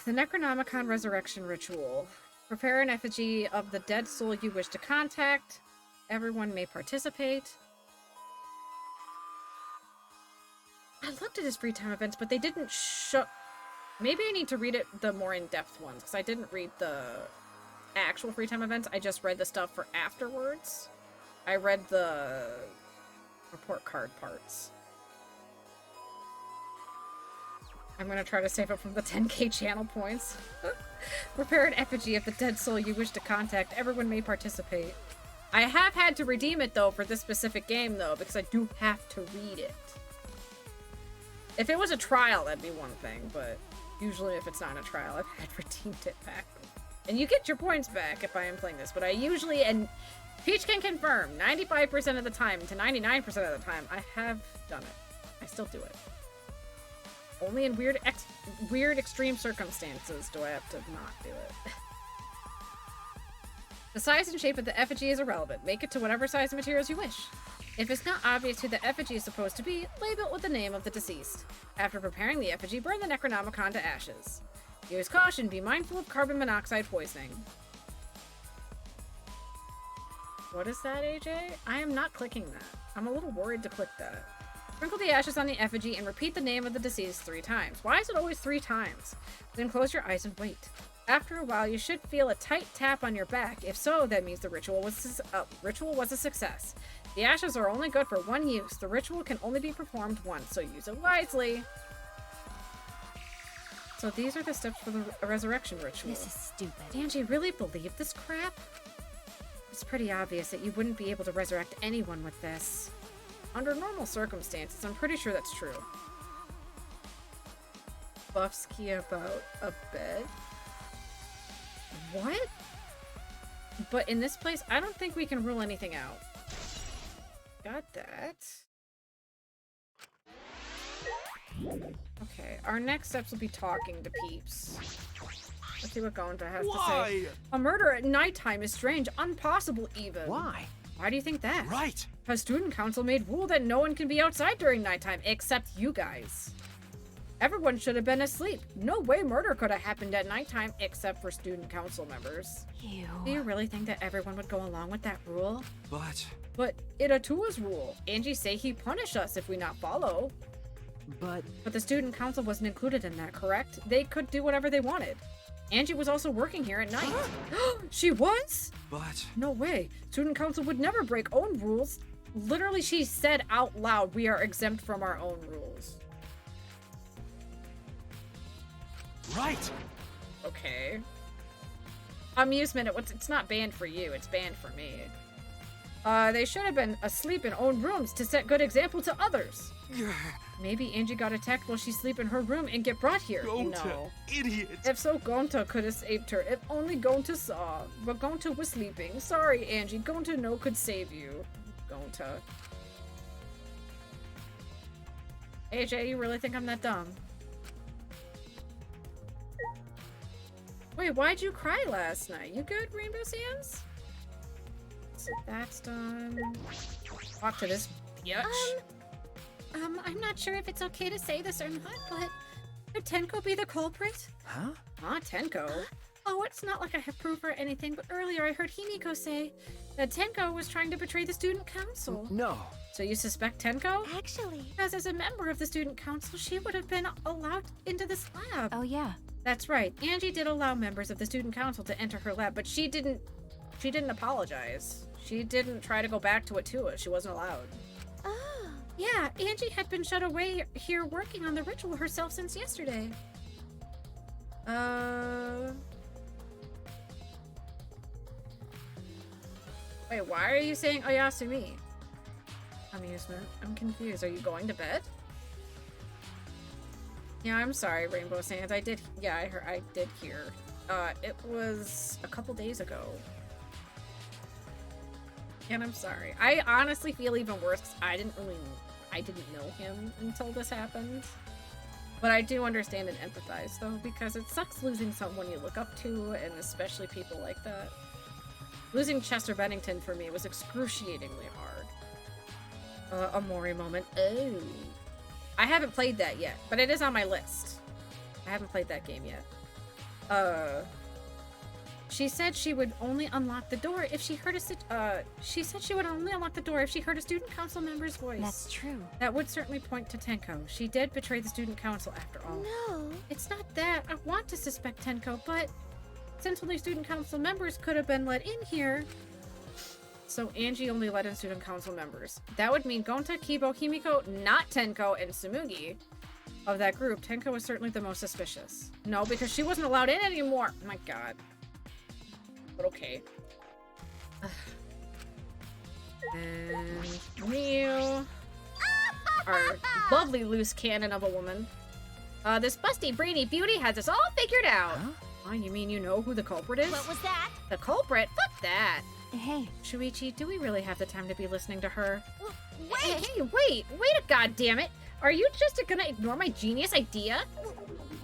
The Necronomicon Resurrection Ritual. Prepare an effigy of the dead soul you wish to contact. Everyone may participate. I looked at his free time events, but they didn't show... Maybe I need to read it, the more in-depth ones, because I didn't read the actual free time events. I just read the stuff for afterwards. I read the report card parts. I'm gonna try to save up from the 10k channel points. Prepare an effigy of the dead soul you wish to contact. Everyone may participate. I have had to redeem it, though, for this specific game, though, because I do have to read it. If it was a trial, that'd be one thing, but usually if it's not a trial, I've had redeemed it back. And you get your points back if I am playing this, but I usually, and Peach can confirm, 95% of the time to 99% of the time, I have done it. I still do it. Only in weird extreme circumstances do I have to not do it. The size and shape of the effigy is irrelevant. Make it to whatever size and materials you wish. If it's not obvious who the effigy is supposed to be, label it with the name of the deceased. After preparing the effigy, burn the Necronomicon to ashes. Use caution, be mindful of carbon monoxide poisoning. What is that, AJ? I am not clicking that. I'm a little worried to click that. Sprinkle the ashes on the effigy and repeat the name of the deceased 3 times. Why is it always 3 times? Then close your eyes and wait. After a while, you should feel a tight tap on your back. If so, that means the ritual was a success. The ashes are only good for 1 use. The ritual can only be performed once, so use it wisely. So these are the steps for the resurrection ritual. This is stupid. Angie, really believe this crap? It's pretty obvious that you wouldn't be able to resurrect anyone with this. Under normal circumstances, I'm pretty sure that's true. Buffsky about a bed? What? But in this place, I don't think we can rule anything out. Got that. Okay, our next steps will be talking to peeps. Let's see what Gonta has to say. A murder at nighttime is strange, impossible even. Why? Why do you think that? Right. Because student council made rule that no one can be outside during nighttime except you guys. Everyone should have been asleep. No way murder could have happened at nighttime except for student council members. Ew. Do you really think that everyone would go along with that rule? But it a Tua's rule. Angie say he punish us if we not follow. But the student council wasn't included in that, correct? They could do whatever they wanted. Angie was also working here at night. She was? But... No way. Student council would never break own rules. Literally, she said out loud, we are exempt from our own rules. Right. Okay. Amusement, it's not banned for you, it's banned for me. They should have been asleep in own rooms to set good example to others. Maybe Angie got attacked while she sleep in her room and get brought here. Gonta, no. idiot. If so, Gonta could have saved her. If only Gonta saw. But Gonta was sleeping. Sorry, Angie. Gonta no could save you. Gonta. AJ, you really think I'm that dumb? Wait, why'd you cry last night? You good, Rainbow Sands? So that's done. Talk to this bitch. I'm not sure if it's okay to say this or not, but could Tenko be the culprit? Huh? Ah, Tenko? Oh, it's not like I have proof or anything, but earlier I heard Himiko say that Tenko was trying to betray the student council. No. So you suspect Tenko? Actually, because as a member of the student council, she would have been allowed into this lab. Oh, yeah. That's right. Angie did allow members of the student council to enter her lab, but she didn't apologize. She didn't try to go back to Atua. She wasn't allowed. Oh. Yeah, Angie had been shut away here working on the ritual herself since yesterday. Wait, why are you saying Oyasumi? Amusement. I'm confused. Are you going to bed? Yeah, I'm sorry, Rainbow Sands. I did hear. It was a couple days ago. And I'm sorry. I honestly feel even worse because I didn't know him until this happened. But I do understand and empathize, though, because it sucks losing someone you look up to, and especially people like that. Losing Chester Bennington for me was excruciatingly hard. A Mori moment. Oh. I haven't played that yet, but it is on my list. I haven't played that game yet. She said she would only unlock the door if she heard a student council member's voice. That's true. That would certainly point to Tenko. She did betray the student council after all. No. It's not that. I want to suspect Tenko, but since only student council members could have been let in here. So Angie only let in student council members. That would mean Gonta, Kibo, Himiko, not Tenko, and Tsumugi. Of that group, Tenko was certainly the most suspicious. No, because she wasn't allowed in anymore. Oh my god. But okay. And Miu. Our lovely loose cannon of a woman. This busty, brainy beauty has us all figured out. Huh? Oh, you mean you know who the culprit is? What was that? The culprit? Fuck that. Hey. Shuichi, do we really have the time to be listening to her? Wait! Hey, wait a goddammit! Are you just gonna ignore my genius idea?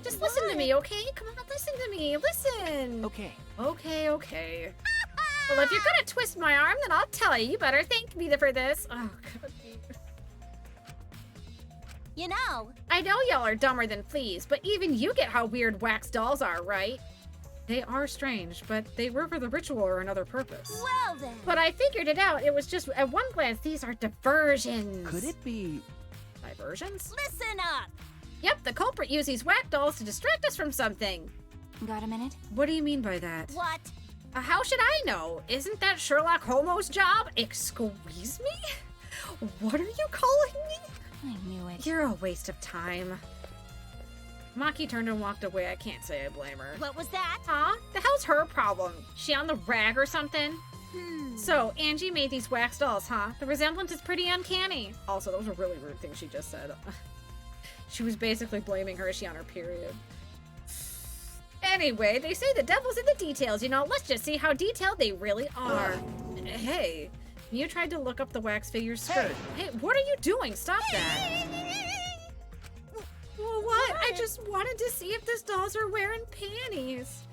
Just listen to me, okay? Come on, listen to me. Listen. Okay. Okay. Well, if you're gonna twist my arm, then I'll tell you. You better thank me for this. Oh, God. You know. I know y'all are dumber than fleas, but even you get how weird wax dolls are, right? They are strange, but they were for the ritual or another purpose. Well then. But I figured it out. It was just, at one glance, these are diversions. Could it be... diversions? Listen up! Yep, the culprit used these whack dolls to distract us from something. Got a minute? What do you mean by that? What? How should I know? Isn't that Sherlock Holmes' job? Excuse me? What are you calling me? I knew it. You're a waste of time. Maki turned and walked away. I can't say I blame her. What was that? Huh? The hell's her problem? She on the rag or something? So, Angie made these wax dolls, huh? The resemblance is pretty uncanny. Also, that was a really rude thing she just said. She was basically blaming her. Is she on her period? Anyway, they say the devil's in the details, you know. Let's just see how detailed they really are. Hey, you tried to look up the wax figure's skirt. Hey, what are you doing? Stop that. Well, what? I just wanted to see if these dolls are wearing panties.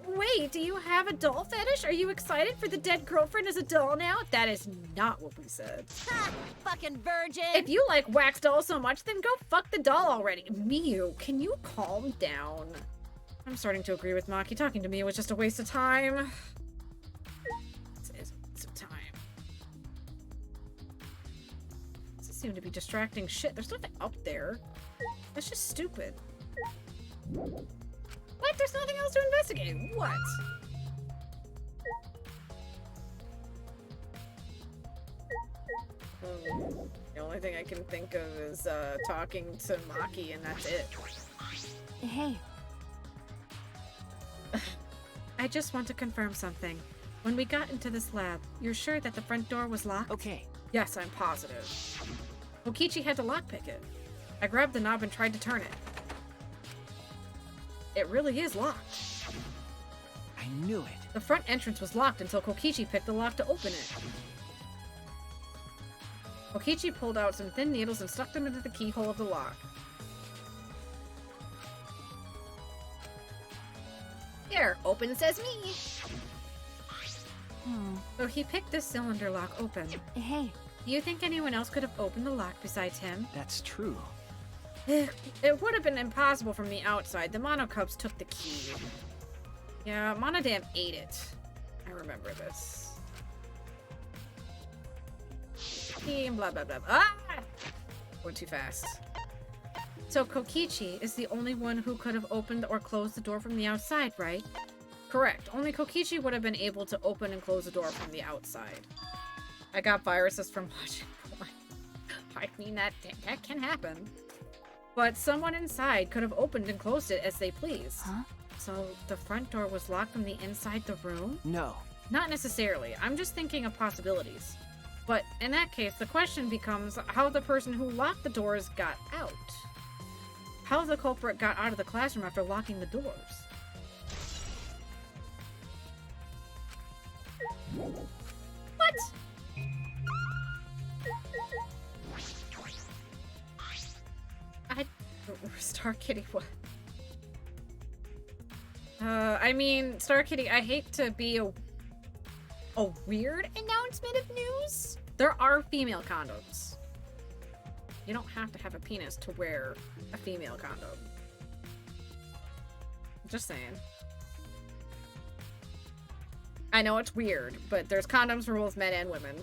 Wait, do you have a doll fetish? Are you excited for the dead girlfriend as a doll now? That is not what we said. Ha! Fucking virgin! If you like wax dolls so much, then go fuck the doll already. Miu, can you calm down? I'm starting to agree with Maki. Talking to me was just a waste of time. This is a waste of time. This seems to be distracting shit. There's nothing up there. That's just stupid. What? There's nothing else to investigate. What? The only thing I can think of is talking to Maki, and that's it. Hey. I just want to confirm something. When we got into this lab, you're sure that the front door was locked? Okay. Yes, I'm positive. Kokichi had to lockpick it. I grabbed the knob and tried to turn it. It really is locked. I knew it. The front entrance was locked until Kokichi picked the lock to open it. Kokichi pulled out some thin needles and stuck them into the keyhole of the lock. Here, open says me. So he picked this cylinder lock open. Hey. Do you think anyone else could have opened the lock besides him? That's true. It would have been impossible from the outside. The Monocubs took the key. Yeah, Monodam ate it. I remember this. Team blah blah blah. Ah! Went too fast. So Kokichi is the only one who could have opened or closed the door from the outside, right? Correct. Only Kokichi would have been able to open and close the door from the outside. I got viruses from watching porn. I mean, that can happen. But someone inside could have opened and closed it as they please. Huh? So the front door was locked from the inside the room? No. Not necessarily. I'm just thinking of possibilities. But in that case, the question becomes how the person who locked the doors got out. How the culprit got out of the classroom after locking the doors. What? Star Kitty, what? I mean, Star Kitty, I hate to be a weird announcement of news. There are female condoms. You don't have to have a penis to wear a female condom. Just saying. I know it's weird, but there's condoms for both men and women.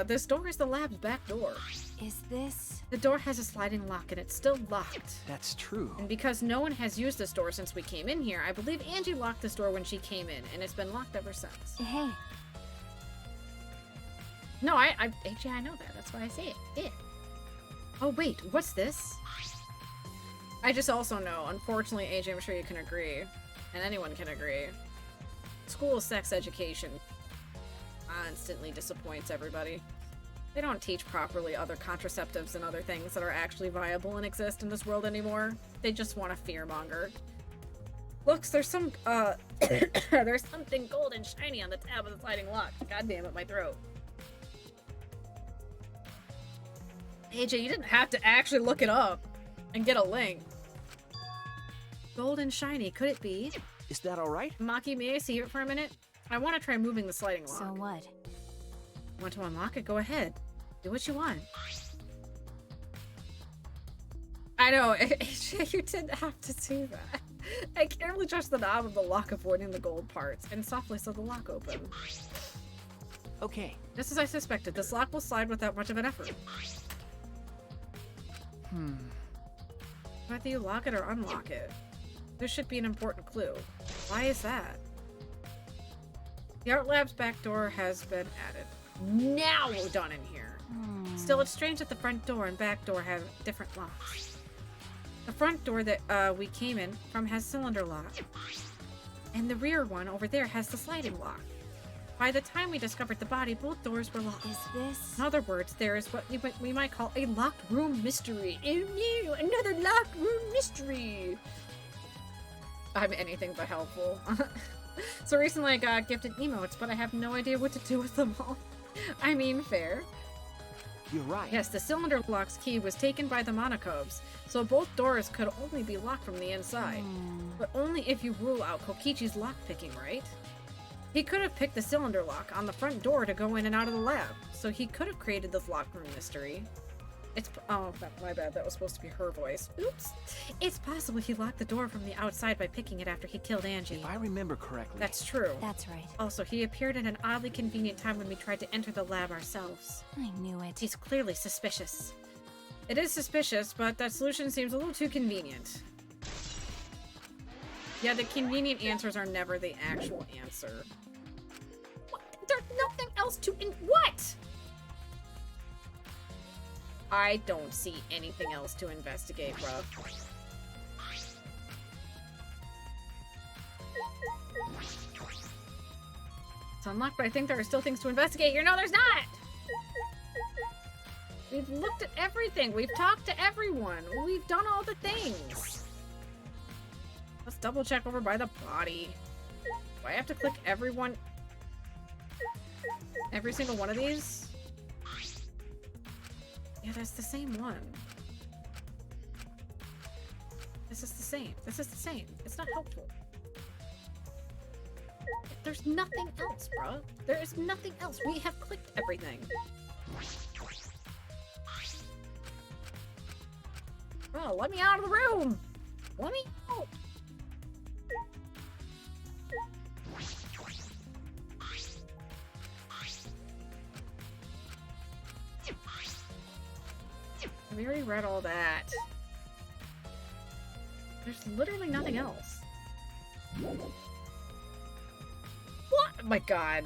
This door is the lab's back door. Is this? The door has a sliding lock and it's still locked. That's true. And because no one has used this door since we came in here, I believe Angie locked this door when she came in, and it's been locked ever since. Hey. No, AJ, I know that. That's why I say it. Yeah. Oh, wait, what's this? I just also know, unfortunately, AJ, I'm sure you can agree, and anyone can agree, school sex education constantly disappoints everybody. They don't teach properly other contraceptives and other things that are actually viable and exist in this world anymore. They just want to fearmonger. Looks, there's some, there's something gold and shiny on the tab of the sliding lock. God damn it, my throat. AJ, you didn't have to actually look it up and get a link. Gold and shiny, could it be? Is that alright? Maki, may I see it for a minute? I want to try moving the sliding lock. So what? Want to unlock it? Go ahead. Do what you want. I know, AJ, you didn't have to do that. I carefully touched the knob of the lock, avoiding the gold parts, and softly slid the lock open. Okay. Just as I suspected, this lock will slide without much of an effort. Whether you lock it or unlock it, this should be an important clue. Why is that? The art lab's back door has been added. Now we're done in here. Still, it's strange that the front door and back door have different locks. The front door that we came in from has cylinder lock, and the rear one over there has the sliding lock. By the time we discovered the body, both doors were locked. Is this? In other words, there is what we might call a locked room mystery. Oh no, another locked room mystery! I'm anything but helpful. So recently I got gifted emotes, but I have no idea what to do with them all. I mean, fair. You're right. Yes, the cylinder lock's key was taken by the Monokobes, so both doors could only be locked from the inside. But only if you rule out Kokichi's lockpicking, right? He could have picked the cylinder lock on the front door to go in and out of the lab, so he could have created this locked room mystery. Oh, my bad, that was supposed to be her voice. Oops. It's possible he locked the door from the outside by picking it after he killed Angie. If I remember correctly. That's true. That's right. Also, he appeared at an oddly convenient time when we tried to enter the lab ourselves. I knew it. He's clearly suspicious. It is suspicious, but that solution seems a little too convenient. Yeah, the convenient answers are never the actual answer. What? There's nothing else to what? I don't see anything else to investigate, bro. It's unlocked, but I think there are still things to investigate here. No, there's not! We've looked at everything. We've talked to everyone. We've done all the things. Let's double check over by the body. Do I have to click everyone? Every single one of these? Yeah, that's the same one. This is the same. This is the same. It's not helpful. There's nothing else, bro. There is nothing else. We have clicked everything. Bro, let me out of the room! Let me out! We already read all that. There's literally nothing else. What? Oh my god.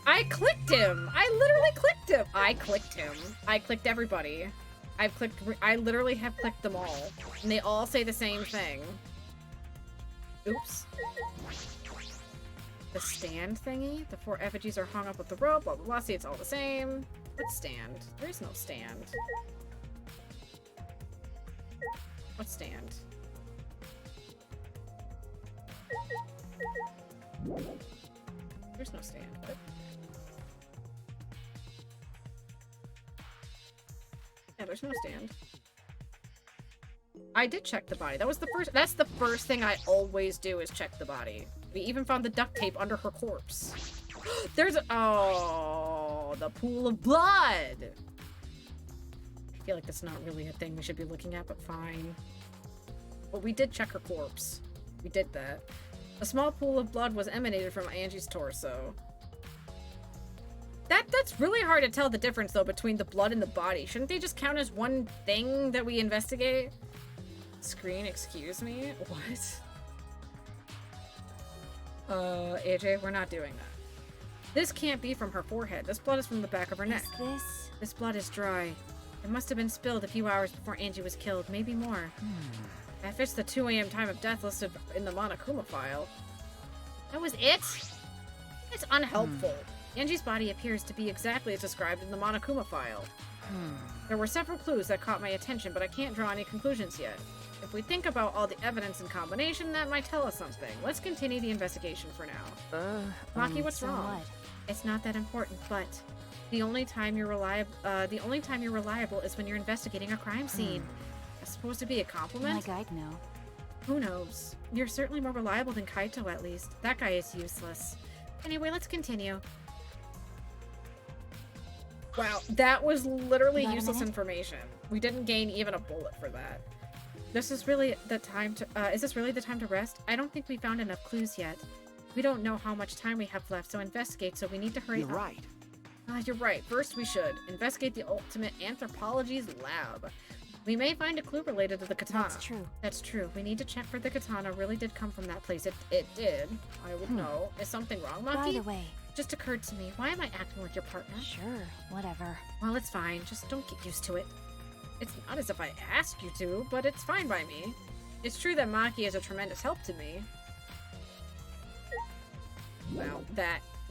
I clicked him! I literally clicked him! I clicked him. I clicked everybody. I literally have clicked them all. And they all say the same thing. Oops. The stand thingy? The 4 effigies are hung up with the rope, blah blah blah. See, it's all the same. What stand? There is no stand. What stand? There's no stand. What? Yeah, there's no stand. I did check the body. That's the first thing I always do is check the body. We even found the duct tape under her corpse. Oh, the pool of blood! I feel like that's not really a thing we should be looking at, but fine. But we did check her corpse. We did that. A small pool of blood was emanated from Angie's torso. That's really hard to tell the difference, though, between the blood and the body. Shouldn't they just count as one thing that we investigate? Screen, excuse me? What? AJ, we're not doing that. This can't be from her forehead. This blood is from the back of her neck. This blood is dry. It must have been spilled a few hours before Angie was killed, maybe more. That fits the 2 a.m. time of death listed in the Monokuma file. That was it? It's unhelpful. Angie's body appears to be exactly as described in the Monokuma file. There were several clues that caught my attention, but I can't draw any conclusions yet. If we think about all the evidence in combination, that might tell us something. Let's continue the investigation for now. Maki, what's wrong? What? It's not that important, but the only time you're reliable is when you're investigating a crime scene. It's supposed to be a compliment? Like I'd know. Who knows? You're certainly more reliable than Kaito, at least. That guy is useless. Anyway, let's continue. Wow, that was literally useless information. We didn't gain even a bullet for that. This is really the time to, is this really the time to rest? I don't think we found enough clues yet. We don't know how much time we have left, so investigate, so we need to hurry up. You're right. You're right. First, we should investigate the ultimate anthropology's lab. We may find a clue related to the katana. That's true. That's true. We need to check for the katana really did come from that place. It did. I would know. Is something wrong, Maki? By the way, just occurred to me. Why am I acting like your partner? Sure, whatever. Well, it's fine. Just don't get used to it. It's not as if I asked you to, but it's fine by me. It's true that Maki is a tremendous help to me. Well,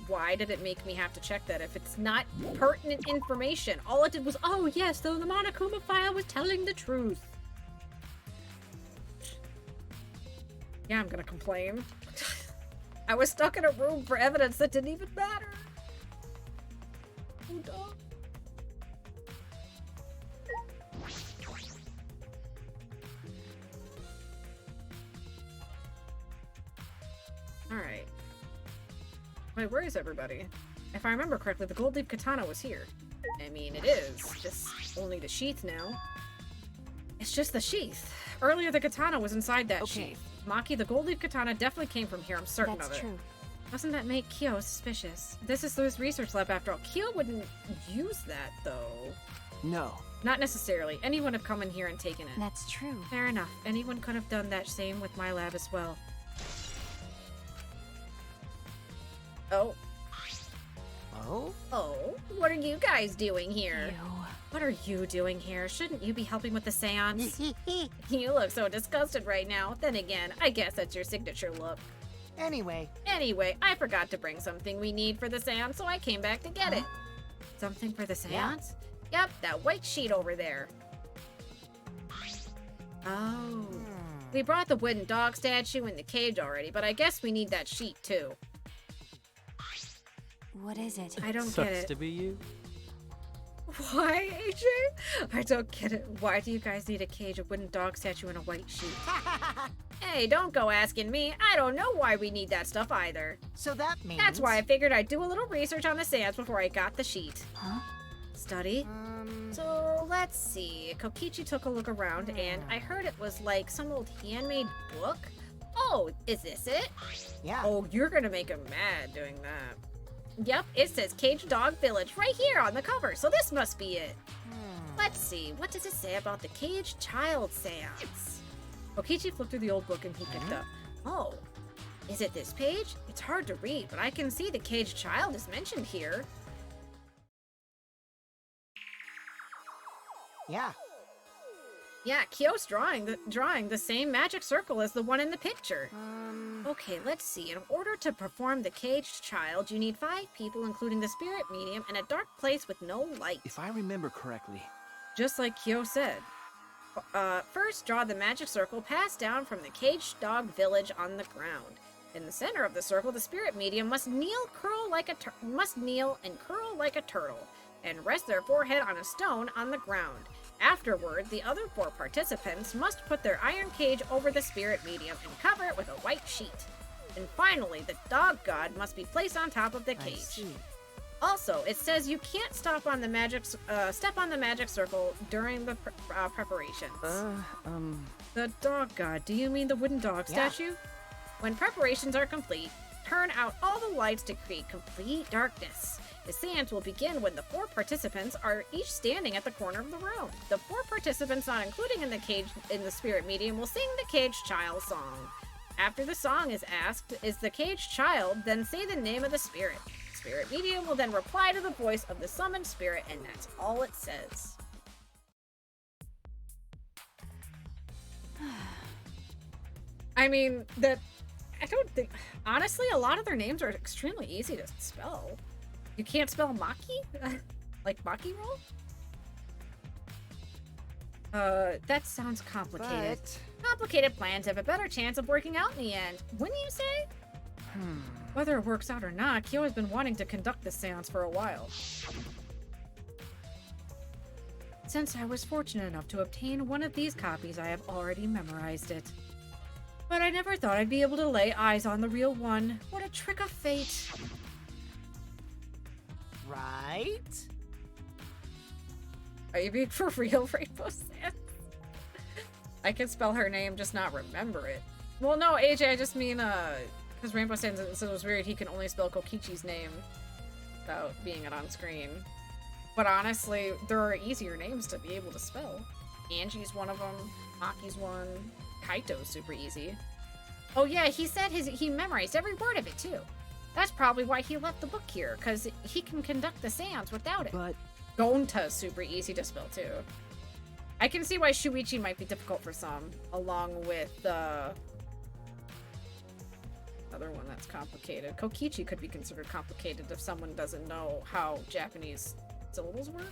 why did it make me have to check that if it's not pertinent information? All it did was, oh yes, though the Monokuma file was telling the truth. Yeah, I'm gonna complain. I was stuck in a room for evidence that didn't even matter. Oh, dog. Alright. Wait, where is everybody? If I remember correctly, the gold leaf katana was here. I mean, it is. Just only the sheath now. It's just the sheath. Earlier, the katana was inside that sheath. Maki, the gold leaf katana definitely came from here. I'm certain of it. That's true. Doesn't that make Kyo suspicious? This is Lou's research lab after all. Kyo wouldn't use that, though. No. Not necessarily. Anyone would have come in here and taken it. That's true. Fair enough. Anyone could have done that same with my lab as well. Oh. Oh? Oh? What are you guys doing here? Ew. What are you doing here? Shouldn't you be helping with the seance? You look so disgusted right now. Then again, I guess that's your signature look. Anyway, I forgot to bring something we need for the seance, so I came back to get it. Something for the seance? Yeah. Yep, that white sheet over there. Oh. We brought the wooden dog statue in the cage already, but I guess we need that sheet too. What is it? I don't Sucks get it. to be you. Why, AJ? I don't get it. Why do you guys need a cage, a wooden dog statue, and a white sheet? Hey, don't go asking me. I don't know why we need that stuff either. So that means... That's why I figured I'd do a little research on the seance before I got the sheet. Huh? Study? So, let's see. Kokichi took a look around, and I heard it was like some old handmade book. Oh, is this it? Yeah. Oh, you're gonna make him mad doing that. Yep, it says Cage Dog Village right here on the cover, so this must be it. Let's see, what does it say about the Cage Child Seance? Kokichi flipped through the old book and he picked up. Oh, is it this page? It's hard to read, but I can see the Cage Child is mentioned here. Yeah. Yeah, Kyo's drawing the same magic circle as the one in the picture. Okay, let's see. In order to perform the caged child, you need 5 people, including the spirit medium, in a dark place with no light. If I remember correctly. Just like Kyo said. First, draw the magic circle passed down from the caged dog village on the ground. In the center of the circle, the spirit medium must kneel and curl like a turtle, and rest their forehead on a stone on the ground. Afterward, the other 4 participants must put their iron cage over the spirit medium and cover it with a white sheet. And finally, the dog god must be placed on top of the cage. Also, it says you can't step on the magic circle during the preparations. The dog god, do you mean the wooden dog statue? When preparations are complete, turn out all the lights to create complete darkness. The seance will begin when the 4 participants are each standing at the corner of the room. The 4 participants not including in the spirit medium will sing the caged child song. After the song is asked, is the caged child, then say the name of the spirit. The spirit medium will then reply to the voice of the summoned spirit, and that's all it says. I mean, I don't think... Honestly, a lot of their names are extremely easy to spell. You can't spell Maki? Like Maki roll? That sounds complicated. Complicated plans have a better chance of working out in the end, wouldn't you say? Whether it works out or not, Kyo has been wanting to conduct this seance for a while. Since I was fortunate enough to obtain one of these copies, I have already memorized it. But I never thought I'd be able to lay eyes on the real one. What a trick of fate. Right? Are you being for real, Rainbow Sans? I can spell her name, just not remember it. Well, no, AJ, I just mean, because Rainbow Sans said it was weird he can only spell Kokichi's name without being it on screen. But honestly, there are easier names to be able to spell. Angie's one of them, Maki's one, Kaito's super easy. Oh yeah, he said he memorized every word of it too. That's probably why he left the book here, because he can conduct the seance without it. But Gonta's super easy to spell too. I can see why Shuichi might be difficult for some, along with the other one that's complicated. Kokichi could be considered complicated if someone doesn't know how Japanese syllables work.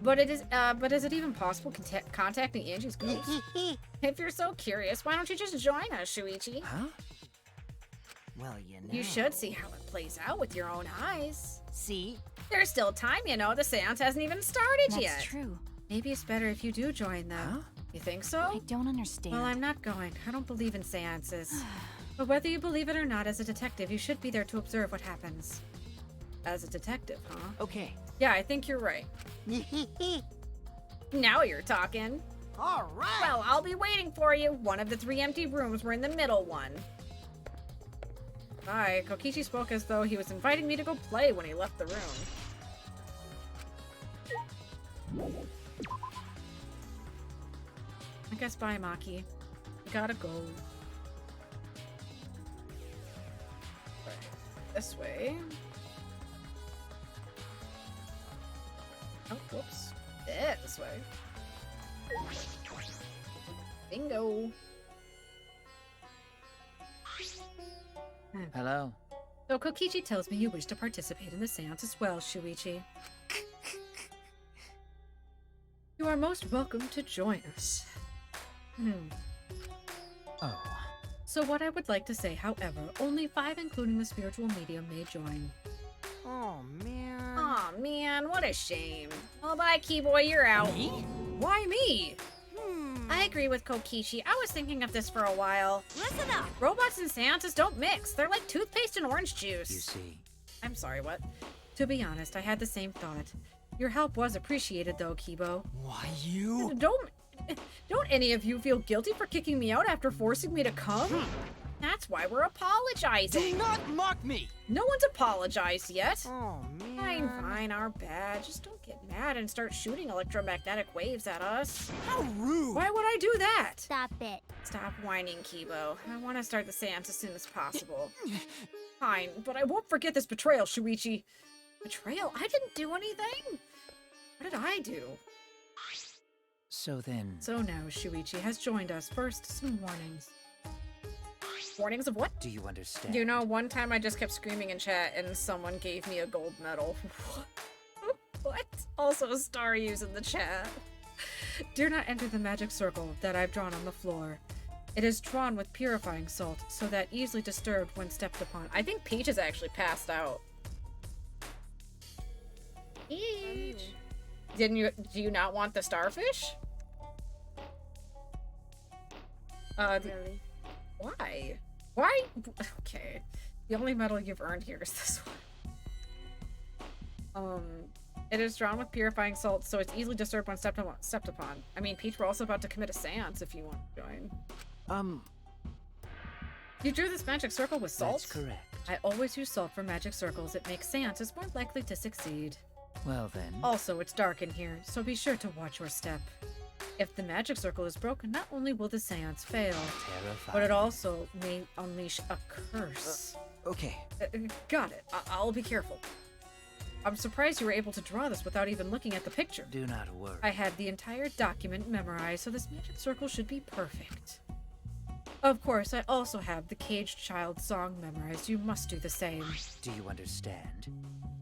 But is it even possible contacting Angie's ghost? If you're so curious, why don't you just join us, Shuichi? Huh? Well, you know. You should see how it plays out with your own eyes. See? There's still time, you know. The seance hasn't even started yet. That's true. Maybe it's better if you do join them. Huh? You think so? I don't understand. Well, I'm not going. I don't believe in seances. But whether you believe it or not, as a detective, you should be there to observe what happens. As a detective, huh? Okay. Yeah, I think you're right. Now you're talking. All right. Well, I'll be waiting for you. One of the 3 empty rooms. We're in the middle one. Bye. Kokichi spoke as though he was inviting me to go play when he left the room. I guess bye, Maki. You gotta go. Right. This way. Oh, whoops. Yeah, this way. Bingo. Hello. So Kokichi tells me you wish to participate in the seance as well, Shuichi. You are most welcome to join us. Oh. So what I would like to say, however, only 5, including the spiritual medium, may join. Oh, man. Aw, man, what a shame. Well, bye, Keyboy, you're out. Me? Why me? I agree with Kokichi. I was thinking of this for a while. Listen up! Robots and seances don't mix. They're like toothpaste and orange juice. You see. I'm sorry, what? To be honest, I had the same thought. Your help was appreciated, though, Kibo. Why, you? Don't any of you feel guilty for kicking me out after forcing me to come? That's why we're apologizing. Do not mock me! No one's apologized yet. Oh, man. Fine, our bad. Just don't get mad and start shooting electromagnetic waves at us. How rude! Why would I do that? Stop it. Stop whining, Kibo. I want to start the seance as soon as possible. Fine, but I won't forget this betrayal, Shuichi. Betrayal? I didn't do anything. What did I do? So then... So now Shuichi has joined us. First, some warnings. Warnings of what? Do you understand? You know, one time I just kept screaming in chat and someone gave me a gold medal. What? Also a star use in the chat. Do not enter the magic circle that I've drawn on the floor. It is drawn with purifying salt, so that easily disturbed when stepped upon. I think Peach is actually passed out. Peach! Do you not want the starfish? Really? Why? Why? Okay. The only medal you've earned here is this one. It is drawn with purifying salt, so it's easily disturbed when stepped upon. I mean, Peach, we're also about to commit a seance if you want to join. You drew this magic circle with salt? That's correct. I always use salt for magic circles. It makes seances more likely to succeed. Well then. Also, it's dark in here, so be sure to watch your step. If the magic circle is broken, not only will the seance fail, Terrifying. but it also may unleash a curse. Okay. Got it. I'll be careful. I'm surprised you were able to draw this without even looking at the picture. Do not worry. I had the entire document memorized, so this magic circle should be perfect. Of course, I also have the Caged Child song memorized. You must do the same. Do you understand?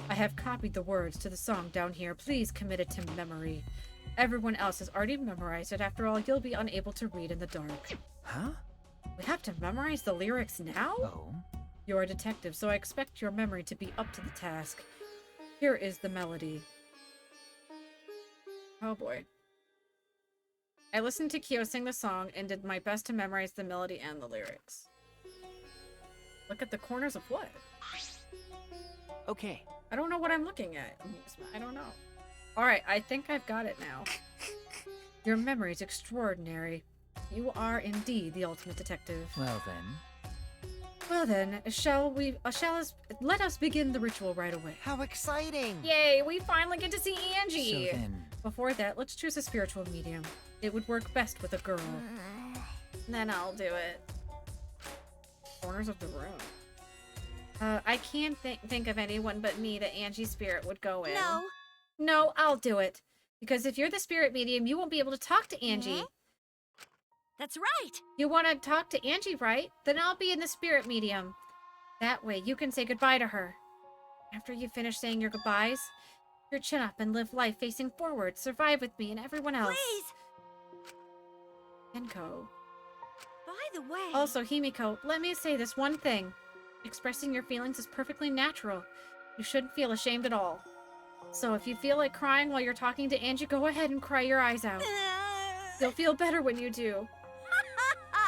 I have copied the words to the song down here. Please commit it to memory. Everyone else has already memorized it. After all, you'll be unable to read in the dark. Huh? We have to memorize the lyrics now? Oh? You're a detective, so I expect your memory to be up to the task. Here is the melody. Oh boy. I listened to Kyo sing the song and did my best to memorize the melody and the lyrics. Look at the corners of what? Okay. I don't know what I'm looking at. I don't know. Alright, I think I've got it now. Your memory's extraordinary. You are indeed the ultimate detective. Well then. Well then, let us begin the ritual right away. How exciting! Yay, we finally get to see Angie! So then. Before that, let's choose a spiritual medium. It would work best with a girl. Then I'll do it. Corners of the room. I can't think of anyone but me that Angie's spirit would go in. No. No, I'll do it. Because if you're the spirit medium, you won't be able to talk to Angie. Mm-hmm. That's right. You want to talk to Angie, right? Then I'll be in the spirit medium. That way, you can say goodbye to her. After you finish saying your goodbyes, your chin up and live life facing forward. Survive with me and everyone else. Please. Kenko. By the way. Also, Himiko, let me say this one thing. Expressing your feelings is perfectly natural. You shouldn't feel ashamed at all. So if you feel like crying while you're talking to Angie, go ahead and cry your eyes out. You'll feel better when you do.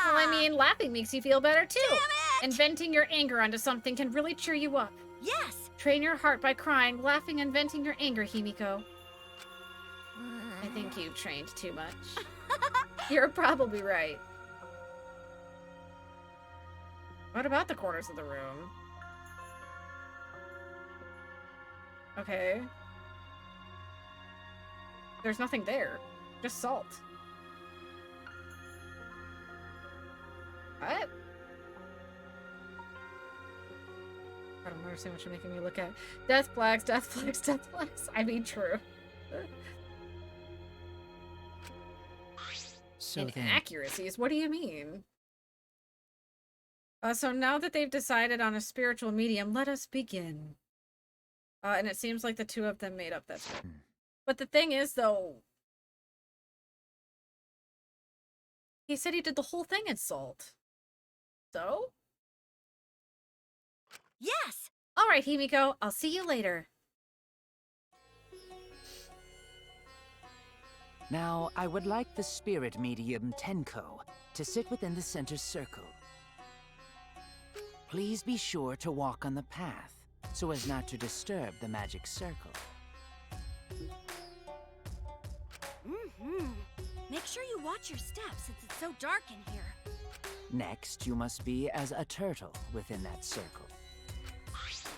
Well, I mean, laughing makes you feel better too. And venting your anger onto something can really cheer you up. Yes. Train your heart by crying, laughing, and venting your anger, Himiko. I think you've trained too much. You're probably right. What about the corners of the room? Okay. There's nothing there. Just salt. What? I don't understand what you're making me look at. Death flags, death flags, death flags. I mean, true. So Inaccuracies? What do you mean? So now that they've decided on a spiritual medium, let us begin. And it seems like the two of them made up that script. But the thing is, though, he said he did the whole thing in salt. So? Yes! Alright, Himiko, I'll see you later. Now, I would like the spirit medium Tenko to sit within the center circle. Please be sure to walk on the path, so as not to disturb the magic circle. Mm-hmm. Make sure you watch your steps since it's so dark in here. Next, you must be as a turtle within that circle.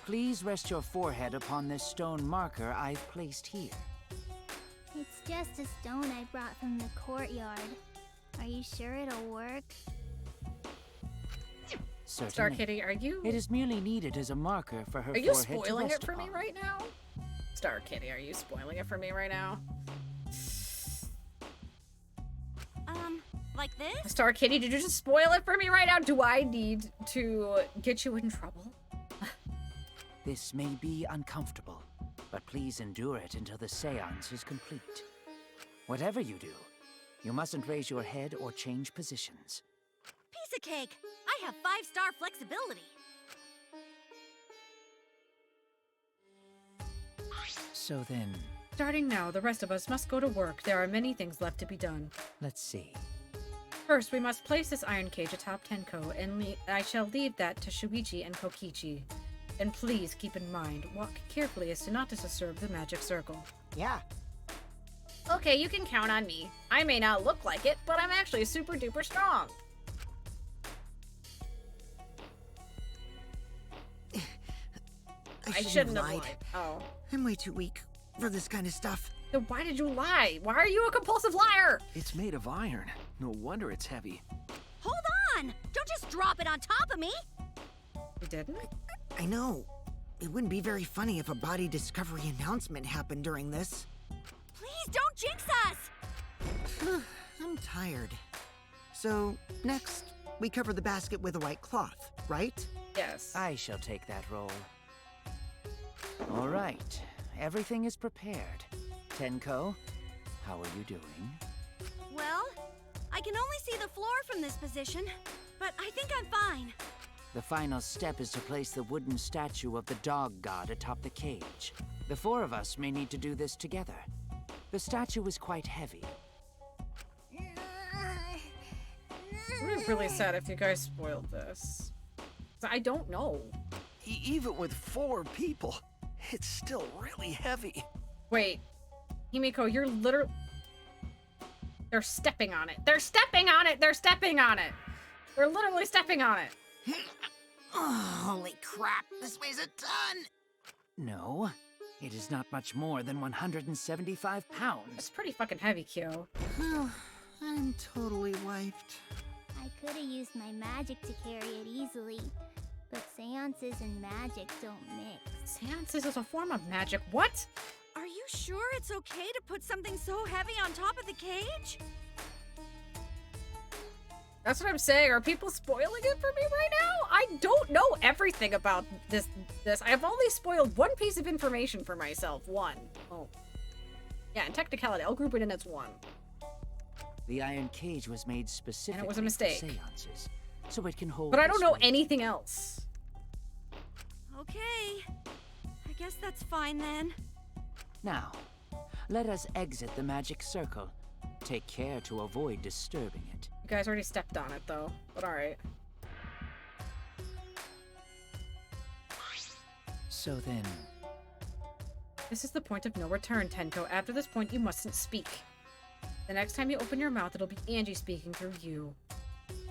Please rest your forehead upon this stone marker I've placed here. It's just a stone I brought from the courtyard. Are you sure it'll work? Certainly. Star Kitty, are you... It is merely needed as a marker for her Are you forehead to spoiling rest it for me upon. right now? Star Kitty, are you spoiling it for me right now? Like this? Star Kitty, did you just spoil it for me right now? Do I need to get you in trouble? This may be uncomfortable, but please endure it until the seance is complete. Whatever you do, you mustn't raise your head or change positions. Piece of cake! I have 5-star flexibility. So then, Starting now, the rest of us must go to work. There are many things left to be done. let's see. First, we must place this iron cage atop Tenko, and I shall leave that to Shuichi and Kokichi. And please keep in mind, walk carefully as to not to disturb the magic circle. Yeah. Okay, you can count on me. I may not look like it, but I'm actually super duper strong. I shouldn't have lied. Oh. I'm way too weak for this kind of stuff. Then why did you lie? Why are you a compulsive liar? It's made of iron. No wonder it's heavy. Hold on! Don't just drop it on top of me! You didn't? I know. It wouldn't be very funny if a body discovery announcement happened during this. Please don't jinx us! I'm tired. So, next, we cover the basket with a white cloth, right? Yes. I shall take that role. All right. Everything is prepared. Tenko, how are you doing? Well, I can only see the floor from this position, but I think I'm fine. The final step is to place the wooden statue of the dog god atop the cage. The 4 of us may need to do this together. The statue is quite heavy. It would be really sad if you guys spoiled this. I don't know. Even with 4 people, it's still really heavy. Wait, Himiko, you're literally... They're stepping on it. They're stepping on it! They're stepping on it! They're literally stepping on it! Oh, holy crap, this weighs a ton! No, it is not much more than 175 pounds. It's pretty fucking heavy, Kyo. Oh, I'm totally wiped. I could have used my magic to carry it easily, but seances and magic don't mix. Seances is a form of magic. What? Are you sure it's okay to put something so heavy on top of the cage? That's what I'm saying. Are people spoiling it for me right now? I don't know everything about this. I have only spoiled one piece of information for myself. One. Oh. Yeah, in technicality, I'll group it in as one. The iron cage was made specifically and it was a mistake. for seances, so it can hold. But I don't know weight. anything else. Okay. I guess that's fine then. Now, let us exit the magic circle. Take care to avoid disturbing it. You guys already stepped on it, though. But alright. So then... This is the point of no return, Tenko. After this point, you mustn't speak. The next time you open your mouth, it'll be Angie speaking through you.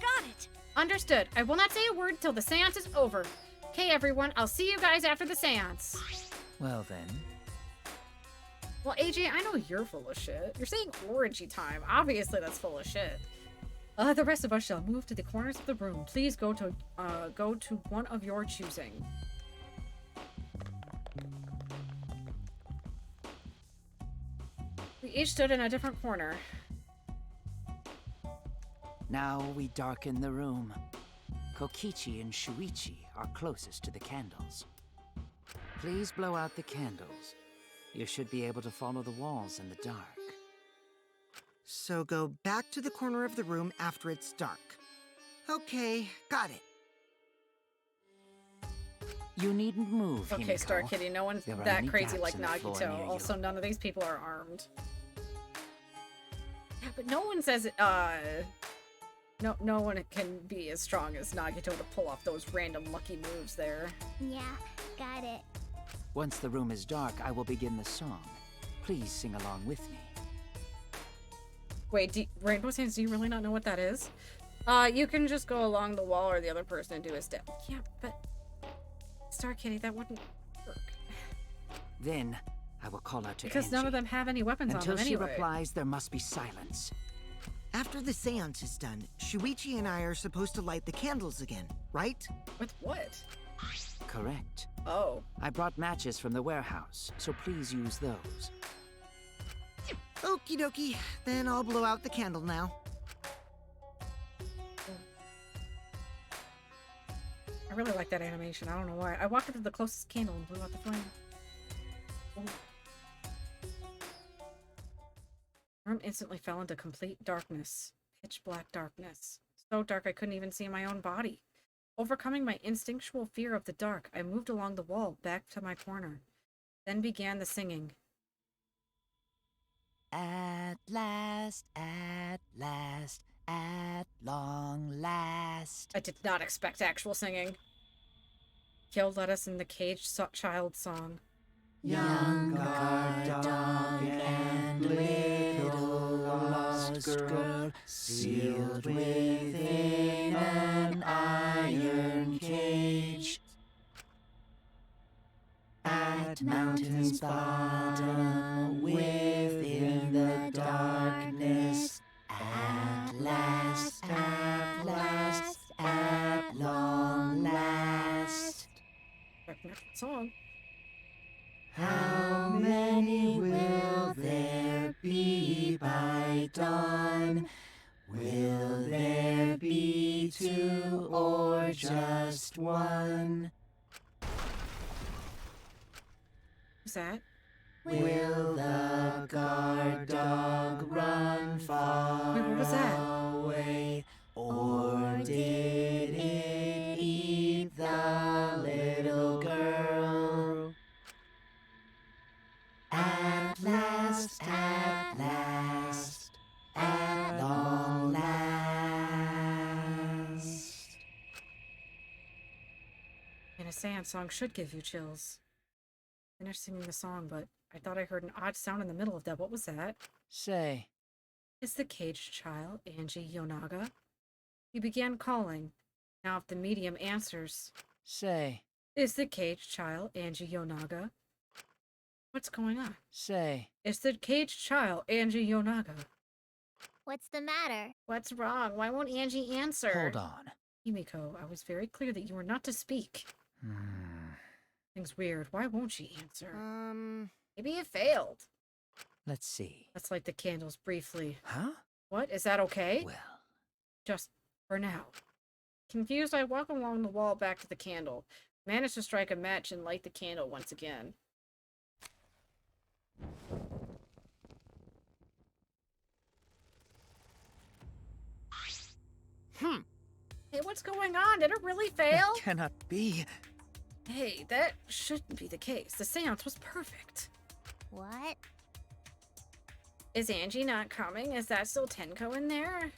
Got it! Understood. I will not say a word till the seance is over. Okay, everyone. I'll see you guys after the seance. Well, then... Well, AJ, I know you're full of shit. You're saying orangey time. Obviously, that's full of shit. The rest of us shall move to the corners of the room. Please go to one of your choosing. We each stood in a different corner. Now we darken the room. Kokichi and Shuichi are closest to the candles. Please blow out the candles. You should be able to follow the walls in the dark. So go back to the corner of the room after it's dark. Okay, got it. You needn't move, Okay, Himiko. Star Kitty, no one's There are that any crazy gaps like in the floor Nagito. near you. Also, none of these people are armed. Yeah, but no one says no one can be as strong as Nagito to pull off those random lucky moves there. Yeah, got it. Once the room is dark, I will begin the song. Please sing along with me. Wait, Rainbow Sands, do you really not know what that is? You can just go along the wall or the other person and do a step. Yeah, but... Star Kitty, that wouldn't work. Then, I will call out to Because Angie. none of them have any weapons on them Until she anyway. replies, there must be silence. After the seance is done, Shuichi and I are supposed to light the candles again, right? With what? Correct. Oh. I brought matches from the warehouse, so please use those. Okie dokie, then I'll blow out the candle now. I really like that animation. I don't know why. I walked up to the closest candle and blew out the flame. Ooh. The room instantly fell into complete darkness. Pitch black darkness. So dark I couldn't even see my own body. Overcoming my instinctual fear of the dark, I moved along the wall back to my corner. Then began the singing. At last, at long last. I did not expect actual singing. Kyo led us in the caged child song. Young guard dog and little lost girl, sealed within an iron cage. At mountain's bottom, within the darkness, at last, at long last. Song. How many will there be by dawn? Will there be 2 or just 1? Who's that? Will the guard dog run far Wait, what was that? away? Or did it eat the little girl? At last, at long last. And a seance song should give you chills. Finished singing the song, but I thought I heard an odd sound in the middle of that. What was that? Say. It's the caged child, Angie Yonaga. He began calling. Now if the medium answers. Say. It's the caged child, Angie Yonaga. What's going on? Say. It's the caged child, Angie Yonaga. What's the matter? What's wrong? Why won't Angie answer? Hold on. Himiko, I was very clear that you were not to speak. Thing's weird. Why won't she answer? Maybe it failed. Let's see. Let's light the candles briefly. Huh? What? Is that okay? Well. Just for now. Confused, I walk along the wall back to the candle. Managed to strike a match and light the candle once again. Hey, what's going on? Did it really fail? That cannot be. Hey, that shouldn't be the case. The seance was perfect. What? Is Angie not coming? Is that still Tenko in there?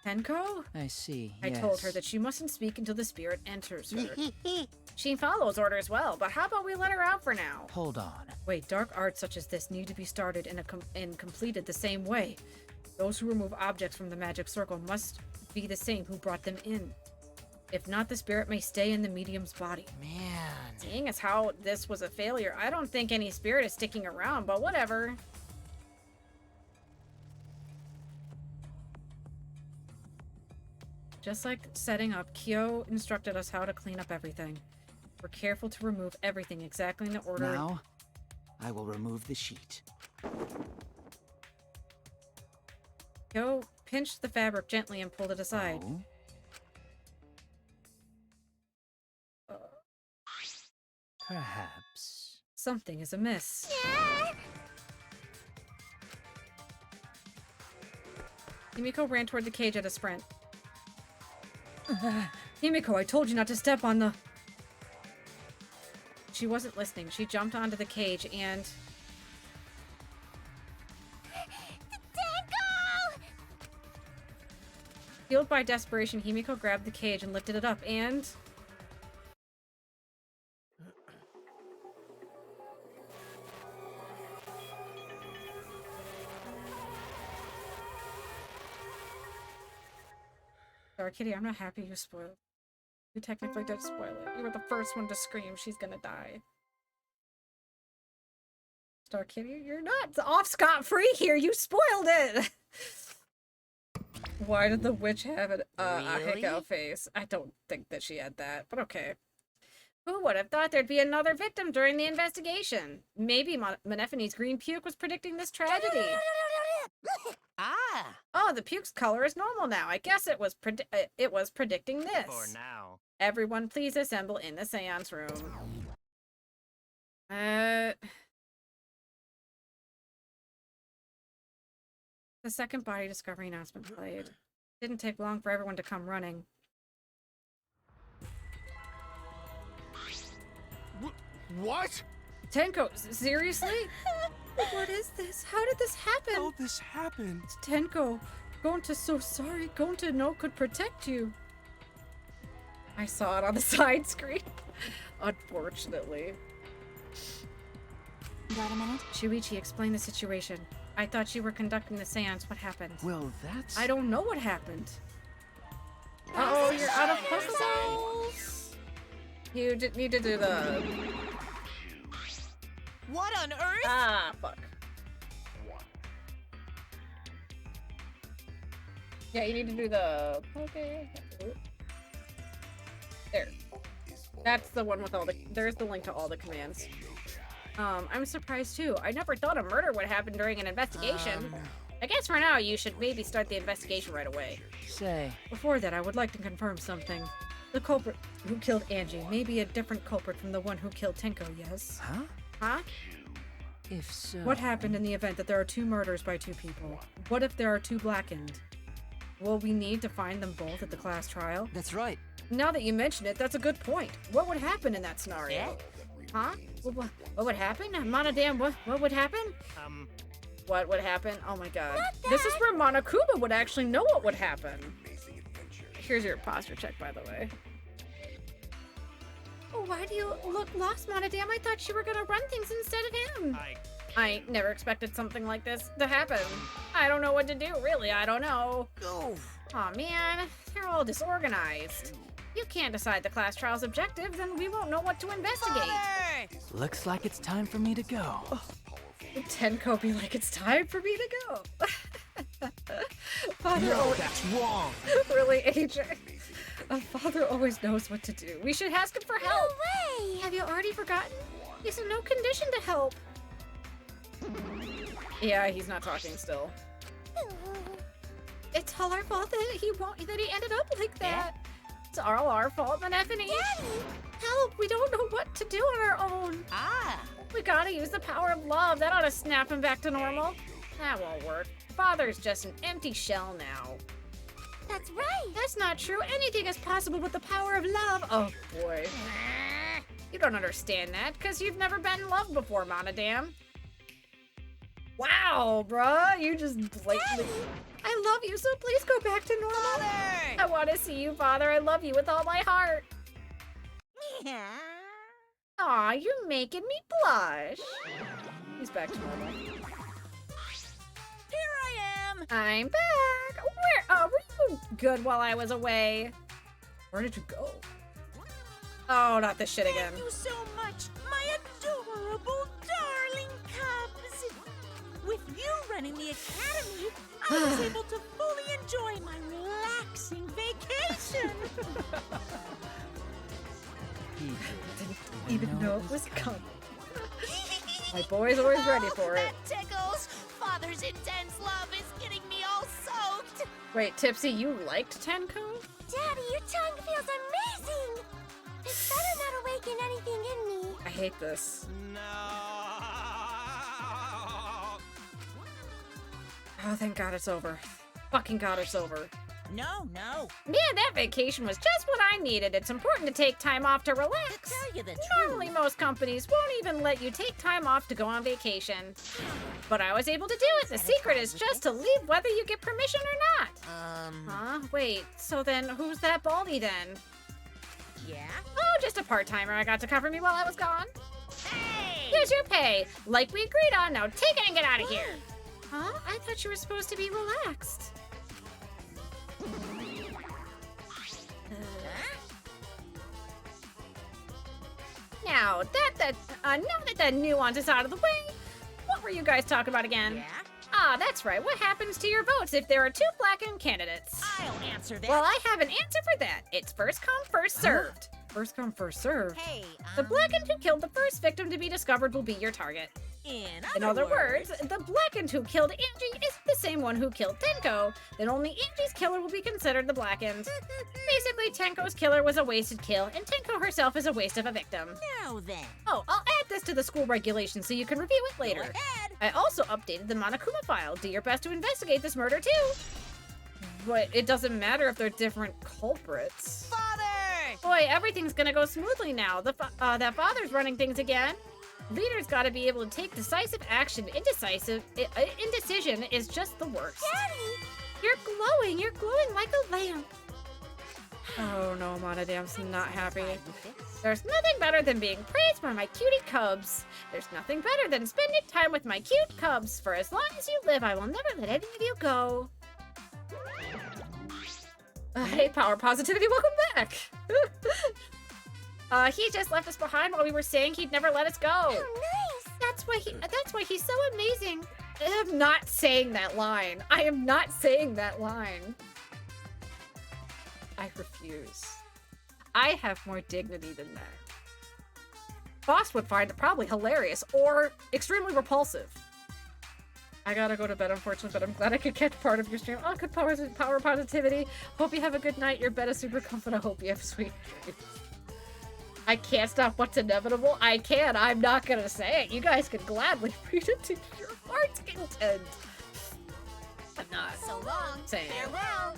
Tenko? I see, I yes. told her that she mustn't speak until the spirit enters her. She follows orders well, but how about we let her out for now? Hold on. Wait, dark arts such as this need to be started and completed the same way. Those who remove objects from the magic circle must be the same who brought them in. If not, the spirit may stay in the medium's body. Man. Seeing as how this was a failure, I don't think any spirit is sticking around, but whatever. Just like setting up, Kyo instructed us how to clean up everything. We're careful to remove everything exactly in the order. Now, I will remove the sheet. Kyo pinched the fabric gently and pulled it aside. Oh. Perhaps. Something is amiss. Himiko ran toward the cage at a sprint. Himiko, I told you not to step on the... She wasn't listening. She jumped onto the cage and... Fueled by desperation, Himiko grabbed the cage and lifted it up and... Sorry, Kitty, I'm not happy you spoiled. You technically did spoil it. You were the first one to scream she's gonna die. Star Kitty, you're not off scot-free here! You spoiled it! Why did the witch have a hiccup face? I don't think that she had that, but okay. Who would have thought there'd be another victim during the investigation? Maybe Monephane's green puke was predicting this tragedy. Oh, the puke's color is normal now. I guess it was predicting this. For now. Everyone, please assemble in the seance room. The second body discovery announcement played. Didn't take long for everyone to come running. What? Tenko, seriously? What is this? How did this happen? How this happened? Tenko, Gonta, so sorry. Gonta no could protect you. I saw it on the side screen. Unfortunately. Got a minute? Shuichi, explain the situation. I thought you were conducting the seance. What happened? Well, that's... I don't know what happened. Uh-oh, you're out of puzzles. You need to do the... What on earth? Ah, fuck. Yeah, you need to do the... Okay. There. That's the one with all the... There's the link to all the commands. I'm surprised too. I never thought a murder would happen during an investigation. I guess for now you should maybe start the investigation right away. Say. Before that, I would like to confirm something. The culprit who killed Angie may be a different culprit from the one who killed Tenko, yes? Huh? Huh? If so... What happened in the event that there are 2 murders by 2 people? What if there are 2 blackened? Will we need to find them both at the class trial? That's right. Now that you mention it, that's a good point. What would happen in that scenario? Huh? What would happen? Monodam, what would happen? What would happen? Oh my god. This is where Monokuma would actually know what would happen. Here's your posture check, by the way. Oh, why do you look lost, Monodam? I thought you were gonna run things instead of him. I never expected something like this to happen. I don't know what to do, really. I don't know. Aw, man. They're all disorganized. You can't decide the class trial's objective, then we won't know what to investigate. Looks like it's time for me to go. Tenko be like, it's time for me to go. Father, No, that's wrong. Really, AJ? A father always knows what to do. We should ask him for help. No way! Have you already forgotten? He's in no condition to help. Yeah, he's not talking still. It's all our fault that he ended up like that. It's all our fault, Manefany. Daddy! Help! We don't know what to do on our own. We gotta use the power of love. That ought to snap him back to normal. That won't work. Father's just an empty shell now. That's right. That's not true. Anything is possible with the power of love. Oh boy. You don't understand that because you've never been in love before, Monodam. Wow, bruh. You just blatantly... I love you, so please go back to normal. Father! I want to see you, Father. I love you with all my heart. Aw, you're making me blush. He's back to normal. Here I am. I'm back. Where were you good while I was away? Where did you go? Oh, not this shit again. Thank you so much, my adorable darling cubs. With you running the academy, I was able to fully enjoy my relaxing vacation. Didn't even know it was coming. My boy's always ready for it. That tickles. Father's intense love is getting me all soaked. Wait, Tipsy, you liked Tenko? Daddy, your tongue feels amazing. It's better not awaken anything in me. I hate this. No. Oh, thank God it's over. Fucking God it's over. No. Man, that vacation was just what I needed. It's important to take time off to relax. To tell you the Normally, most companies won't even let you take time off to go on vacation. But I was able to do it. The secret is just to leave whether you get permission or not. Huh? Wait, so then who's that baldy then? Yeah? Oh, just a part-timer I got to cover me while I was gone. Hey! Here's your pay. Like we agreed on. Now take it and get out of here. Huh? I thought you were supposed to be relaxed. Now that the nuance is out of the way, what were you guys talking about again? Yeah? Ah, that's right. What happens to your votes if there are 2 blackened candidates? I'll answer that. Well, I have an answer for that. It's first come, first served. First come, first served. Hey, The blackened who killed the first victim to be discovered will be your target. In other words, the blackened who killed Angie is the same one who killed Tenko. Then only Angie's killer will be considered the blackened. Basically, Tenko's killer was a wasted kill, and Tenko herself is a waste of a victim. Now then. Oh, I'll add this to the school regulations so you can review it later. I also updated the Monokuma file. Do your best to investigate this murder too. But it doesn't matter if they're different culprits. Father! Boy, everything's gonna go smoothly now. That father's running things again. Leader's gotta be able to take decisive action. Indecision is just the worst. Daddy! You're glowing like a lamp. Oh no, Monodam's not happy. There's nothing better than being praised by my cutie cubs. There's nothing better than spending time with my cute cubs. For as long as you live, I will never let any of you go. Hey, Power Positivity, welcome back! He just left us behind while we were saying he'd never let us go. Oh, nice! That's why he's so amazing. I am not saying that line. I am not saying that line. I refuse. I have more dignity than that. Boss would find it probably hilarious or extremely repulsive. I gotta go to bed, unfortunately, but I'm glad I could catch part of your stream. Oh, good power positivity. Hope you have a good night. Your bed is super comfy. I hope you have sweet dreams. I can't stop what's inevitable. I can. I'm not gonna say it. You guys can gladly read it to your heart's content. I'm not So long. saying it. Farewell.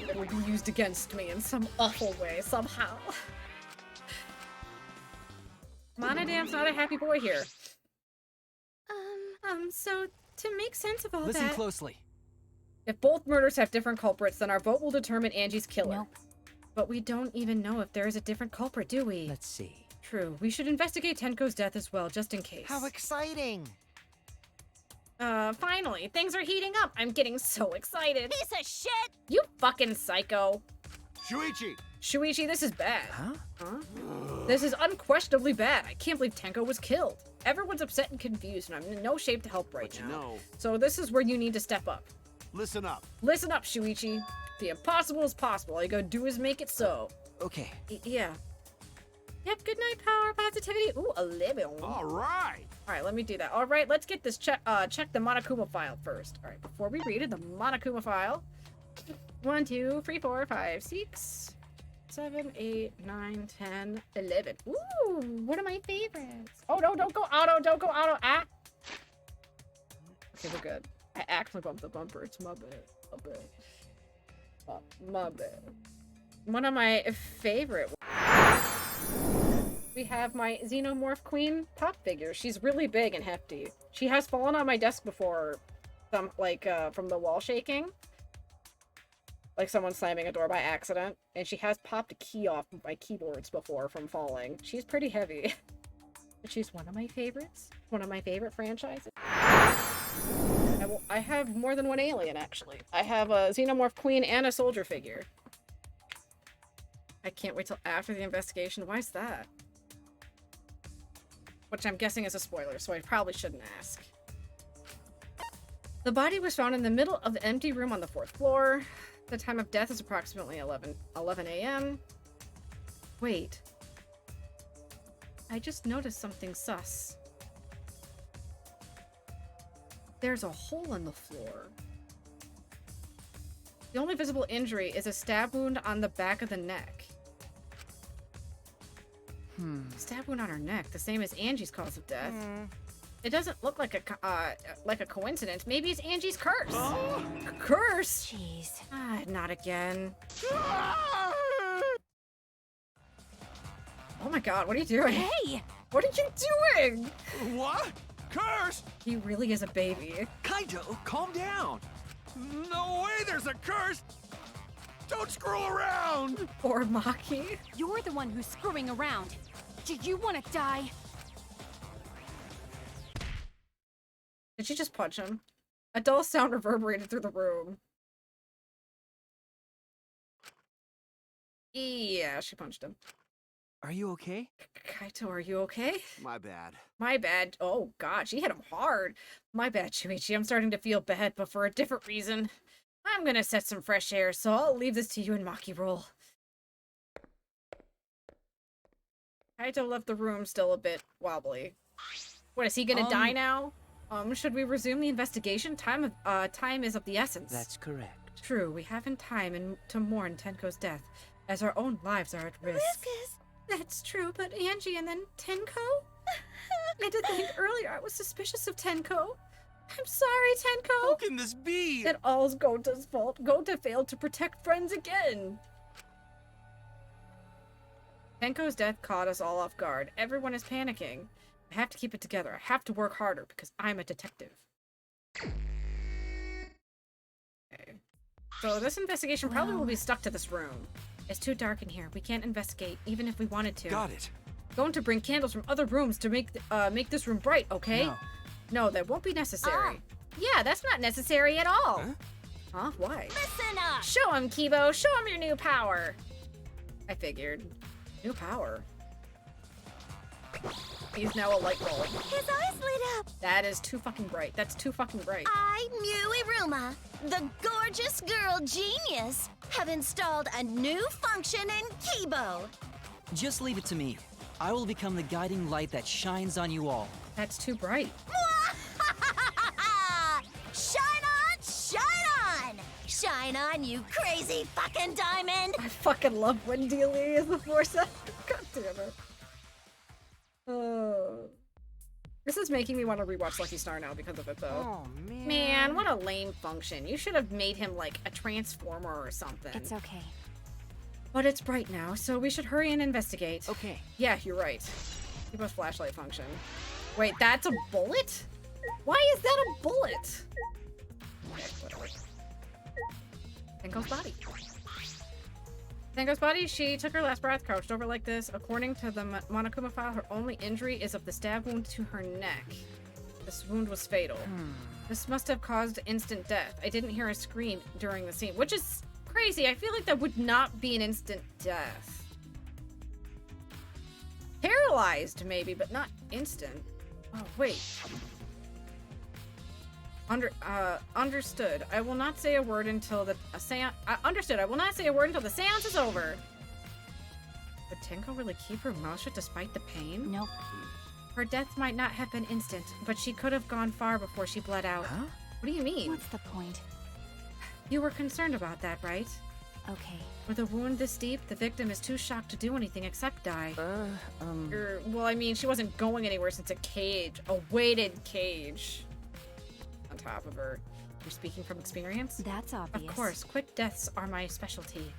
It will be used against me in some awful way, somehow. Monodam's not a happy boy here. So to make sense of all Listen that... closely. If both murders have different culprits, then our vote will determine Angie's killer. Nope. But we don't even know if there is a different culprit, do we? Let's see. True. We should investigate Tenko's death as well, just in case. How exciting! Finally, things are heating up. I'm getting so excited. Piece of shit! You fucking psycho. Shuichi! Shuichi, this is bad. Huh? This is unquestionably bad. I can't believe Tenko was killed. Everyone's upset and confused, and I'm in no shape to help right now. No. So this is where you need to step up. Listen up. Listen up, Shuichi. The impossible is possible. All you gotta do is make it so. Okay. Yeah. Yep, good night, Power Positivity. Ooh, 11. All right. Alright, let me do that. Alright, let's get this check the Monokuma file first. Alright, before we read it, the Monokuma file. 1, 2, 3, 4, 5, 6, 7, 8, 9, 10, 11. Ooh, one of my favorites. Oh, no, don't go auto, don't go auto. Ah! Okay, we're good. I actually bumped the bumper. It's my bad. My bad. My bad. One of my favorite. We have my Xenomorph Queen pop figure. She's really big and hefty. She has fallen on my desk before, from the wall shaking. Like someone slamming a door by accident. And she has popped a key off my keyboards before from falling. She's pretty heavy. But she's one of my favorites. One of my favorite franchises. I have more than one alien, actually. I have a Xenomorph Queen and a soldier figure. I can't wait till after the investigation. Why is that? Which I'm guessing is a spoiler, so I probably shouldn't ask. The body was found in the middle of the empty room on the 4th floor. The time of death is approximately 11 a.m. Wait. I just noticed something sus. There's a hole in the floor. The only visible injury is a stab wound on the back of the neck. Stab wound on her neck, the same as Angie's cause of death. It doesn't look like a coincidence. Maybe it's Angie's curse. Curse? Jeez. Ah, not again. Oh my god, what are you doing? Hey! What are you doing? What? Curse? He really is a baby. Kaito, calm down. No way there's a curse! Don't screw around! Or Maki. You're the one who's screwing around. Do you want to die? Did she just punch him? A dull sound reverberated through the room. Yeah, she punched him. Are you okay? Kaito, are you okay? My bad. My bad. Oh god, she hit him hard. My bad, Shuichi. I'm starting to feel bad, but for a different reason. I'm gonna set some fresh air, so I'll leave this to you and Maki roll. Kaito left the room still a bit wobbly. What, is he gonna die now? Should we resume the investigation? Time is of the essence. That's correct. True, we haven't time to mourn Tenko's death, as our own lives are at risk. Lucas! That's true, but Angie and then Tenko? And to think earlier I was suspicious of Tenko. I'm sorry, Tenko. How can this be? It all's Gota's fault. Gota failed to protect friends again. Tenko's death caught us all off guard. Everyone is panicking. I have to keep it together. I have to work harder because I'm a detective. Okay. So this investigation probably will be stuck to this room. It's too dark in here. We can't investigate, even if we wanted to. Got it. Going to bring candles from other rooms to make this room bright, okay? No. No, that won't be necessary. Yeah, that's not necessary at all. Huh? Why? Listen up! Show him, Kibo. Show him your new power. I figured. New power. He's now a light bulb. His eyes lit up! That is too fucking bright. That's too fucking bright. I, Muiruma, the gorgeous girl genius, have installed a new function in Kibo. Just leave it to me. I will become the guiding light that shines on you all. That's too bright. Shine on, shine on! Shine on, you crazy fucking diamond! I fucking love when Dealey is the force. God damn it. This is making me want to rewatch Lucky Star now because of it, though. Oh, man. Man, what a lame function. You should have made him, like, a transformer or something. It's okay. But it's bright now, so we should hurry and investigate. Okay. Yeah, you're right. Kibo's flashlight function. Wait, that's a bullet? Why is that a bullet? Okay, whatever. Tenko's body. Tenko's body, she took her last breath, crouched over like this. According to the Monokuma file, her only injury is of the stab wound to her neck. This wound was fatal. This must have caused instant death. I didn't hear a scream during the scene, which is crazy. I feel like that would not be an instant death. Paralyzed, maybe, but not instant. Oh, wait. Understood. I will not say a word until the seance. Understood. I will not say a word until the seance is over. Would Tenko really keep her mouth shut despite the pain? Nope. Her death might not have been instant, but she could have gone far before she bled out. Huh? What do you mean? What's the point? You were concerned about that, right? Okay. With a wound this deep, the victim is too shocked to do anything except die. Well, I mean, she wasn't going anywhere since a cage, a weighted cage on top of her. You're speaking from experience? That's obvious. Of course, quick deaths are my specialty.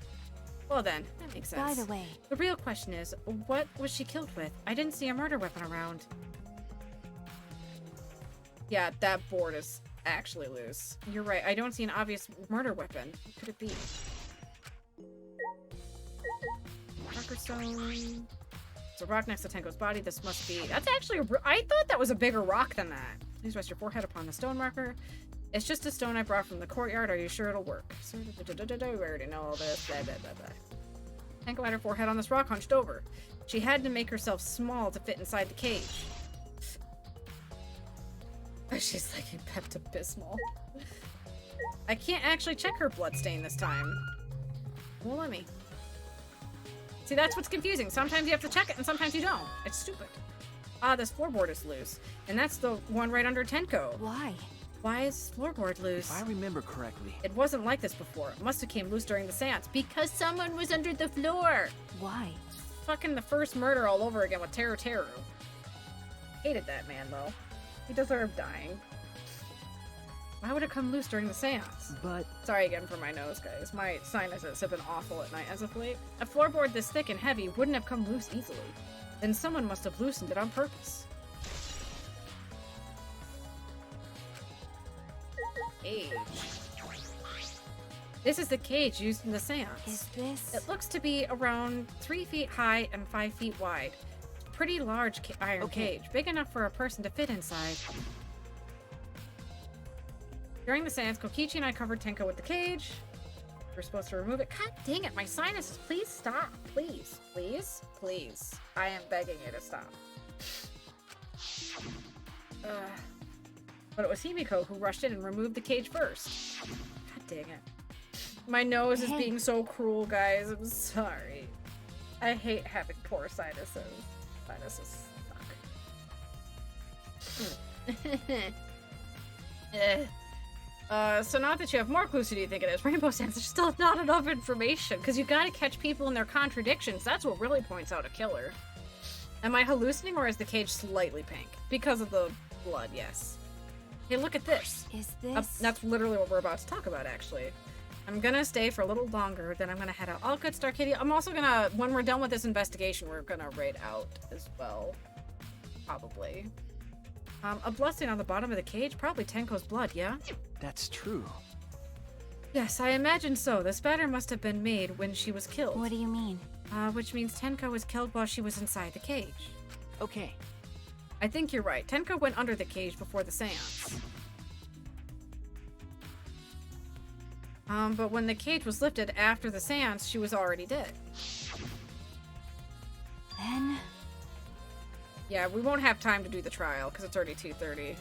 Well then, that makes sense. By the way, the real question is, what was she killed with? I didn't see a murder weapon around. Yeah, that board is actually loose. You're right, I don't see an obvious murder weapon. What could it be? Marker stone. It's a rock next to Tenko's body. This must be... That's actually... I thought that was a bigger rock than that. Please rest your forehead upon the stone marker. It's just a stone I brought from the courtyard. Are you sure it'll work? We already know all this. Blah, blah, blah, blah. Tenko had her forehead on this rock, hunched over. She had to make herself small to fit inside the cage. She's like Pepto-Bismol. I can't actually check her bloodstain this time. Well, let me. See, that's what's confusing. Sometimes you have to check it, and sometimes you don't. It's stupid. Ah, this floorboard is loose. And that's the one right under Tenko. Why? Why is this floorboard loose? If I remember correctly. It wasn't like this before. It must have came loose during the seance. Because someone was under the floor! Why? Fucking the first murder all over again with Teru Teru. Hated that man, though. He deserved dying. Why would it come loose during the seance? But... Sorry again for my nose, guys. My sinuses have been awful at night as of late. A floorboard this thick and heavy wouldn't have come loose easily. Then someone must have loosened it on purpose. Cage. This is the cage used in the seance. Is this? It looks to be around 3 feet high and 5 feet wide. Pretty large iron cage, big enough for a person to fit inside. During the seance, Kokichi and I covered Tenko with the cage. We're supposed to remove it. God dang it, my sinuses. Please stop. Please. Please. Please. I am begging you to stop. But it was Himiko who rushed in and removed the cage first. God dang it. My nose is being so cruel, guys. I'm sorry. I hate having poor sinuses. Sinuses So not that you have more clues, who do you think it is? Rainbow Sands, there's still not enough information, because you gotta catch people in their contradictions. That's what really points out a killer. Am I hallucinating, or is the cage slightly pink? Because of the blood, yes. Hey, look at this. Is this... that's literally what we're about to talk about, actually. I'm gonna stay for a little longer, then I'm gonna head out. All good, Star Kitty. I'm also gonna, when we're done with this investigation, we're gonna raid out as well. Probably. A bloodstain on the bottom of the cage? Probably Tenko's blood, yeah? That's true. Yes, I imagine so. The spatter must have been made when she was killed. What do you mean? Which means Tenko was killed while she was inside the cage. Okay. I think you're right. Tenko went under the cage before the seance. But when the cage was lifted after the seance, she was already dead. Then... Yeah, we won't have time to do the trial, because it's already 2:30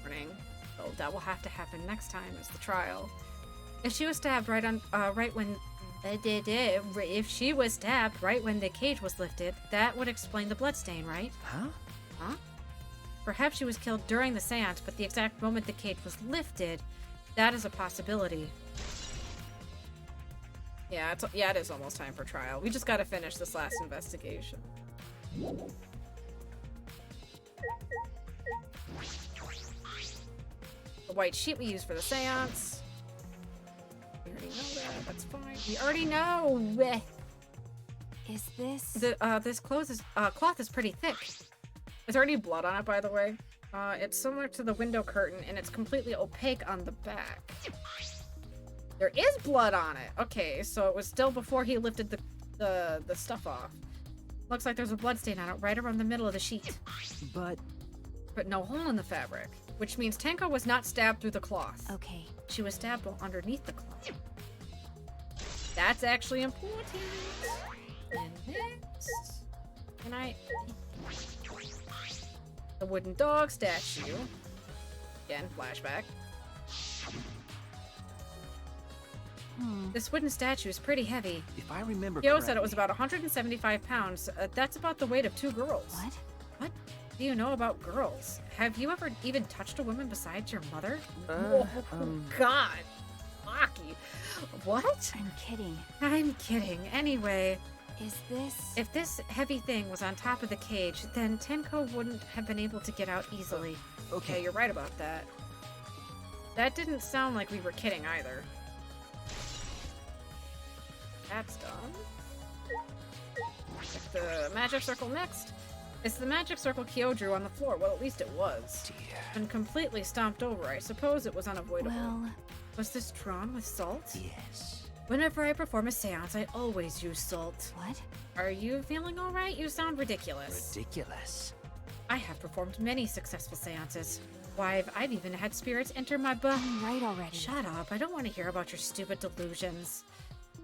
morning. So that will have to happen next time, is the trial. If she was stabbed right when... If she was stabbed right when the cage was lifted, that would explain the bloodstain, right? Huh? Huh? Perhaps she was killed during the seance, but the exact moment the cage was lifted, that is a possibility. Yeah, it is almost time for trial. We just gotta finish this last investigation. The white sheet we use for the seance. We already know that. That's fine. We already know. Is this... This cloth is pretty thick. Is there any blood on it, by the way? It's similar to the window curtain, and it's completely opaque on the back. There is blood on it. Okay, so it was still before he lifted the stuff off. Looks like there's a blood stain on it right around the middle of the sheet. But no hole in the fabric, which means Tenko was not stabbed through the cloth. Okay. She was stabbed underneath the cloth. That's actually important. And next, can I... The wooden dog statue. Again, flashback. This wooden statue is pretty heavy. If I remember Kyo correctly... said it was about 175 pounds. That's about the weight of 2 girls. What? What do you know about girls? Have you ever even touched a woman besides your mother? God. Maki. What? I'm kidding. I'm kidding. Anyway. Is this... If this heavy thing was on top of the cage, then Tenko wouldn't have been able to get out easily. Okay. Yeah, you're right about that. That didn't sound like we were kidding either. That's done. Check the magic circle next. It's the magic circle Kyo drew on the floor. Well, at least it was. Dear. And completely stomped over. I suppose it was unavoidable. Well... Was this drawn with salt? Yes. Whenever I perform a seance, I always use salt. What? Are you feeling alright? You sound ridiculous. Ridiculous. I have performed many successful seances. Why, I've even had spirits enter my butt. Right already. Shut up. I don't want to hear about your stupid delusions.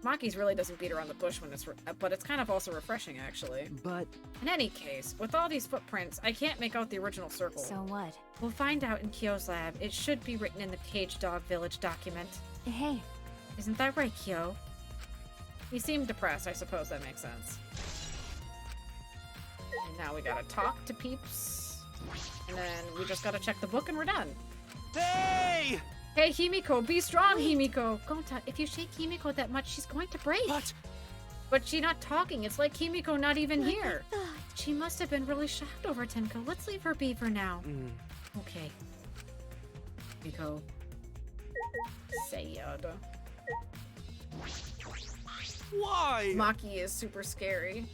Maki's really doesn't beat around the bush when but it's kind of also refreshing, actually. But... In any case, with all these footprints, I can't make out the original circle. So what? We'll find out in Kyo's lab. It should be written in the Cage Dog Village document. Hey. Isn't that right, Kyo? He seemed depressed. I suppose that makes sense. And now we gotta talk to peeps. And then we just gotta check the book and we're done. Hey! Hey, Himiko, be strong, Himiko! Gonta, if you shake Himiko that much, she's going to break. What? But she's not talking. It's like Himiko not even here. She must have been really shocked over Tenko. Let's leave her be for now. Okay. Himiko. Sayada. Why? Maki is super scary.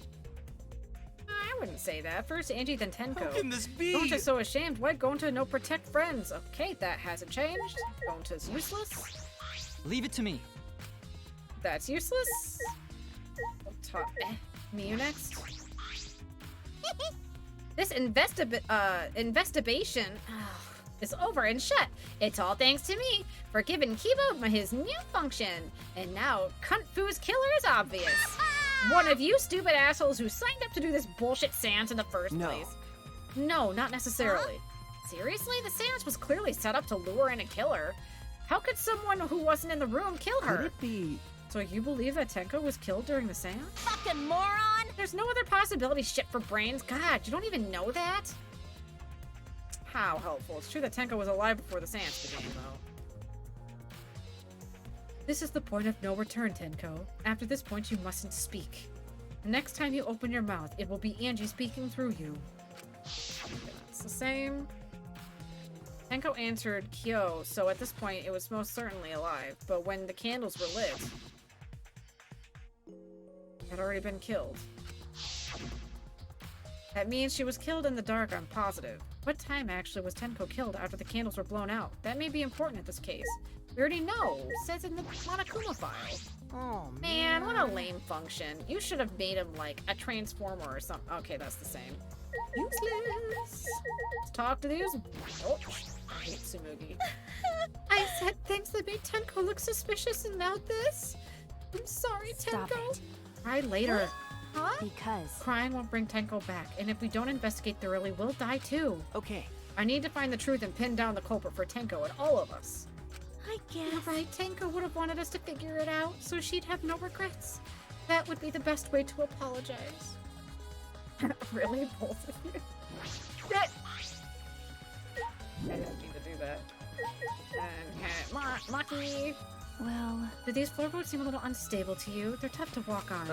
I wouldn't say that. First Angie, then Tenko. How can this be? Gonta's so ashamed. Why Gonta no protect friends? Okay, that hasn't changed. Gonta's useless. Leave it to me. That's useless. Miyu next. This investigation is over and shut. It's all thanks to me for giving Kiba his new function. And now Cunt Fu's killer is obvious. One of you stupid assholes who signed up to do this bullshit seance in the first place. No, not necessarily. Seriously? The seance was clearly set up to lure in a killer. How could someone who wasn't in the room kill her? Could it be... So you believe that Tenko was killed during the seance? Fucking moron! There's no other possibility, shit for brains. God, you don't even know that? how helpful. It's true that Tenko was alive before the seance began, though. This is the point of no return, Tenko. After this point, you mustn't speak. The next time you open your mouth, it will be Angie speaking through you. That's the same. Tenko answered Kyo, so at this point, it was most certainly alive. But when the candles were lit, it had already been killed. That means she was killed in the dark, I'm positive. What time actually was Tenko killed after the candles were blown out? That may be important in this case. We already know. It says in the Monokuma file. Oh, man, what a lame function. You should have made him like a transformer or something. Okay, that's the same. Useless. Let's talk to these. Oh, I hate Tsumugi. I said things that made Tenko look suspicious and now this? I'm sorry, Stop Tenko. it. Cry later. Huh? Because Crying won't bring Tenko back, and if we don't investigate thoroughly, we'll die too. Okay. I need to find the truth and pin down the culprit for Tenko and all of us. I guess. You're right, Tenko would have wanted us to figure it out, so she'd have no regrets. That would be the best way to apologize. Really? Both of you? That... I didn't mean to do that. And Maki! well, Do these floorboards seem a little unstable to you? They're tough to walk on.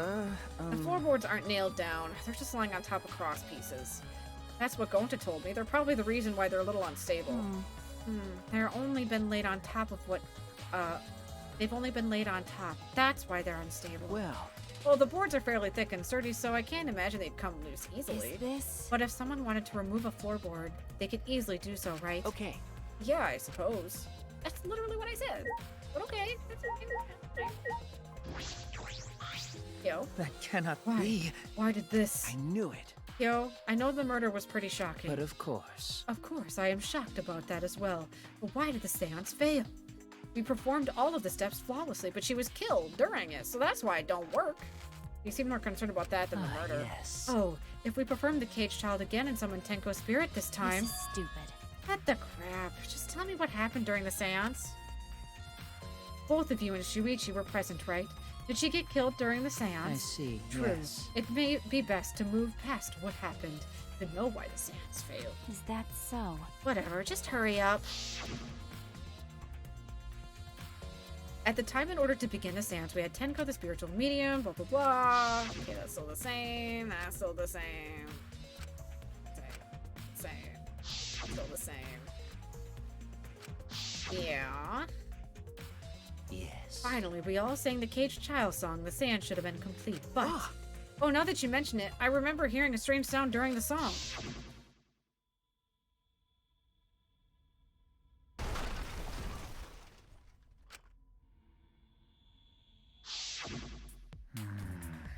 The floorboards aren't nailed down. They're just lying on top of cross pieces. That's what Gonta told me. They're probably the reason why they're a little unstable. They're only been laid on top of what, they've only been laid on top. That's why they're unstable. Well, the boards are fairly thick and sturdy, so I can't imagine they'd come loose easily. is this? But if someone wanted to remove a floorboard, they could easily do so, right? Okay. Yeah, I suppose. That's literally what I said. But okay. That's okay. Yo. That cannot Why? be. Why did this? I knew it. Yo, I know the murder was pretty shocking. But of course. Of course, I am shocked about that as well. But why did the seance fail? We performed all of the steps flawlessly, but she was killed during it, so that's why it don't work. You seem more concerned about that than the murder. Yes. Oh, if we perform the caged child again and summon Tenko's spirit this time... This is stupid. What the crap? Just tell me what happened during the seance. Both of you and Shuichi were present, right? Did she get killed during the seance? I see. True. Yes. It may be best to move past what happened to know why the seance failed. Is that so? Whatever, just hurry up. At the time, in order to begin the seance, we had Tenko, the spiritual medium, blah, blah, blah. Okay, that's still the same. That's still the same. Same. Still the same. Yeah. Yes. Finally, we all sang the caged child song. The seance should have been complete, but... Oh, now that you mention it, I remember hearing a strange sound during the song.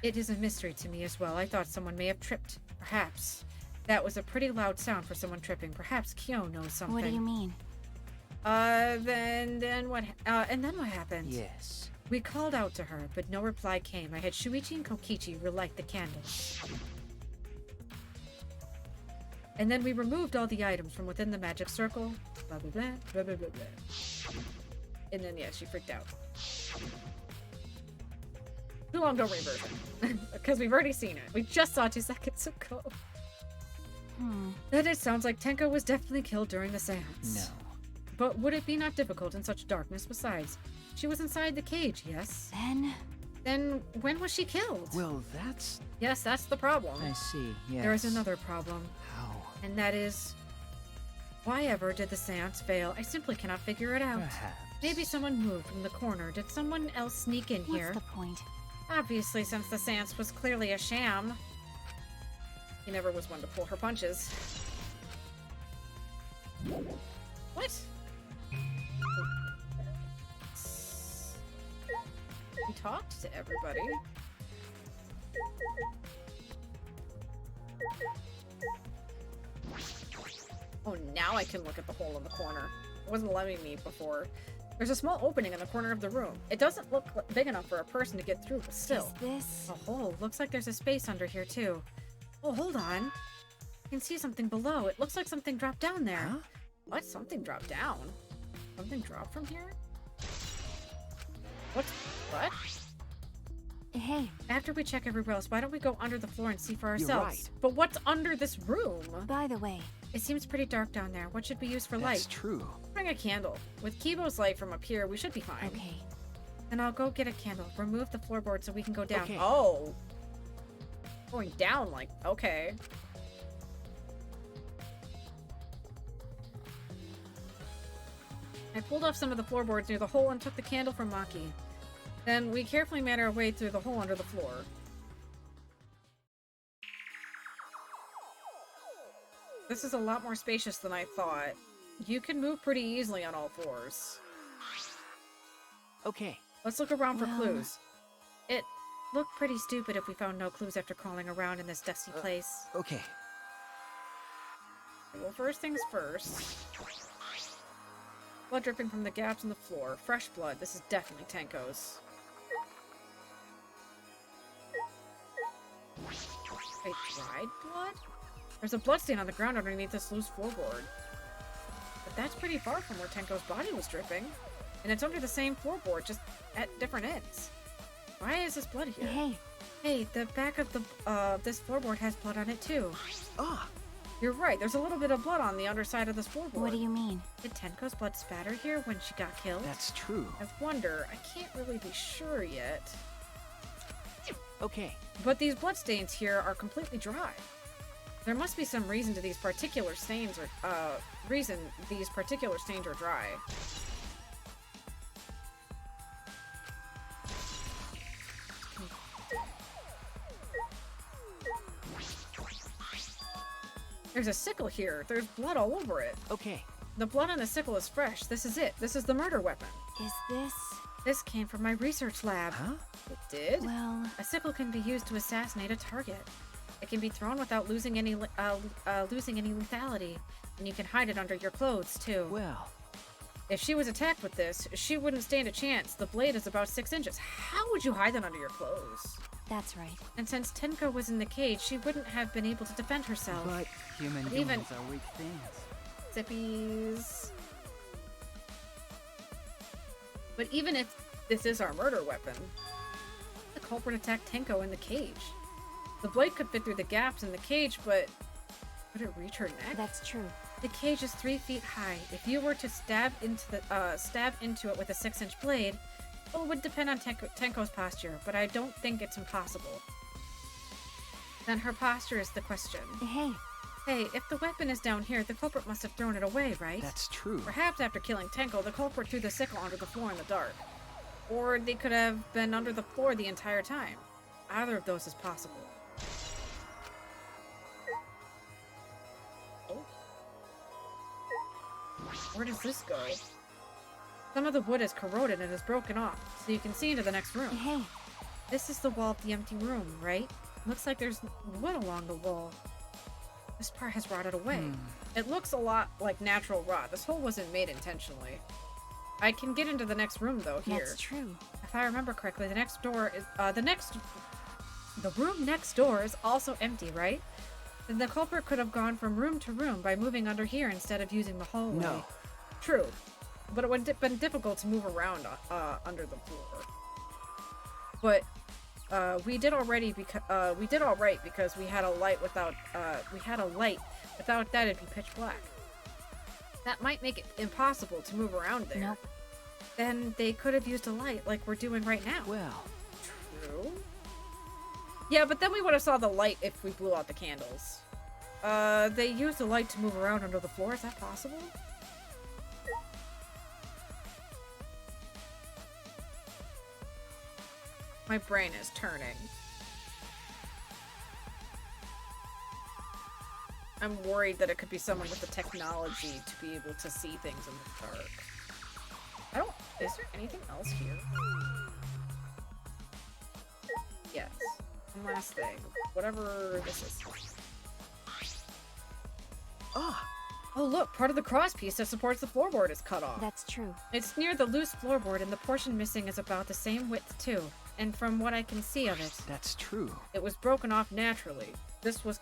It is a mystery to me as well. I thought someone may have tripped. Perhaps. That was a pretty loud sound for someone tripping. Perhaps Kyo knows something. What do you mean? Then what happened? Yes. We called out to her, but no reply came. I had Shuichi and Kokichi relight the candles. And then we removed all the items from within the magic circle. Blah, blah, blah, blah, blah, blah, blah. And then, yeah, she freaked out. Too long, don't reverse it. Because we've already seen it. We just saw 2 seconds ago. Then it sounds like Tenko was definitely killed during the seance. No. But would it be not difficult in such darkness besides? She was inside the cage, yes? Then when was she killed? Well, that's... Yes, that's the problem. I see, yes. There is another problem. How? And that is... Why ever did the seance fail? I simply cannot figure it out. Perhaps. Maybe someone moved from the corner. Did someone else sneak in here? What's the point? Obviously, since the seance was clearly a sham. He never was one to pull her punches. What? He talked to everybody. Oh, now I can look at the hole in the corner. It wasn't letting me before. There's a small opening in the corner of the room. It doesn't look big enough for a person to get through, but still. Is this... A hole. Looks like there's a space under here, too. Oh, hold on. I can see something below. It looks like something dropped down there. Huh? What? Something dropped down? Something dropped from here? What? Hey. After we check everywhere else, why don't we go under the floor and see for You're ourselves? right. But what's under this room? By the way, It seems pretty dark down there. What should we use for light? That's true. Bring a candle. With Kibo's light from up here, we should be fine. okay. Then I'll go get a candle. Remove the floorboard so we can go down. Okay. Oh. Going down, like, okay. I pulled off some of the floorboards near the hole and took the candle from Maki. Then we carefully made our way through the hole under the floor. This is a lot more spacious than I thought. You can move pretty easily on all fours. Okay. Let's look around for Well- clues. It looked pretty stupid if we found no clues after crawling around in this dusty place. Okay. Well, first things first. Blood dripping from the gaps in the floor. Fresh blood. This is definitely Tenko's. Wait, dried blood? There's a bloodstain on the ground underneath this loose floorboard. But that's pretty far from where Tenko's body was dripping. And it's under the same floorboard, just at different ends. Why is this blood here? Hey. Hey, the back of the this floorboard has blood on it too. Ah, You're right, there's a little bit of blood on the underside of this floorboard. What do you mean? Did Tenko's blood spatter here when she got killed? that's true. I wonder. I can't really be sure yet. Okay. But these bloodstains here are completely dry. There must be some reason to these particular stains are dry. There's a sickle here. There's blood all over it. Okay. The blood on the sickle is fresh. This is it. This is the murder weapon. Is this... This came from my research lab. Huh? It did? Well... A sickle can be used to assassinate a target. It can be thrown without losing any lethality, and you can hide it under your clothes too. Well... If she was attacked with this, she wouldn't stand a chance. The blade is about 6 inches. How would you hide it under your clothes? That's right. And since Tenko was in the cage, she wouldn't have been able to defend herself. But Human But even- beings are weak things. Zippies. But even if this is our murder weapon, the culprit attacked Tenko in the cage. The blade could fit through the gaps in the cage, but would it reach her neck? That's true. The cage is 3 feet high. If you were to stab into it with a 6-inch blade, well, it would depend on Tenko's posture, but I don't think it's impossible. Then her posture is the question. Hey. Hey, if the weapon is down here, the culprit must have thrown it away, right? That's true. Perhaps after killing Tenko, the culprit threw the sickle onto the floor in the dark. Or they could have been under the floor the entire time. Either of those is possible. Oh. Where does this go? Some of the wood is corroded and is broken off, so you can see into the next room. Hey. This is the wall of the empty room, right? Looks like there's wood along the wall. This part has rotted away. It looks a lot like natural rot. This hole wasn't made intentionally. I can get into the next room though here. That's true. If I remember correctly, the next door is the room next door is also empty, right? Then the culprit could have gone from room to room by moving under here instead of using the hallway. No. True. But it would have been difficult to move around under the floor. But we did all right because we had a light. Without that, it'd be pitch black. That might make it impossible to move around there. Nope. Then they could have used a light like we're doing right now. Well... True. Yeah, but then we would have saw the light if we blew out the candles. They used a light to move around under the floor. Is that possible? My brain is turning. I'm worried that it could be someone with the technology to be able to see things in the dark. Is there anything else here? Yes. One last thing. Whatever this is. Ah! Oh look, part of the cross piece that supports the floorboard is cut off. That's true. It's near the loose floorboard and the portion missing is about the same width too. And from what I can see of it, That's true. it was broken off naturally. This was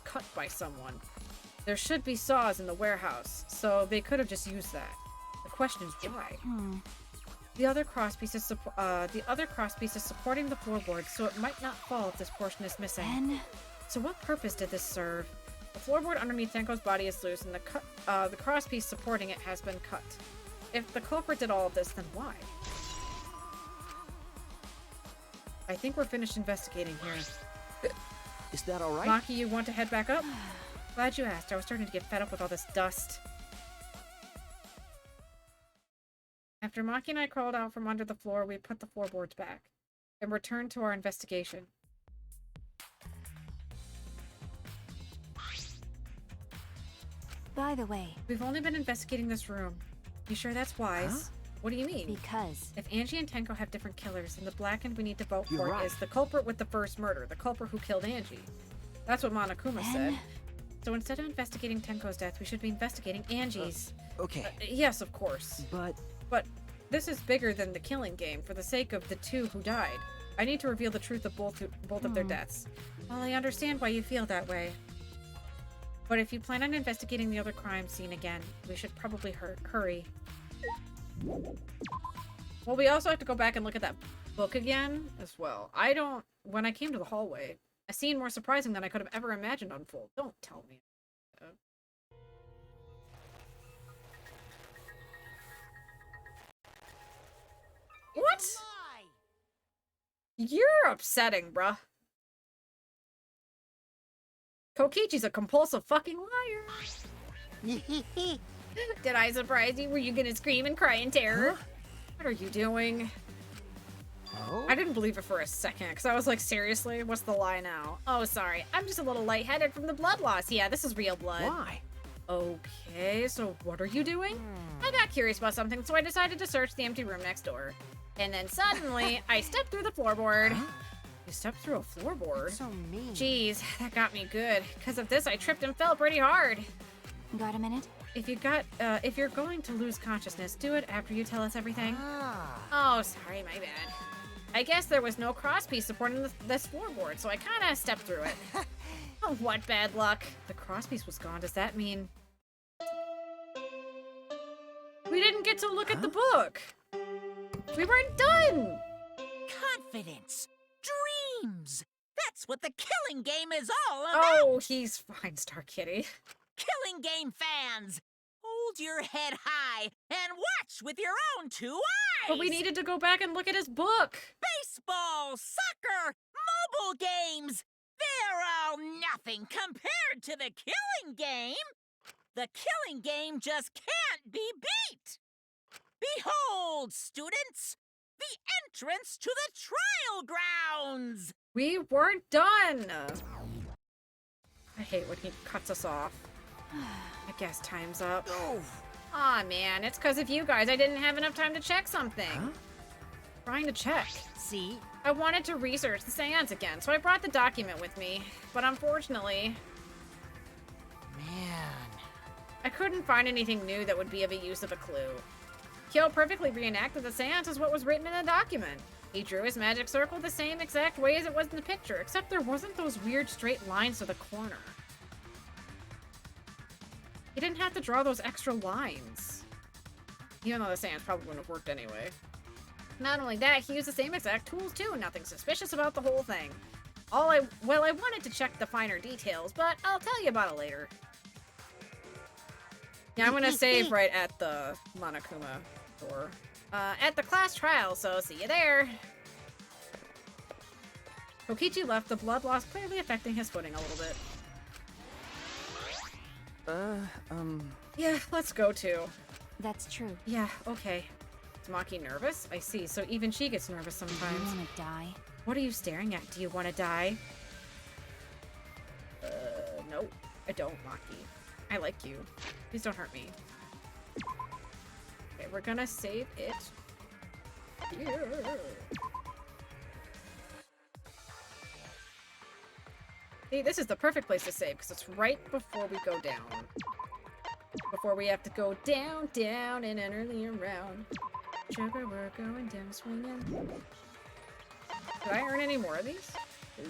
cut by someone. There should be saws in the warehouse, so they could have just used that. The question is why. The other crosspiece is supporting the floorboard, so it might not fall if this portion is missing. Then... So what purpose did this serve? The floorboard underneath Tenko's body is loose, and the crosspiece supporting it has been cut. If the culprit did all of this, then why? I think we're finished investigating here. Is that all right? Maki, you want to head back up? Glad you asked. I was starting to get fed up with all this dust. After Maki and I crawled out from under the floor, we put the floorboards back and returned to our investigation. By the way... We've only been investigating this room. You sure that's wise? Huh? What do you mean? Because... If Angie and Tenko have different killers, then the blackened we need to vote You're for right. is the culprit with the first murder, the culprit who killed Angie. That's what Monokuma said. So instead of investigating Tenko's death, we should be investigating Angie's. Okay. Yes, of course. But this is bigger than the killing game for the sake of the two who died. I need to reveal the truth of both of their deaths. Well, I understand why you feel that way. But if you plan on investigating the other crime scene again, we should probably hurry. Well, we also have to go back and look at that book again as well. When I came to the hallway, a scene more surprising than I could have ever imagined unfold. Don't tell me. What? You're upsetting, bruh. Kokichi's a compulsive fucking liar. Did I surprise you? Were you gonna scream and cry in terror? Huh? What are you doing? Oh? I didn't believe it for a second, because I was like, seriously? What's the lie now? Oh, sorry. I'm just a little lightheaded from the blood loss. Yeah, this is real blood. Why? Okay, so what are you doing? I got curious about something, so I decided to search the empty room next door. And then suddenly, I stepped through the floorboard. Huh? You stepped through a floorboard? That's so mean. Jeez, that got me good. Because of this, I tripped and fell pretty hard. Got a minute? If you're going to lose consciousness, do it after you tell us everything. Oh, sorry, my bad. I guess there was no crosspiece supporting this floorboard, so I kind of stepped through it. Oh, what bad luck. The crosspiece was gone. Does that mean... We didn't get to look at the book. We weren't done. Confidence. Dreams. That's what the killing game is all about. Oh, he's fine, Star Kitty. Killing game fans, hold your head high and watch with your own 2 eyes. But we needed to go back and look at his book. Baseball, soccer, mobile games. They're all nothing compared to the killing game. The killing game just can't be beat. Behold, students, the entrance to the trial grounds. We weren't done. I hate when he cuts us off. I guess time's up. Oh. Aw, man, it's because of you guys. I didn't have enough time to check something. Huh? Trying to check. See? I wanted to research the seance again, so I brought the document with me. But unfortunately... Man... I couldn't find anything new that would be of a use of a clue. Kyo perfectly reenacted the seance as what was written in the document. He drew his magic circle the same exact way as it was in the picture, except there wasn't those weird straight lines to the corner. He didn't have to draw those extra lines. Even though the seance probably wouldn't have worked anyway. Not only that, he used the same exact tools too, nothing suspicious about the whole thing. I wanted to check the finer details, but I'll tell you about it later. Yeah, I'm gonna save right at the Monokuma door. At the class trial, so see you there. Kokichi left, the blood loss clearly affecting his footing a little bit. Yeah, let's go too. That's true. Yeah, okay. Is Maki nervous? I see, so even she gets nervous sometimes. Do you wanna die? What are you staring at? Do you wanna die? No, I don't, Maki. I like you. Please don't hurt me. Okay, we're gonna save it. Yeah. See, this is the perfect place to save, because it's right before we go down. Before we have to go down, down, and an earlier round. Sugar, we're going down swinging. Did I earn any more of these? Ooh.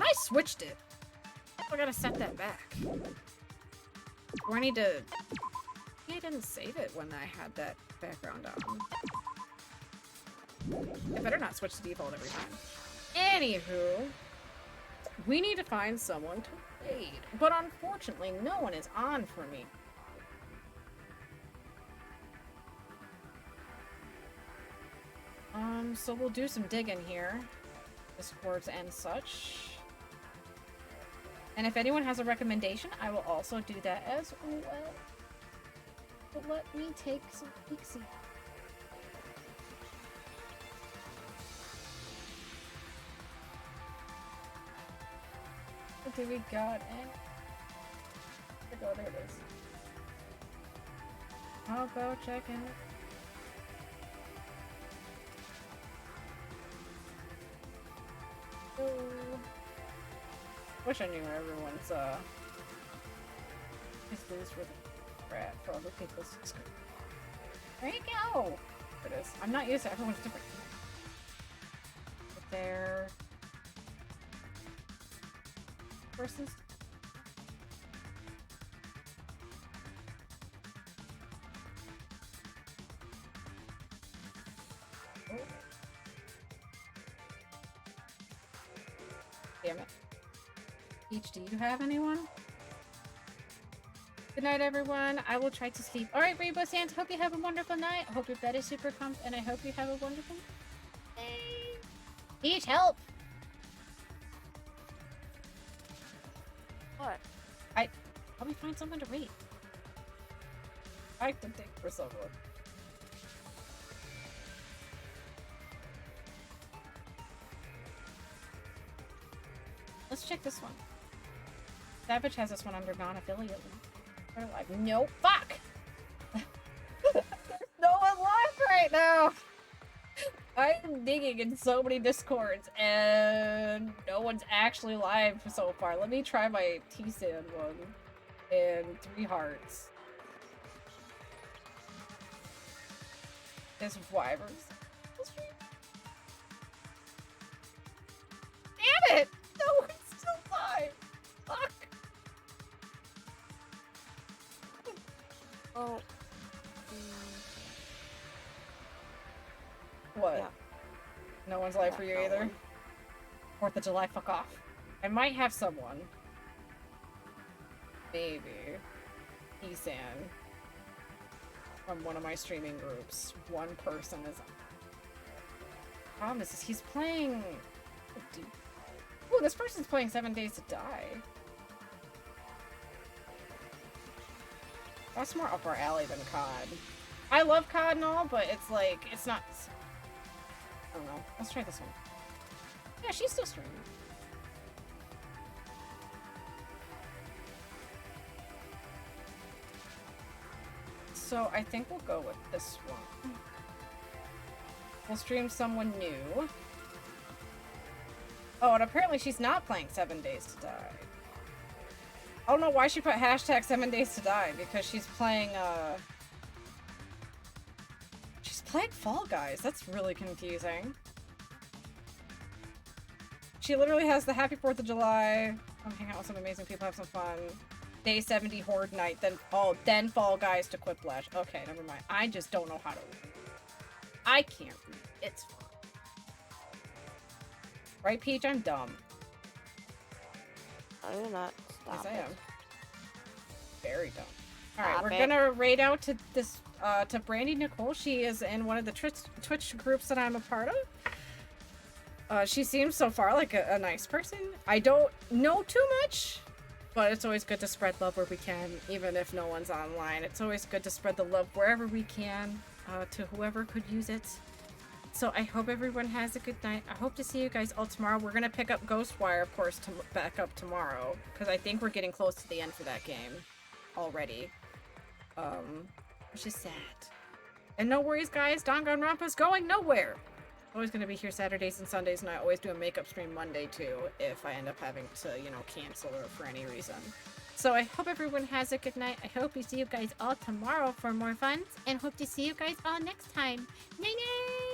I switched it. I gotta set that back. Or I need to... I didn't save it when I had that background on. It better not switch to default every time. Anywho, we need to find someone to raid, but unfortunately, no one is on for me. So we'll do some digging here. Discords and such. And if anyone has a recommendation, I will also do that as well. But let me take some peeksy. What do we got? There it is. I'll go check in. Wish I knew everyone's is for the rat for other people's screen. There you go. There it is. I'm not used to everyone's different. But they're versus. Damn it. Peach, do you have anyone? Good night, everyone. I will try to sleep. Alright, Rainbow Sands, hope you have a wonderful night. I hope your bed is super comfy, and I hope you have a wonderful day. Peach, help! What? Help me find someone to read. I can think for someone. Let's check this one. Savage has this one under non-affiliate. They're like, nope, fuck! There's no one live right now! I'm digging in so many discords and no one's actually live so far. Let me try my T-Sand one. And 3 hearts. There's wyverns. Damn it! No one's still live! Fuck! Oh. What? Yeah. No one's live for you either? 4th of July, fuck off. I might have someone. Maybe. Isan. From one of my streaming groups. One person is... Problem is he's playing... Ooh, this person's playing 7 Days to Die. That's more up our alley than COD. I love COD and all, but it's like, it's not... I don't know. Let's try this one. Yeah, she's still streaming. So I think we'll go with this one. We'll stream someone new. Oh, and apparently she's not playing 7 Days to Die. I don't know why she put hashtag 7 Days to Die, because she's playing, she's playing Fall Guys. That's really confusing. She literally has the Happy 4th of July, come hang out with some amazing people, have some fun. Day 70 Horde Night, then Fall Guys to Quiplash. Okay, never mind. I just don't know how to read. I can't read. It's fine. Right, Peach? I'm dumb. No, you're not. Stop Yes, I it. am. Very dumb. Alright, Stop we're it. gonna raid out to this, to Brandy Nicole. She is in one of the Twitch groups that I'm a part of. She seems so far like a nice person. I don't know too much, but it's always good to spread love where we can, even if no one's online. It's always good to spread the love wherever we can, to whoever could use it. So I hope everyone has a good night. I hope to see you guys all tomorrow. We're gonna pick up Ghostwire, of course, back up tomorrow, because I think we're getting close to the end for that game already. Which is sad. And no worries, guys. Danganronpa's going nowhere. Always gonna be here Saturdays and Sundays, and I always do a makeup stream Monday too, if I end up having to, you know, cancel or for any reason. So I hope everyone has a good night. I hope we see you guys all tomorrow for more fun, and hope to see you guys all next time. Night night!